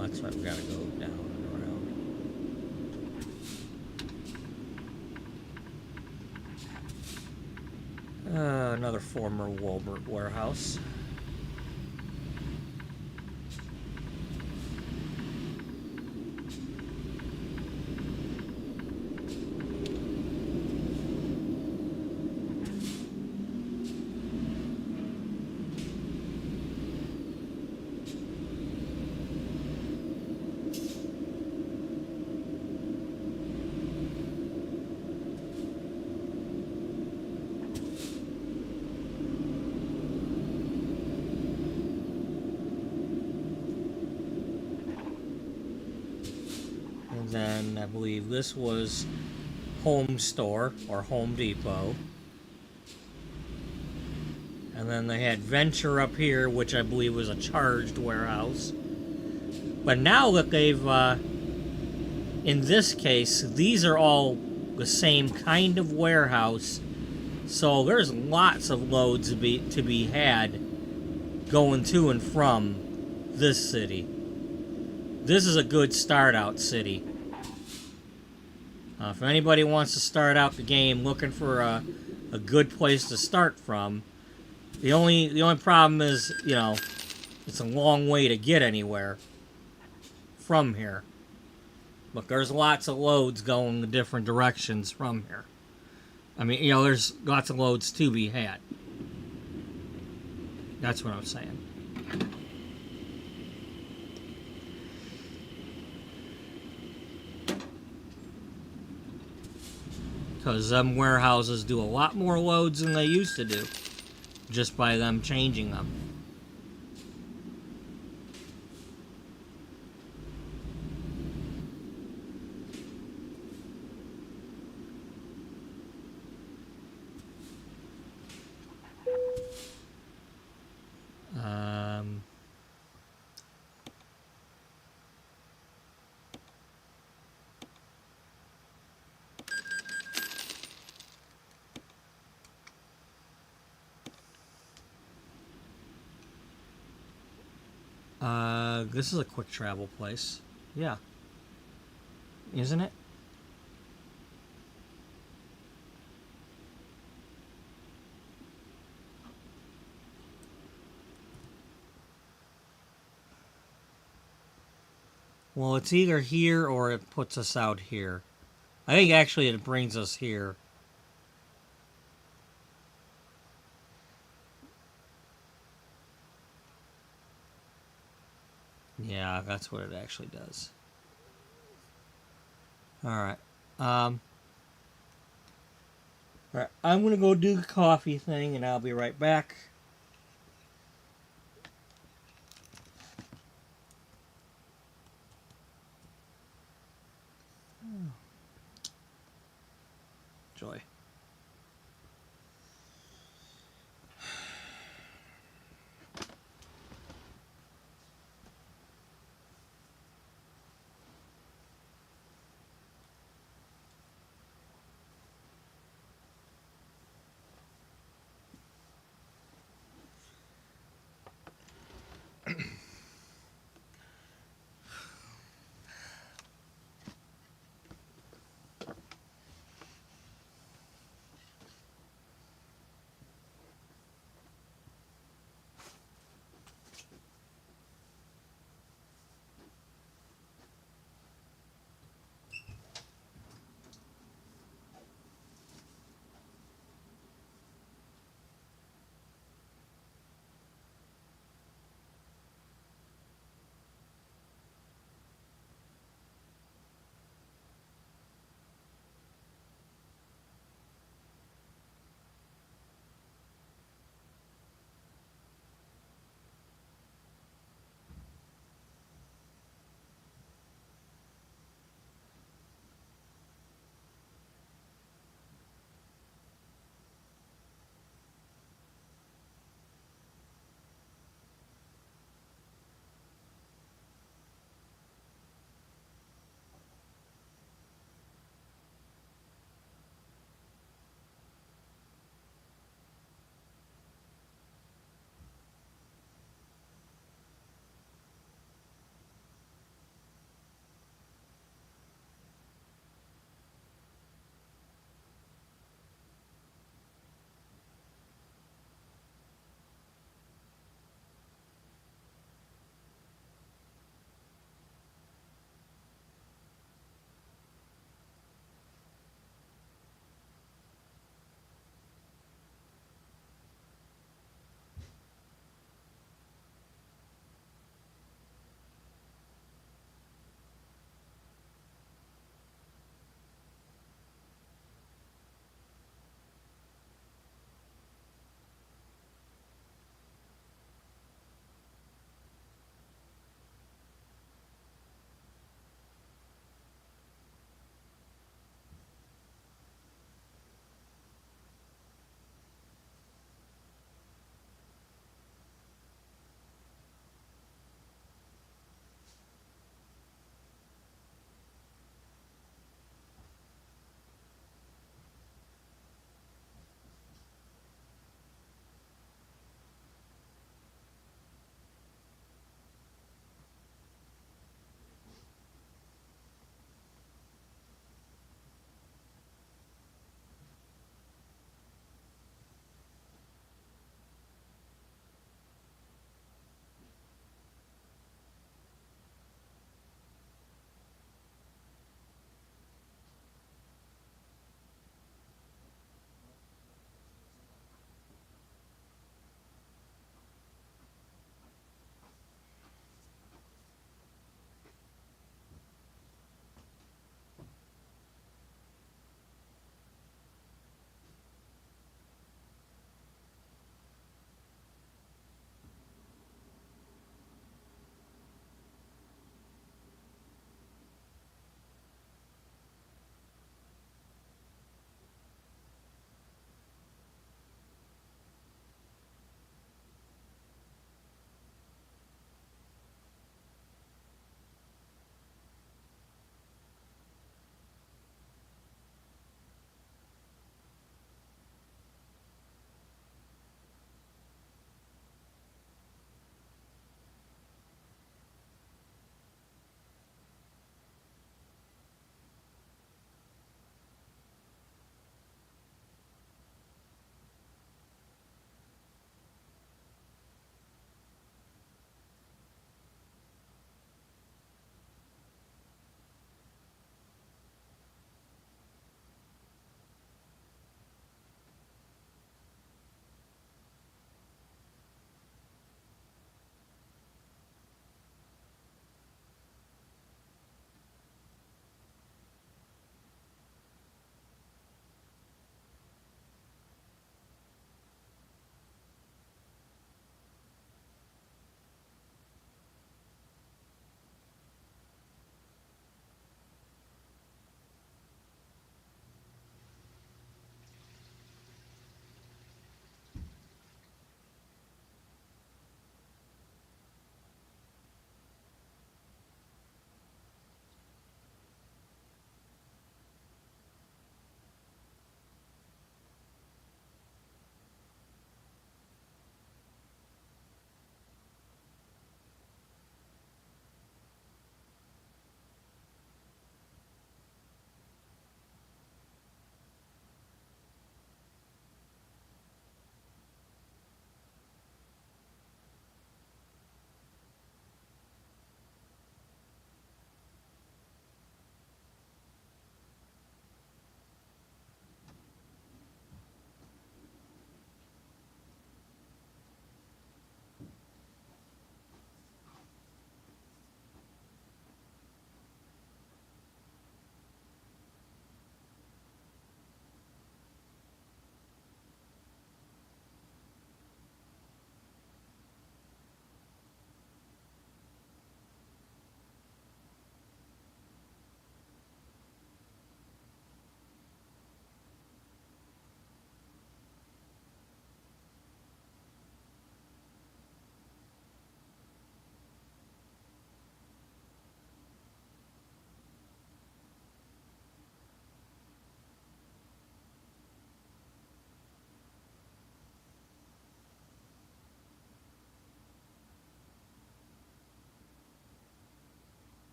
Speaker 1: That's why we gotta go down and around.
Speaker 2: another former Walmart warehouse. And then I believe this was Home Store or Home Depot. And then they had Venture up here, which I believe was a charged warehouse. But now that they've, in this case, these are all the same kind of warehouse. So there's lots of loads to be had going to and from this city. This is a good start out city. If anybody wants to start out the game looking for a good place to start from, the only problem is, you know, it's a long way to get anywhere from here. But there's lots of loads going in different directions from here. I mean, you know, there's lots of loads to be had. That's what I'm saying. Because them warehouses do a lot more loads than they used to do, just by them changing them. This is a quick travel place. Yeah. Isn't it? Well, it's either here or it puts us out here. I think actually it brings us here. Yeah, that's what it actually does. Alright. Alright, I'm gonna go do the coffee thing and I'll be right back. Joy.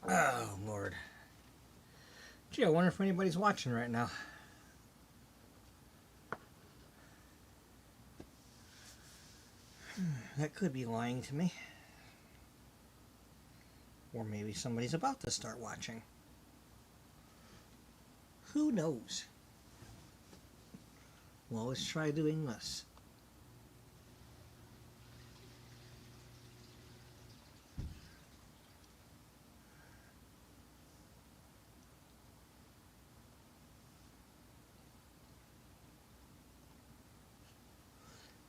Speaker 2: Oh, Lord. Gee, I wonder if anybody's watching right now. That could be lying to me. Or maybe somebody's about to start watching. Who knows? Well, let's try doing this.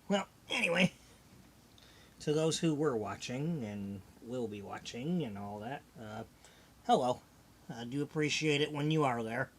Speaker 2: Well, anyway, to those who were watching and will be watching and all that, hello. I do appreciate it when you are there.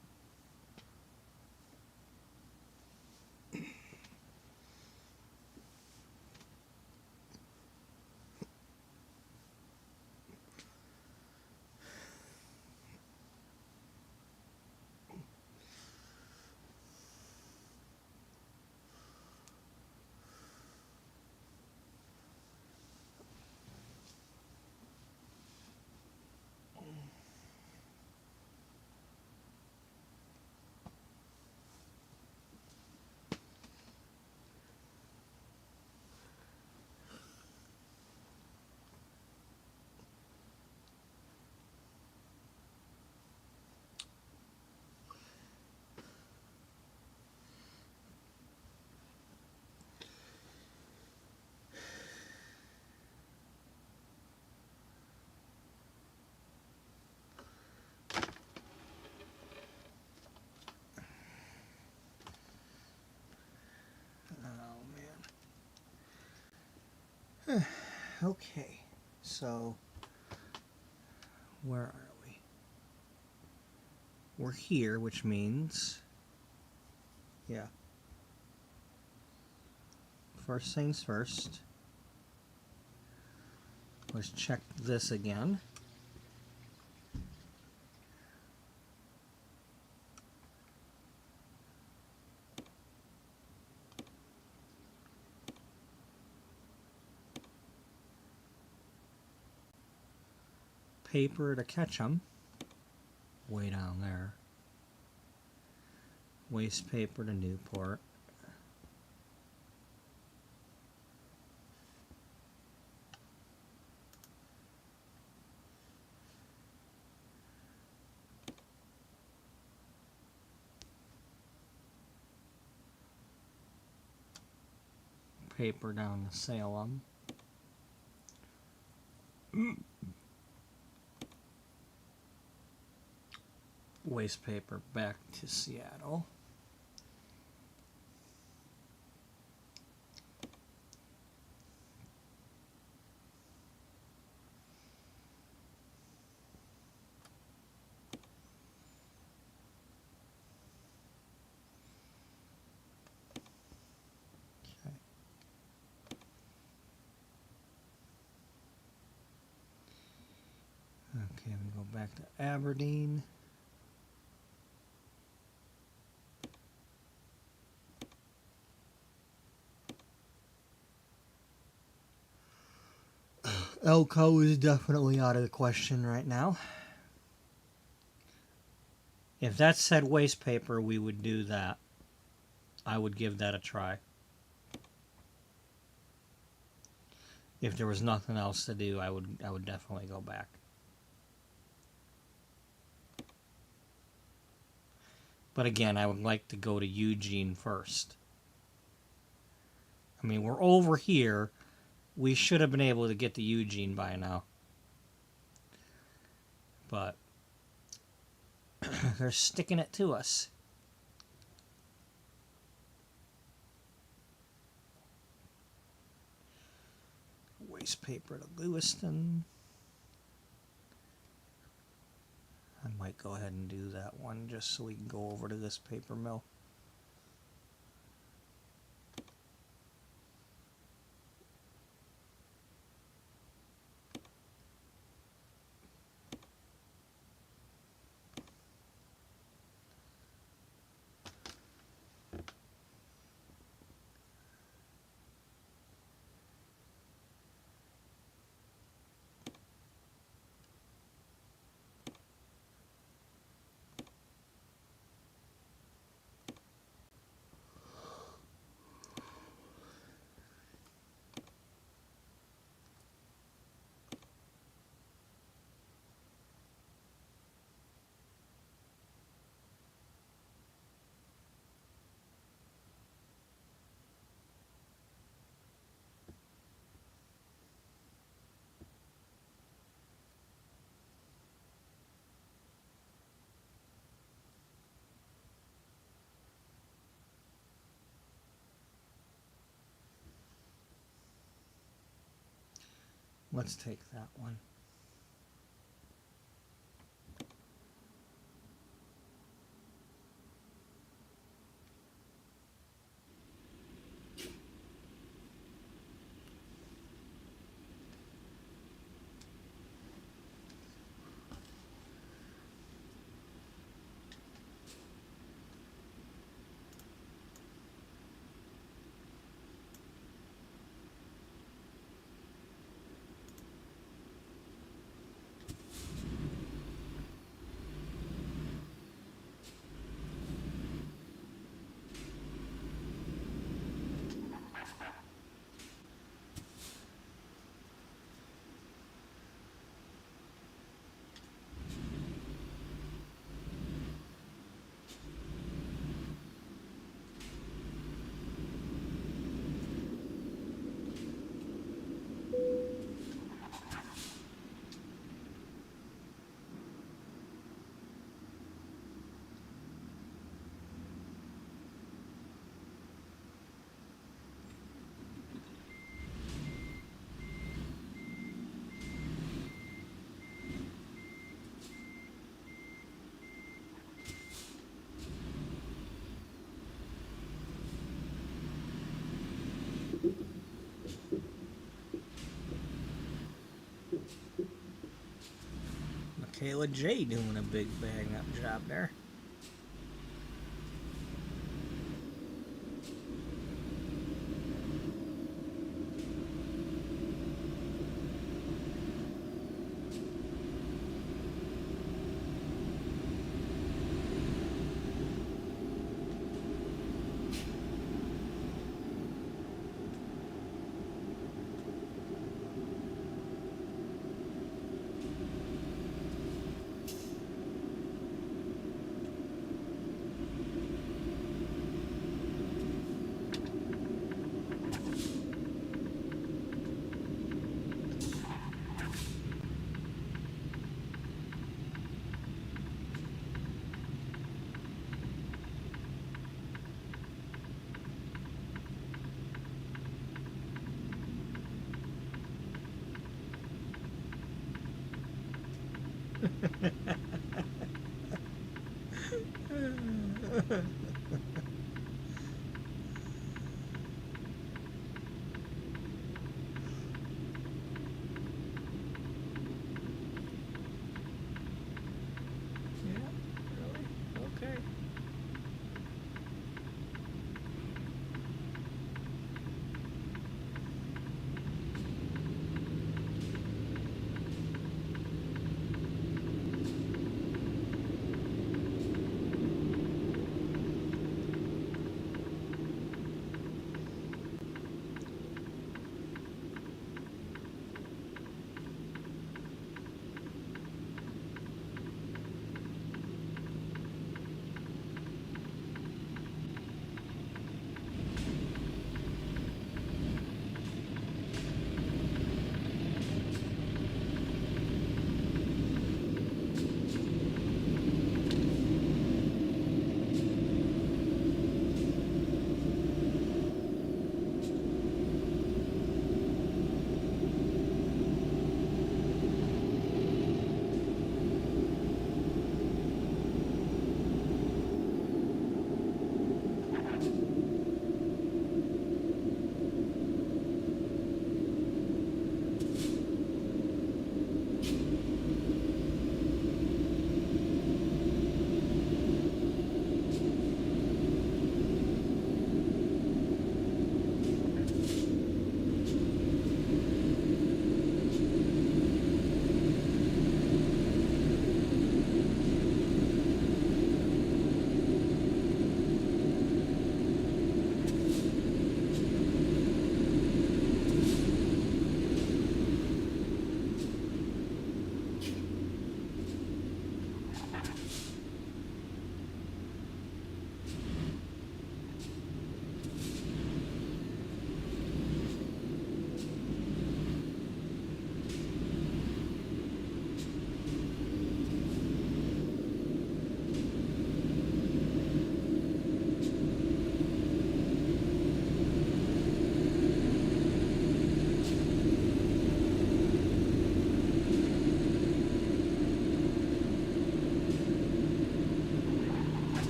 Speaker 2: Okay, so where are we? We're here, which means, yeah. First things first. Let's check this again. Paper to catch them. Way down there. Waste paper to Newport. Paper down to Salem. Waste paper back to Seattle. Okay, we go back to Aberdeen. Elko is definitely out of the question right now. If that said waste paper, we would do that. I would give that a try. If there was nothing else to do, I would definitely go back. But again, I would like to go to Eugene first. I mean, we're over here. We should have been able to get to Eugene by now. But they're sticking it to us. Waste paper to Lewiston. I might go ahead and do that one just so we can go over to this paper mill.
Speaker 1: Let's take that one. Michaela J doing a big bang up job there. Okay.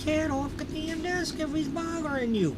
Speaker 2: cat off the damn desk if he's bothering you.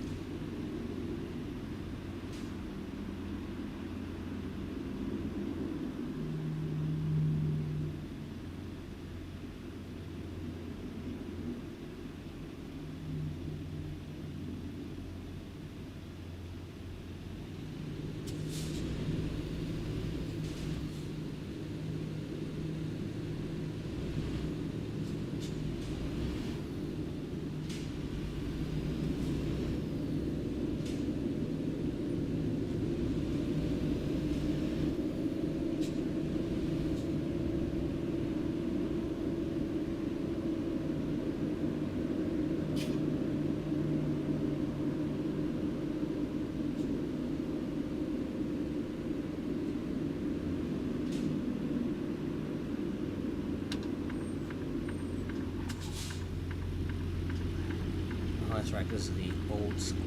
Speaker 2: That's right, this is the old school.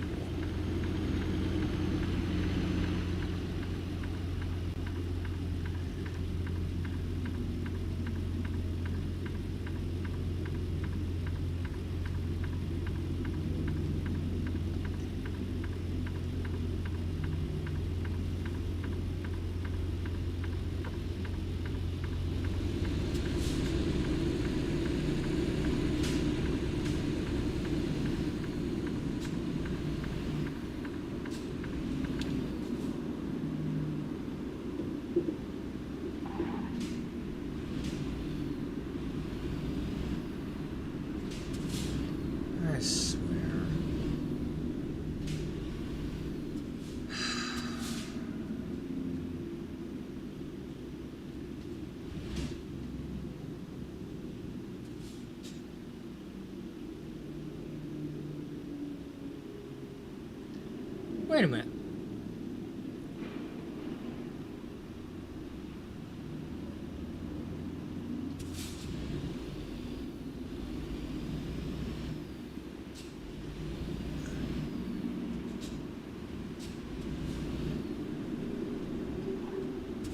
Speaker 2: I swear. Wait a minute.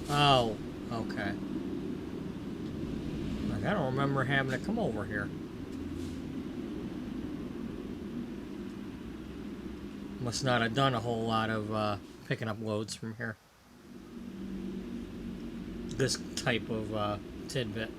Speaker 2: Oh, okay. Like, I don't remember having to come over here. Must not have done a whole lot of picking up loads from here. This type of tidbit.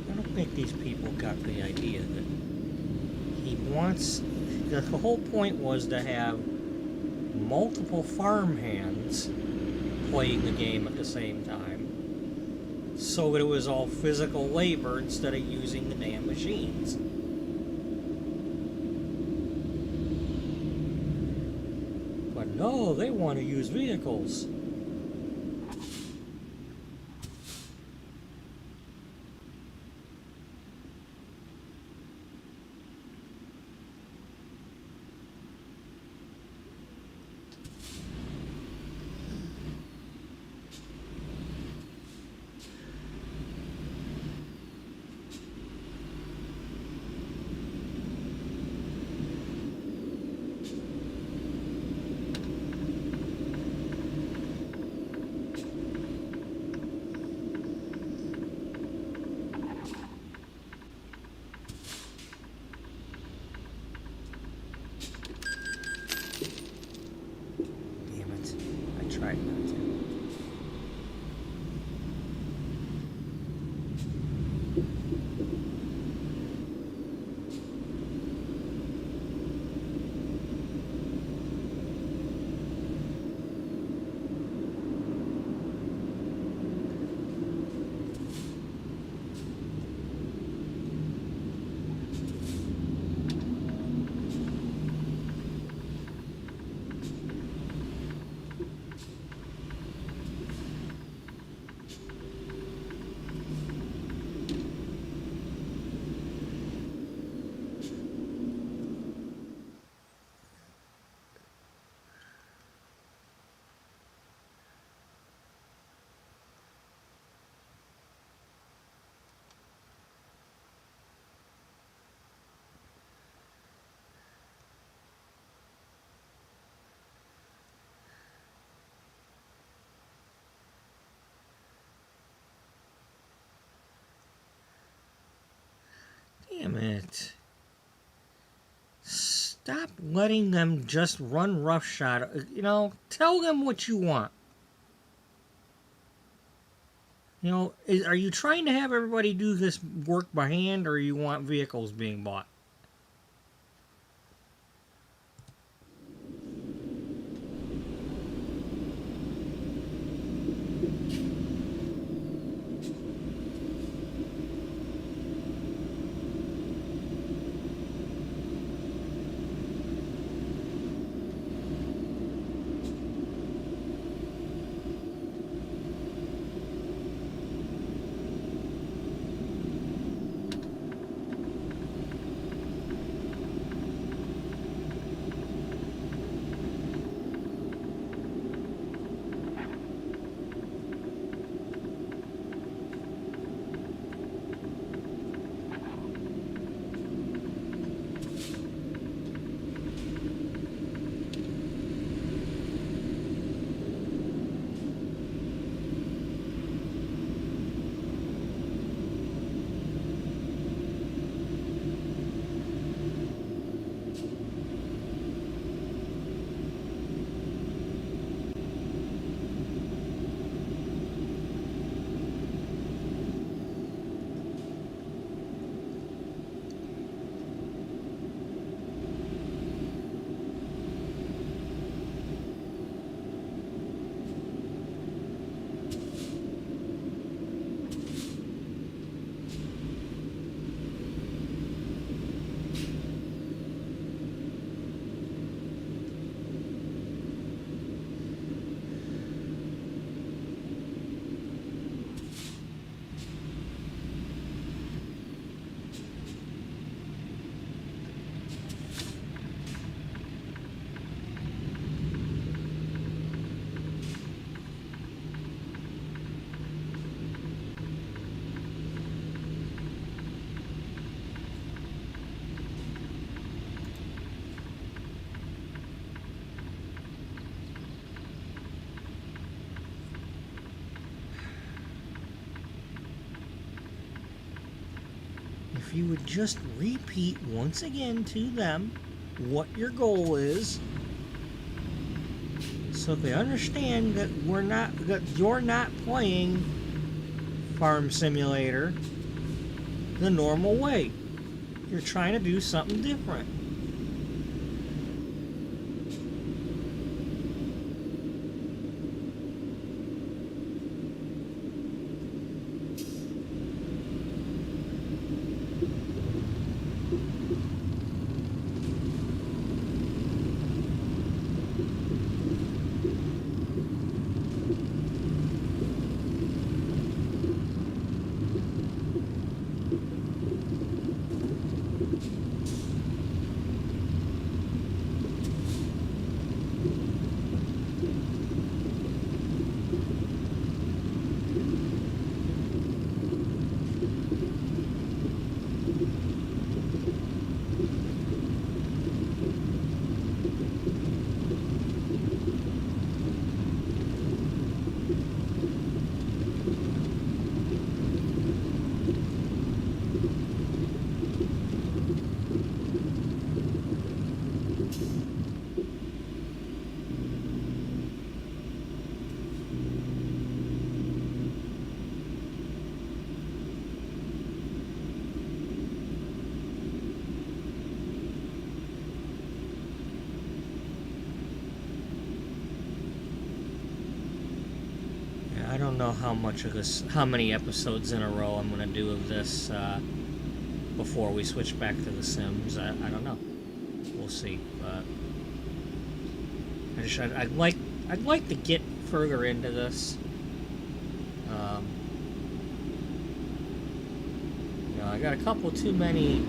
Speaker 2: I think these people got the idea that he wants... The whole point was to have multiple farmhands playing the game at the same time, so that it was all physical labor instead of using the damn machines. But no, they want to use vehicles. Damn it. Stop letting them just run roughshod. You know, tell them what you want. You know, are you trying to have everybody do this work by hand, or you want vehicles being bought? If you would just repeat once again to them what your goal is, so they understand that you're not playing Farm Simulator the normal way. You're trying to do something different. I don't know how many episodes in a row I'm going to do of this before we switch back to The Sims. I don't know. We'll see. But I'd like to get further into this. You know, I got a couple too many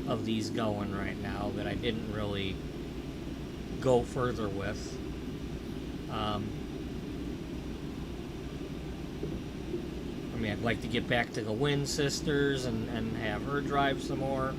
Speaker 2: of these going right now that I didn't really go further with. I mean, I'd like to get back to the Wynn sisters and have her drive some more.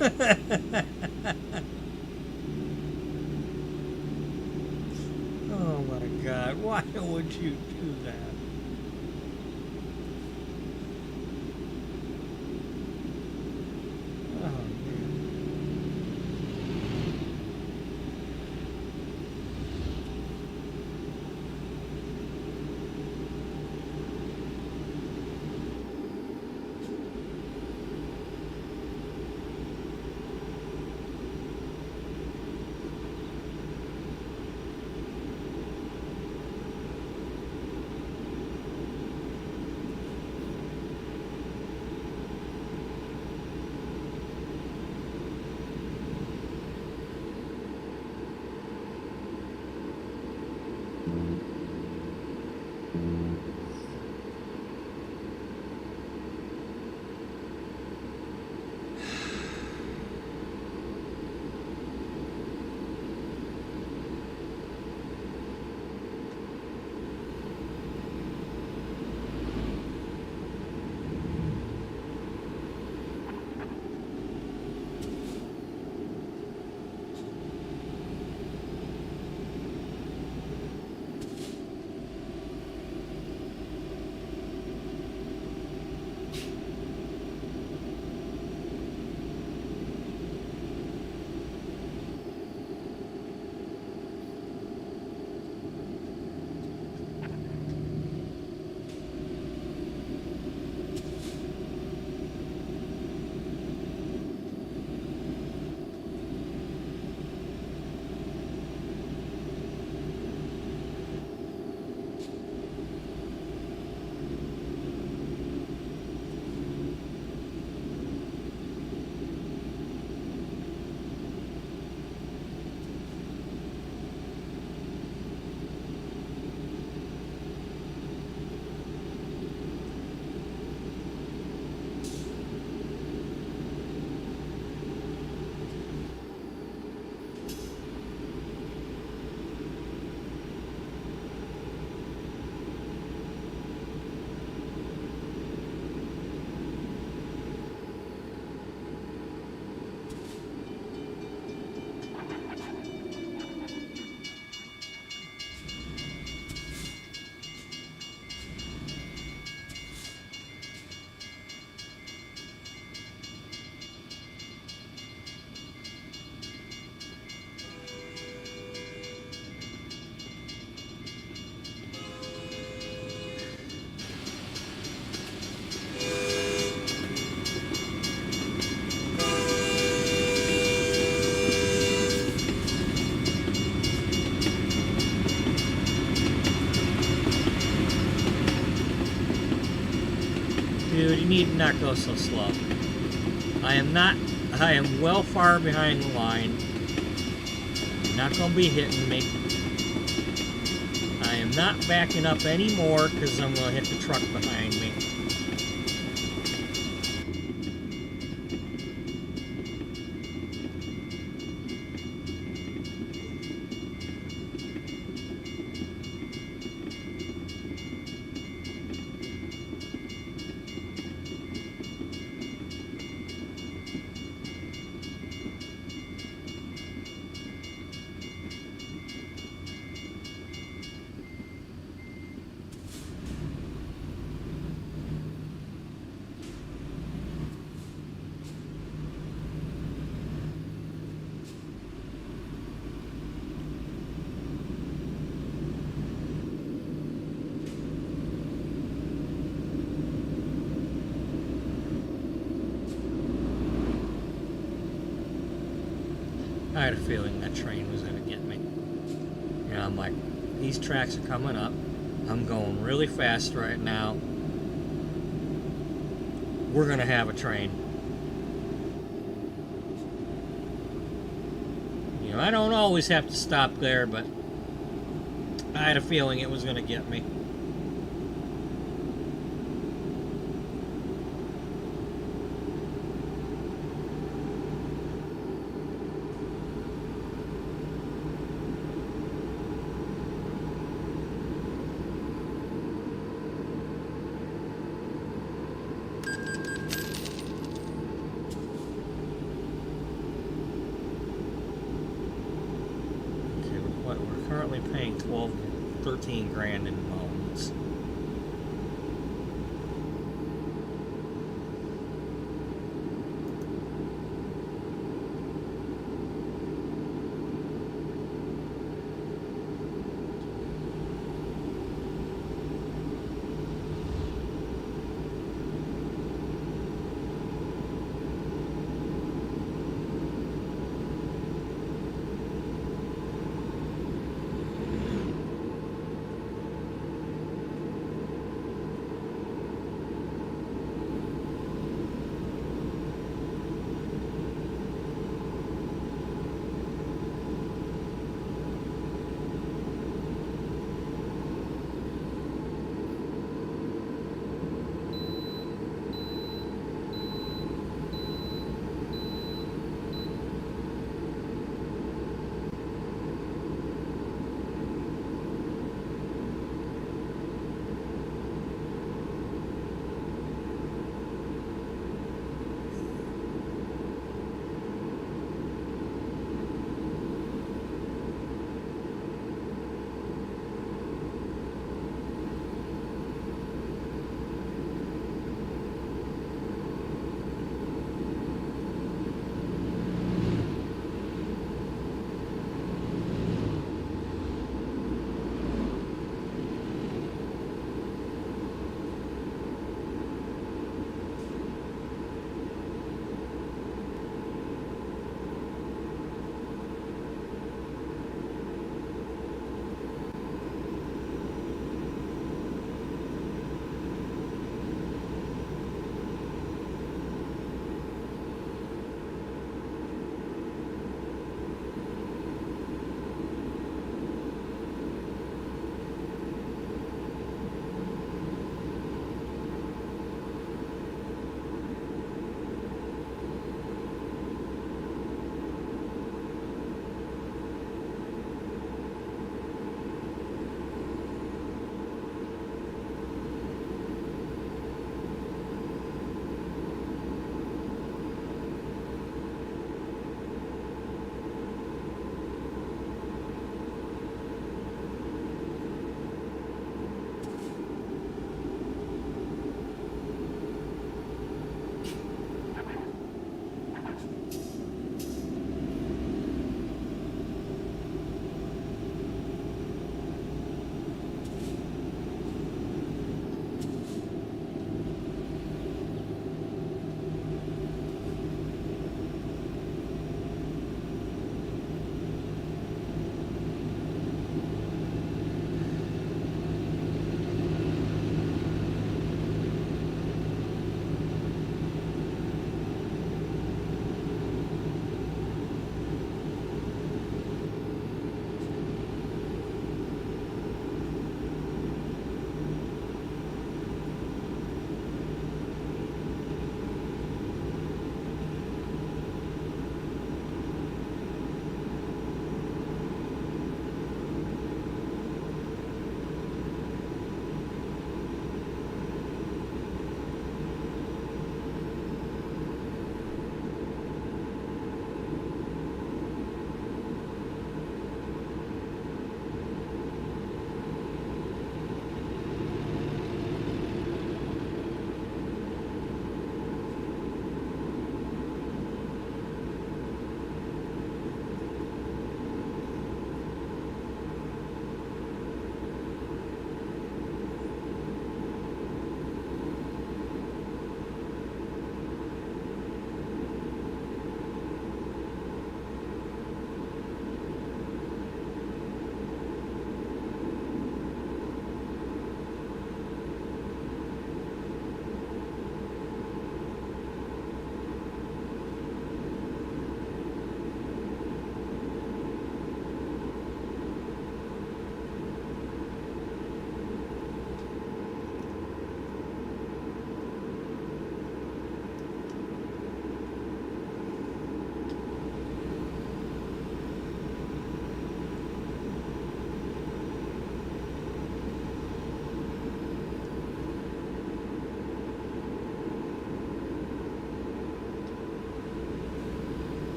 Speaker 2: Oh my God, why would you do that? Oh man. Dude, you need to not go so slow. I am well far behind the line. You're not going to be hitting me. I am not backing up anymore because I'm going to hit the truck behind me. I had a feeling that train was going to get me. You know, I'm like, these tracks are coming up. I'm going really fast right now. We're going to have a train. You know, I don't always have to stop there, but I had a feeling it was going to get me.
Speaker 1: but we're currently paying 13 grand in loans.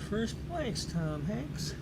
Speaker 2: first place, Tom Hanks.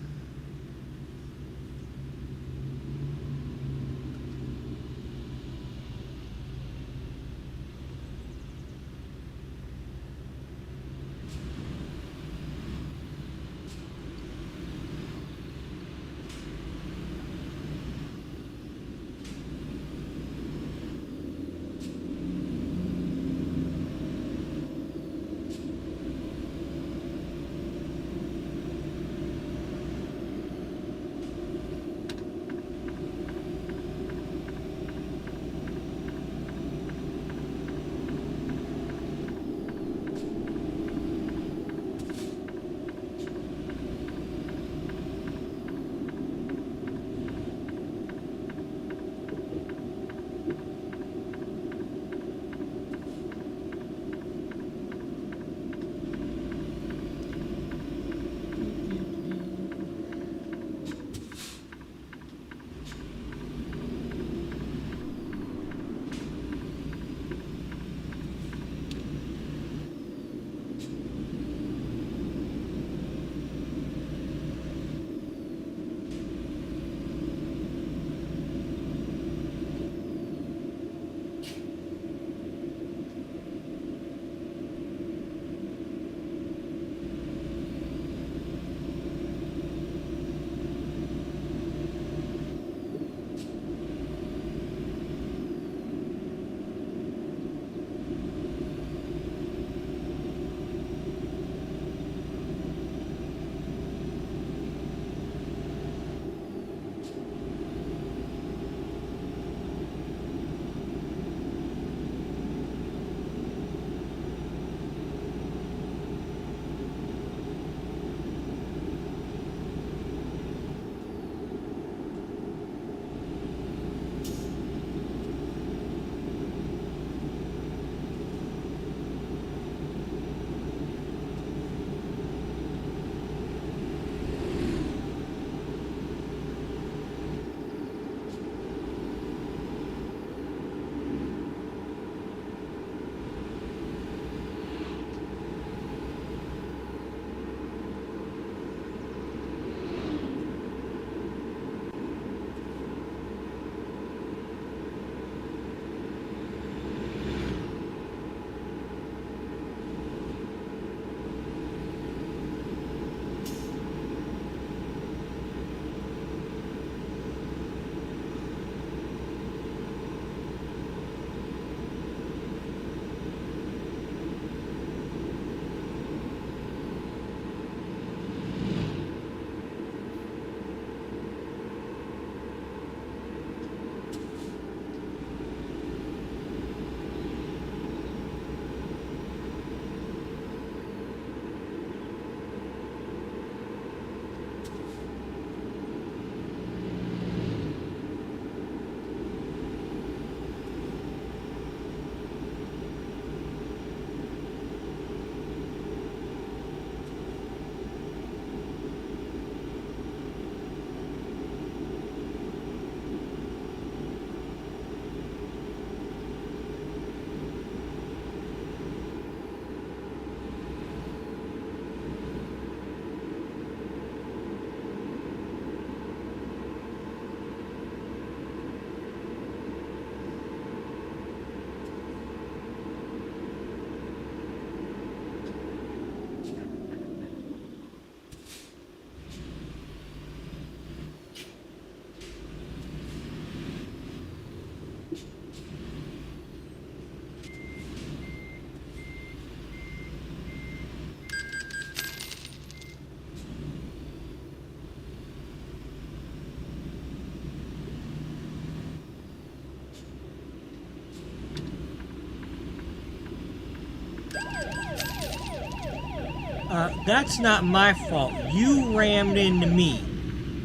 Speaker 1: That's not my fault. You rammed into me.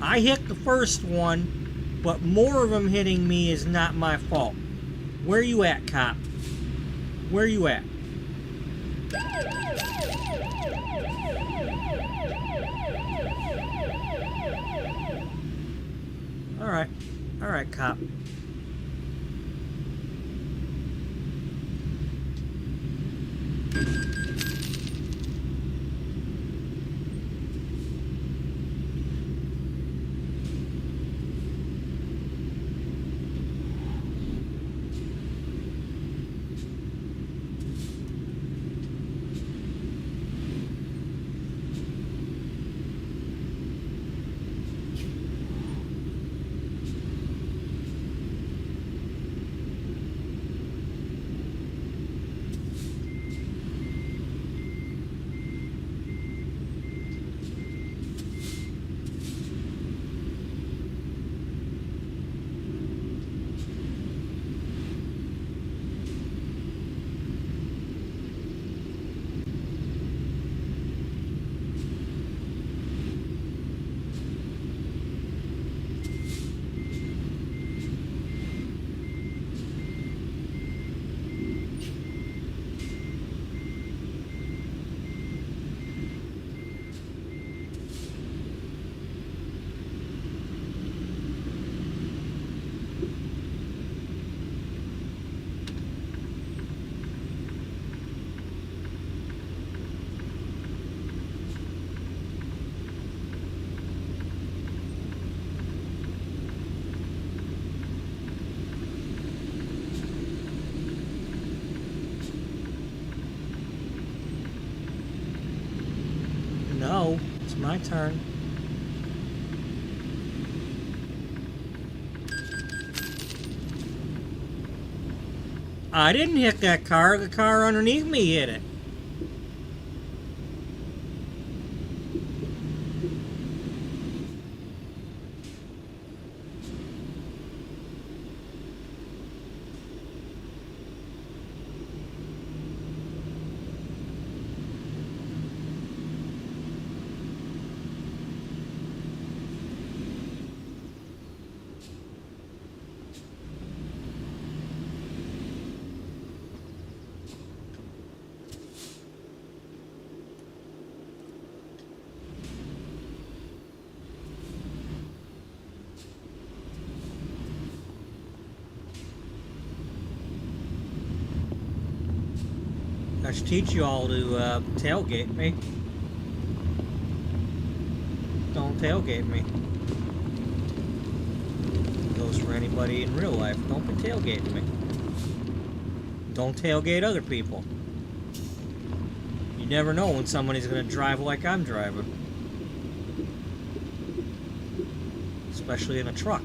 Speaker 1: I hit the first one, but more of them hitting me is not my fault. Where you at, cop? Where you at? Alright. Alright, cop.
Speaker 2: My turn. I didn't hit that car. The car underneath me hit it. I should teach you all to tailgate me. Don't tailgate me. Goes for anybody in real life. Don't be tailgating me. Don't tailgate other people. You never know when somebody's going to drive like I'm driving. Especially in a truck.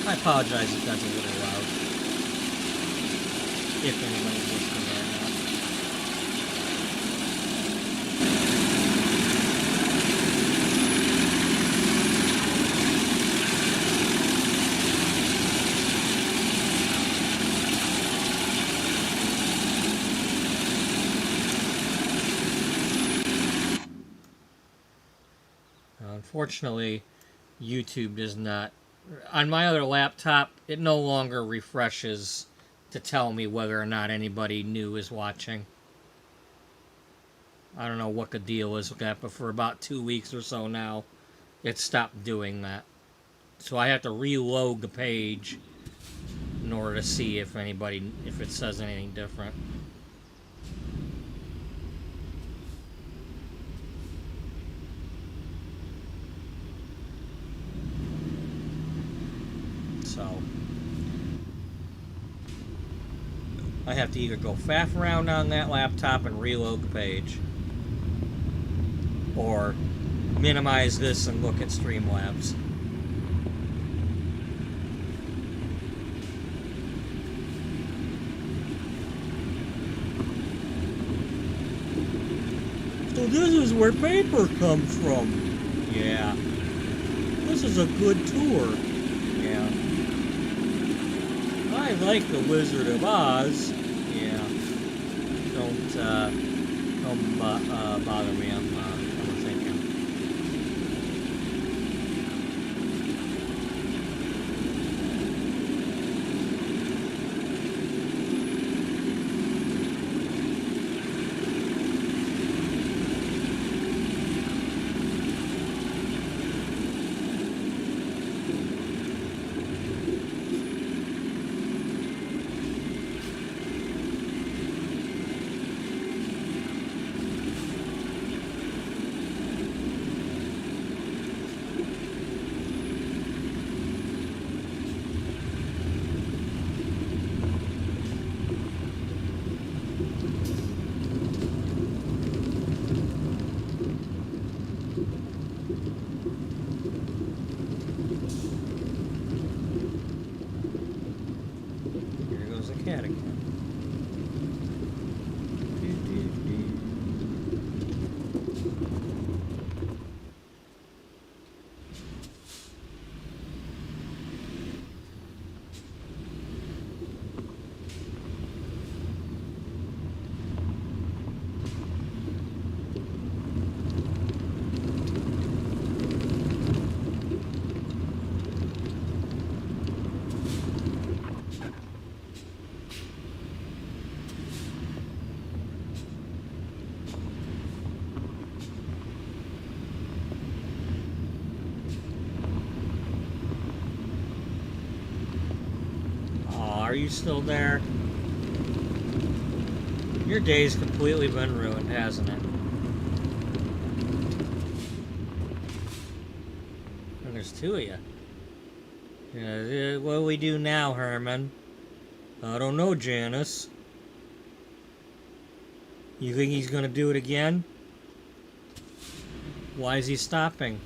Speaker 2: I apologize if that's a little loud. If anybody's listening right now. Unfortunately, YouTube does not. On my other laptop, it no longer refreshes to tell me whether or not anybody new is watching. I don't know what the deal is with that, but for about 2 weeks or so now, it stopped doing that. So I have to reload the page in order to see if it says anything different. So I have to either go faff around on that laptop and reload the page, or minimize this and look at Streamlabs. So this is where paper comes from. Yeah. This is a good tour. Yeah. I like the Wizard of Oz. Yeah. Don't bother me. I'm thinking. cat again. Are you still there? Your day's completely been ruined, hasn't it? And there's two of you. Yeah, what do we do now, Herman? I don't know, Janice. You think he's gonna do it again? Why is he stopping?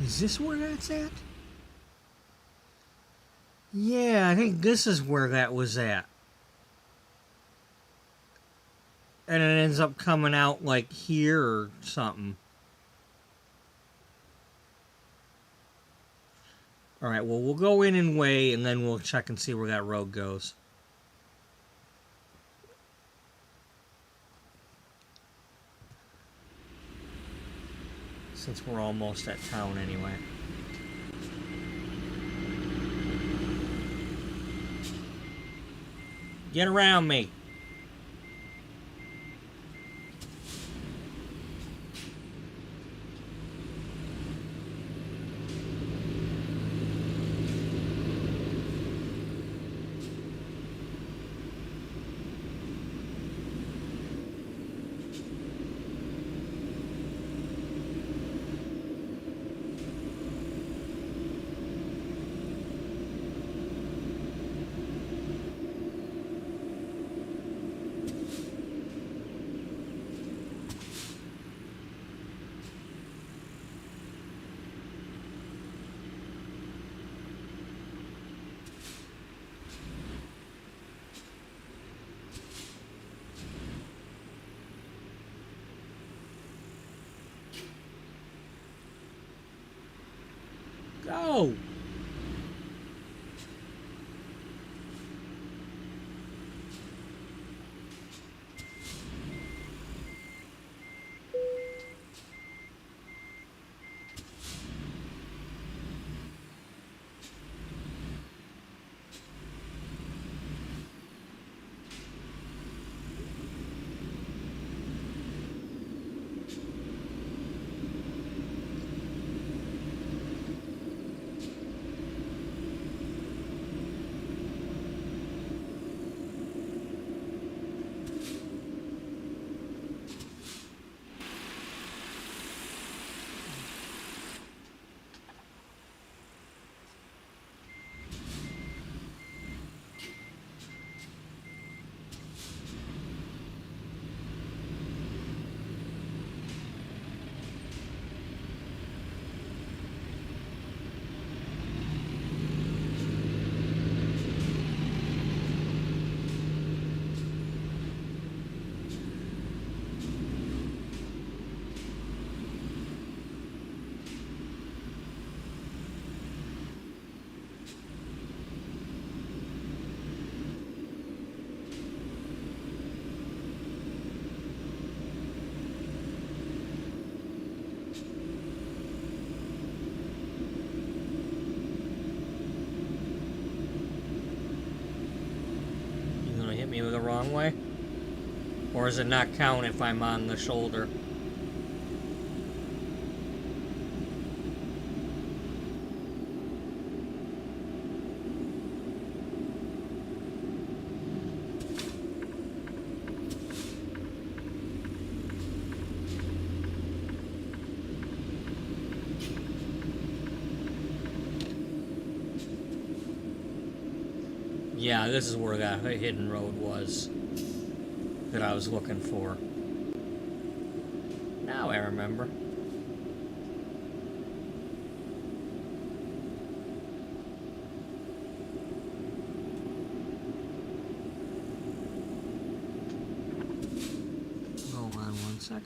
Speaker 2: Is this where that's at? Yeah, I think this is where that was at. And it ends up coming out like here or something. Alright, well, we'll go in and weigh, and then we'll check and see where that road goes. Since we're almost at town anyway.
Speaker 1: Get around me. Go. Me the wrong way? Or does it not count if I'm on the shoulder? Yeah, this is where that hidden road was that I was looking for. Now I remember. Hold on 1 second.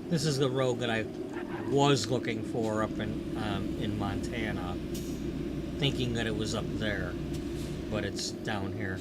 Speaker 1: This is the road that I was looking for up in Montana, thinking that it was up there, but it's down here.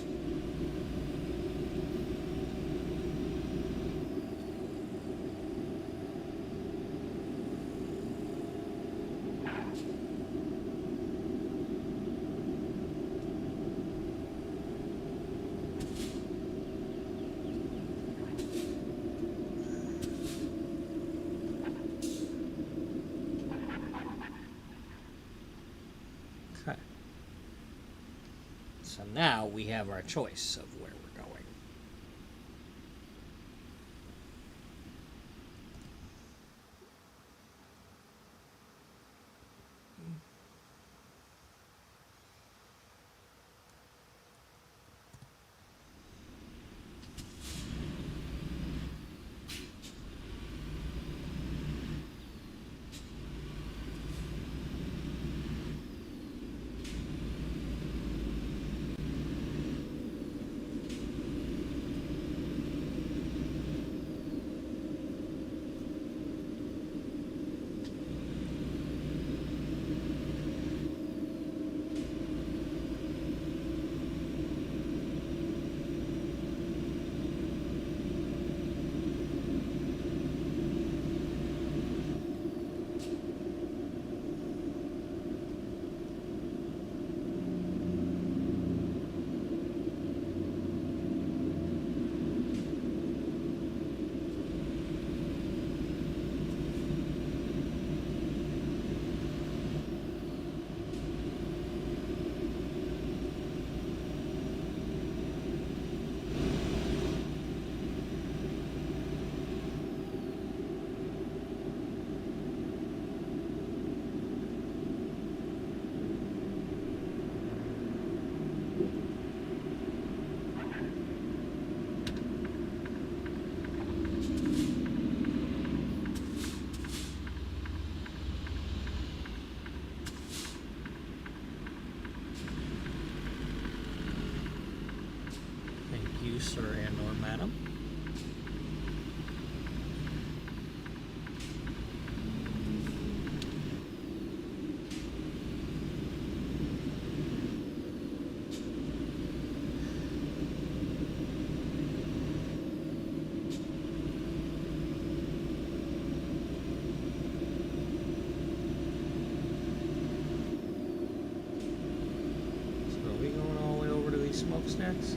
Speaker 1: Okay. So now we have our choice of where we're going. Sir and or madam. So are we going all the way over to these smokestacks?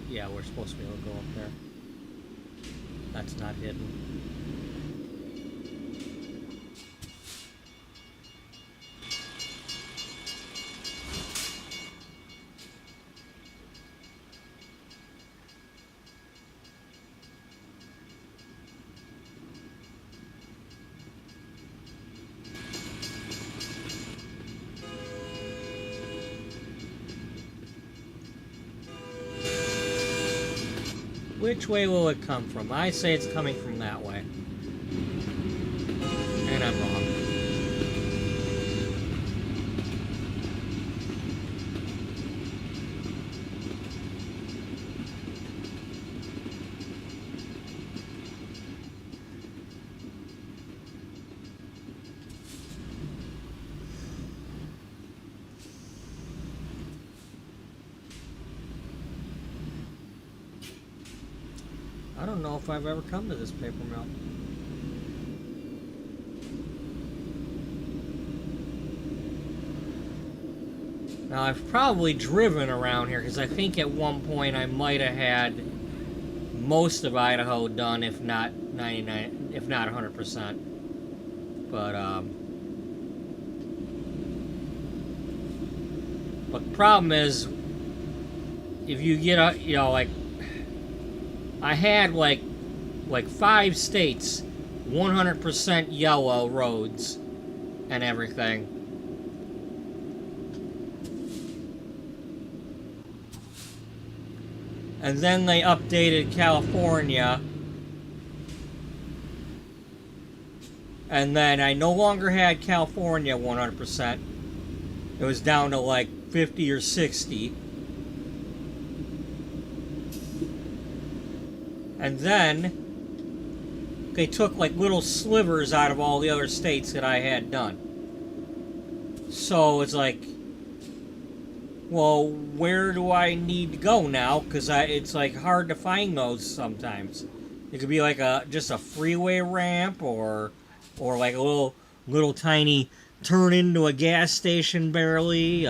Speaker 1: Yeah, we're supposed to be able to go up there. That's not hidden. Which way will it come from? I say it's coming from that way. And I'm wrong. I don't know if I've ever come to this paper mill. Now, I've probably driven around here, because I think at one point I might have had most of Idaho done, if not 99, if not 100%. But the problem is, if you get a, you know, like, I had like 5 states, 100% yellow roads and everything. And then they updated California. And then I no longer had California 100%. It was down to like 50 or 60. And then they took like little slivers out of all the other states that I had done. So it's like, well, where do I need to go now? Because it's like hard to find those sometimes. It could be like just a freeway ramp, or like a little tiny turn into a gas station barely.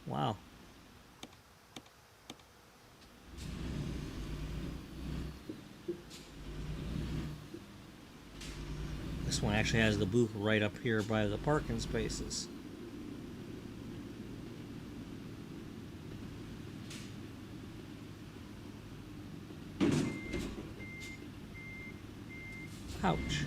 Speaker 1: Wow. This one actually has the booth right up here by the parking spaces. Ouch.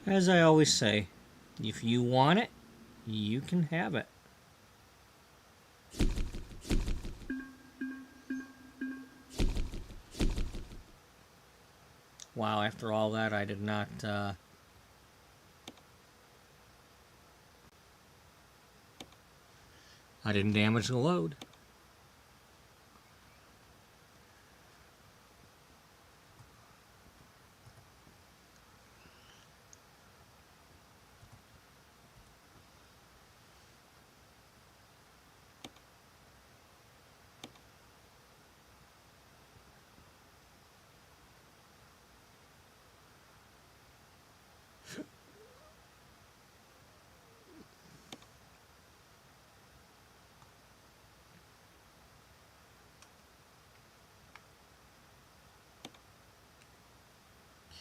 Speaker 1: As I always say, if you want it, you can have it. Wow, after all that, I did not... I didn't damage the load.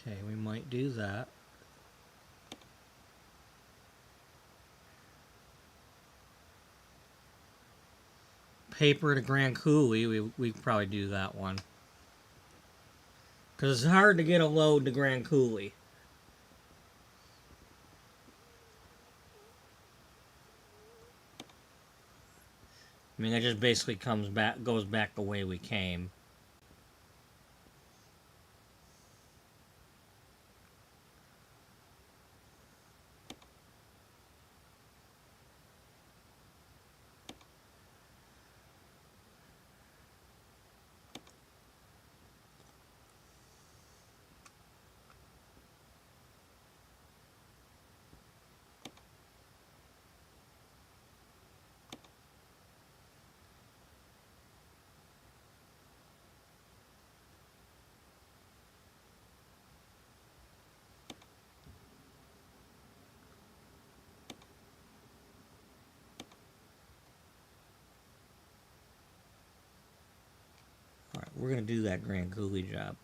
Speaker 1: Okay, we might do that. Paper to Grand Coulee, we probably do that one. Because it's hard to get a load to Grand Coulee. I mean, it just basically goes back the way we came. Alright, we're going to do that Grand Coulee job.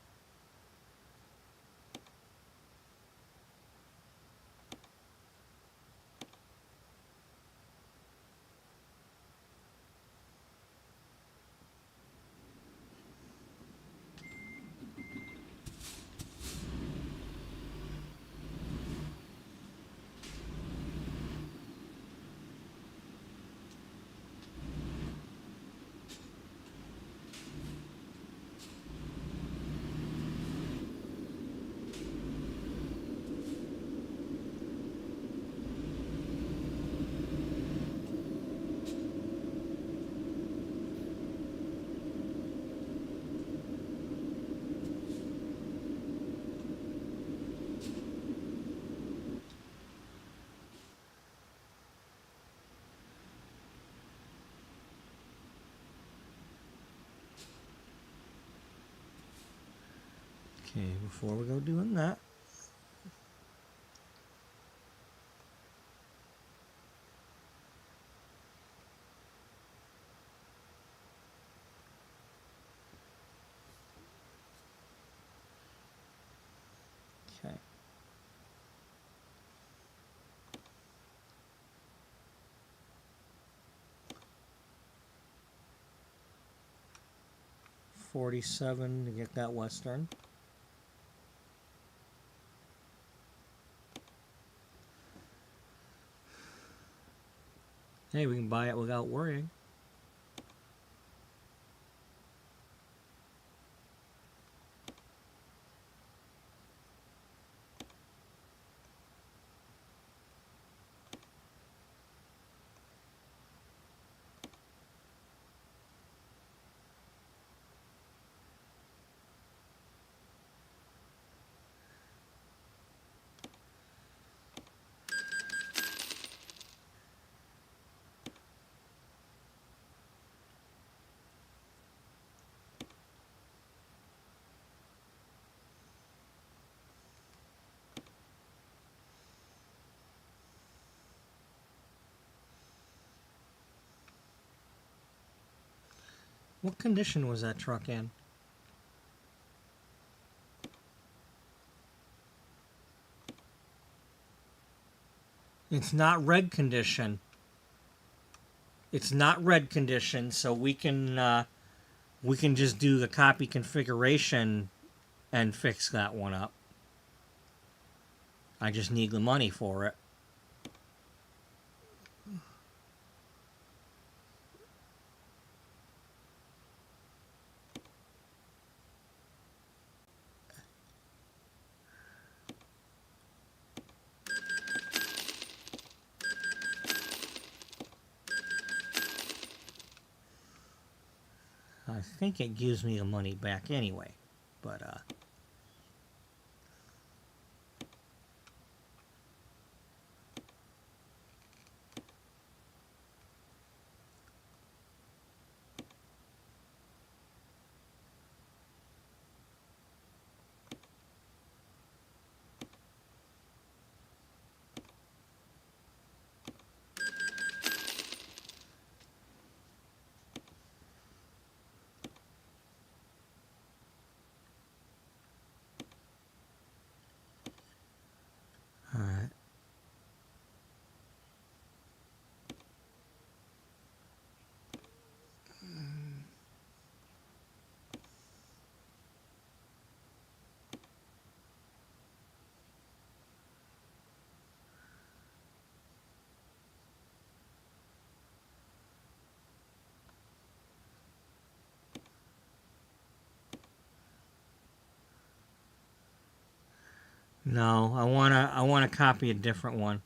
Speaker 2: Okay, before we go doing that, okay. $47 to get that Western. Hey, we can buy it without worrying. What condition was that truck in? It's not red condition. It's not red condition, so we can just do the copy configuration and fix that one up. I just need the money for it. I think it gives me the money back anyway, but all right. No, I wanna copy a different one.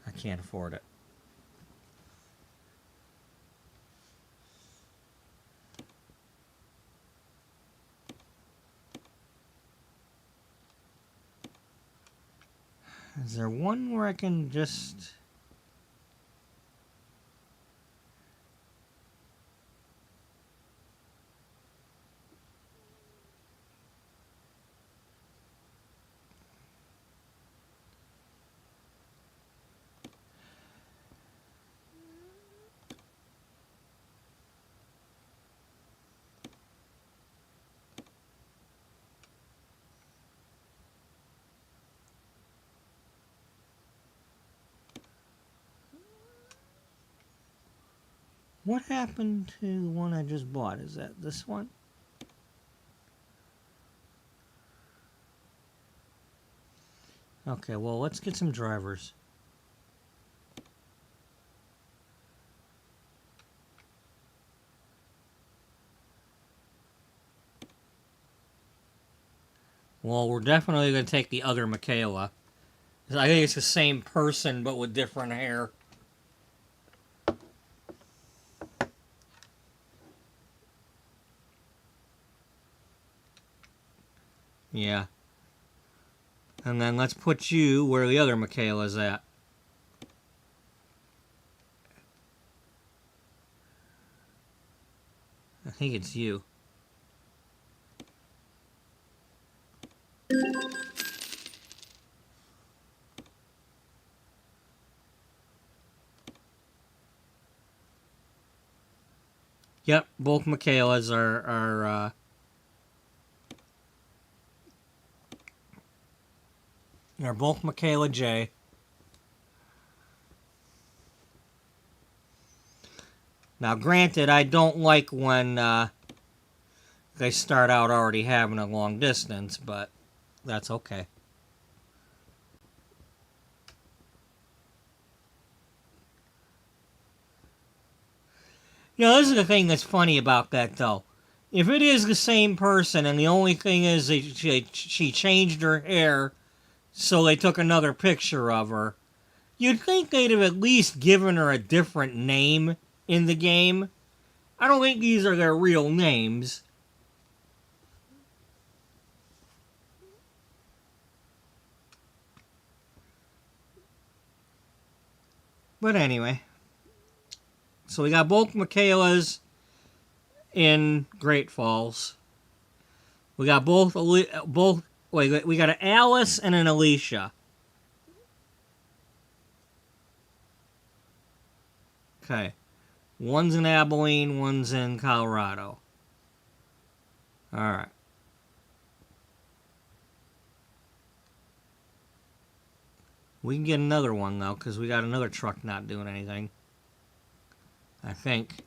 Speaker 2: I can't afford it. Is there one where I can just... What happened to the one I just bought? Is that this one? Okay, well, let's get some drivers. Well, we're definitely going to take the other Michaela. I think it's the same person, but with different hair.
Speaker 1: Yeah. And then let's put you where the other Michaela's at. I think it's you. Yep, both Michaelas are both Michaela J. Now, granted, I don't like when they start out already having a long distance, but that's okay. You know, this is the thing that's funny about that, though. If it is the same person, and the only thing is that she changed her hair, so they took another picture of her, you'd think they'd have at least given her a different name in the game. I don't think these are their real names. But anyway. So we got both Michaelas in Great Falls. We got we got an Alice and an Alicia. Okay. One's in Abilene, one's in Colorado. Alright. We can get another one, though, because we got another truck not doing anything. I think.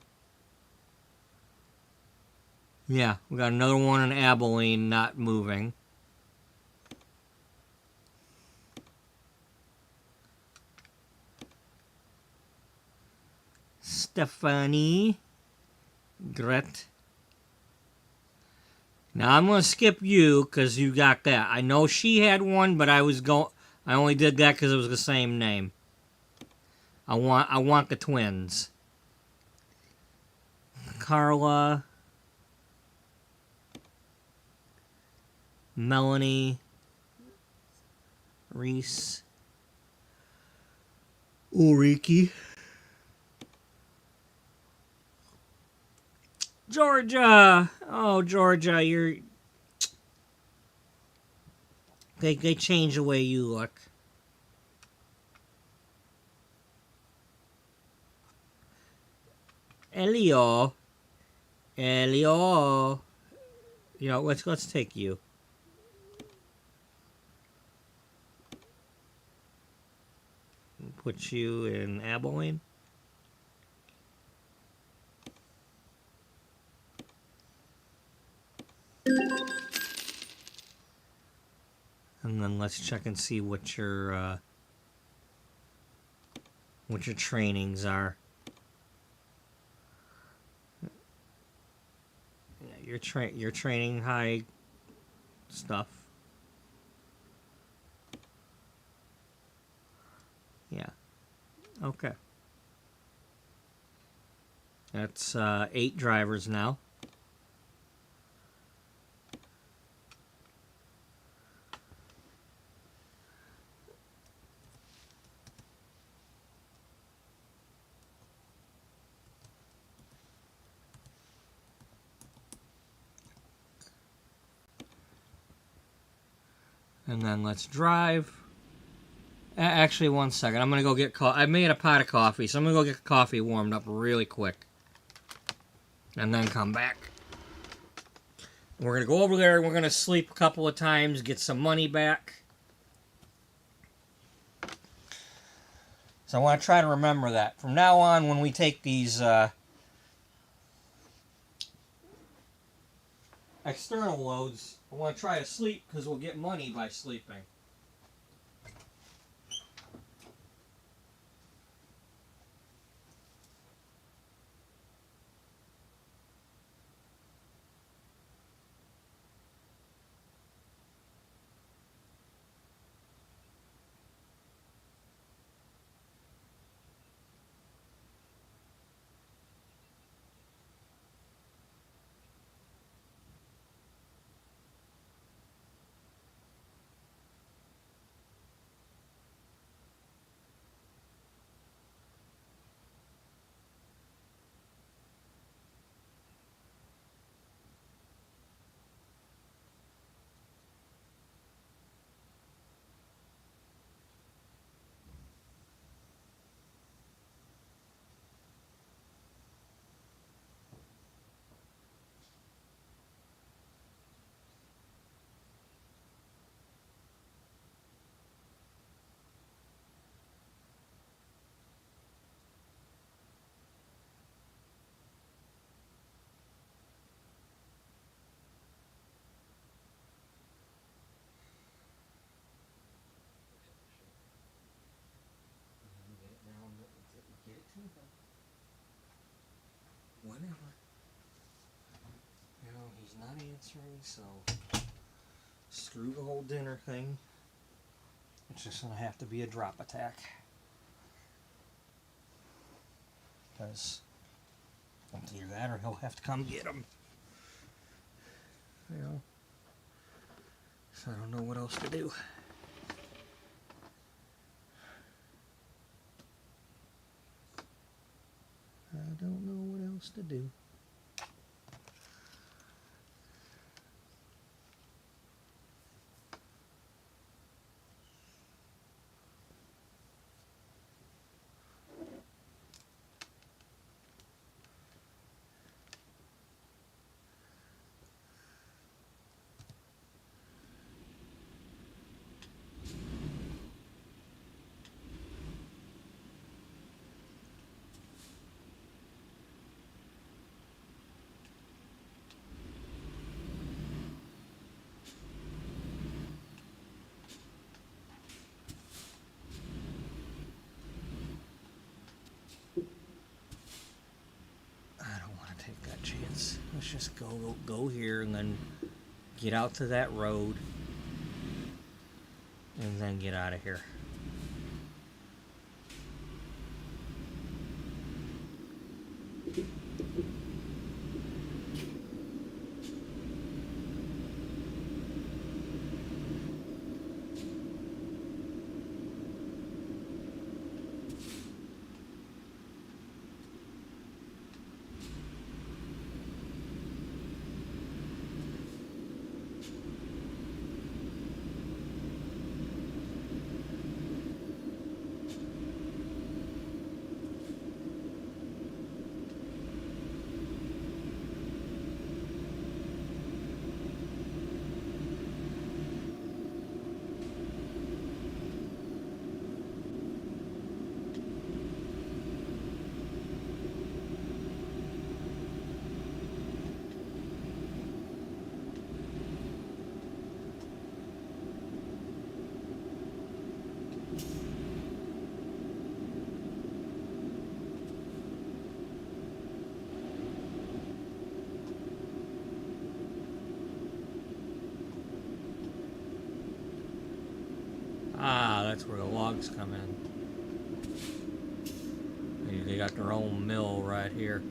Speaker 1: Yeah, we got another one in Abilene not moving. Stephanie. Gret. Now I'm going to skip you because you got that. I know she had one, but I only did that because it was the same name. I want the twins. Carla. Melanie. Reese. Ulrike. Georgia! Oh, Georgia, They change the way you look. Elio. You know, let's take you. Put you in Abilene. And then let's check and see what your trainings are. Yeah, you're training high stuff. Yeah. Okay. That's 8 drivers now. And then let's drive. Actually, one second. I'm going to go get coffee. I made a pot of coffee, so I'm going to go get coffee warmed up really quick. And then come back. We're going to go over there. We're going to sleep a couple of times, get some money back. So I want to try to remember that. From now on, when we take these external loads, I want to try to sleep because we'll get money by sleeping.
Speaker 2: dispensary, so screw the whole dinner thing. It's just gonna have to be a drop attack. Because either that or he'll have to come get them. You know? So I don't know what else to do. I don't know what else to do. Let's just go here and then get out to that road and then get out of here. Ah, that's where the logs come in. They got their own mill right here.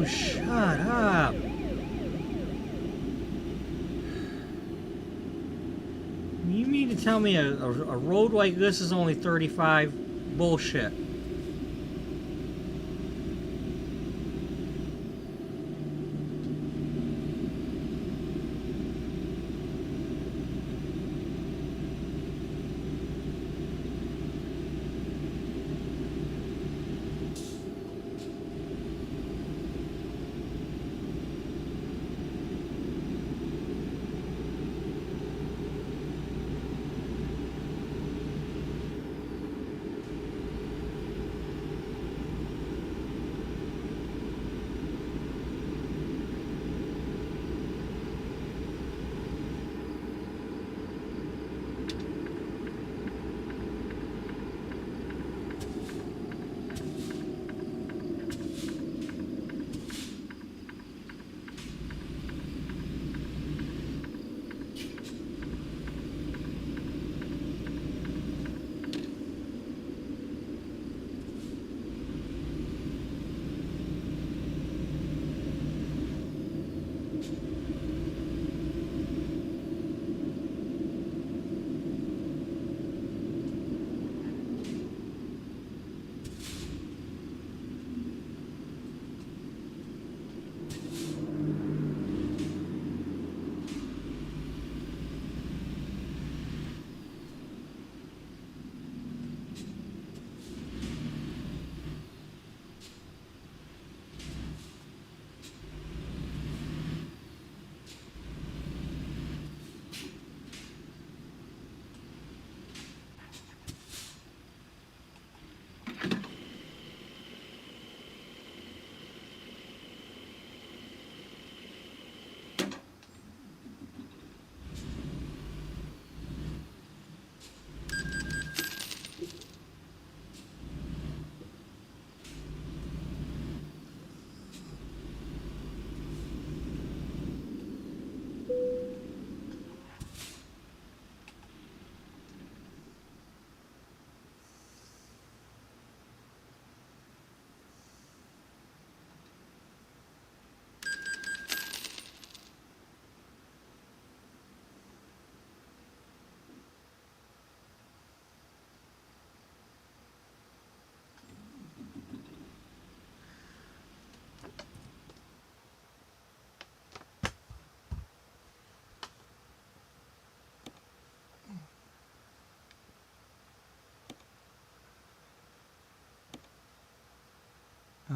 Speaker 2: Shut up. You mean to tell me a road like this is only 35? Bullshit.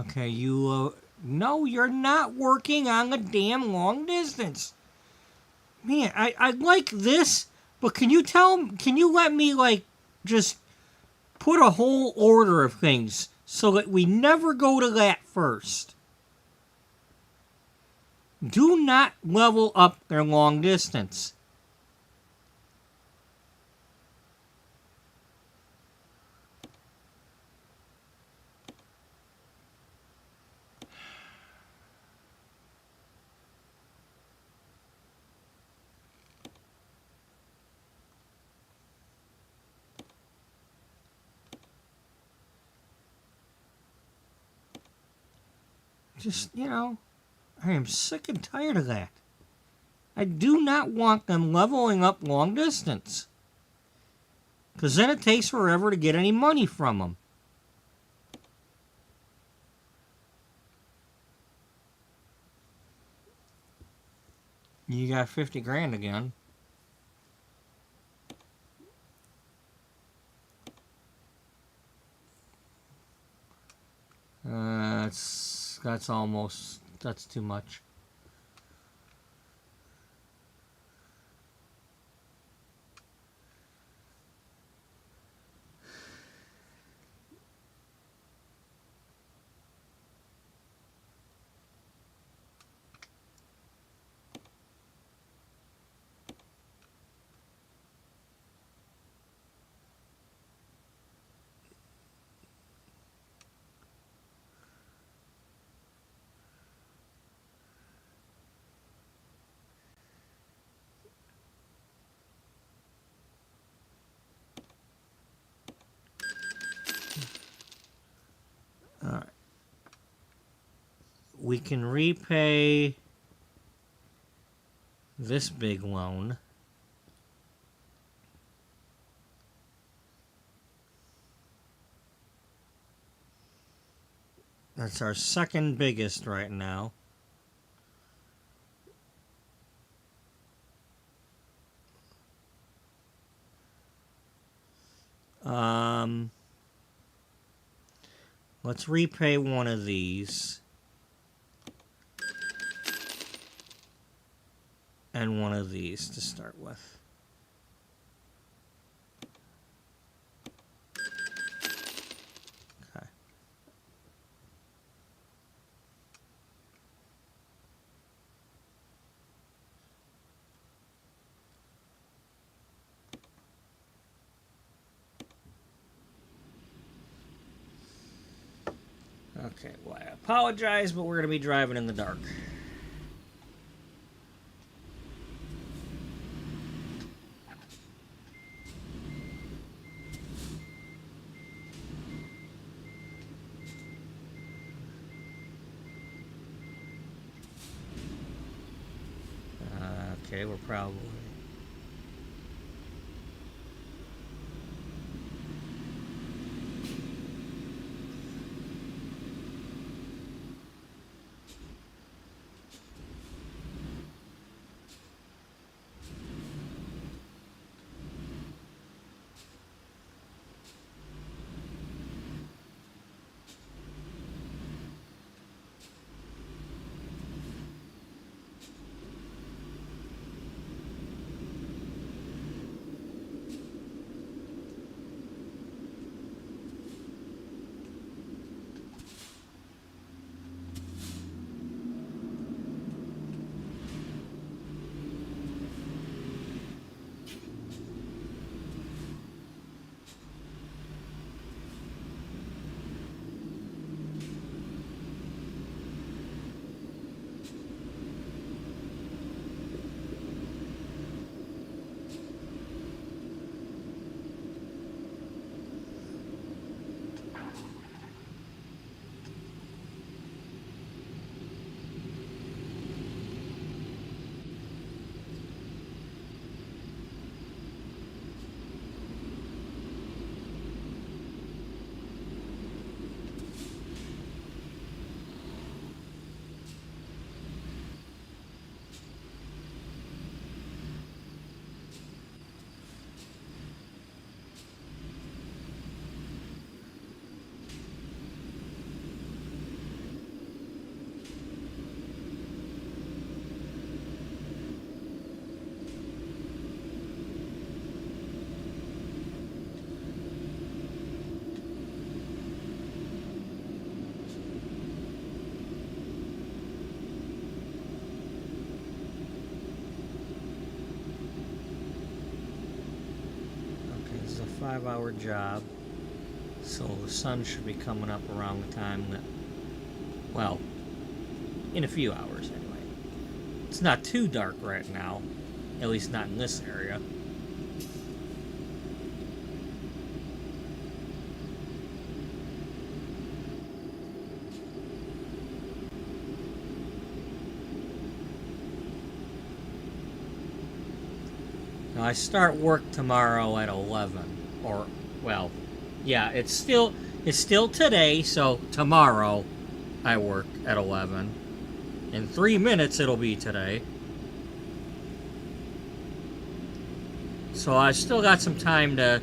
Speaker 2: Okay, you, no, you're not working on the damn long distance. Man, I like this, but can you let me, like, just put a whole order of things so that we never go to that first? Do not level up their long distance. Just, I am sick and tired of that. I do not want them leveling up long distance. Because then it takes forever to get any money from them. You got 50 grand again. That's too much. Alright. We can repay this big loan. That's our second biggest right now. Let's repay one of these. And one of these to start with. Okay. Okay, well, I apologize, but we're going to be driving in the dark. Okay, we're probably...
Speaker 1: 5-hour job. So the sun should be coming up around the time that, well, in a few hours anyway. It's not too dark right now, at least not in this area. Now I start work tomorrow at 11, or, well, yeah, it's still today, so tomorrow I work at 11. In 3 minutes it'll be today. So I still got some time to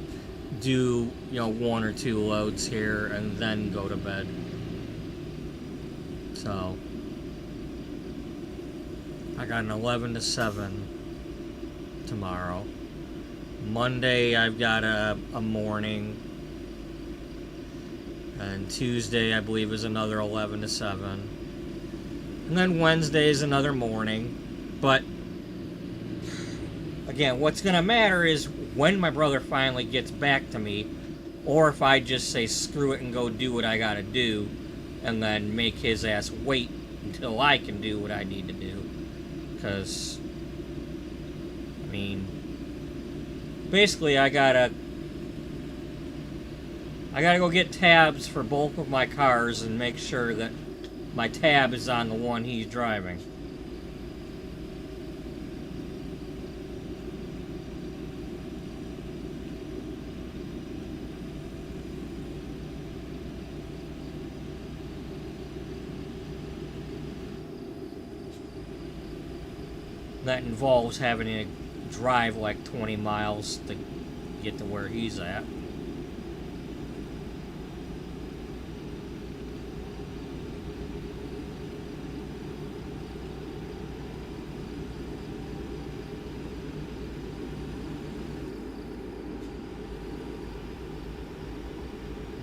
Speaker 1: do, 1 or 2 loads here and then go to bed. So I got an 11 to 7 tomorrow. Monday I've got a morning, and Tuesday I believe is another 11 to 7, and then Wednesday is another morning. But again, what's gonna matter is when my brother finally gets back to me, or if I just say screw it and go do what I gotta do, and then make his ass wait until I can do what I need to do. Because I mean, basically I gotta go get tabs for both of my cars and make sure that my tab is on the one he's driving. That involves having to drive like 20 miles to get to where he's at.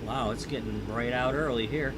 Speaker 1: Wow, it's getting bright out early here.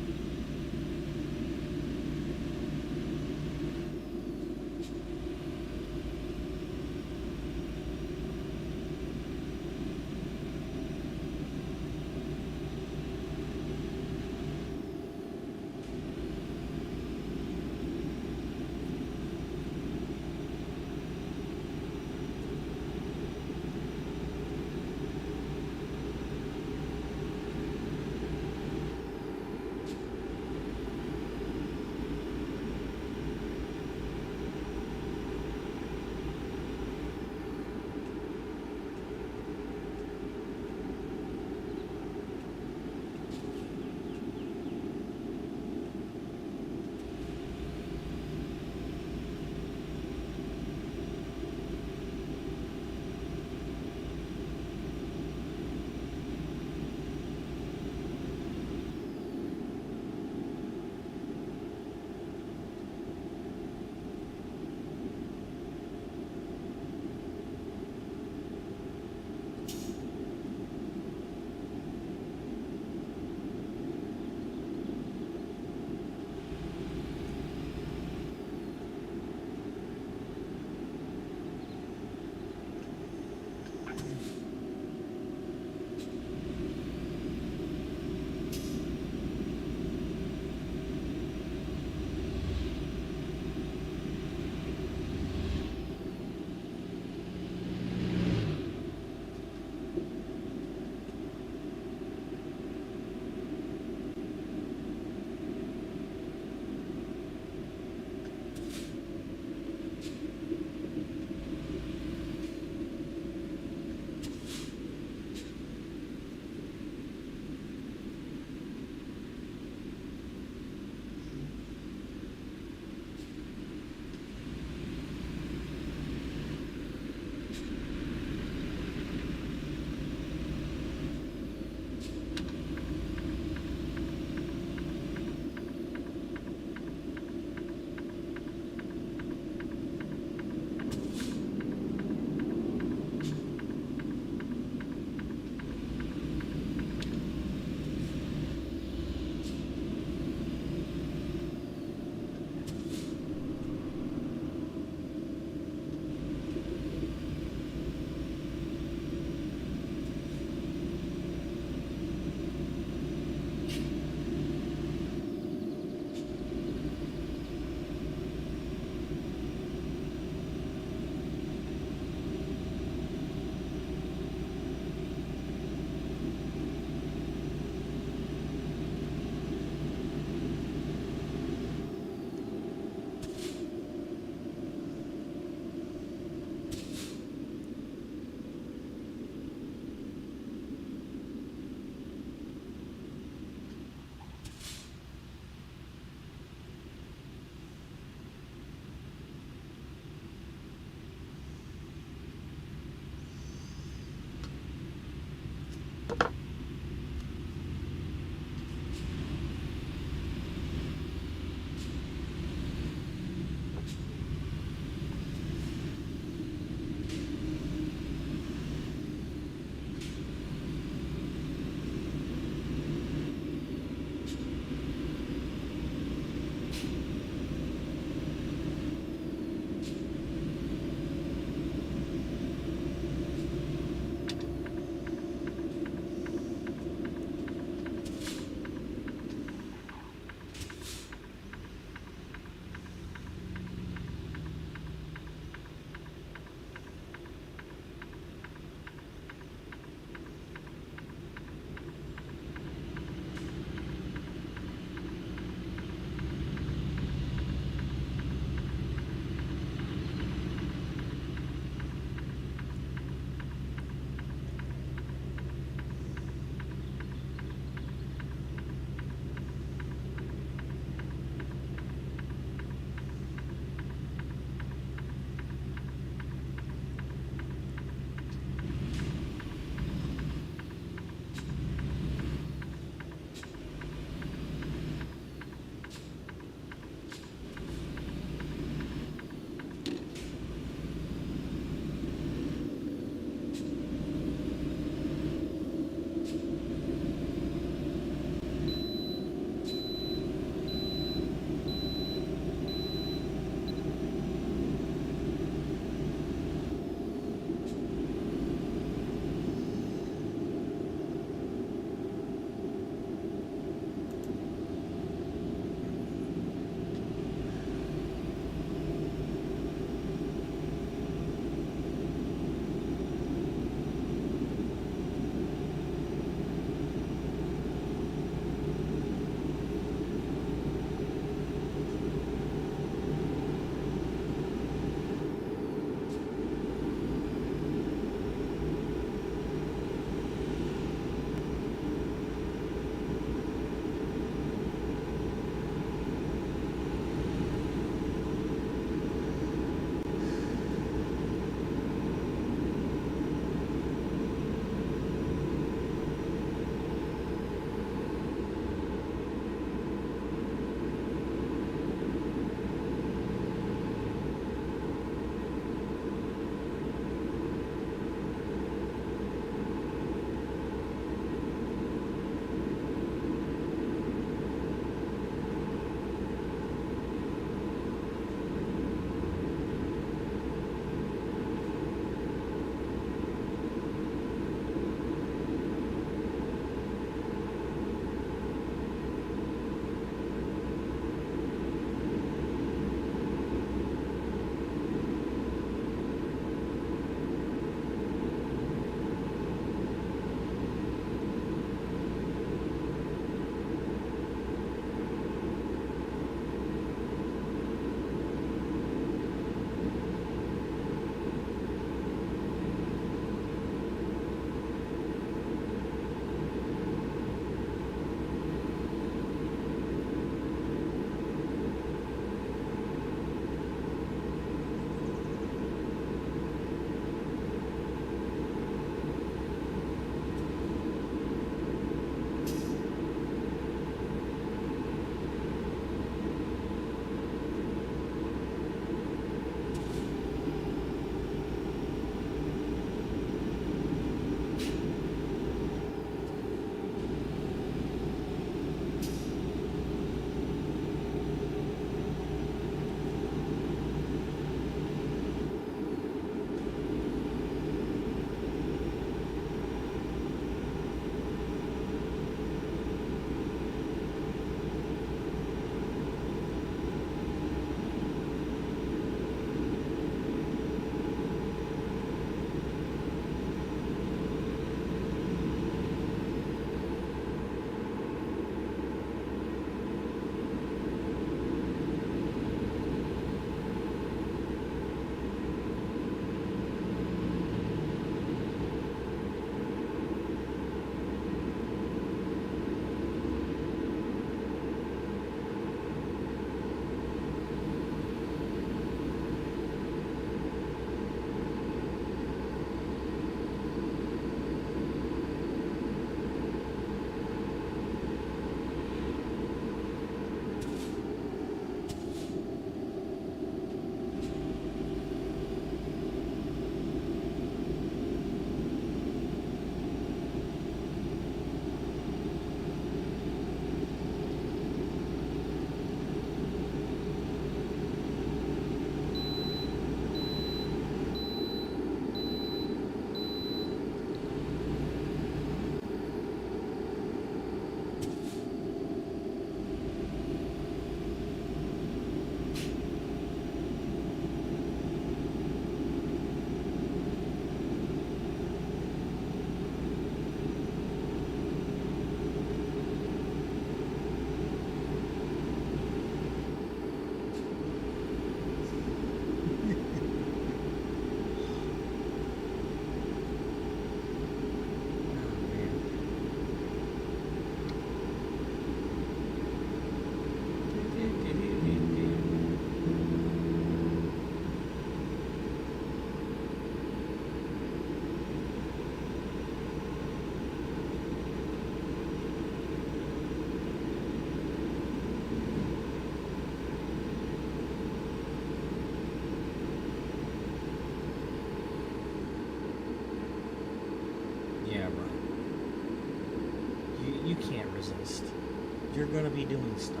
Speaker 2: going to be doing stuff.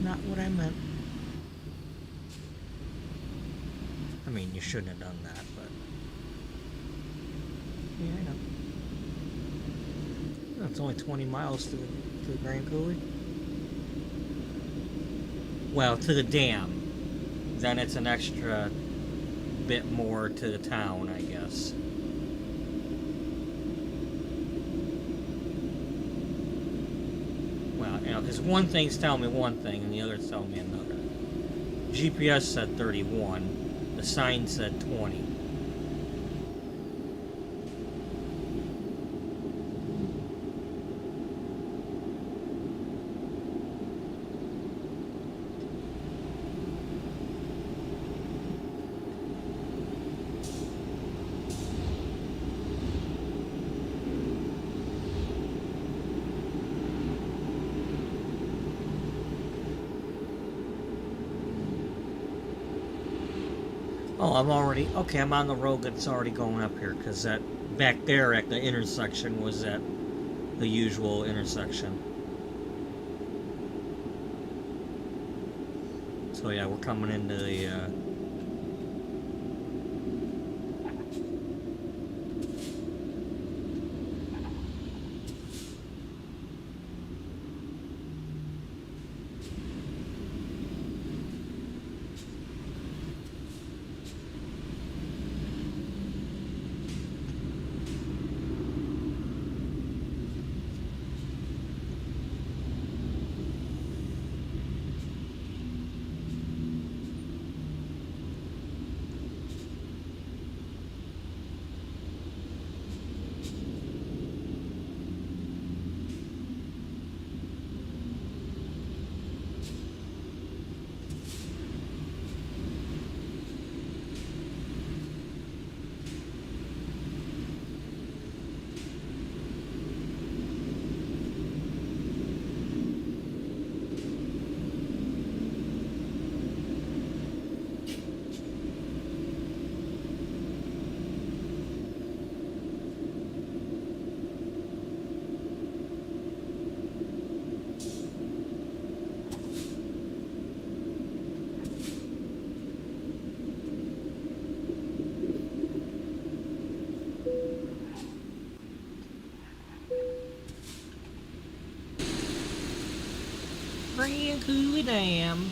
Speaker 2: Not what I meant. I mean, you shouldn't have done that, but yeah, I know. It's only 20 miles to the Grand Coulee. Well, to the dam. Then it's an extra bit more to the town, I guess. Because one thing's telling me one thing and the other's telling me another. GPS said 31, the sign said 20. Oh, I'm on the road that's already going up here, because that back there at the intersection was at the usual intersection. So yeah, we're coming into the
Speaker 1: Prequel Dam.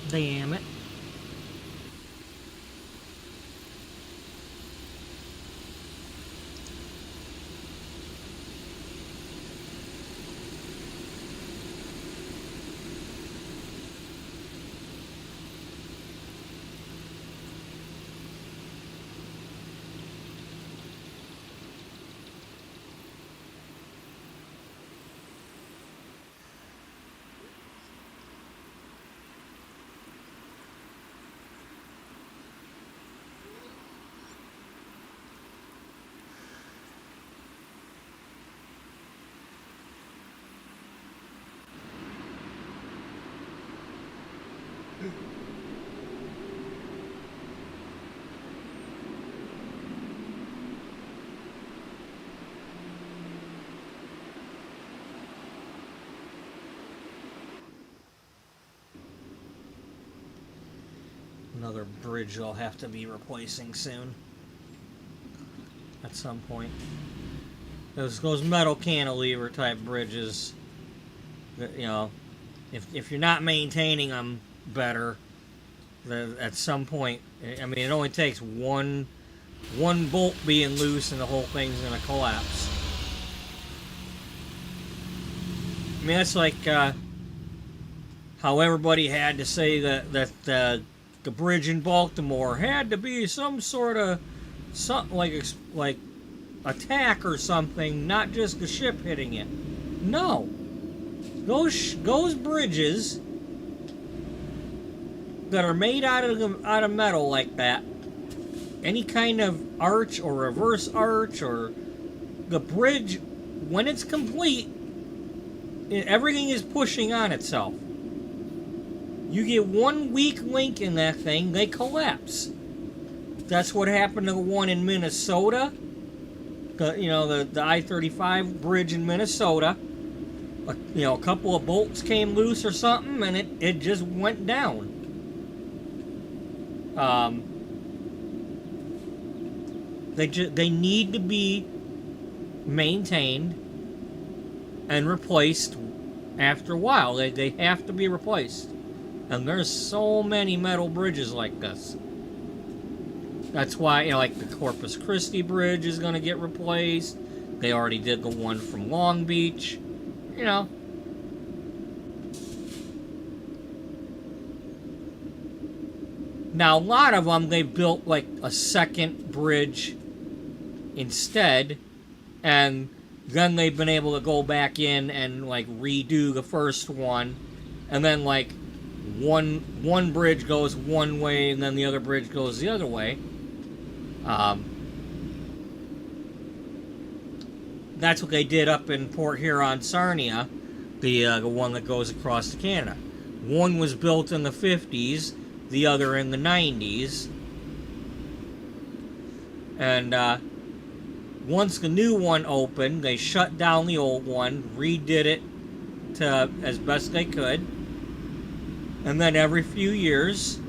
Speaker 1: Damn it. Another bridge I'll have to be replacing soon. At some point. Those metal cantilever type bridges, you know, if you're not maintaining them better, at some point, I mean, it only takes one bolt being loose and the whole thing's gonna collapse. I mean, that's like how everybody had to say that the bridge in Baltimore had to be some sort of something like attack or something, not just the ship hitting it. No, those bridges that are made out of metal like that, any kind of arch or reverse arch, or the bridge, when it's complete, everything is pushing on itself. You get one weak link in that thing, they collapse. That's what happened to the one in Minnesota. The I-35 bridge in Minnesota. A couple of bolts came loose or something, and it just went down. They need to be maintained and replaced after a while. They have to be replaced. And there's so many metal bridges like this. That's why, like the Corpus Christi Bridge is going to get replaced. They already did the one from Long Beach. Now, a lot of them, they built like a second bridge instead. And then they've been able to go back in and like redo the first one. And then like one bridge goes one way and then the other bridge goes the other way. That's what they did up in Port Huron, Sarnia, the one that goes across to Canada. One was built in the 50s, the other in the 90s. And once the new one opened, they shut down the old one, redid it to as best they could. And then every few years,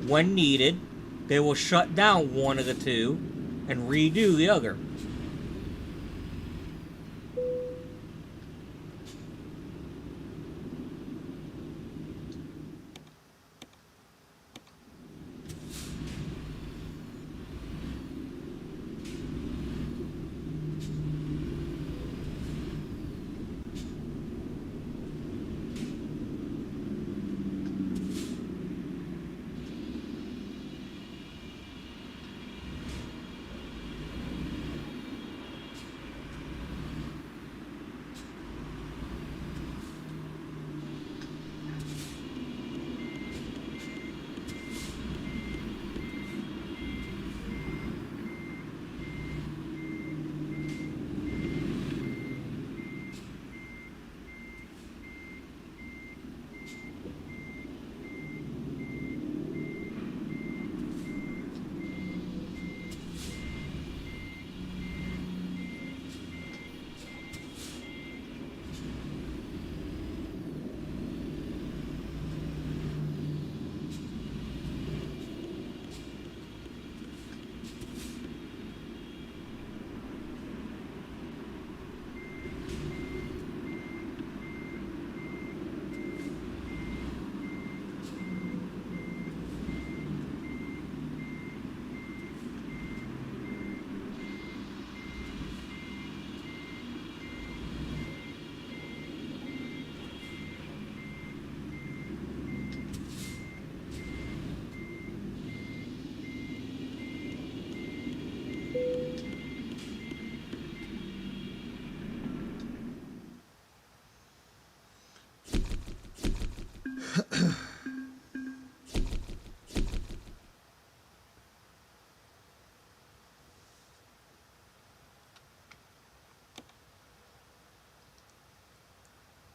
Speaker 1: when needed, they will shut down one of the two and redo the other.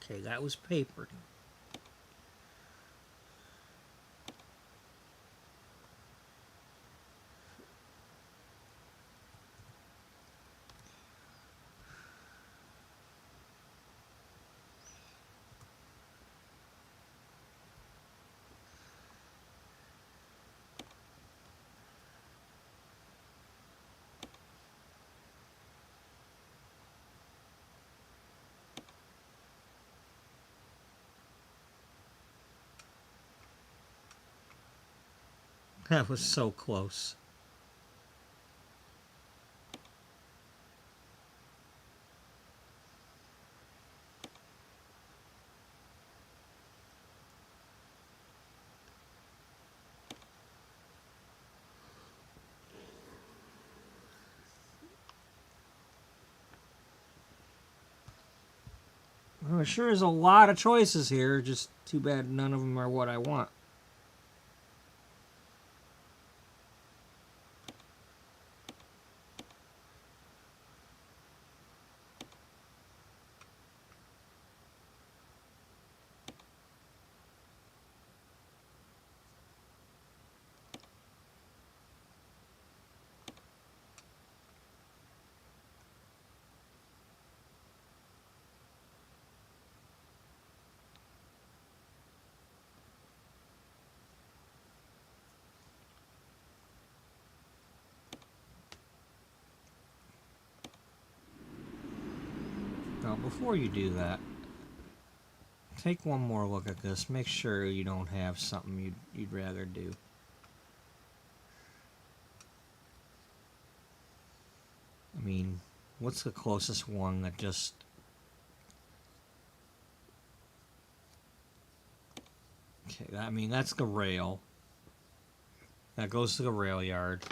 Speaker 1: Okay, that was papered. That was so close. Well, there sure is a lot of choices here. Just too bad none of them are what I want. Now, before you do that, take one more look at this. Make sure you don't have something you'd rather do. I mean, what's the closest one that just... Okay, I mean, that's the rail. That goes to the rail yard.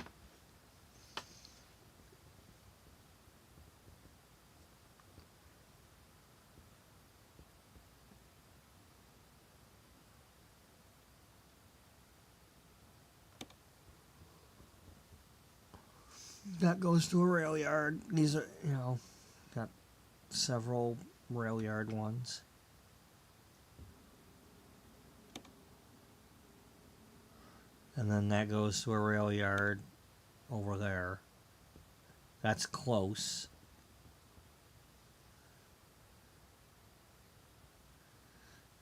Speaker 1: That goes to a rail yard. These are, you know, got several rail yard ones. And then that goes to a rail yard over there. That's close.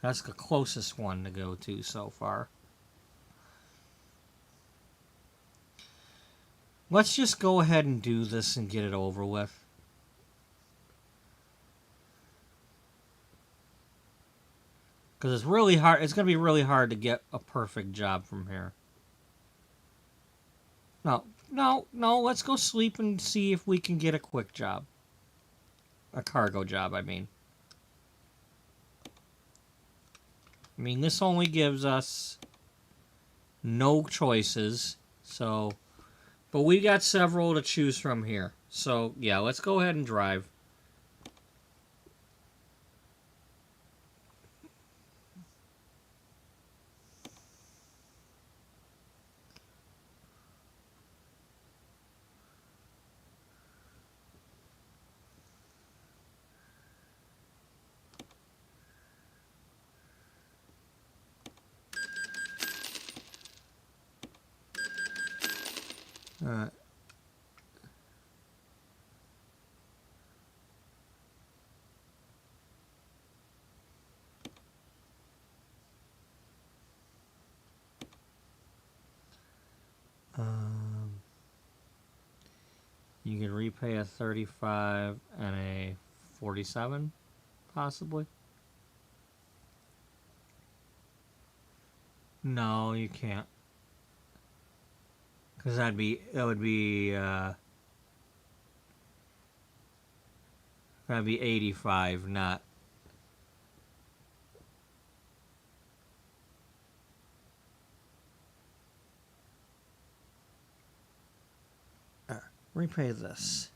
Speaker 1: That's the closest one to go to so far. Let's just go ahead and do this and get it over with. Because it's really hard. It's going to be really hard to get a perfect job from here. No. Let's go sleep and see if we can get a quick job. A cargo job, I mean. I mean, this only gives us no choices. So, but we got several to choose from here. So, yeah, let's go ahead and drive. Alright. You can repay a 35 and a 47, possibly. No, you can't. Because that would be 85, not. Repay this.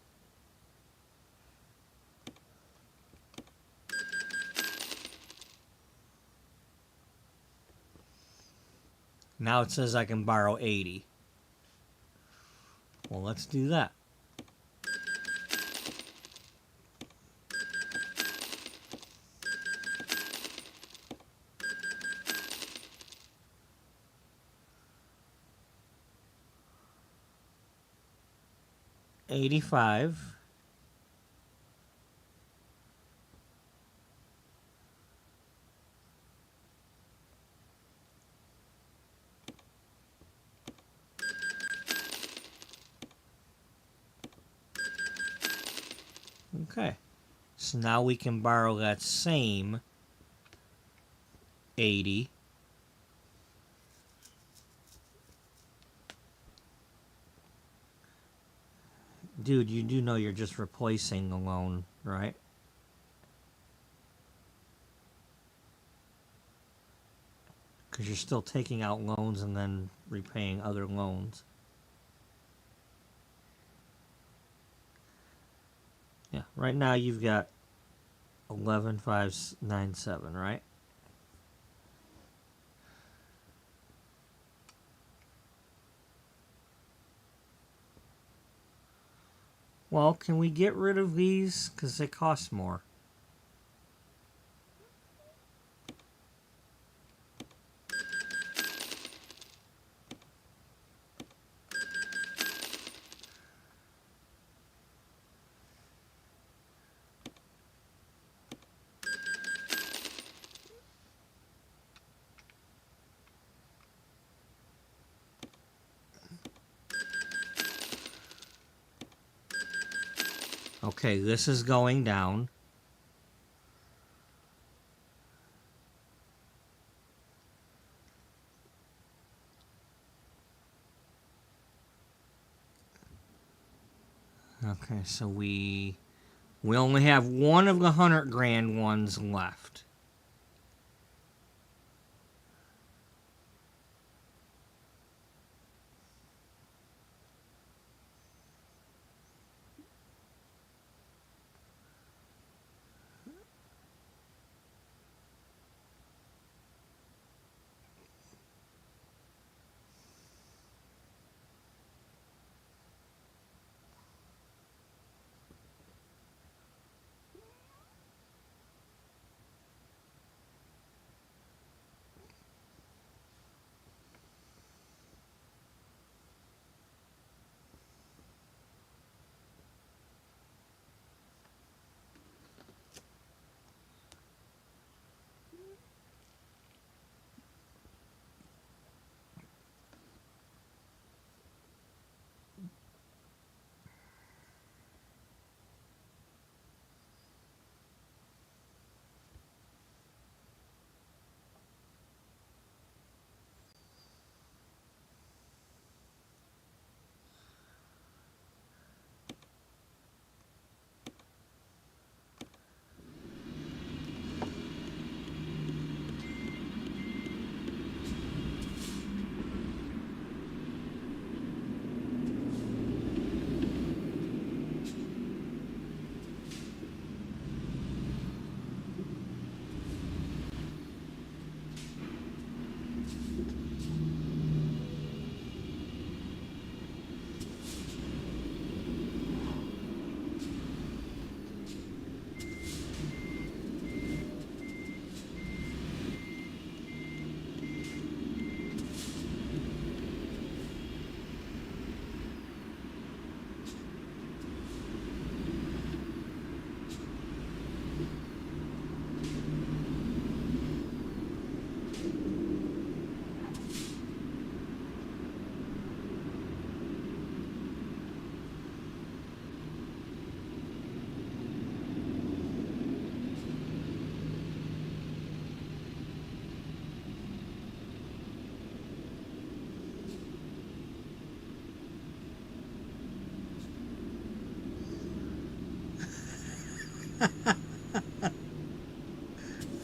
Speaker 1: Now it says I can borrow 80. Well, let's do that. 85. Okay. So now we can borrow that same 80. Dude, you do know you're just replacing the loan, right? Because you're still taking out loans and then repaying other loans. Yeah, right now you've got 11,597, right? Well, can we get rid of these? Because they cost more. Okay, this is going down. Okay, so we only have one of the 100 grand ones left.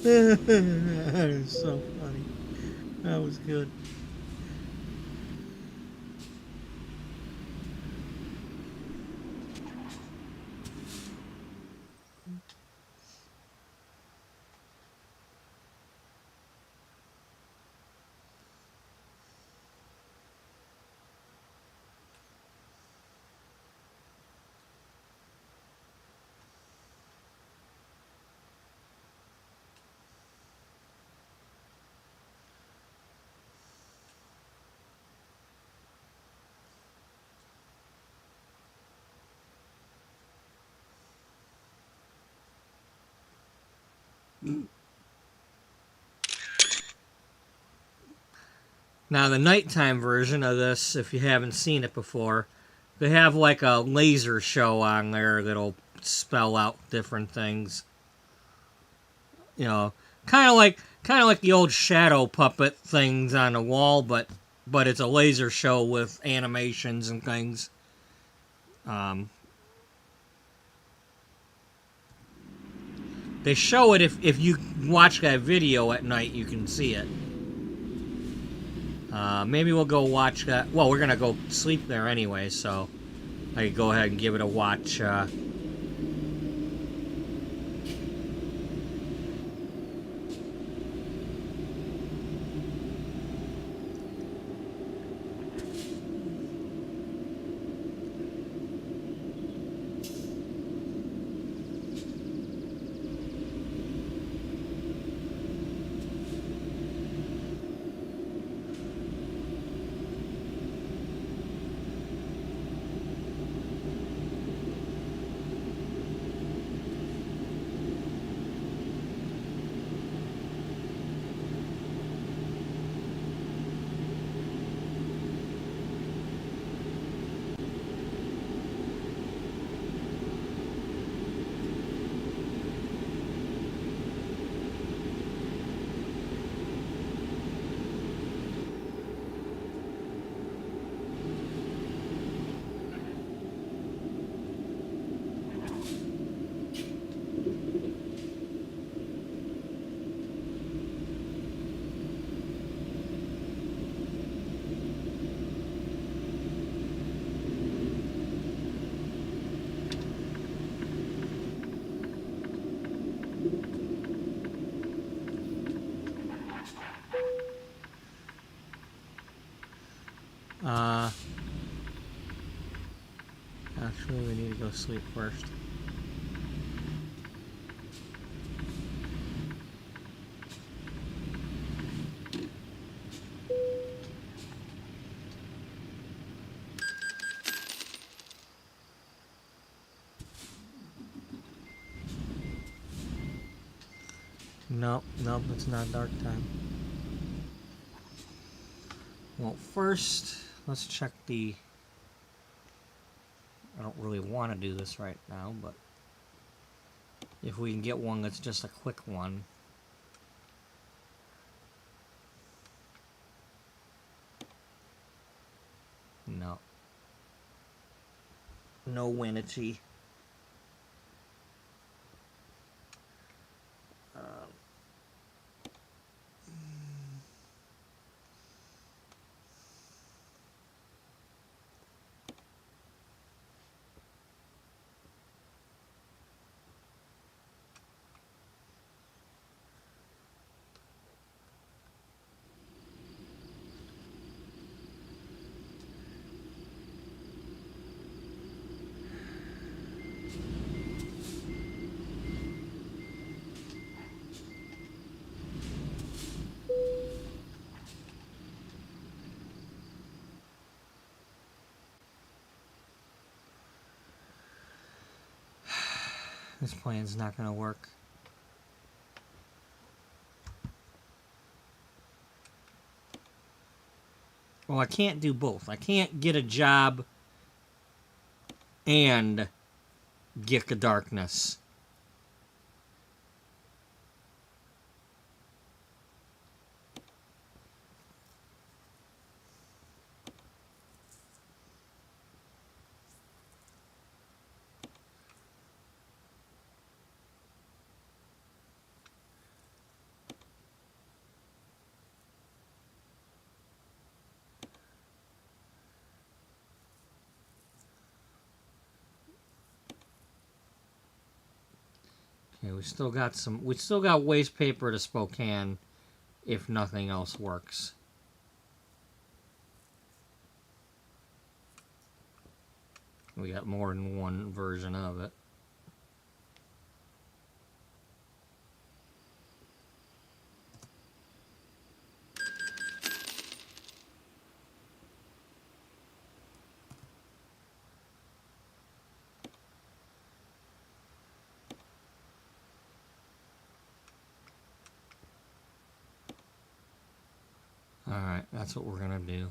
Speaker 1: That is so funny. That was good. Now, the nighttime version of this, if you haven't seen it before, they have like a laser show on there that'll spell out different things. You know, kind of like the old shadow puppet things on the wall, but it's a laser show with animations and things. They show it if you watch that video at night, you can see it. Maybe we'll go watch that. Well, we're gonna go sleep there anyway, so I could go ahead and give it a watch. Actually, we need to go sleep first. Nope, it's not dark time. Well, first, let's check the... I don't really want to do this right now, but if we can get one that's just a quick one. No. No winity. This plan's not going to work. Well, I can't do both. I can't get a job and get the darkness. Okay, we still got waste paper to Spokane if nothing else works. We got more than one version of it. that's what we're gonna do.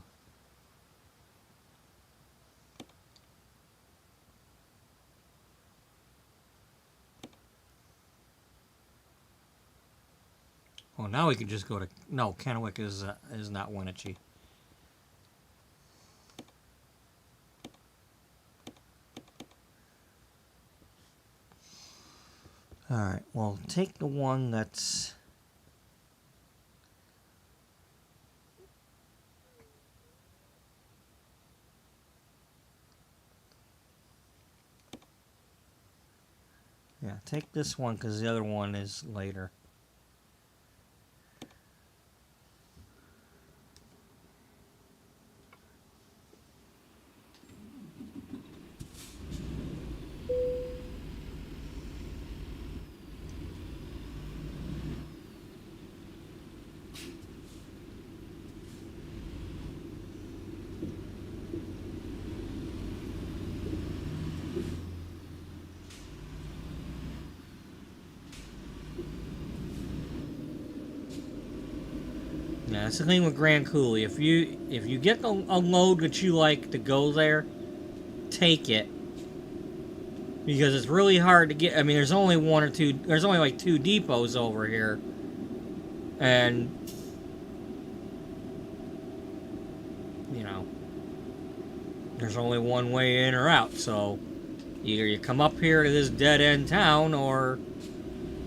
Speaker 1: Well, now we could just go to... No, Kennewick is not Wenatchee. Alright, well, take the one that's... Yeah, take this one because the other one is later. Yeah, that's the thing with Grand Coulee. If you get a load that you like to go there, take it. Because it's really hard to get... I mean, there's only one or two... There's only like 2 depots over here. And... You know... There's only one way in or out, so... Either you come up here to this dead-end town, or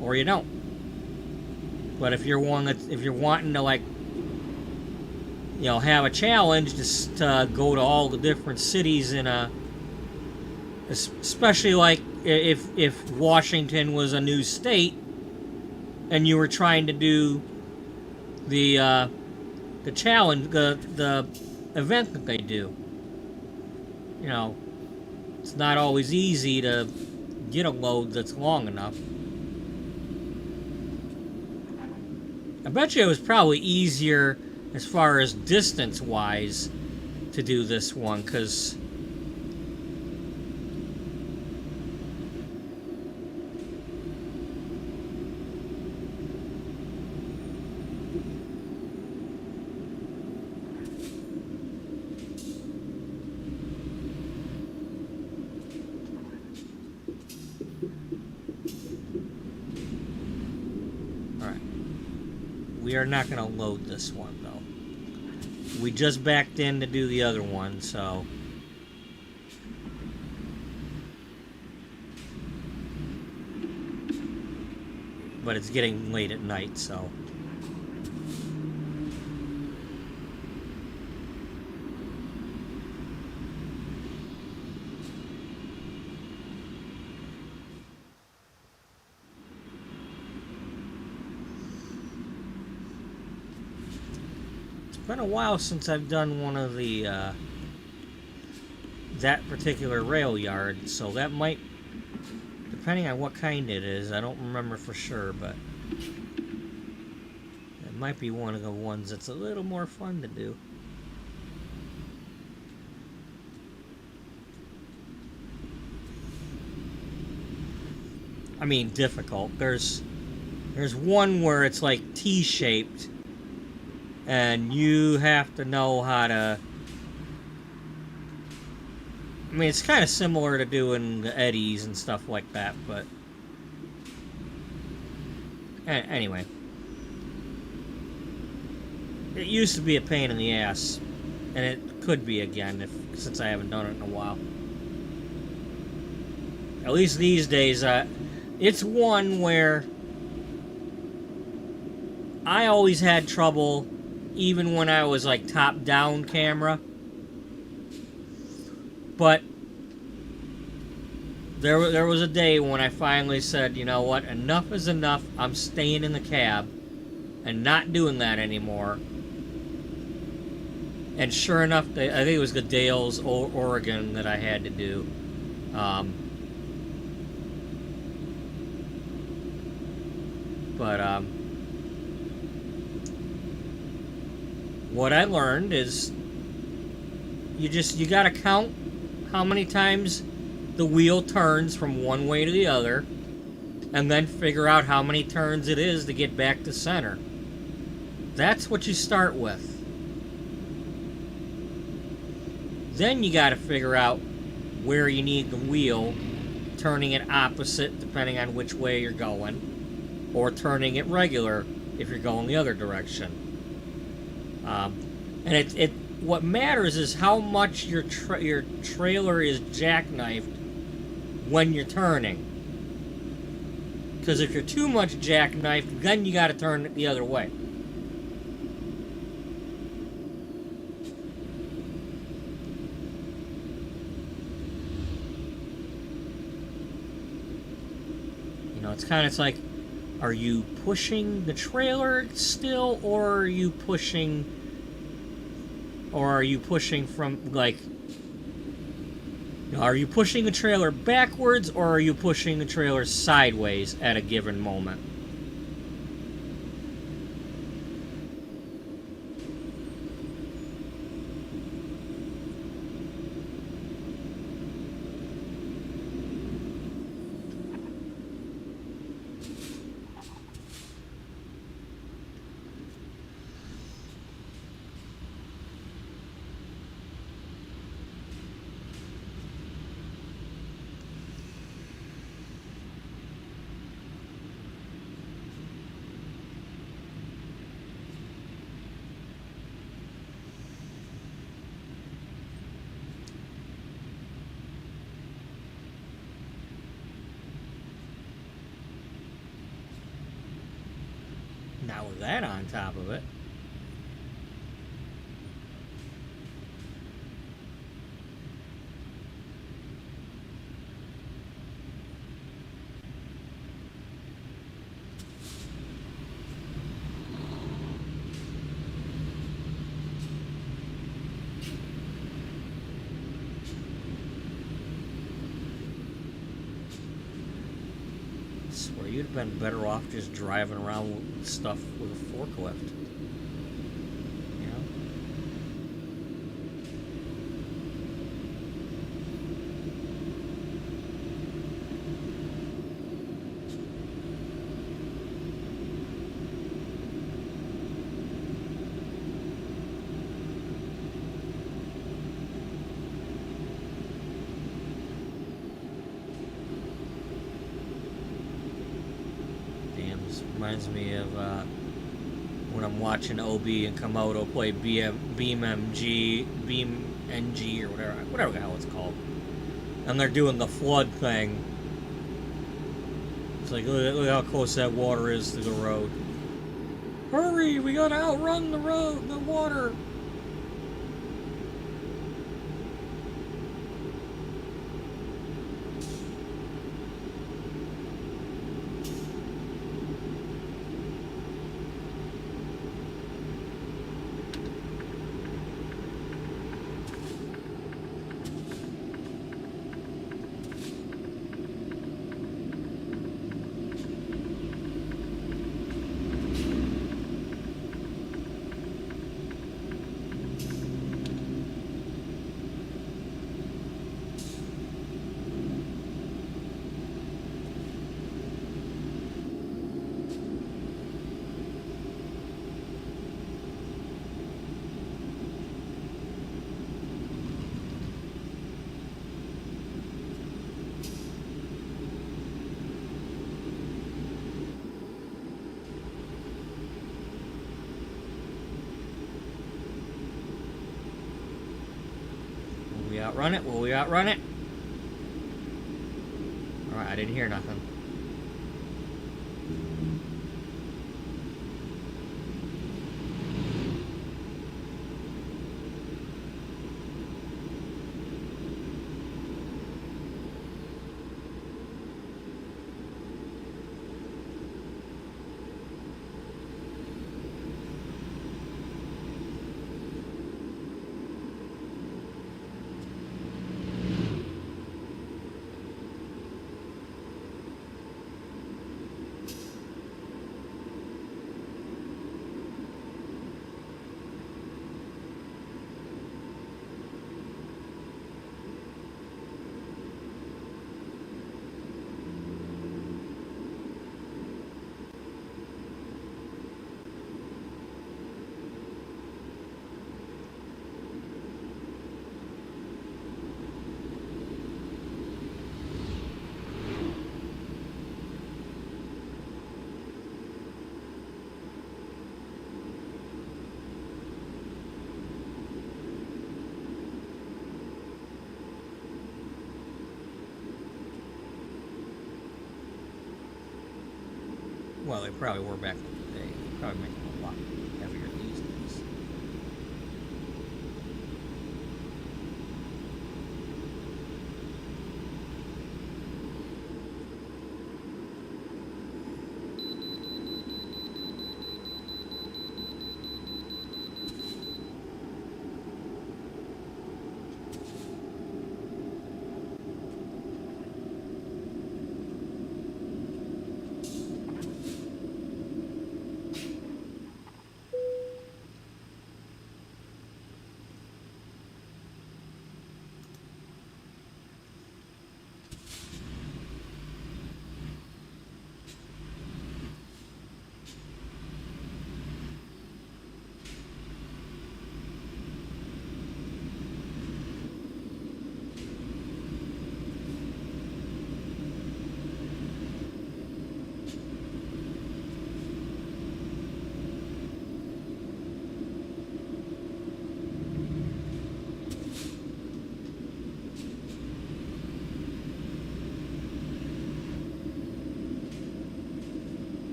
Speaker 1: you don't. But if you're wanting to, like... You know, have a challenge just to go to all the different cities in a... Especially like if Washington was a new state and you were trying to do the challenge, the event that they do. You know, it's not always easy to get a load that's long enough. I bet you it was probably easier as far as distance-wise to do this one, because... We are not going to load this one, though. We just backed in to do the other one, so... But it's getting late at night, so... It's been a while since I've done one of the that particular rail yard, so that might, depending on what kind it is, I don't remember for sure, but it might be one of the ones that's a little more fun to do. I mean, difficult. There's one where it's like T-shaped, and you have to know how to... I mean, it's kind of similar to doing the eddies and stuff like that, but... Anyway. It used to be a pain in the ass, and it could be again, since I haven't done it in a while. At least these days, it's one where I always had trouble, even when I was like top-down camera. But there was a day when I finally said, you know what, enough is enough. I'm staying in the cab and not doing that anymore. And sure enough, I think it was the Dales, Oregon, that I had to do. What I learned is you gotta count how many times the wheel turns from one way to the other, and then figure out how many turns it is to get back to center. That's what you start with. Then you got to figure out where you need the wheel, turning it opposite depending on which way you're going, or turning it regular if you're going the other direction. And it what matters is how much your trailer is jackknifed when you're turning. Because if you're too much jackknifed, then you got to turn it the other way. You know, it's like, are you pushing the trailer still, or are you pushing from, like, are you pushing the trailer backwards, or are you pushing the trailer sideways at a given moment? Now with that on top of it. Swear you'd have been better off just driving around with stuff with a forklift. You know? Reminds me of when I'm watching OB and Komodo play Beam NG or whatever the hell it's called, and they're doing the flood thing. It's like, look how close that water is to the road. Hurry, we gotta outrun the water. Will we outrun it? Will we outrun it? Alright, I didn't hear nothing.
Speaker 2: Well, they probably were back in the day. They probably make them a lot heavier these days.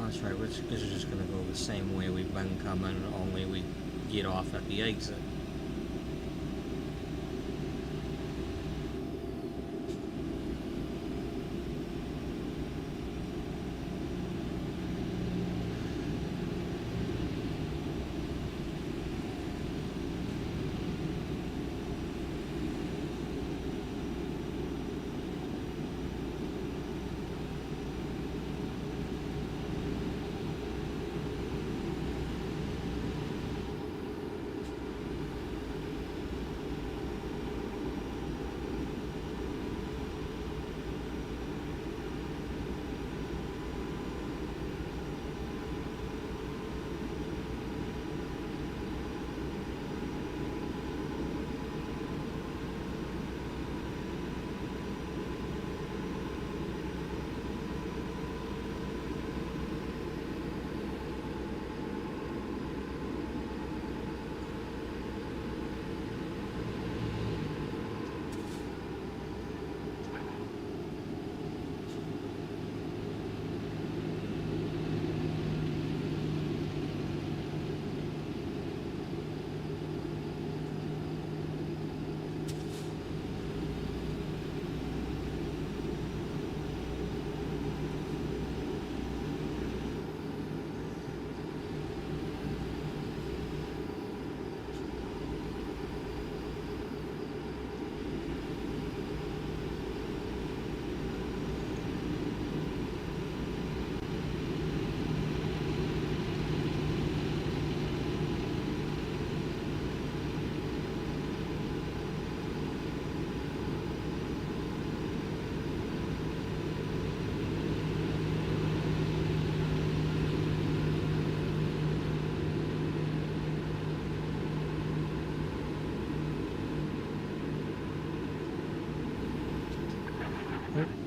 Speaker 2: That's right, this is just going to go the same way we've been coming, only we get off at the exit.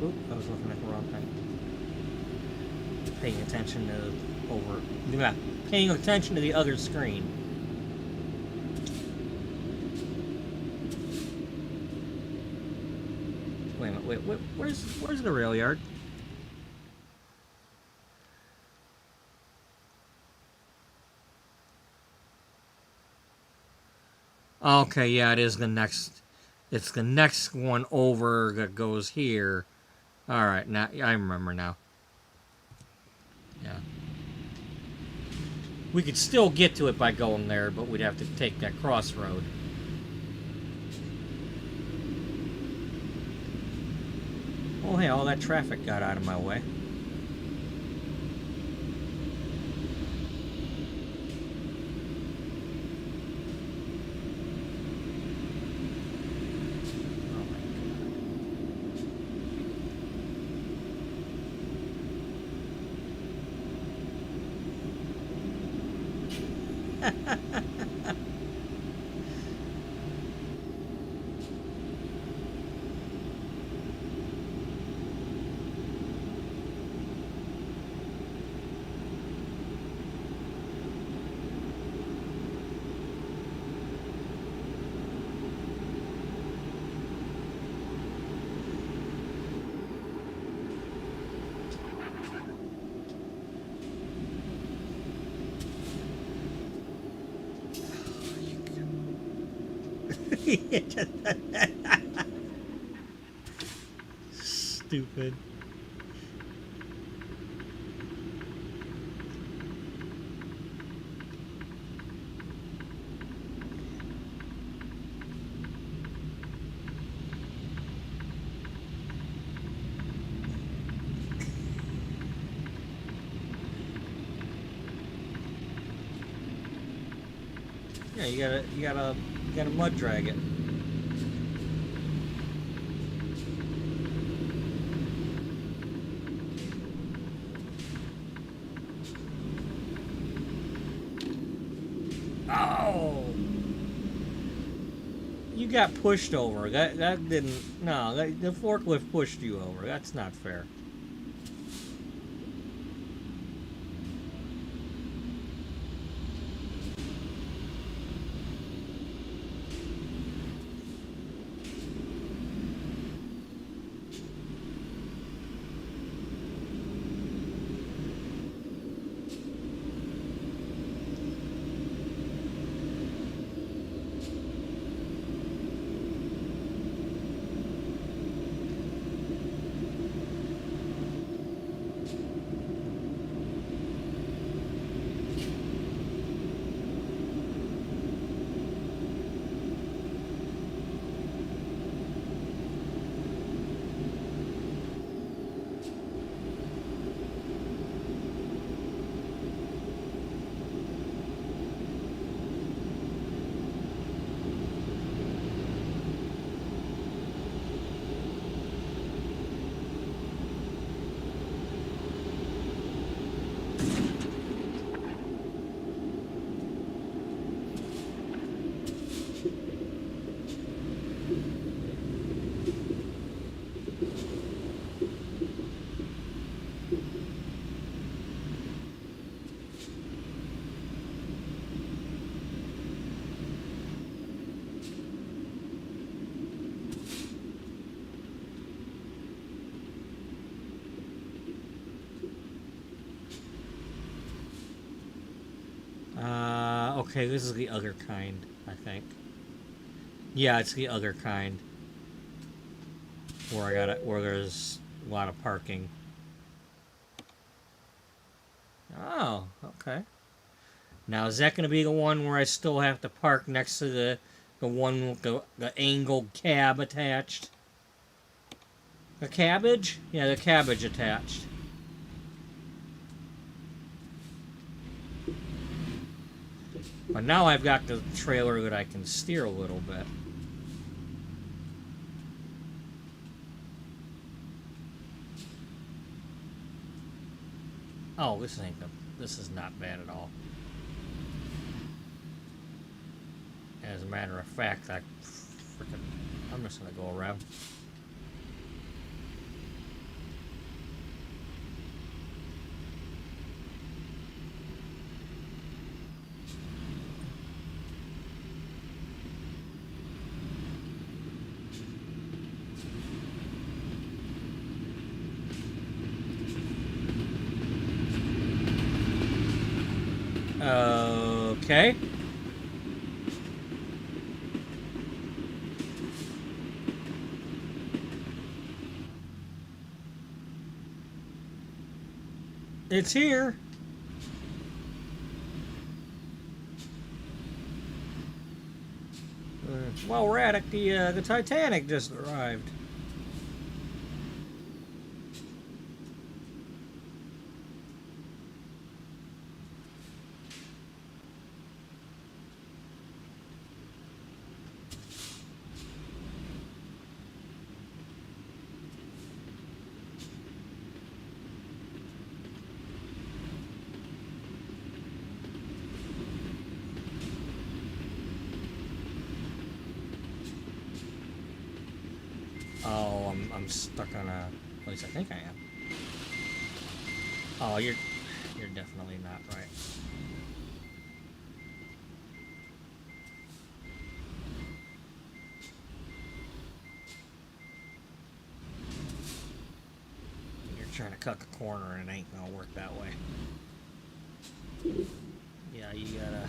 Speaker 2: Oop, I was looking at the wrong thing. Paying attention to paying attention to the other screen. Wait a minute, wait, where's the rail yard? Okay, yeah, it is the next. It's the next one over that goes here. All right, now I remember now. Yeah. We could still get to it by going there, but we'd have to take that crossroad. Oh, hey, all that traffic got out of my way. Stupid. Yeah, you gotta mud drag it. Oh! You got pushed over. That didn't. No, the forklift pushed you over. That's not fair. Okay, this is the other kind, I think. Yeah, it's the other kind. Where there's a lot of parking. Oh, okay. Now is that going to be the one where I still have to park next to the one with the angled cab attached? The cabbage? Yeah, the cabbage attached. But now I've got the trailer that I can steer a little bit. Oh, this is not bad at all. As a matter of fact, I'm just gonna go around. Okay. It's here. While we're at it, the Titanic just arrived. I'm stuck on a place. I think I am. Oh, you're definitely not right. You're trying to cut the corner and it ain't gonna work that way. Yeah, you gotta.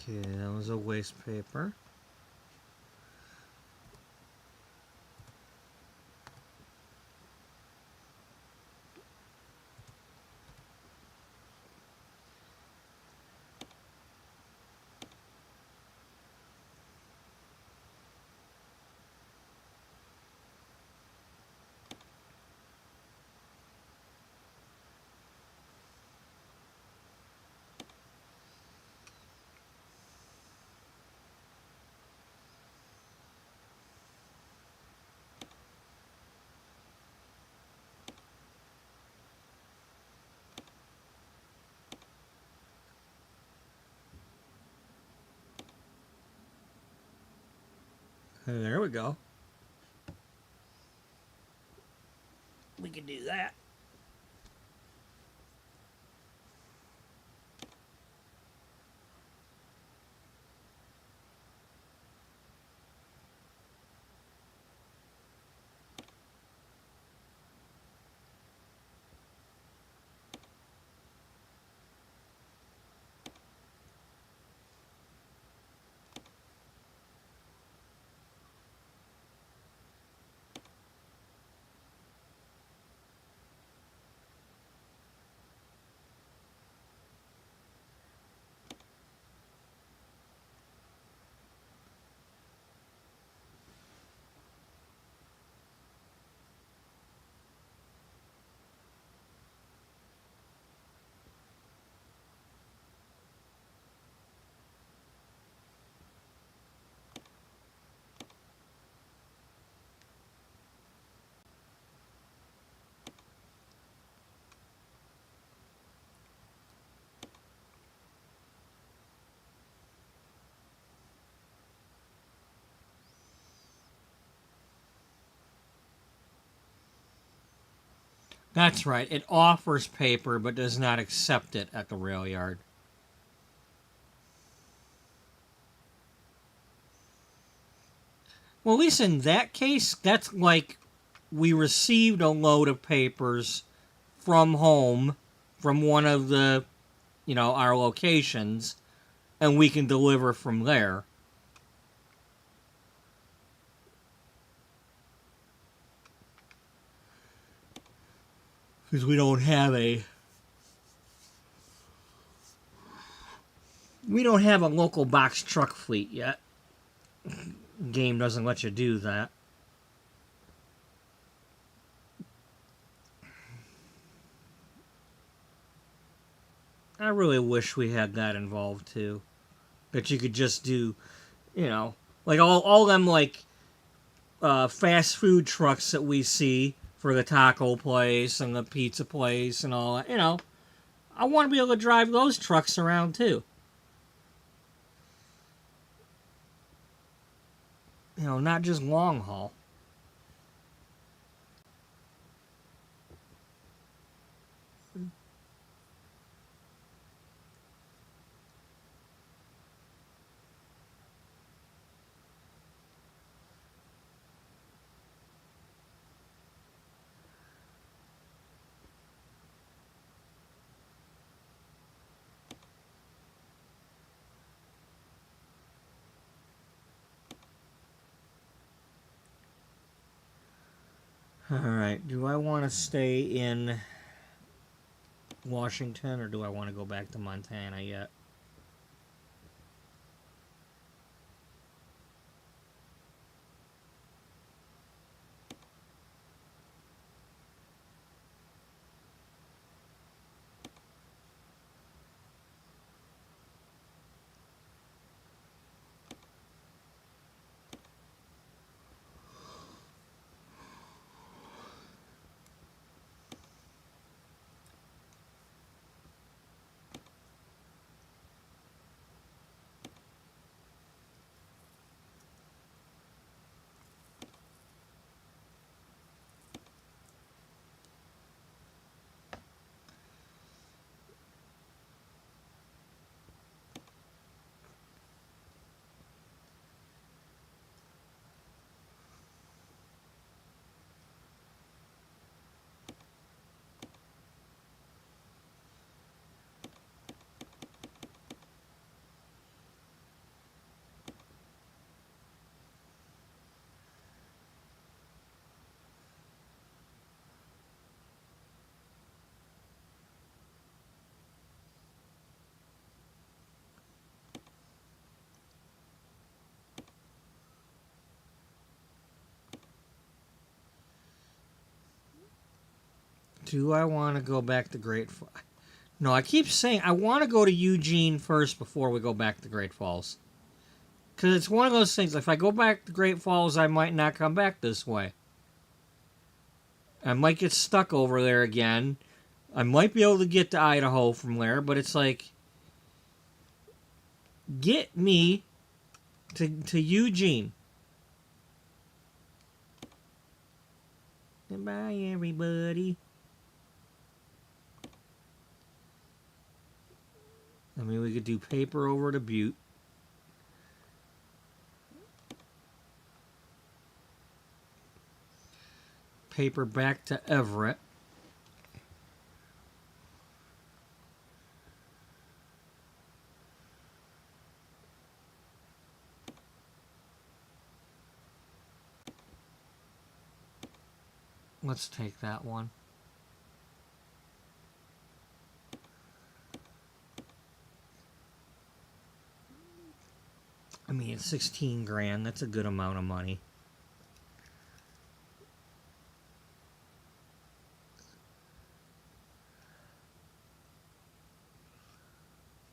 Speaker 2: Okay, that was a waste paper. There we go. We can do that. That's right. It offers paper but does not accept it at the rail yard. Well, at least in that case, that's like we received a load of papers from home, from one of the, our locations, and we can deliver from there. Because we don't have a local box truck fleet yet. Game doesn't let you do that. I really wish we had that involved too. That you could just do, like all them like fast food trucks that we see for the taco place and the pizza place and all that. I want to be able to drive those trucks around too. Not just long haul.
Speaker 1: Alright, do I want to stay in Washington or do I want to go back to Montana yet? Do I want to go back to Great Falls? No, I keep saying I want to go to Eugene first before we go back to Great Falls. Because it's one of those things, if I go back to Great Falls, I might not come back this way. I might get stuck over there again. I might be able to get to Idaho from there, but it's like, get me to Eugene. Goodbye, everybody. I mean, we could do paper over to Butte. Paper back to Everett. Let's take that one. I mean, it's 16 grand. That's a good amount of money.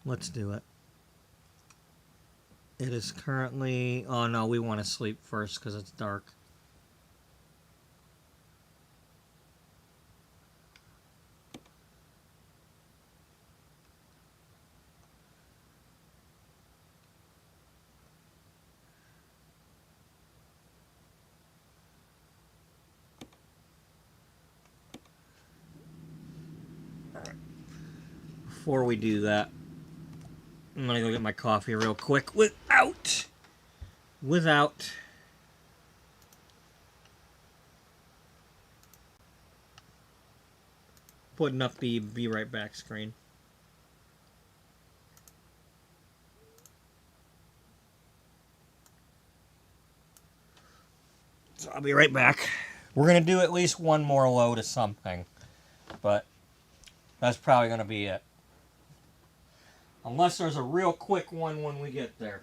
Speaker 1: Let's do it. It is currently... Oh, no, we want to sleep first because it's dark. Before we do that, I'm gonna go get my coffee real quick without putting up the be right back screen. So I'll be right back. We're gonna do at least one more load of something, but that's probably gonna be it. Unless there's a real quick one when we get there.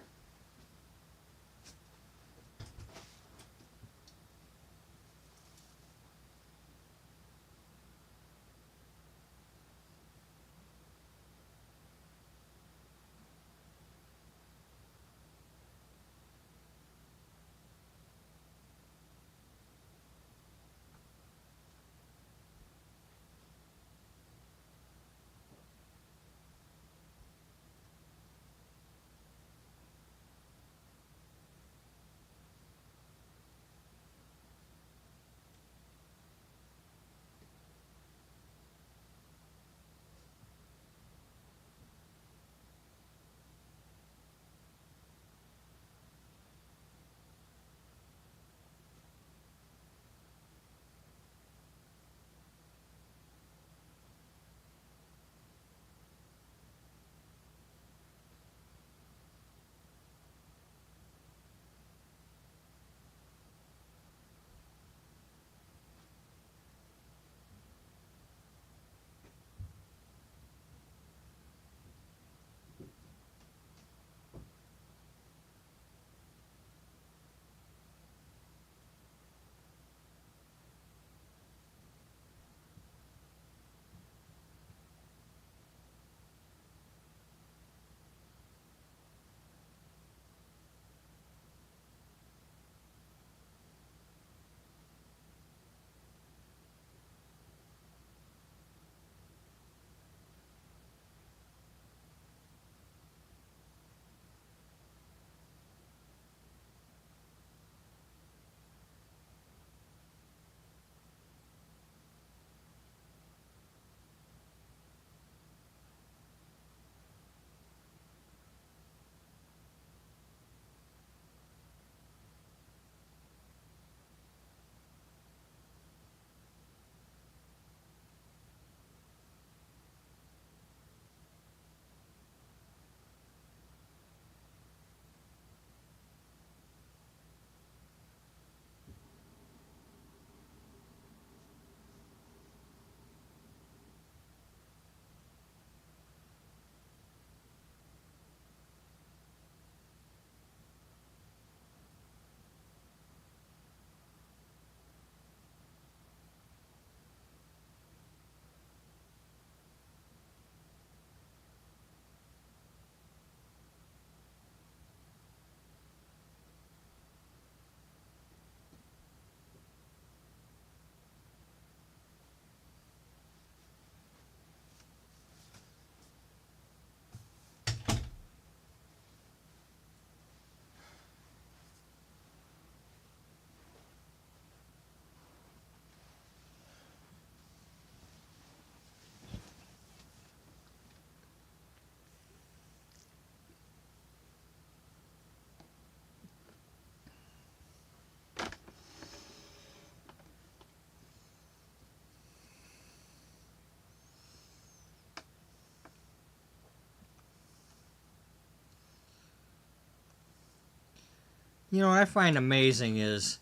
Speaker 1: You know what I find amazing is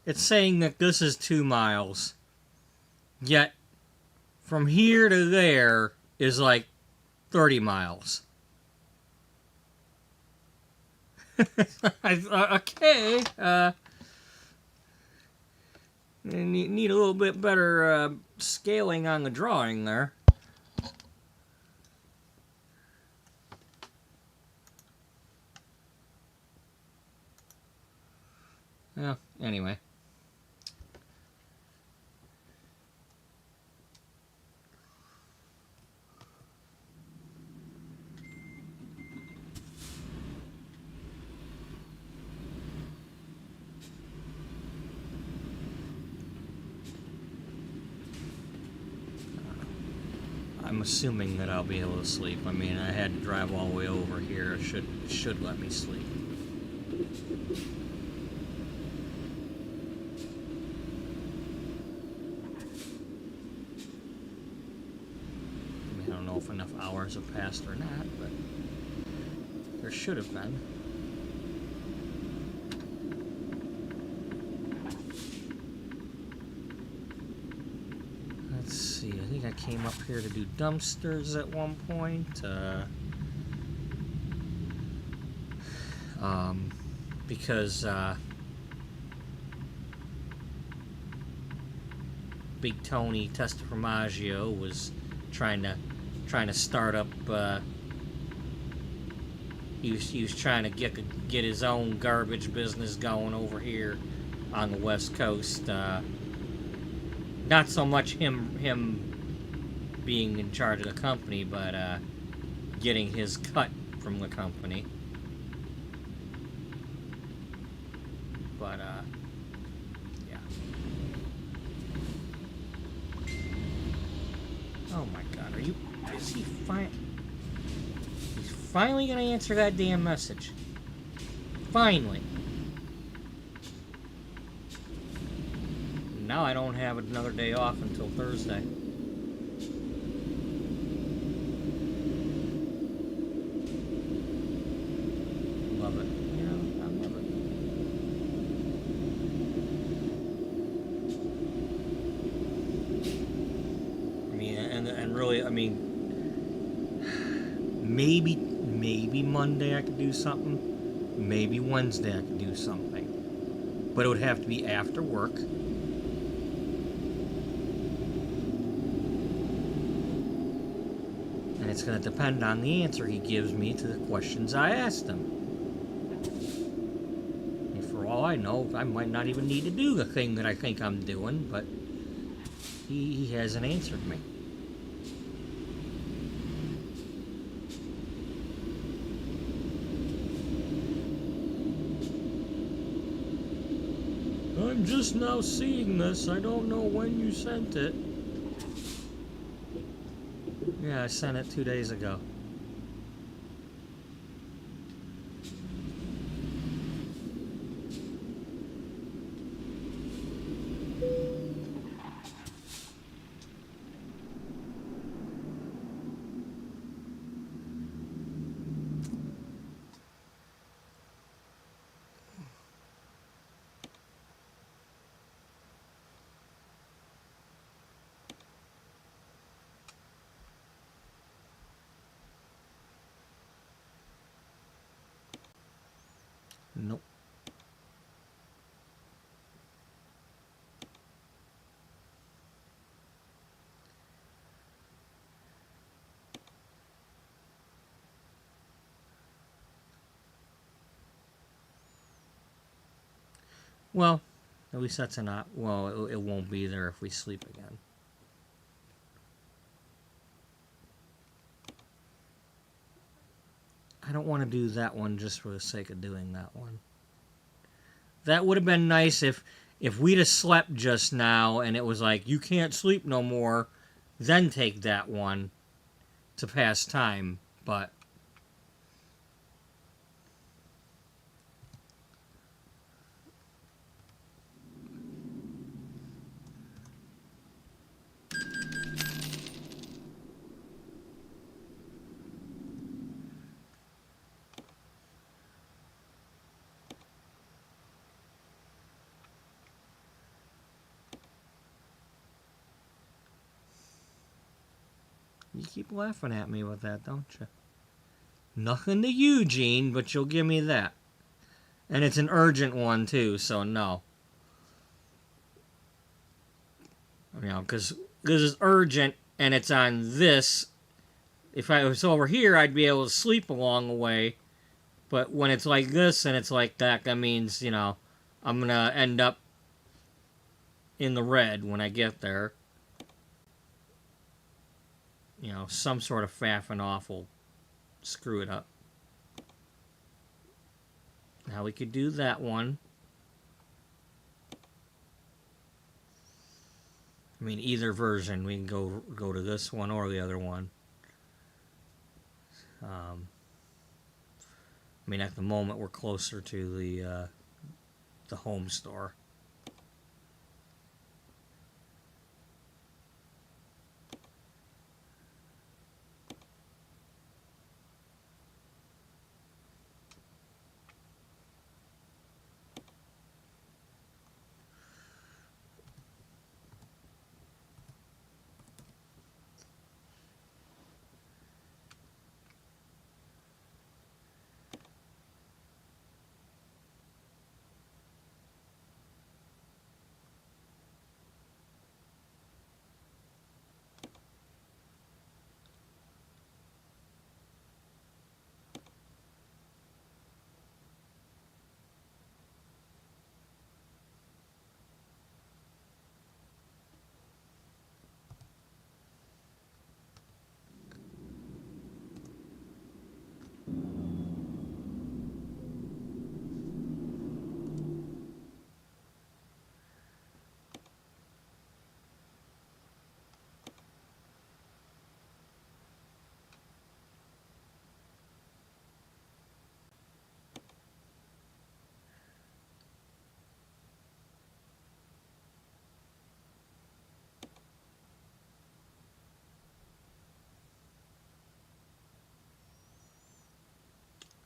Speaker 1: it's saying that this is 2 miles, yet from here to there is like 30 miles. Okay, need a little bit better scaling on the drawing there. Yeah, anyway. I'm assuming that I'll be able to sleep. I mean, I had to drive all the way over here. It should let me sleep. I mean, I don't know if enough hours have passed or not, but there should have been. Let's see, I think I came up here to do dumpsters at one point. Because Big Tony Testaformaggio was trying to start up. He was trying to get his own garbage business going over here on the West Coast. Not so much him being in charge of the company, but getting his cut from the company. But yeah. Oh my God, is he He's finally gonna answer that damn message. Finally. Now I don't have another day off until Thursday. Love it. You know, I love it. I mean, and really, I mean, maybe Monday I could do something. Maybe Wednesday I could do something. But it would have to be after work. It's going to depend on the answer he gives me to the questions I asked him. And for all I know, I might not even need to do the thing that I think I'm doing, but he hasn't answered me. I'm just now seeing this. I don't know when you sent it. Yeah, I sent it 2 days ago. Nope. Well, at least that's well, it won't be there if we sleep again. I don't want to do that one just for the sake of doing that one. That would have been nice if we'd have slept just now and it was like, you can't sleep no more, then take that one to pass time, but You keep laughing at me with that, don't you? Nothing to you, Gene, but you'll give me that. And it's an urgent one, too, so no. You know, because it's urgent and it's on this. If I was over here, I'd be able to sleep along the way. But when it's like this and it's like that, that means, you know, I'm going to end up in the red when I get there. You know, some sort of faffing off will screw it up. Now we could do that one. I mean, either version. We can go to this one or the other one. I mean, at the moment, we're closer to the home store.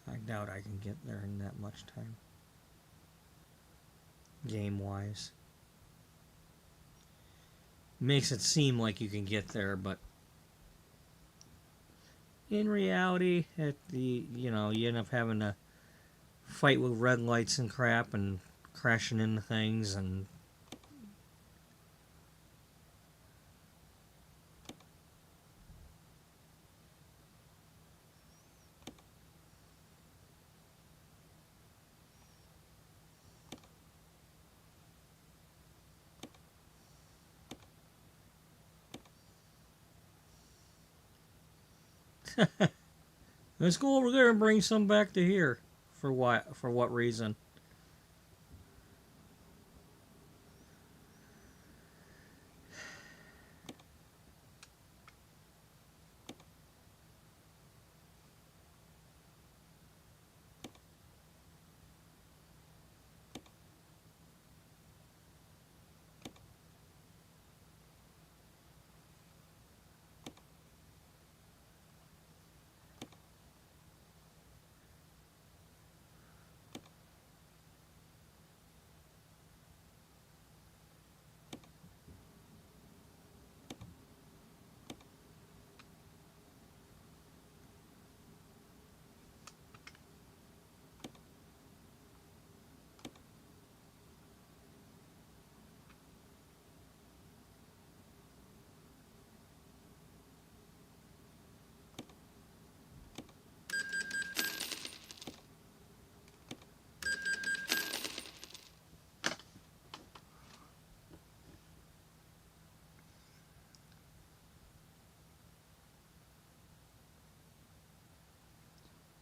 Speaker 1: I doubt I can get there in that much time. Game-wise. Makes it seem like you can get there, but in reality, you end up having to fight with red lights and crap and crashing into things and let's go over there and bring some back to here. For what? For what reason?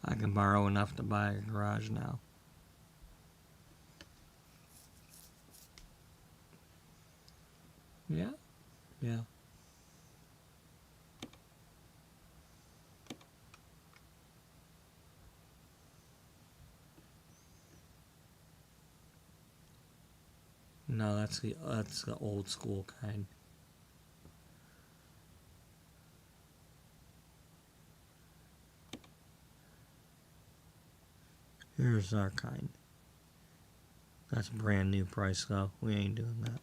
Speaker 1: I can borrow enough to buy a garage now. Yeah, yeah. No, that's the old school kind. Here's our kind. That's brand new price though. We ain't doing that.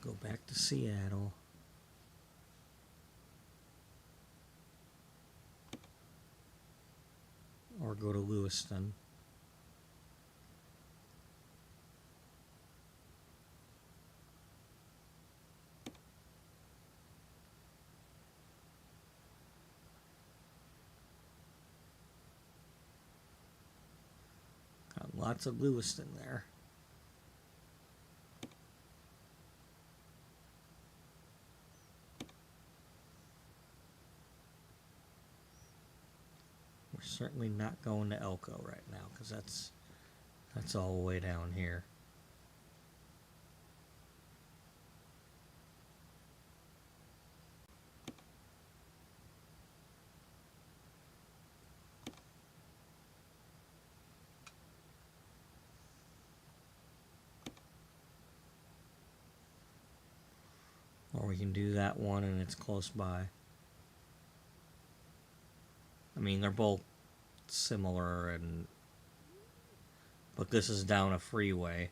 Speaker 2: Go back to Seattle. Or go to Lewiston. Got lots of Lewiston there. We're certainly not going to Elko right now because that's all the way down here. Or we can do that one and it's close by. I mean, they're both similar, but this is down a freeway.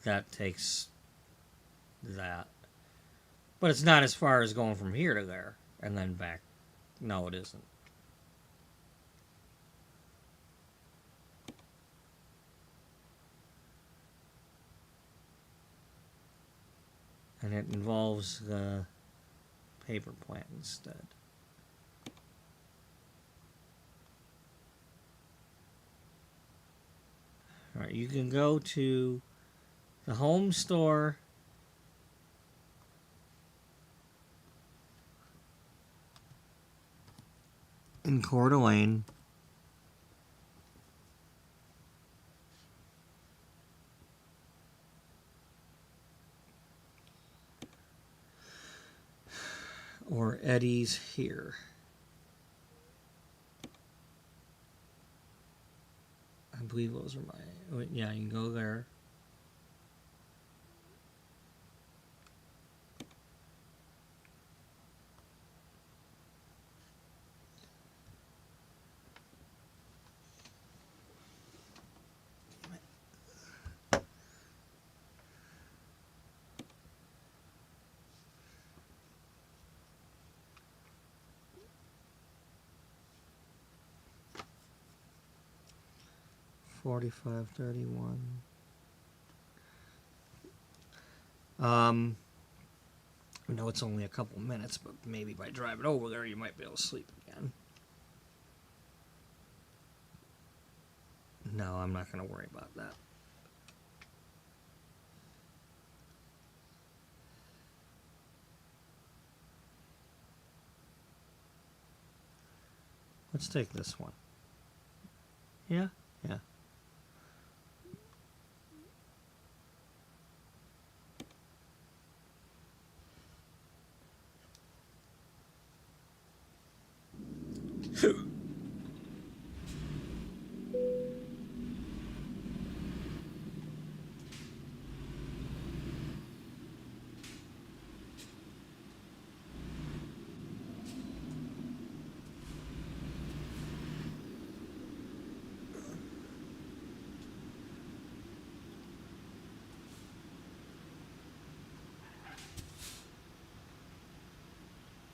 Speaker 2: That takes that. But it's not as far as going from here to there and then back. No, it isn't. And it involves the paper plant instead. Alright, you can go to the home store. In Coeur d'Alene. Or Eddie's here. I believe those are my... Yeah, you can go there. $45.31. I know it's only a couple minutes, but maybe by driving over there, you might be able to sleep again. No, I'm not going to worry about that. Let's take this one. Yeah? Yeah.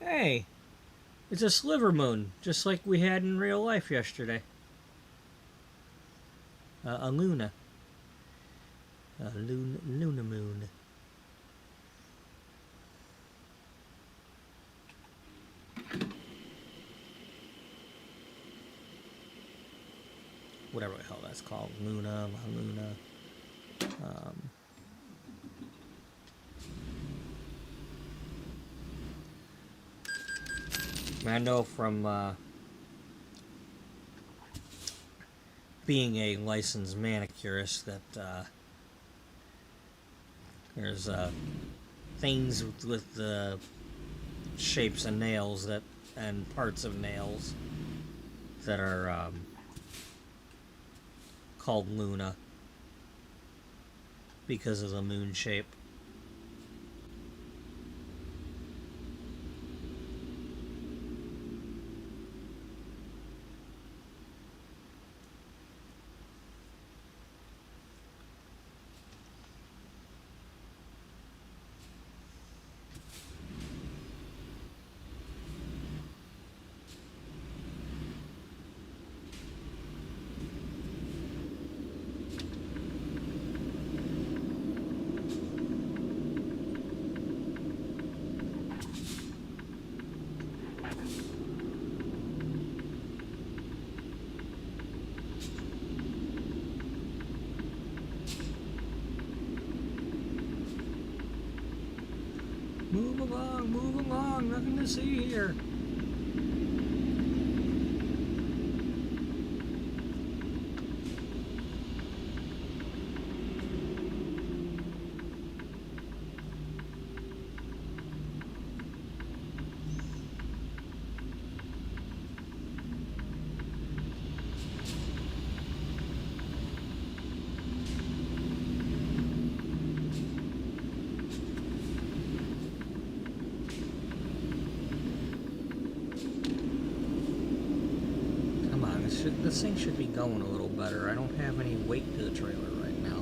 Speaker 2: Hey, it's a sliver moon, just like we had in real life yesterday. A Luna. A Luna moon. Whatever the hell that's called. Luna, La Luna. I know from being a licensed manicurist that there's things with the shapes of nails and parts of nails that are called Luna because of the moon shape. Move along, nothing to see here. This thing should be going a little better. I don't have any weight to the trailer right now.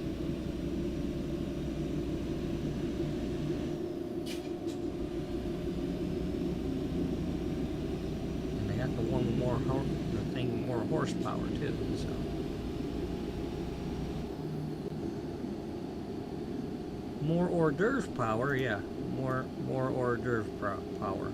Speaker 2: And they got the one with the thing with more horsepower too, so. More hors d'oeuvre power, yeah. More hors d'oeuvre power.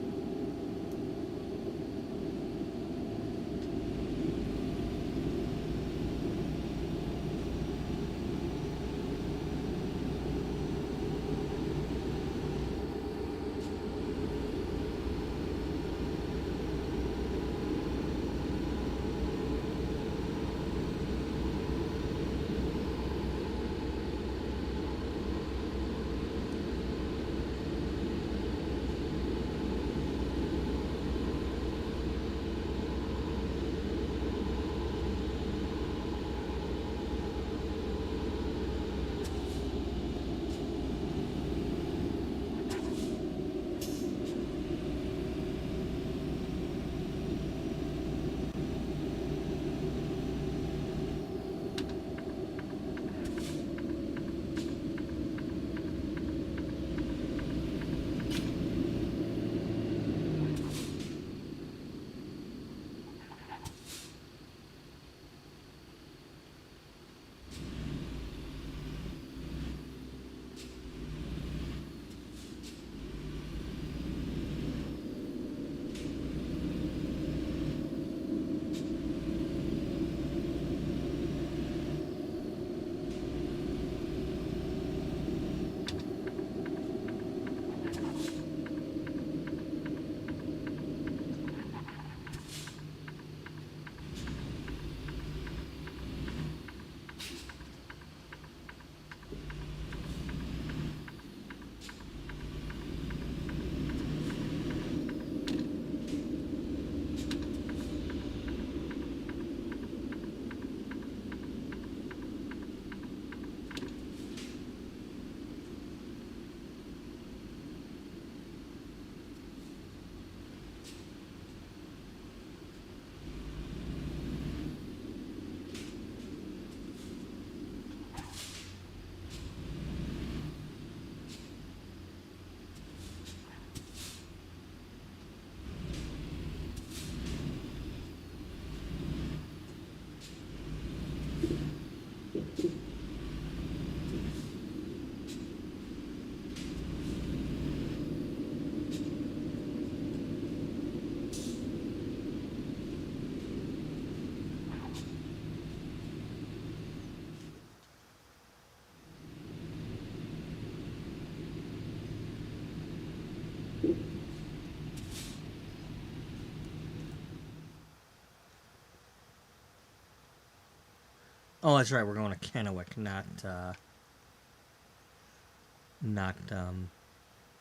Speaker 2: Oh, that's right. We're going to Kennewick, not the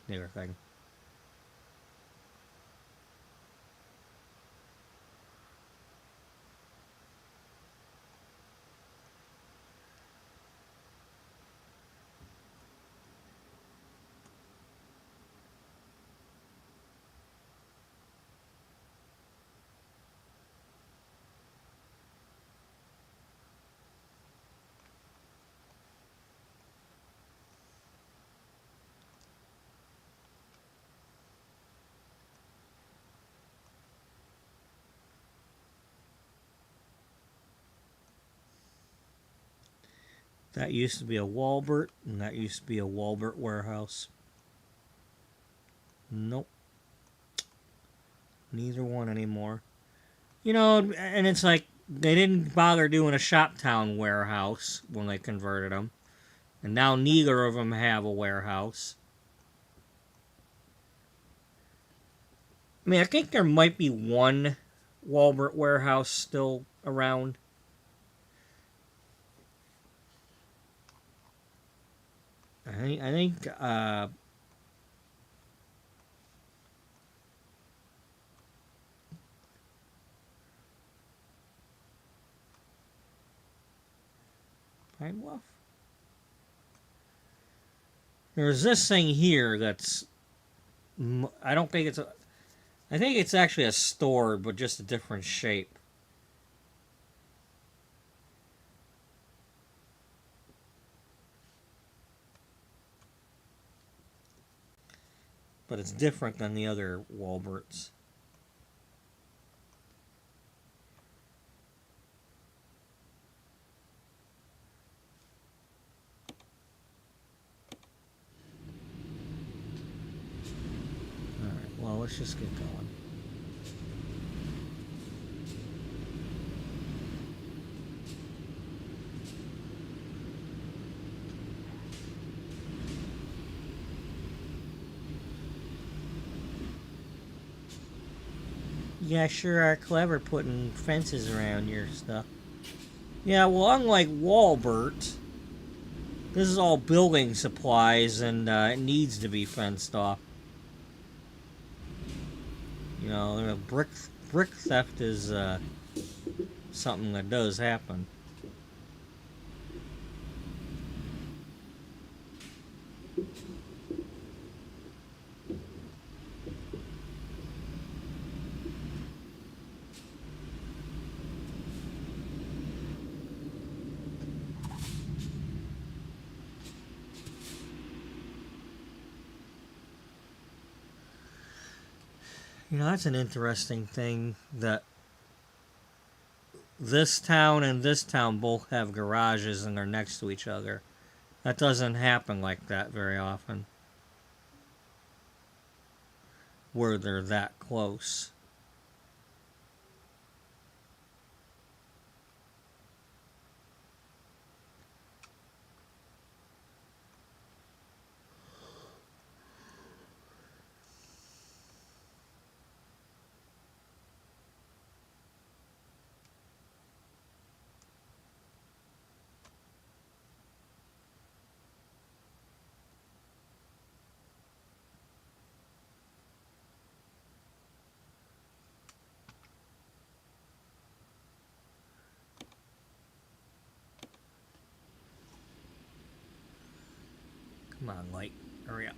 Speaker 2: other thing. That used to be a Walbert, and that used to be a Walbert warehouse. Nope. Neither one anymore. You know, and it's like, they didn't bother doing a Shoptown warehouse when they converted them. And now neither of them have a warehouse. I mean, I think there might be one Walmart warehouse still around. I think Pine Bluff. There's this thing here that's I don't think it's a I think it's actually a store, but just a different shape. But it's different than the other Walberts. Alright, well, let's just get going. Yeah, sure are clever putting fences around your stuff. Yeah, well, unlike Walbert, this is all building supplies and it needs to be fenced off. You know, brick theft is something that does happen. You know, that's an interesting thing that this town and this town both have garages and they're next to each other. That doesn't happen like that very often, where they're that close. Come on, light, hurry up.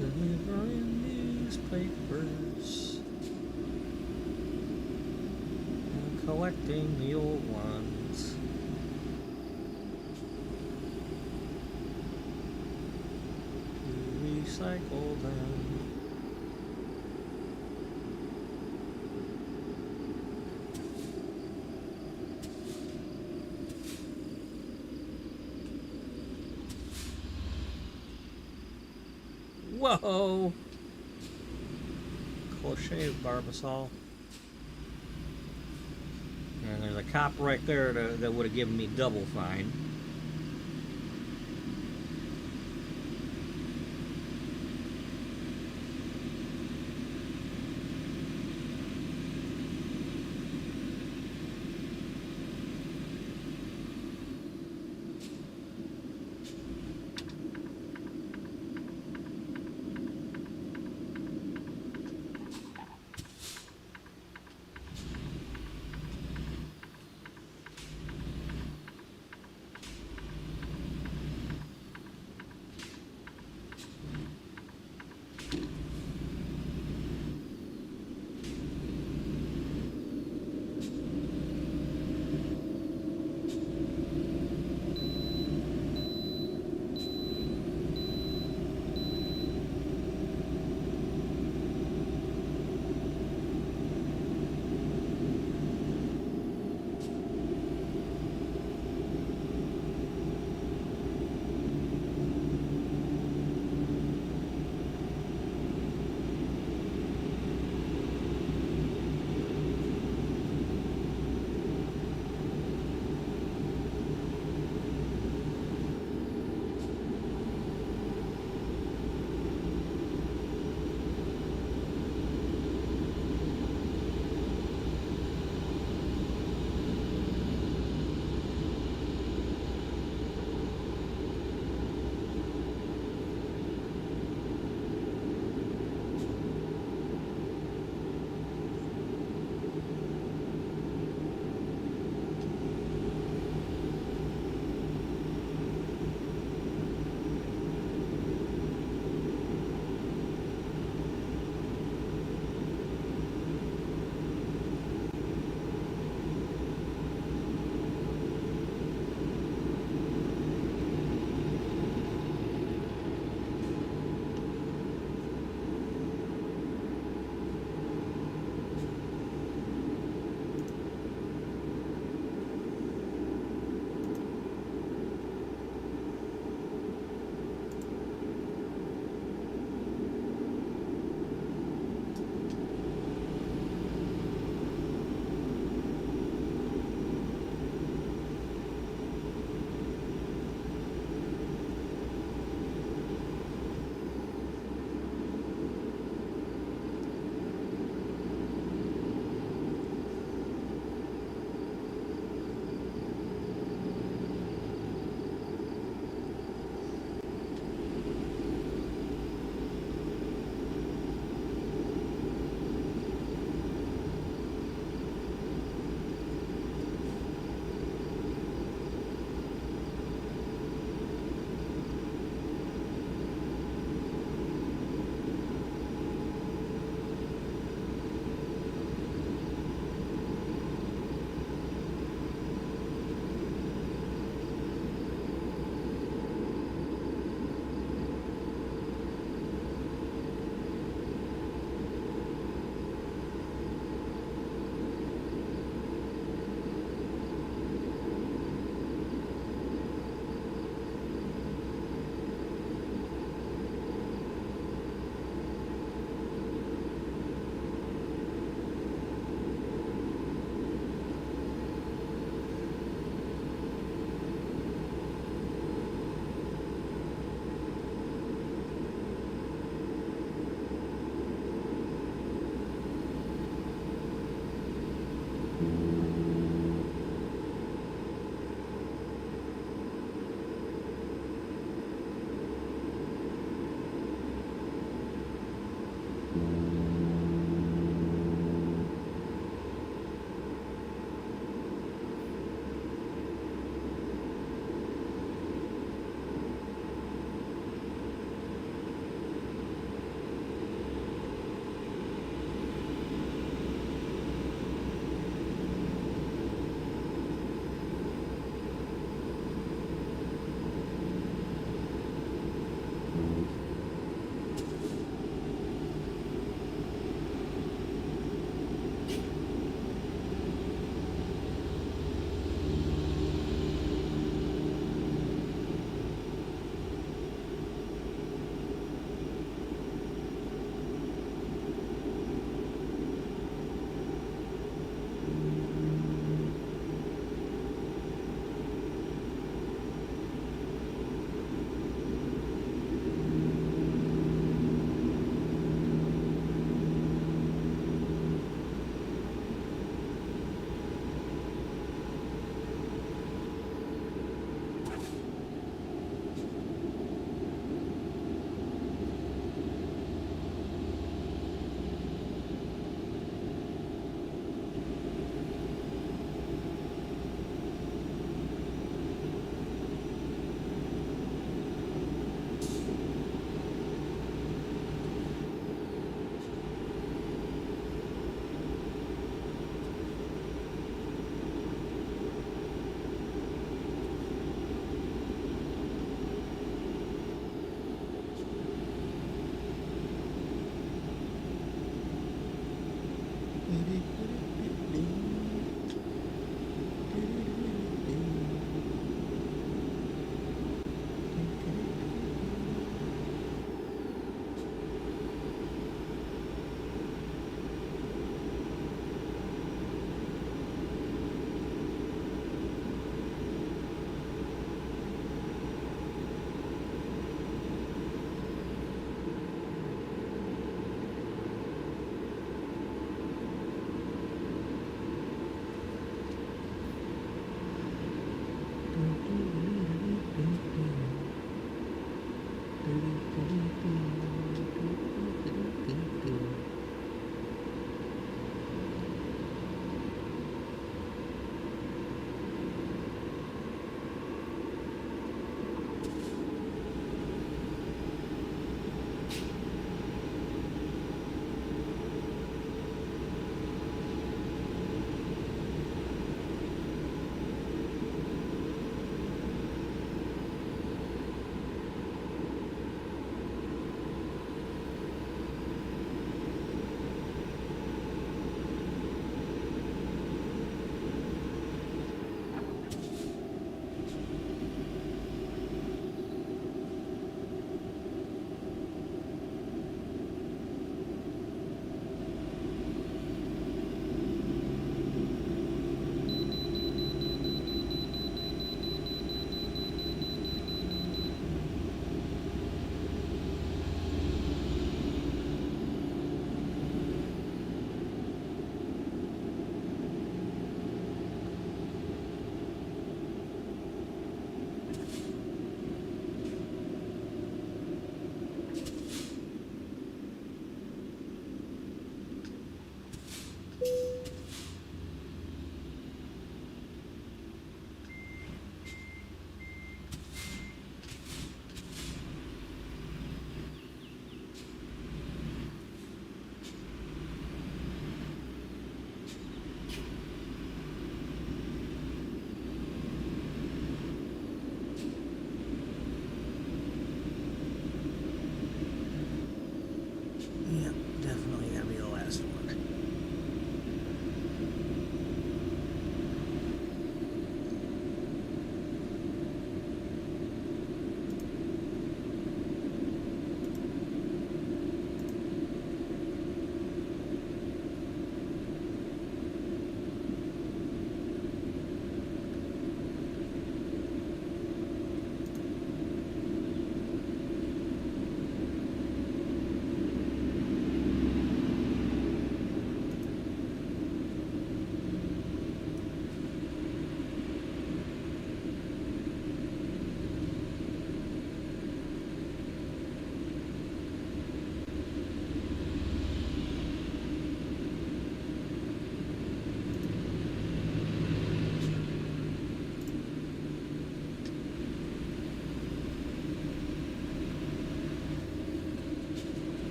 Speaker 2: Delivering newspapers and collecting the old ones. To recycle them. Whoa! Close shave, Barbasol. And there's a cop right there that would have given me double fine.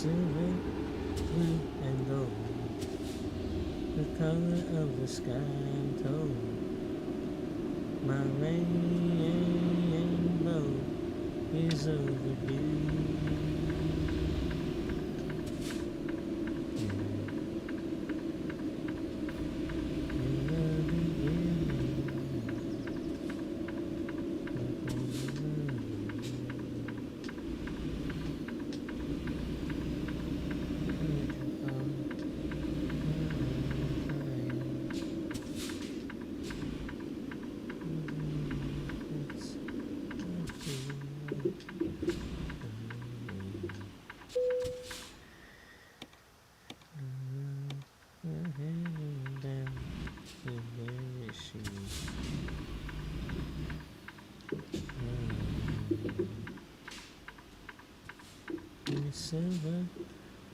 Speaker 1: silver, blue, and gold, the color of the sky I'm told. My rainbow is overdue. Silver,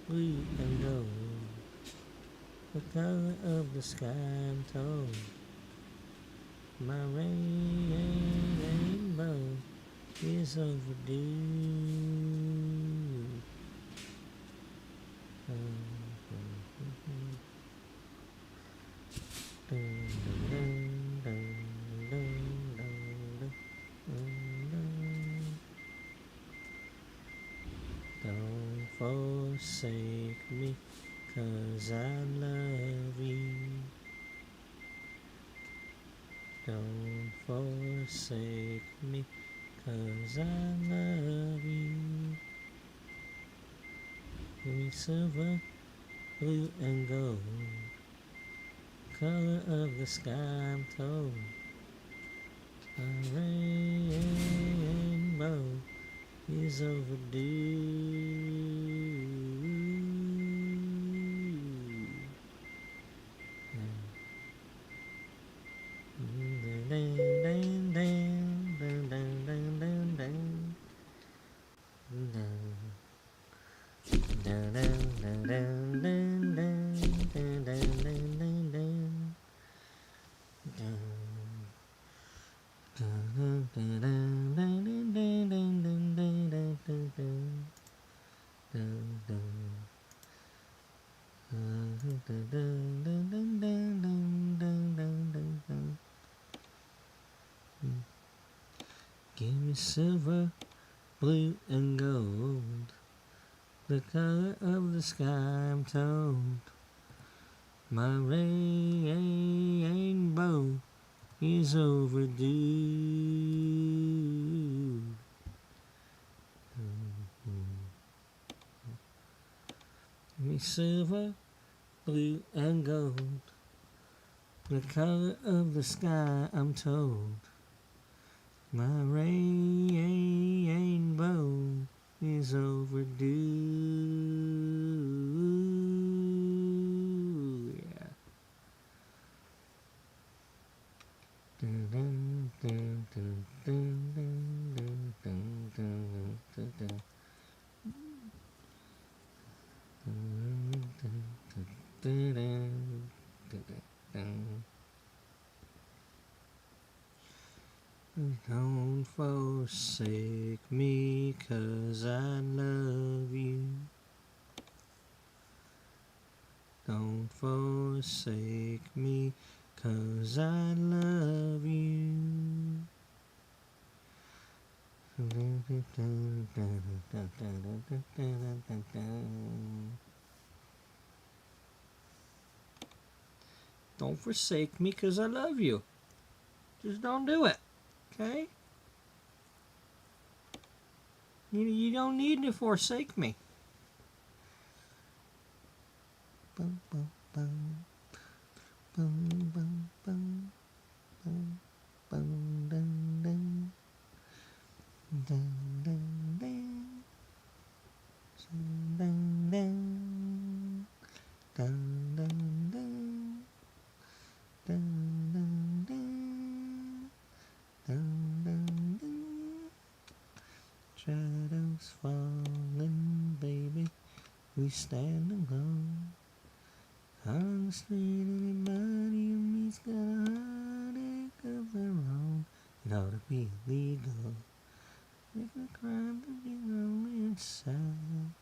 Speaker 1: blue, and gold, the color of the sky I'm told. My rainbow is overdue. Don't forsake me, 'cause I love you. Don't forsake me, 'cause I love you. Give me silver, blue, and gold, color of the sky I'm told. My rainbow is overdue. Give me silver, blue, and gold, the color of the sky I'm told. My rainbow is overdue. Give me silver, blue, and gold, the color of the sky I'm told. My rainbow is overdue. Yeah. Dun, dun, dun, dun, dun, dun, dun, dun, dun, dun. Don't forsake me, 'cause I love you. Don't forsake me, 'cause I love you. Don't forsake me, 'cause I love you. Just don't do it, okay? You don't need to forsake me. Bum, bum, bum. Bum, bum, bum. Bum, bum, dun, dun. Dun, dun, dun. Dun, dun. Dun, dun, dun. Dun, dun, dun. Dun, dun, dun. Shadows falling, baby, we stand alone. On the street, everybody in me's got a heartache of their own. It ought to be illegal. It's a crime to be lonely and sad.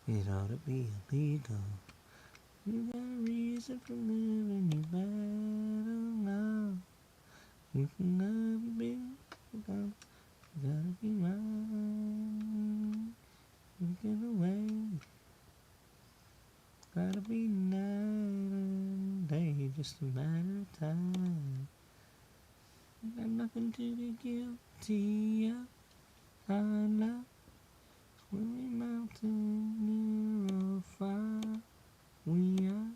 Speaker 1: It ought to be illegal. You got a reason for living, you better know. You can never be, you gotta be mine. You get away. Gotta be night and day, just a matter of time. You got nothing to be guilty of. I love when we mountain near or far. We are,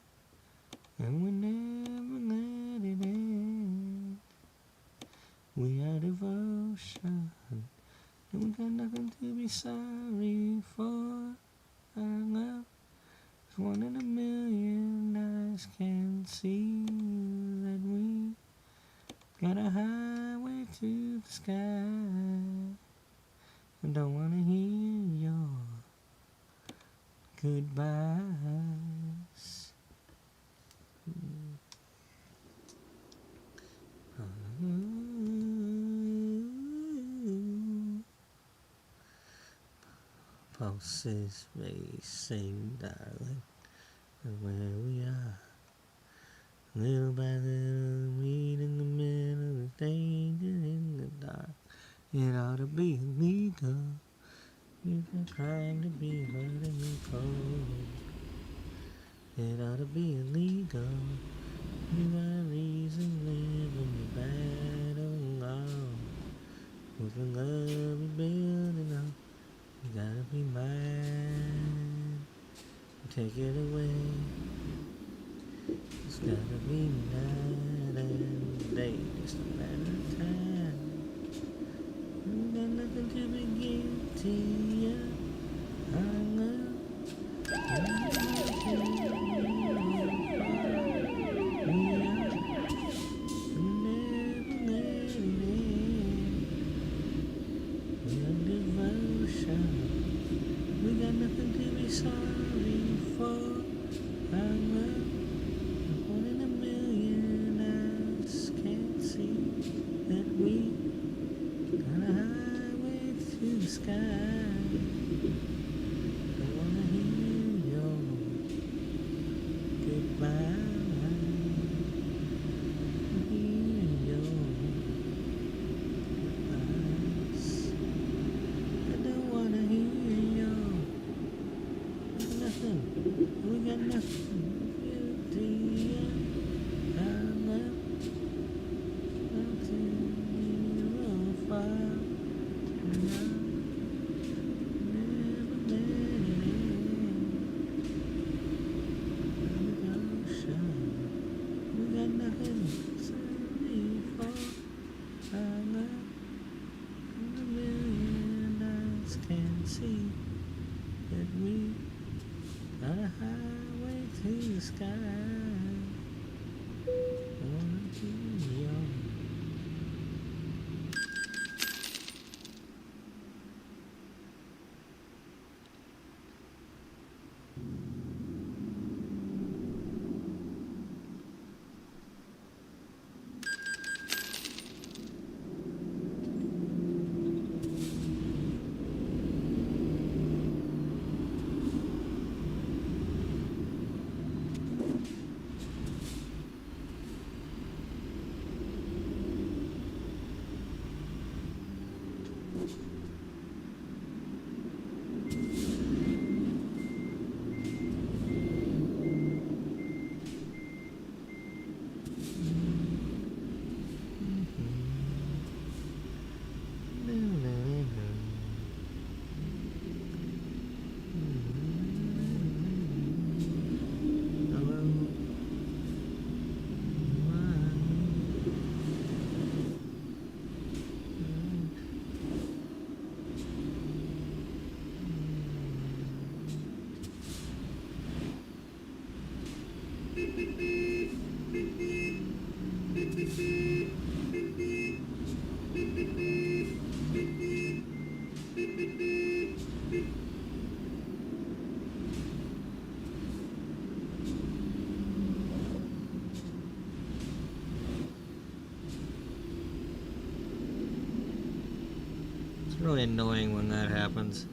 Speaker 1: and we never let it end. We are devotion, and we got nothing to be sorry for. Our love is one in a million. Eyes can see that we got a highway to the sky. I don't wanna hear your goodbyes. Pulses racing, darling, where we are. Little by little, meet in the middle of danger in the dark. It ought to be illegal. You've been trying to be hurting me cold. It ought to be illegal. You got a reason living your battle alone. With the love you're building up, you gotta be mine. Take it away. It's gotta be night and day, just a matter of time. You got nothing to be guilty of. I love we got nothing to be sorry for. Our love, one in a million. Eyes can't see that we got a highway to the sky. I wanna hear your goodbye. Hear your goodbyes. I don't wanna hear your nothing. We got nothing. Guilty of our love. Mountain near or far. Never let it end. Ocean. We got nothing. Sorry for our love. And a million eyes can see that we got a highway to the sky. I wanna be young. It's really annoying when that happens.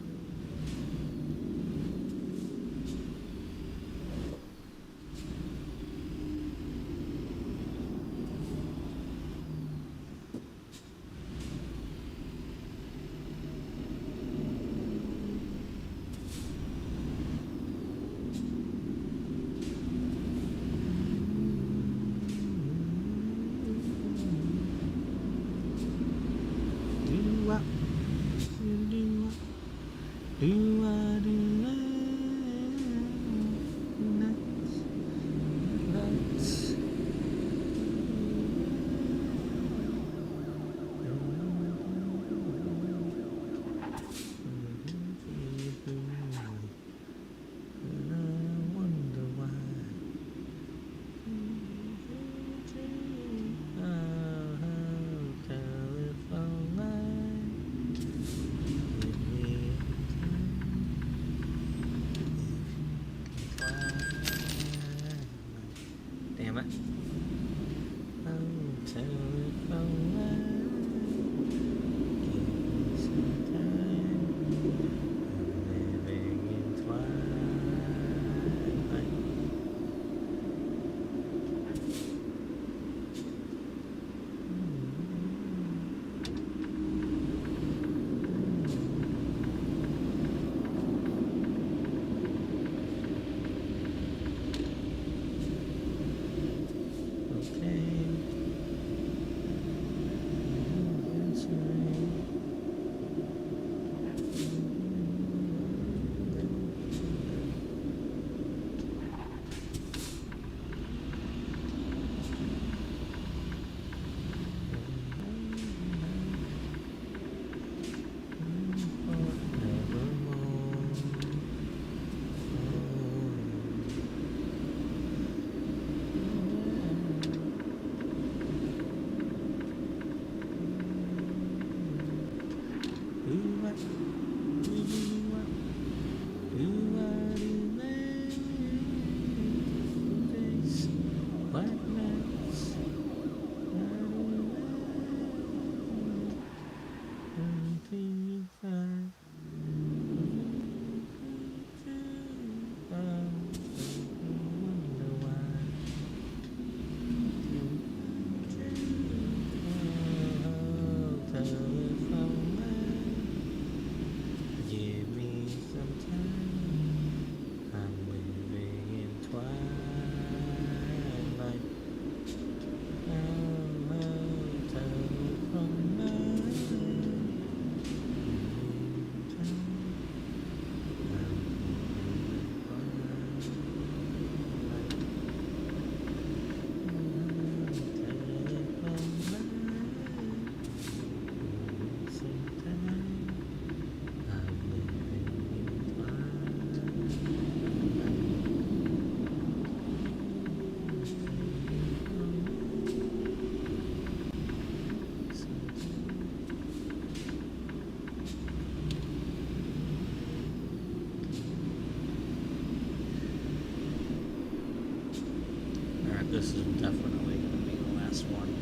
Speaker 2: This is definitely going to be the last one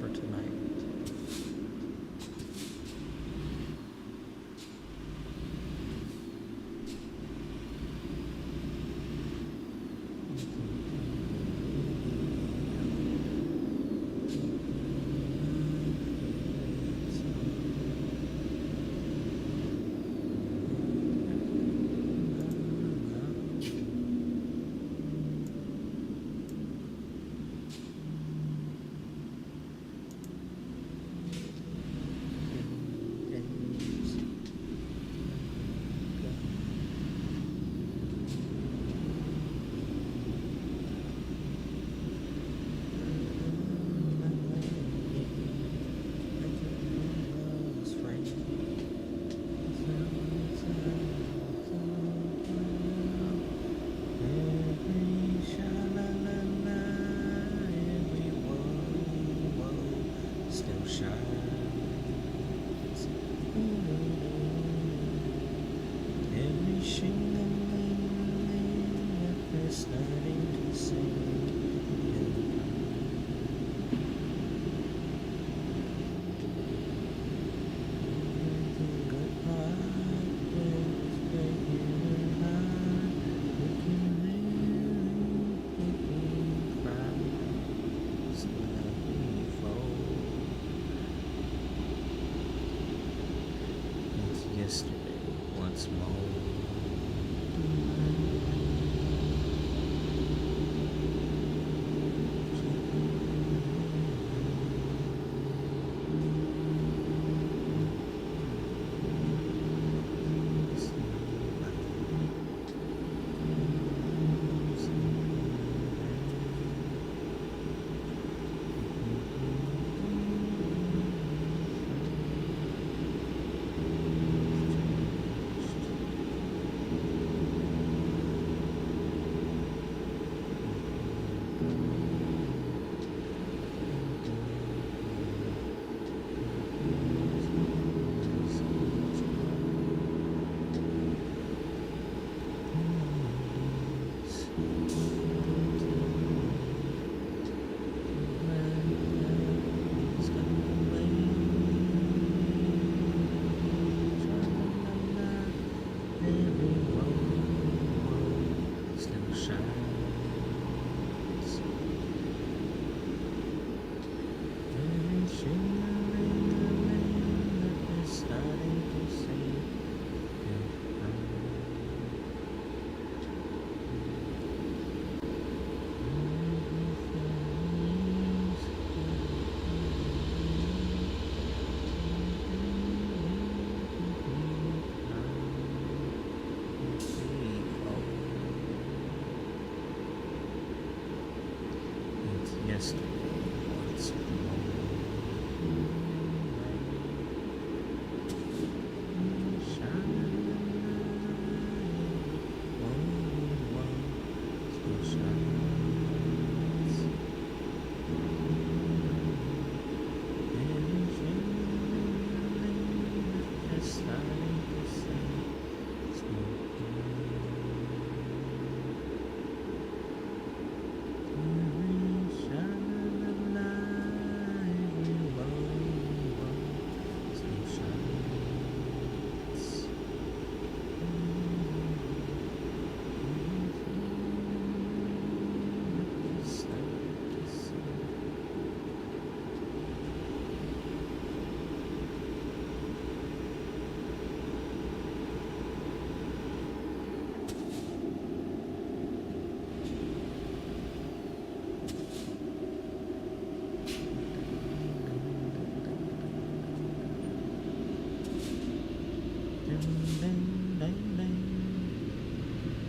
Speaker 2: for tonight.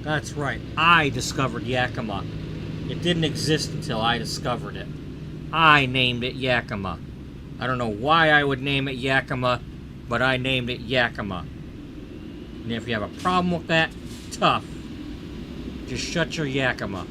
Speaker 1: That's right. I discovered Yakima. It didn't exist until I discovered it. I named it Yakima. I don't know why I would name it Yakima, but I named it Yakima. And if you have a problem with that, tough. Just shut your Yakima.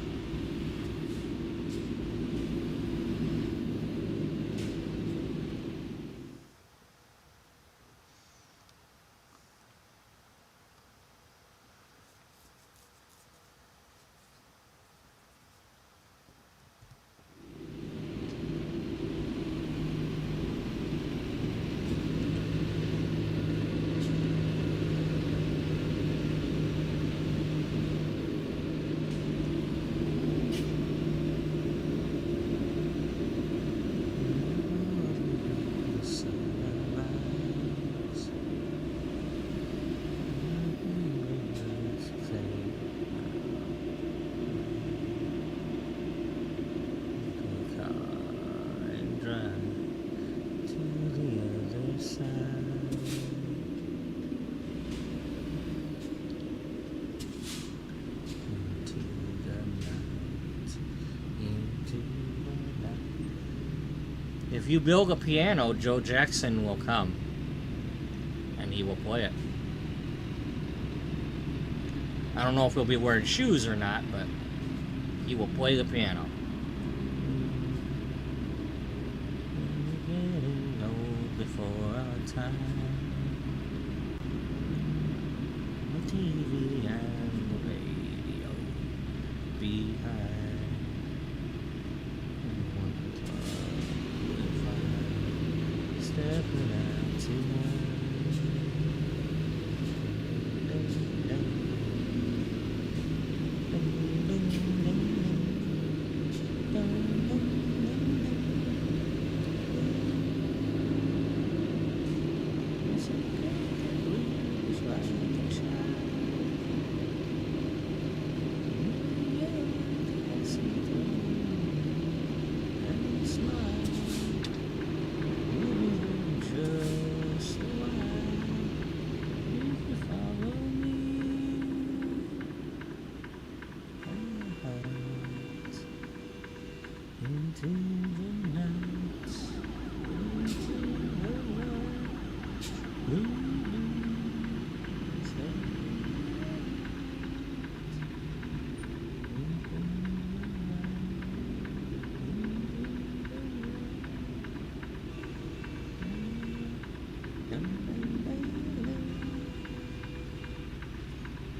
Speaker 1: If you build a piano, Joe Jackson will come. And he will play it. I don't know if he'll be wearing shoes or not, but he will play the piano. Getting old before our time. The TV and the radio behind. Stepping out tonight.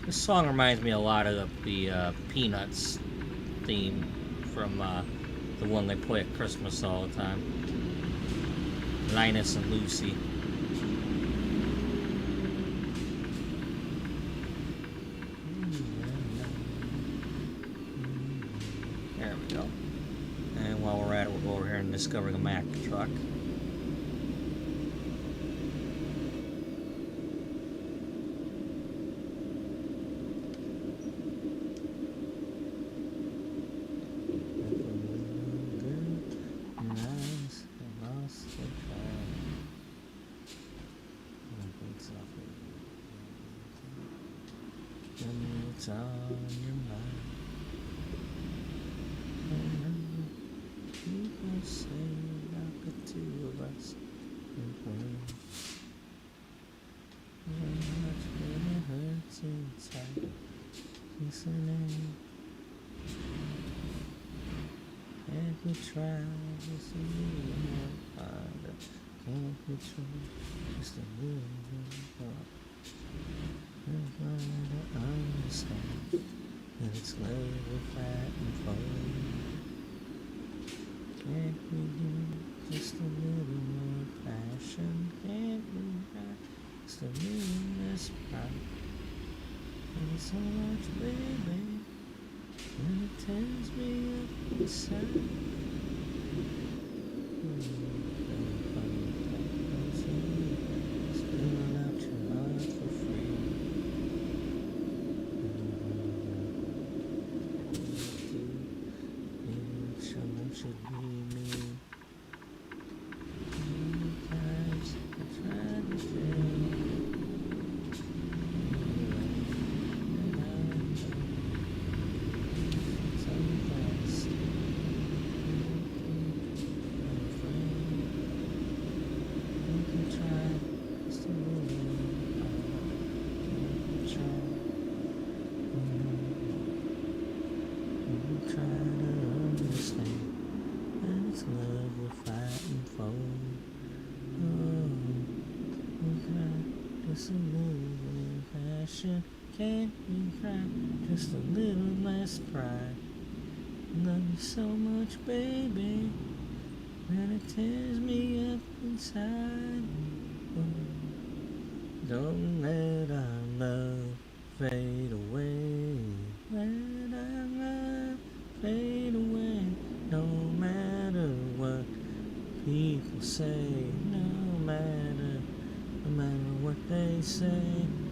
Speaker 1: This song reminds me a lot of the Peanuts theme from the one they play at Christmas all the time. Linus and Lucy. There we go. And while we're at it, we'll go over here and discover the Mack truck. What's on your mind? People say about the two of us. How much it hurts inside. Listening. Can't we try just a little more harder? Can't we try just a little more? I'm trying to understand that it's love we're fighting for. Can't we do just a little more passion? Can't we try just a little less pride? There's so much, baby, and it tears me up inside. Spilling out your heart for free. Should be me. Sometimes I try to fail. Sometimes I'm afraid. We can try just a little. We can try to understand. It's love we're fighting for. Oh, we cry just a little passion. Can't we cry just a little less pride? Love you so much, baby, that it tears me up inside. Oh, don't let our love fade away. Let our love fade away. No matter what people say, no matter what they say,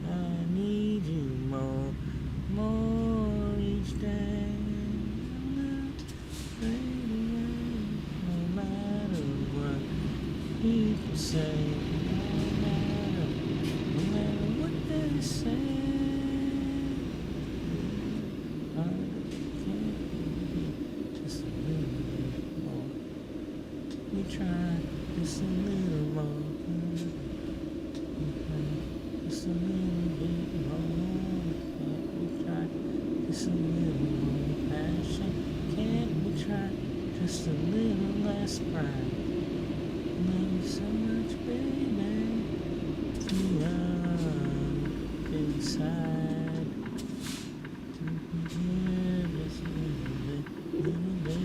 Speaker 1: I need you more each day. Fade away, no matter what people say, no matter what they say. I can't just a little bit more. We try. Just a little more. Just a little bit more. Can't we try? Just a little more passion. Can't we try? Just a little less pride. Love you so much, baby. To love inside. To forgive just a little bit, little bit.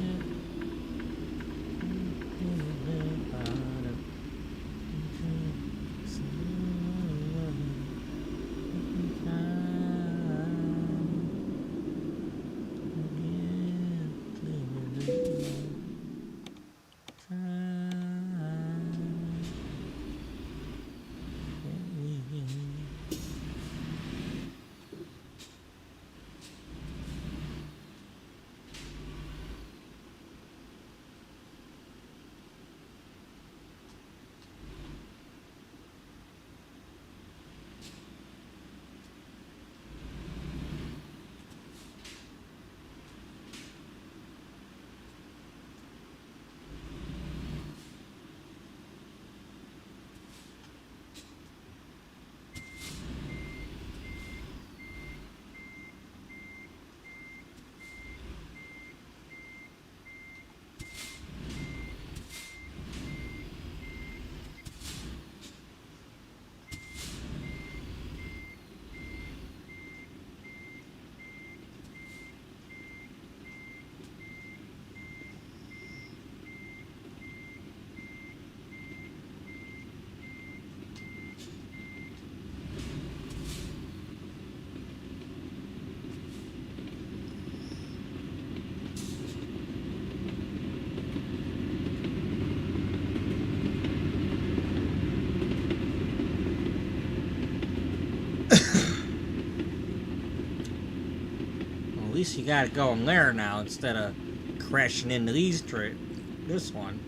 Speaker 1: At least you got it going there now instead of crashing into this one.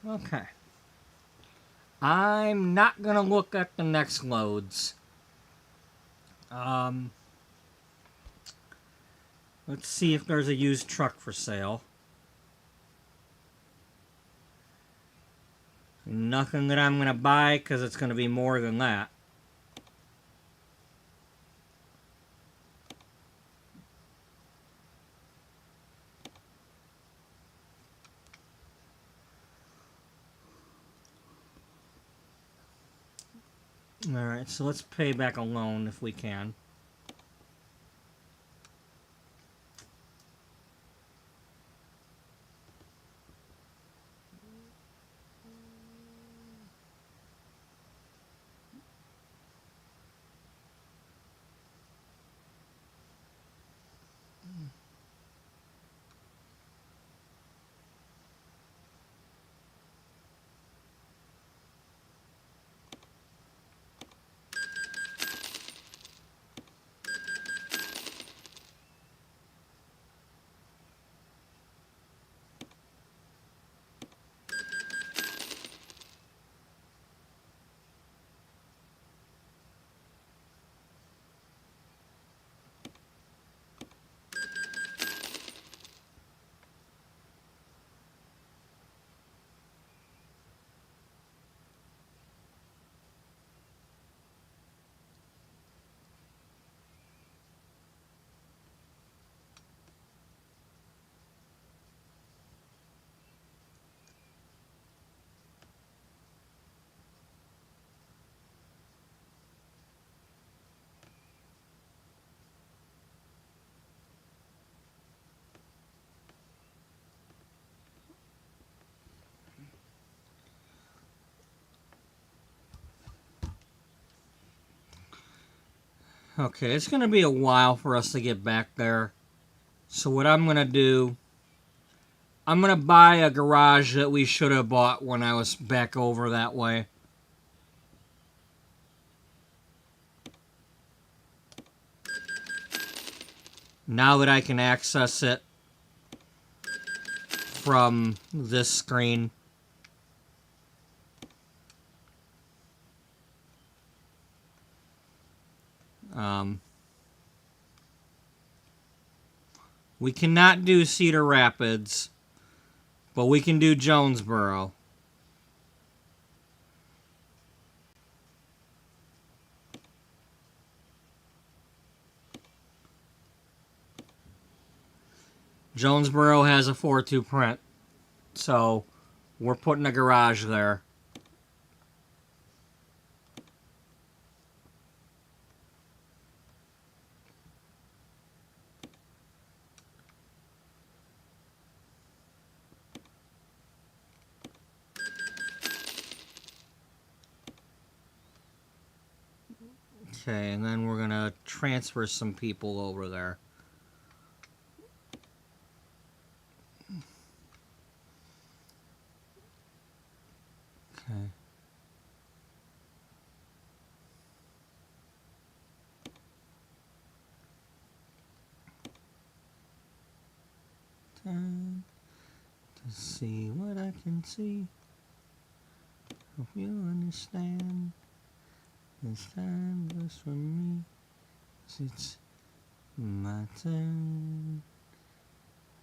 Speaker 1: Okay. I'm not gonna look at the next loads. Let's see if there's a used truck for sale. Nothing that I'm gonna buy because it's gonna be more than that. Alright, so let's pay back a loan if we can. Okay, it's going to be a while for us to get back there. So what I'm going to do, I'm going to buy a garage that we should have bought when I was back over that way. Now that I can access it from this screen. We cannot do Cedar Rapids, but we can do Jonesboro. Jonesboro has a 4.2 print, so we're putting a garage there. Okay, and then we're going to transfer some people over there. Okay. Time to see what I can see. Hope you understand. This time goes for me. It's my turn.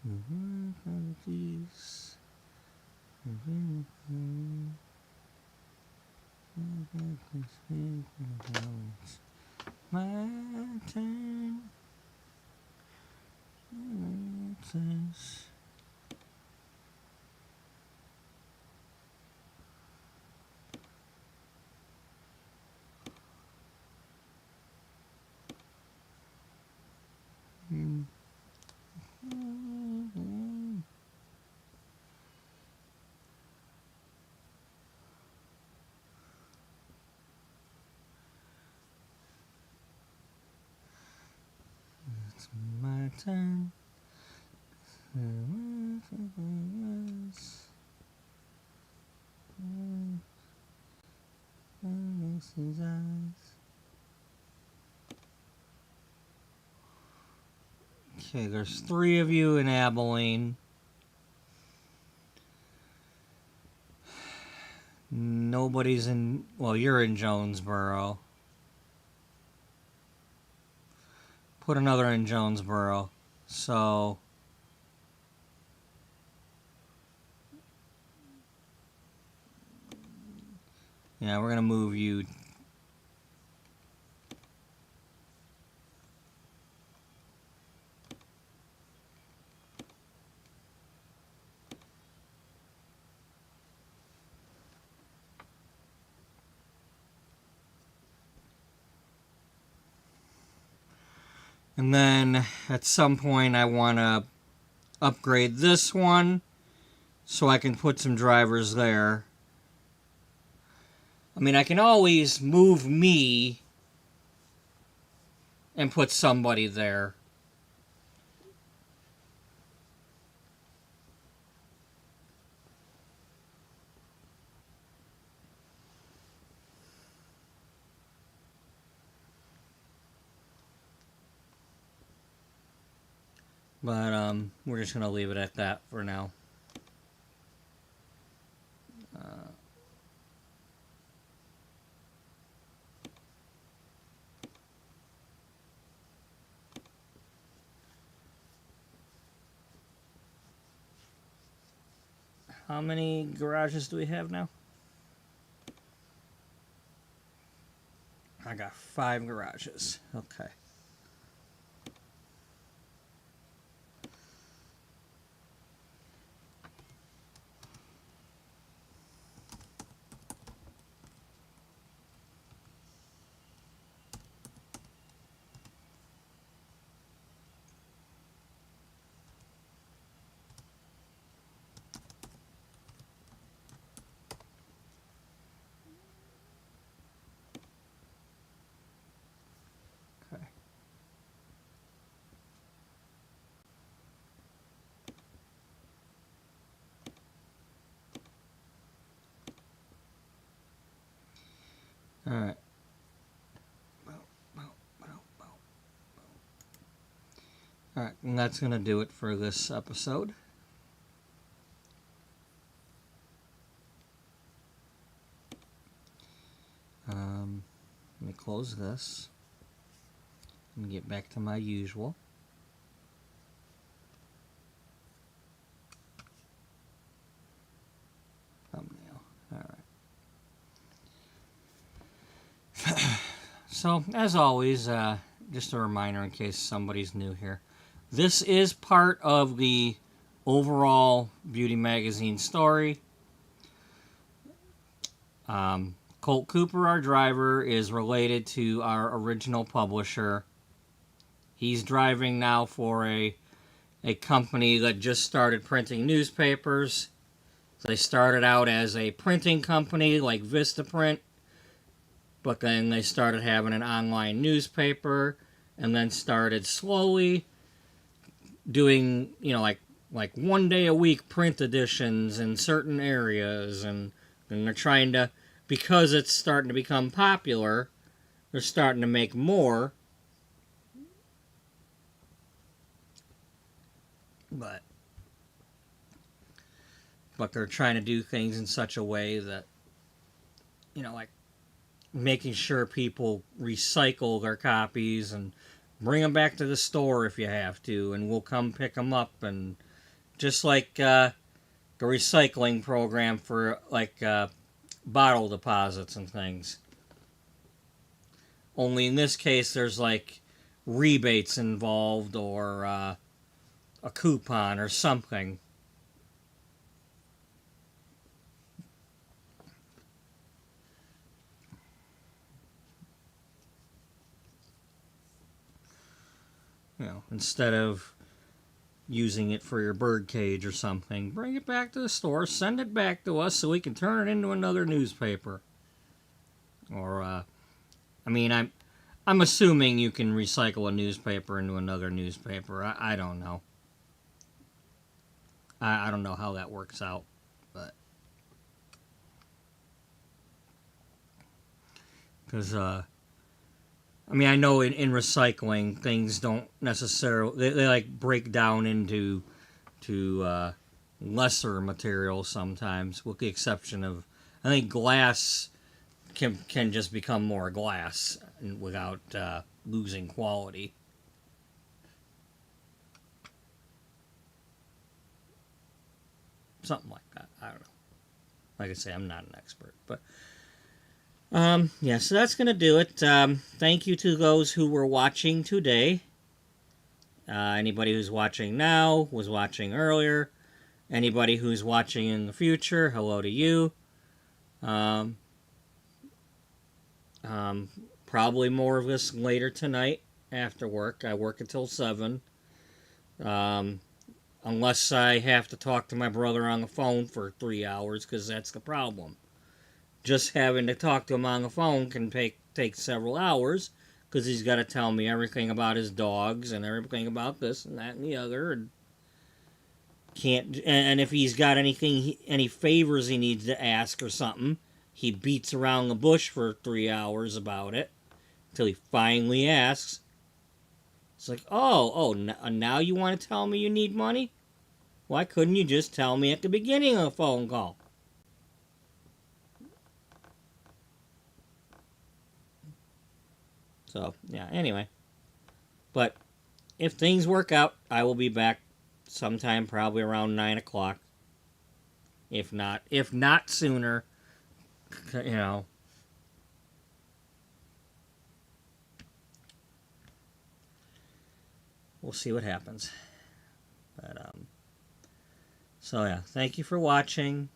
Speaker 1: The work of peace. My turn. It's my turn. Okay, there's 3 of you in Abilene. Nobody's in... Well, you're in Jonesboro. Put another in Jonesboro. So... yeah, we're going to move you... And then at some point I want to upgrade this one so I can put some drivers there. I mean, I can always move me and put somebody there. But we're just going to leave it at that for now. How many garages do we have now? I got 5 garages. Okay. Okay. Alright, and that's going to do it for this episode. Let me close this and get back to my usual. Thumbnail. Alright. So, as always, just a reminder in case somebody's new here. This is part of the overall beauty magazine story. Colt Cooper, our driver, is related to our original publisher. He's driving now for a company that just started printing newspapers. So they started out as a printing company like Vistaprint, but then they started having an online newspaper, and then started slowly doing, like 1 day a week print editions in certain areas, and they're trying to, because it's starting to become popular, they're starting to make more. But they're trying to do things in such a way that, like making sure people recycle their copies and bring them back to the store if you have to, and we'll come pick them up, and just like the recycling program for bottle deposits and things. Only in this case, there's rebates involved, or a coupon or something. Instead of using it for your bird cage or something, bring it back to the store, send it back to us so we can turn it into another newspaper. Or, I'm assuming you can recycle a newspaper into another newspaper. I don't know. I don't know how that works out, but because I know in recycling, things don't necessarily, they break down into lesser materials sometimes, with the exception of, I think glass can just become more glass without losing quality. Something like that. I don't know. Like I say, I'm not an expert, but yeah, so that's going to do it. Thank you to those who were watching today. Anybody who's watching now, was watching earlier. Anybody who's watching in the future, hello to you. Probably more of this later tonight after work. I work until 7. Unless I have to talk to my brother on the phone for 3 hours, because that's the problem. Just having to talk to him on the phone can take several hours, because he's got to tell me everything about his dogs and everything about this and that and the other, and if he's got any favors he needs to ask or something, he beats around the bush for 3 hours about it until he finally asks. It's like, now you want to tell me you need money? Why couldn't you just tell me at the beginning of the phone call? So, yeah, anyway. But if things work out, I will be back sometime probably around 9 o'clock. If not sooner, we'll see what happens. But, so yeah, thank you for watching.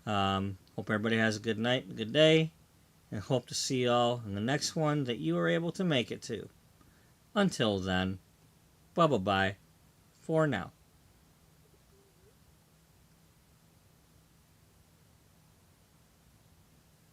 Speaker 1: Hope everybody has a good night, a good day, and hope to see y'all in the next one that you are able to make it to. Until then, bye-bye for now.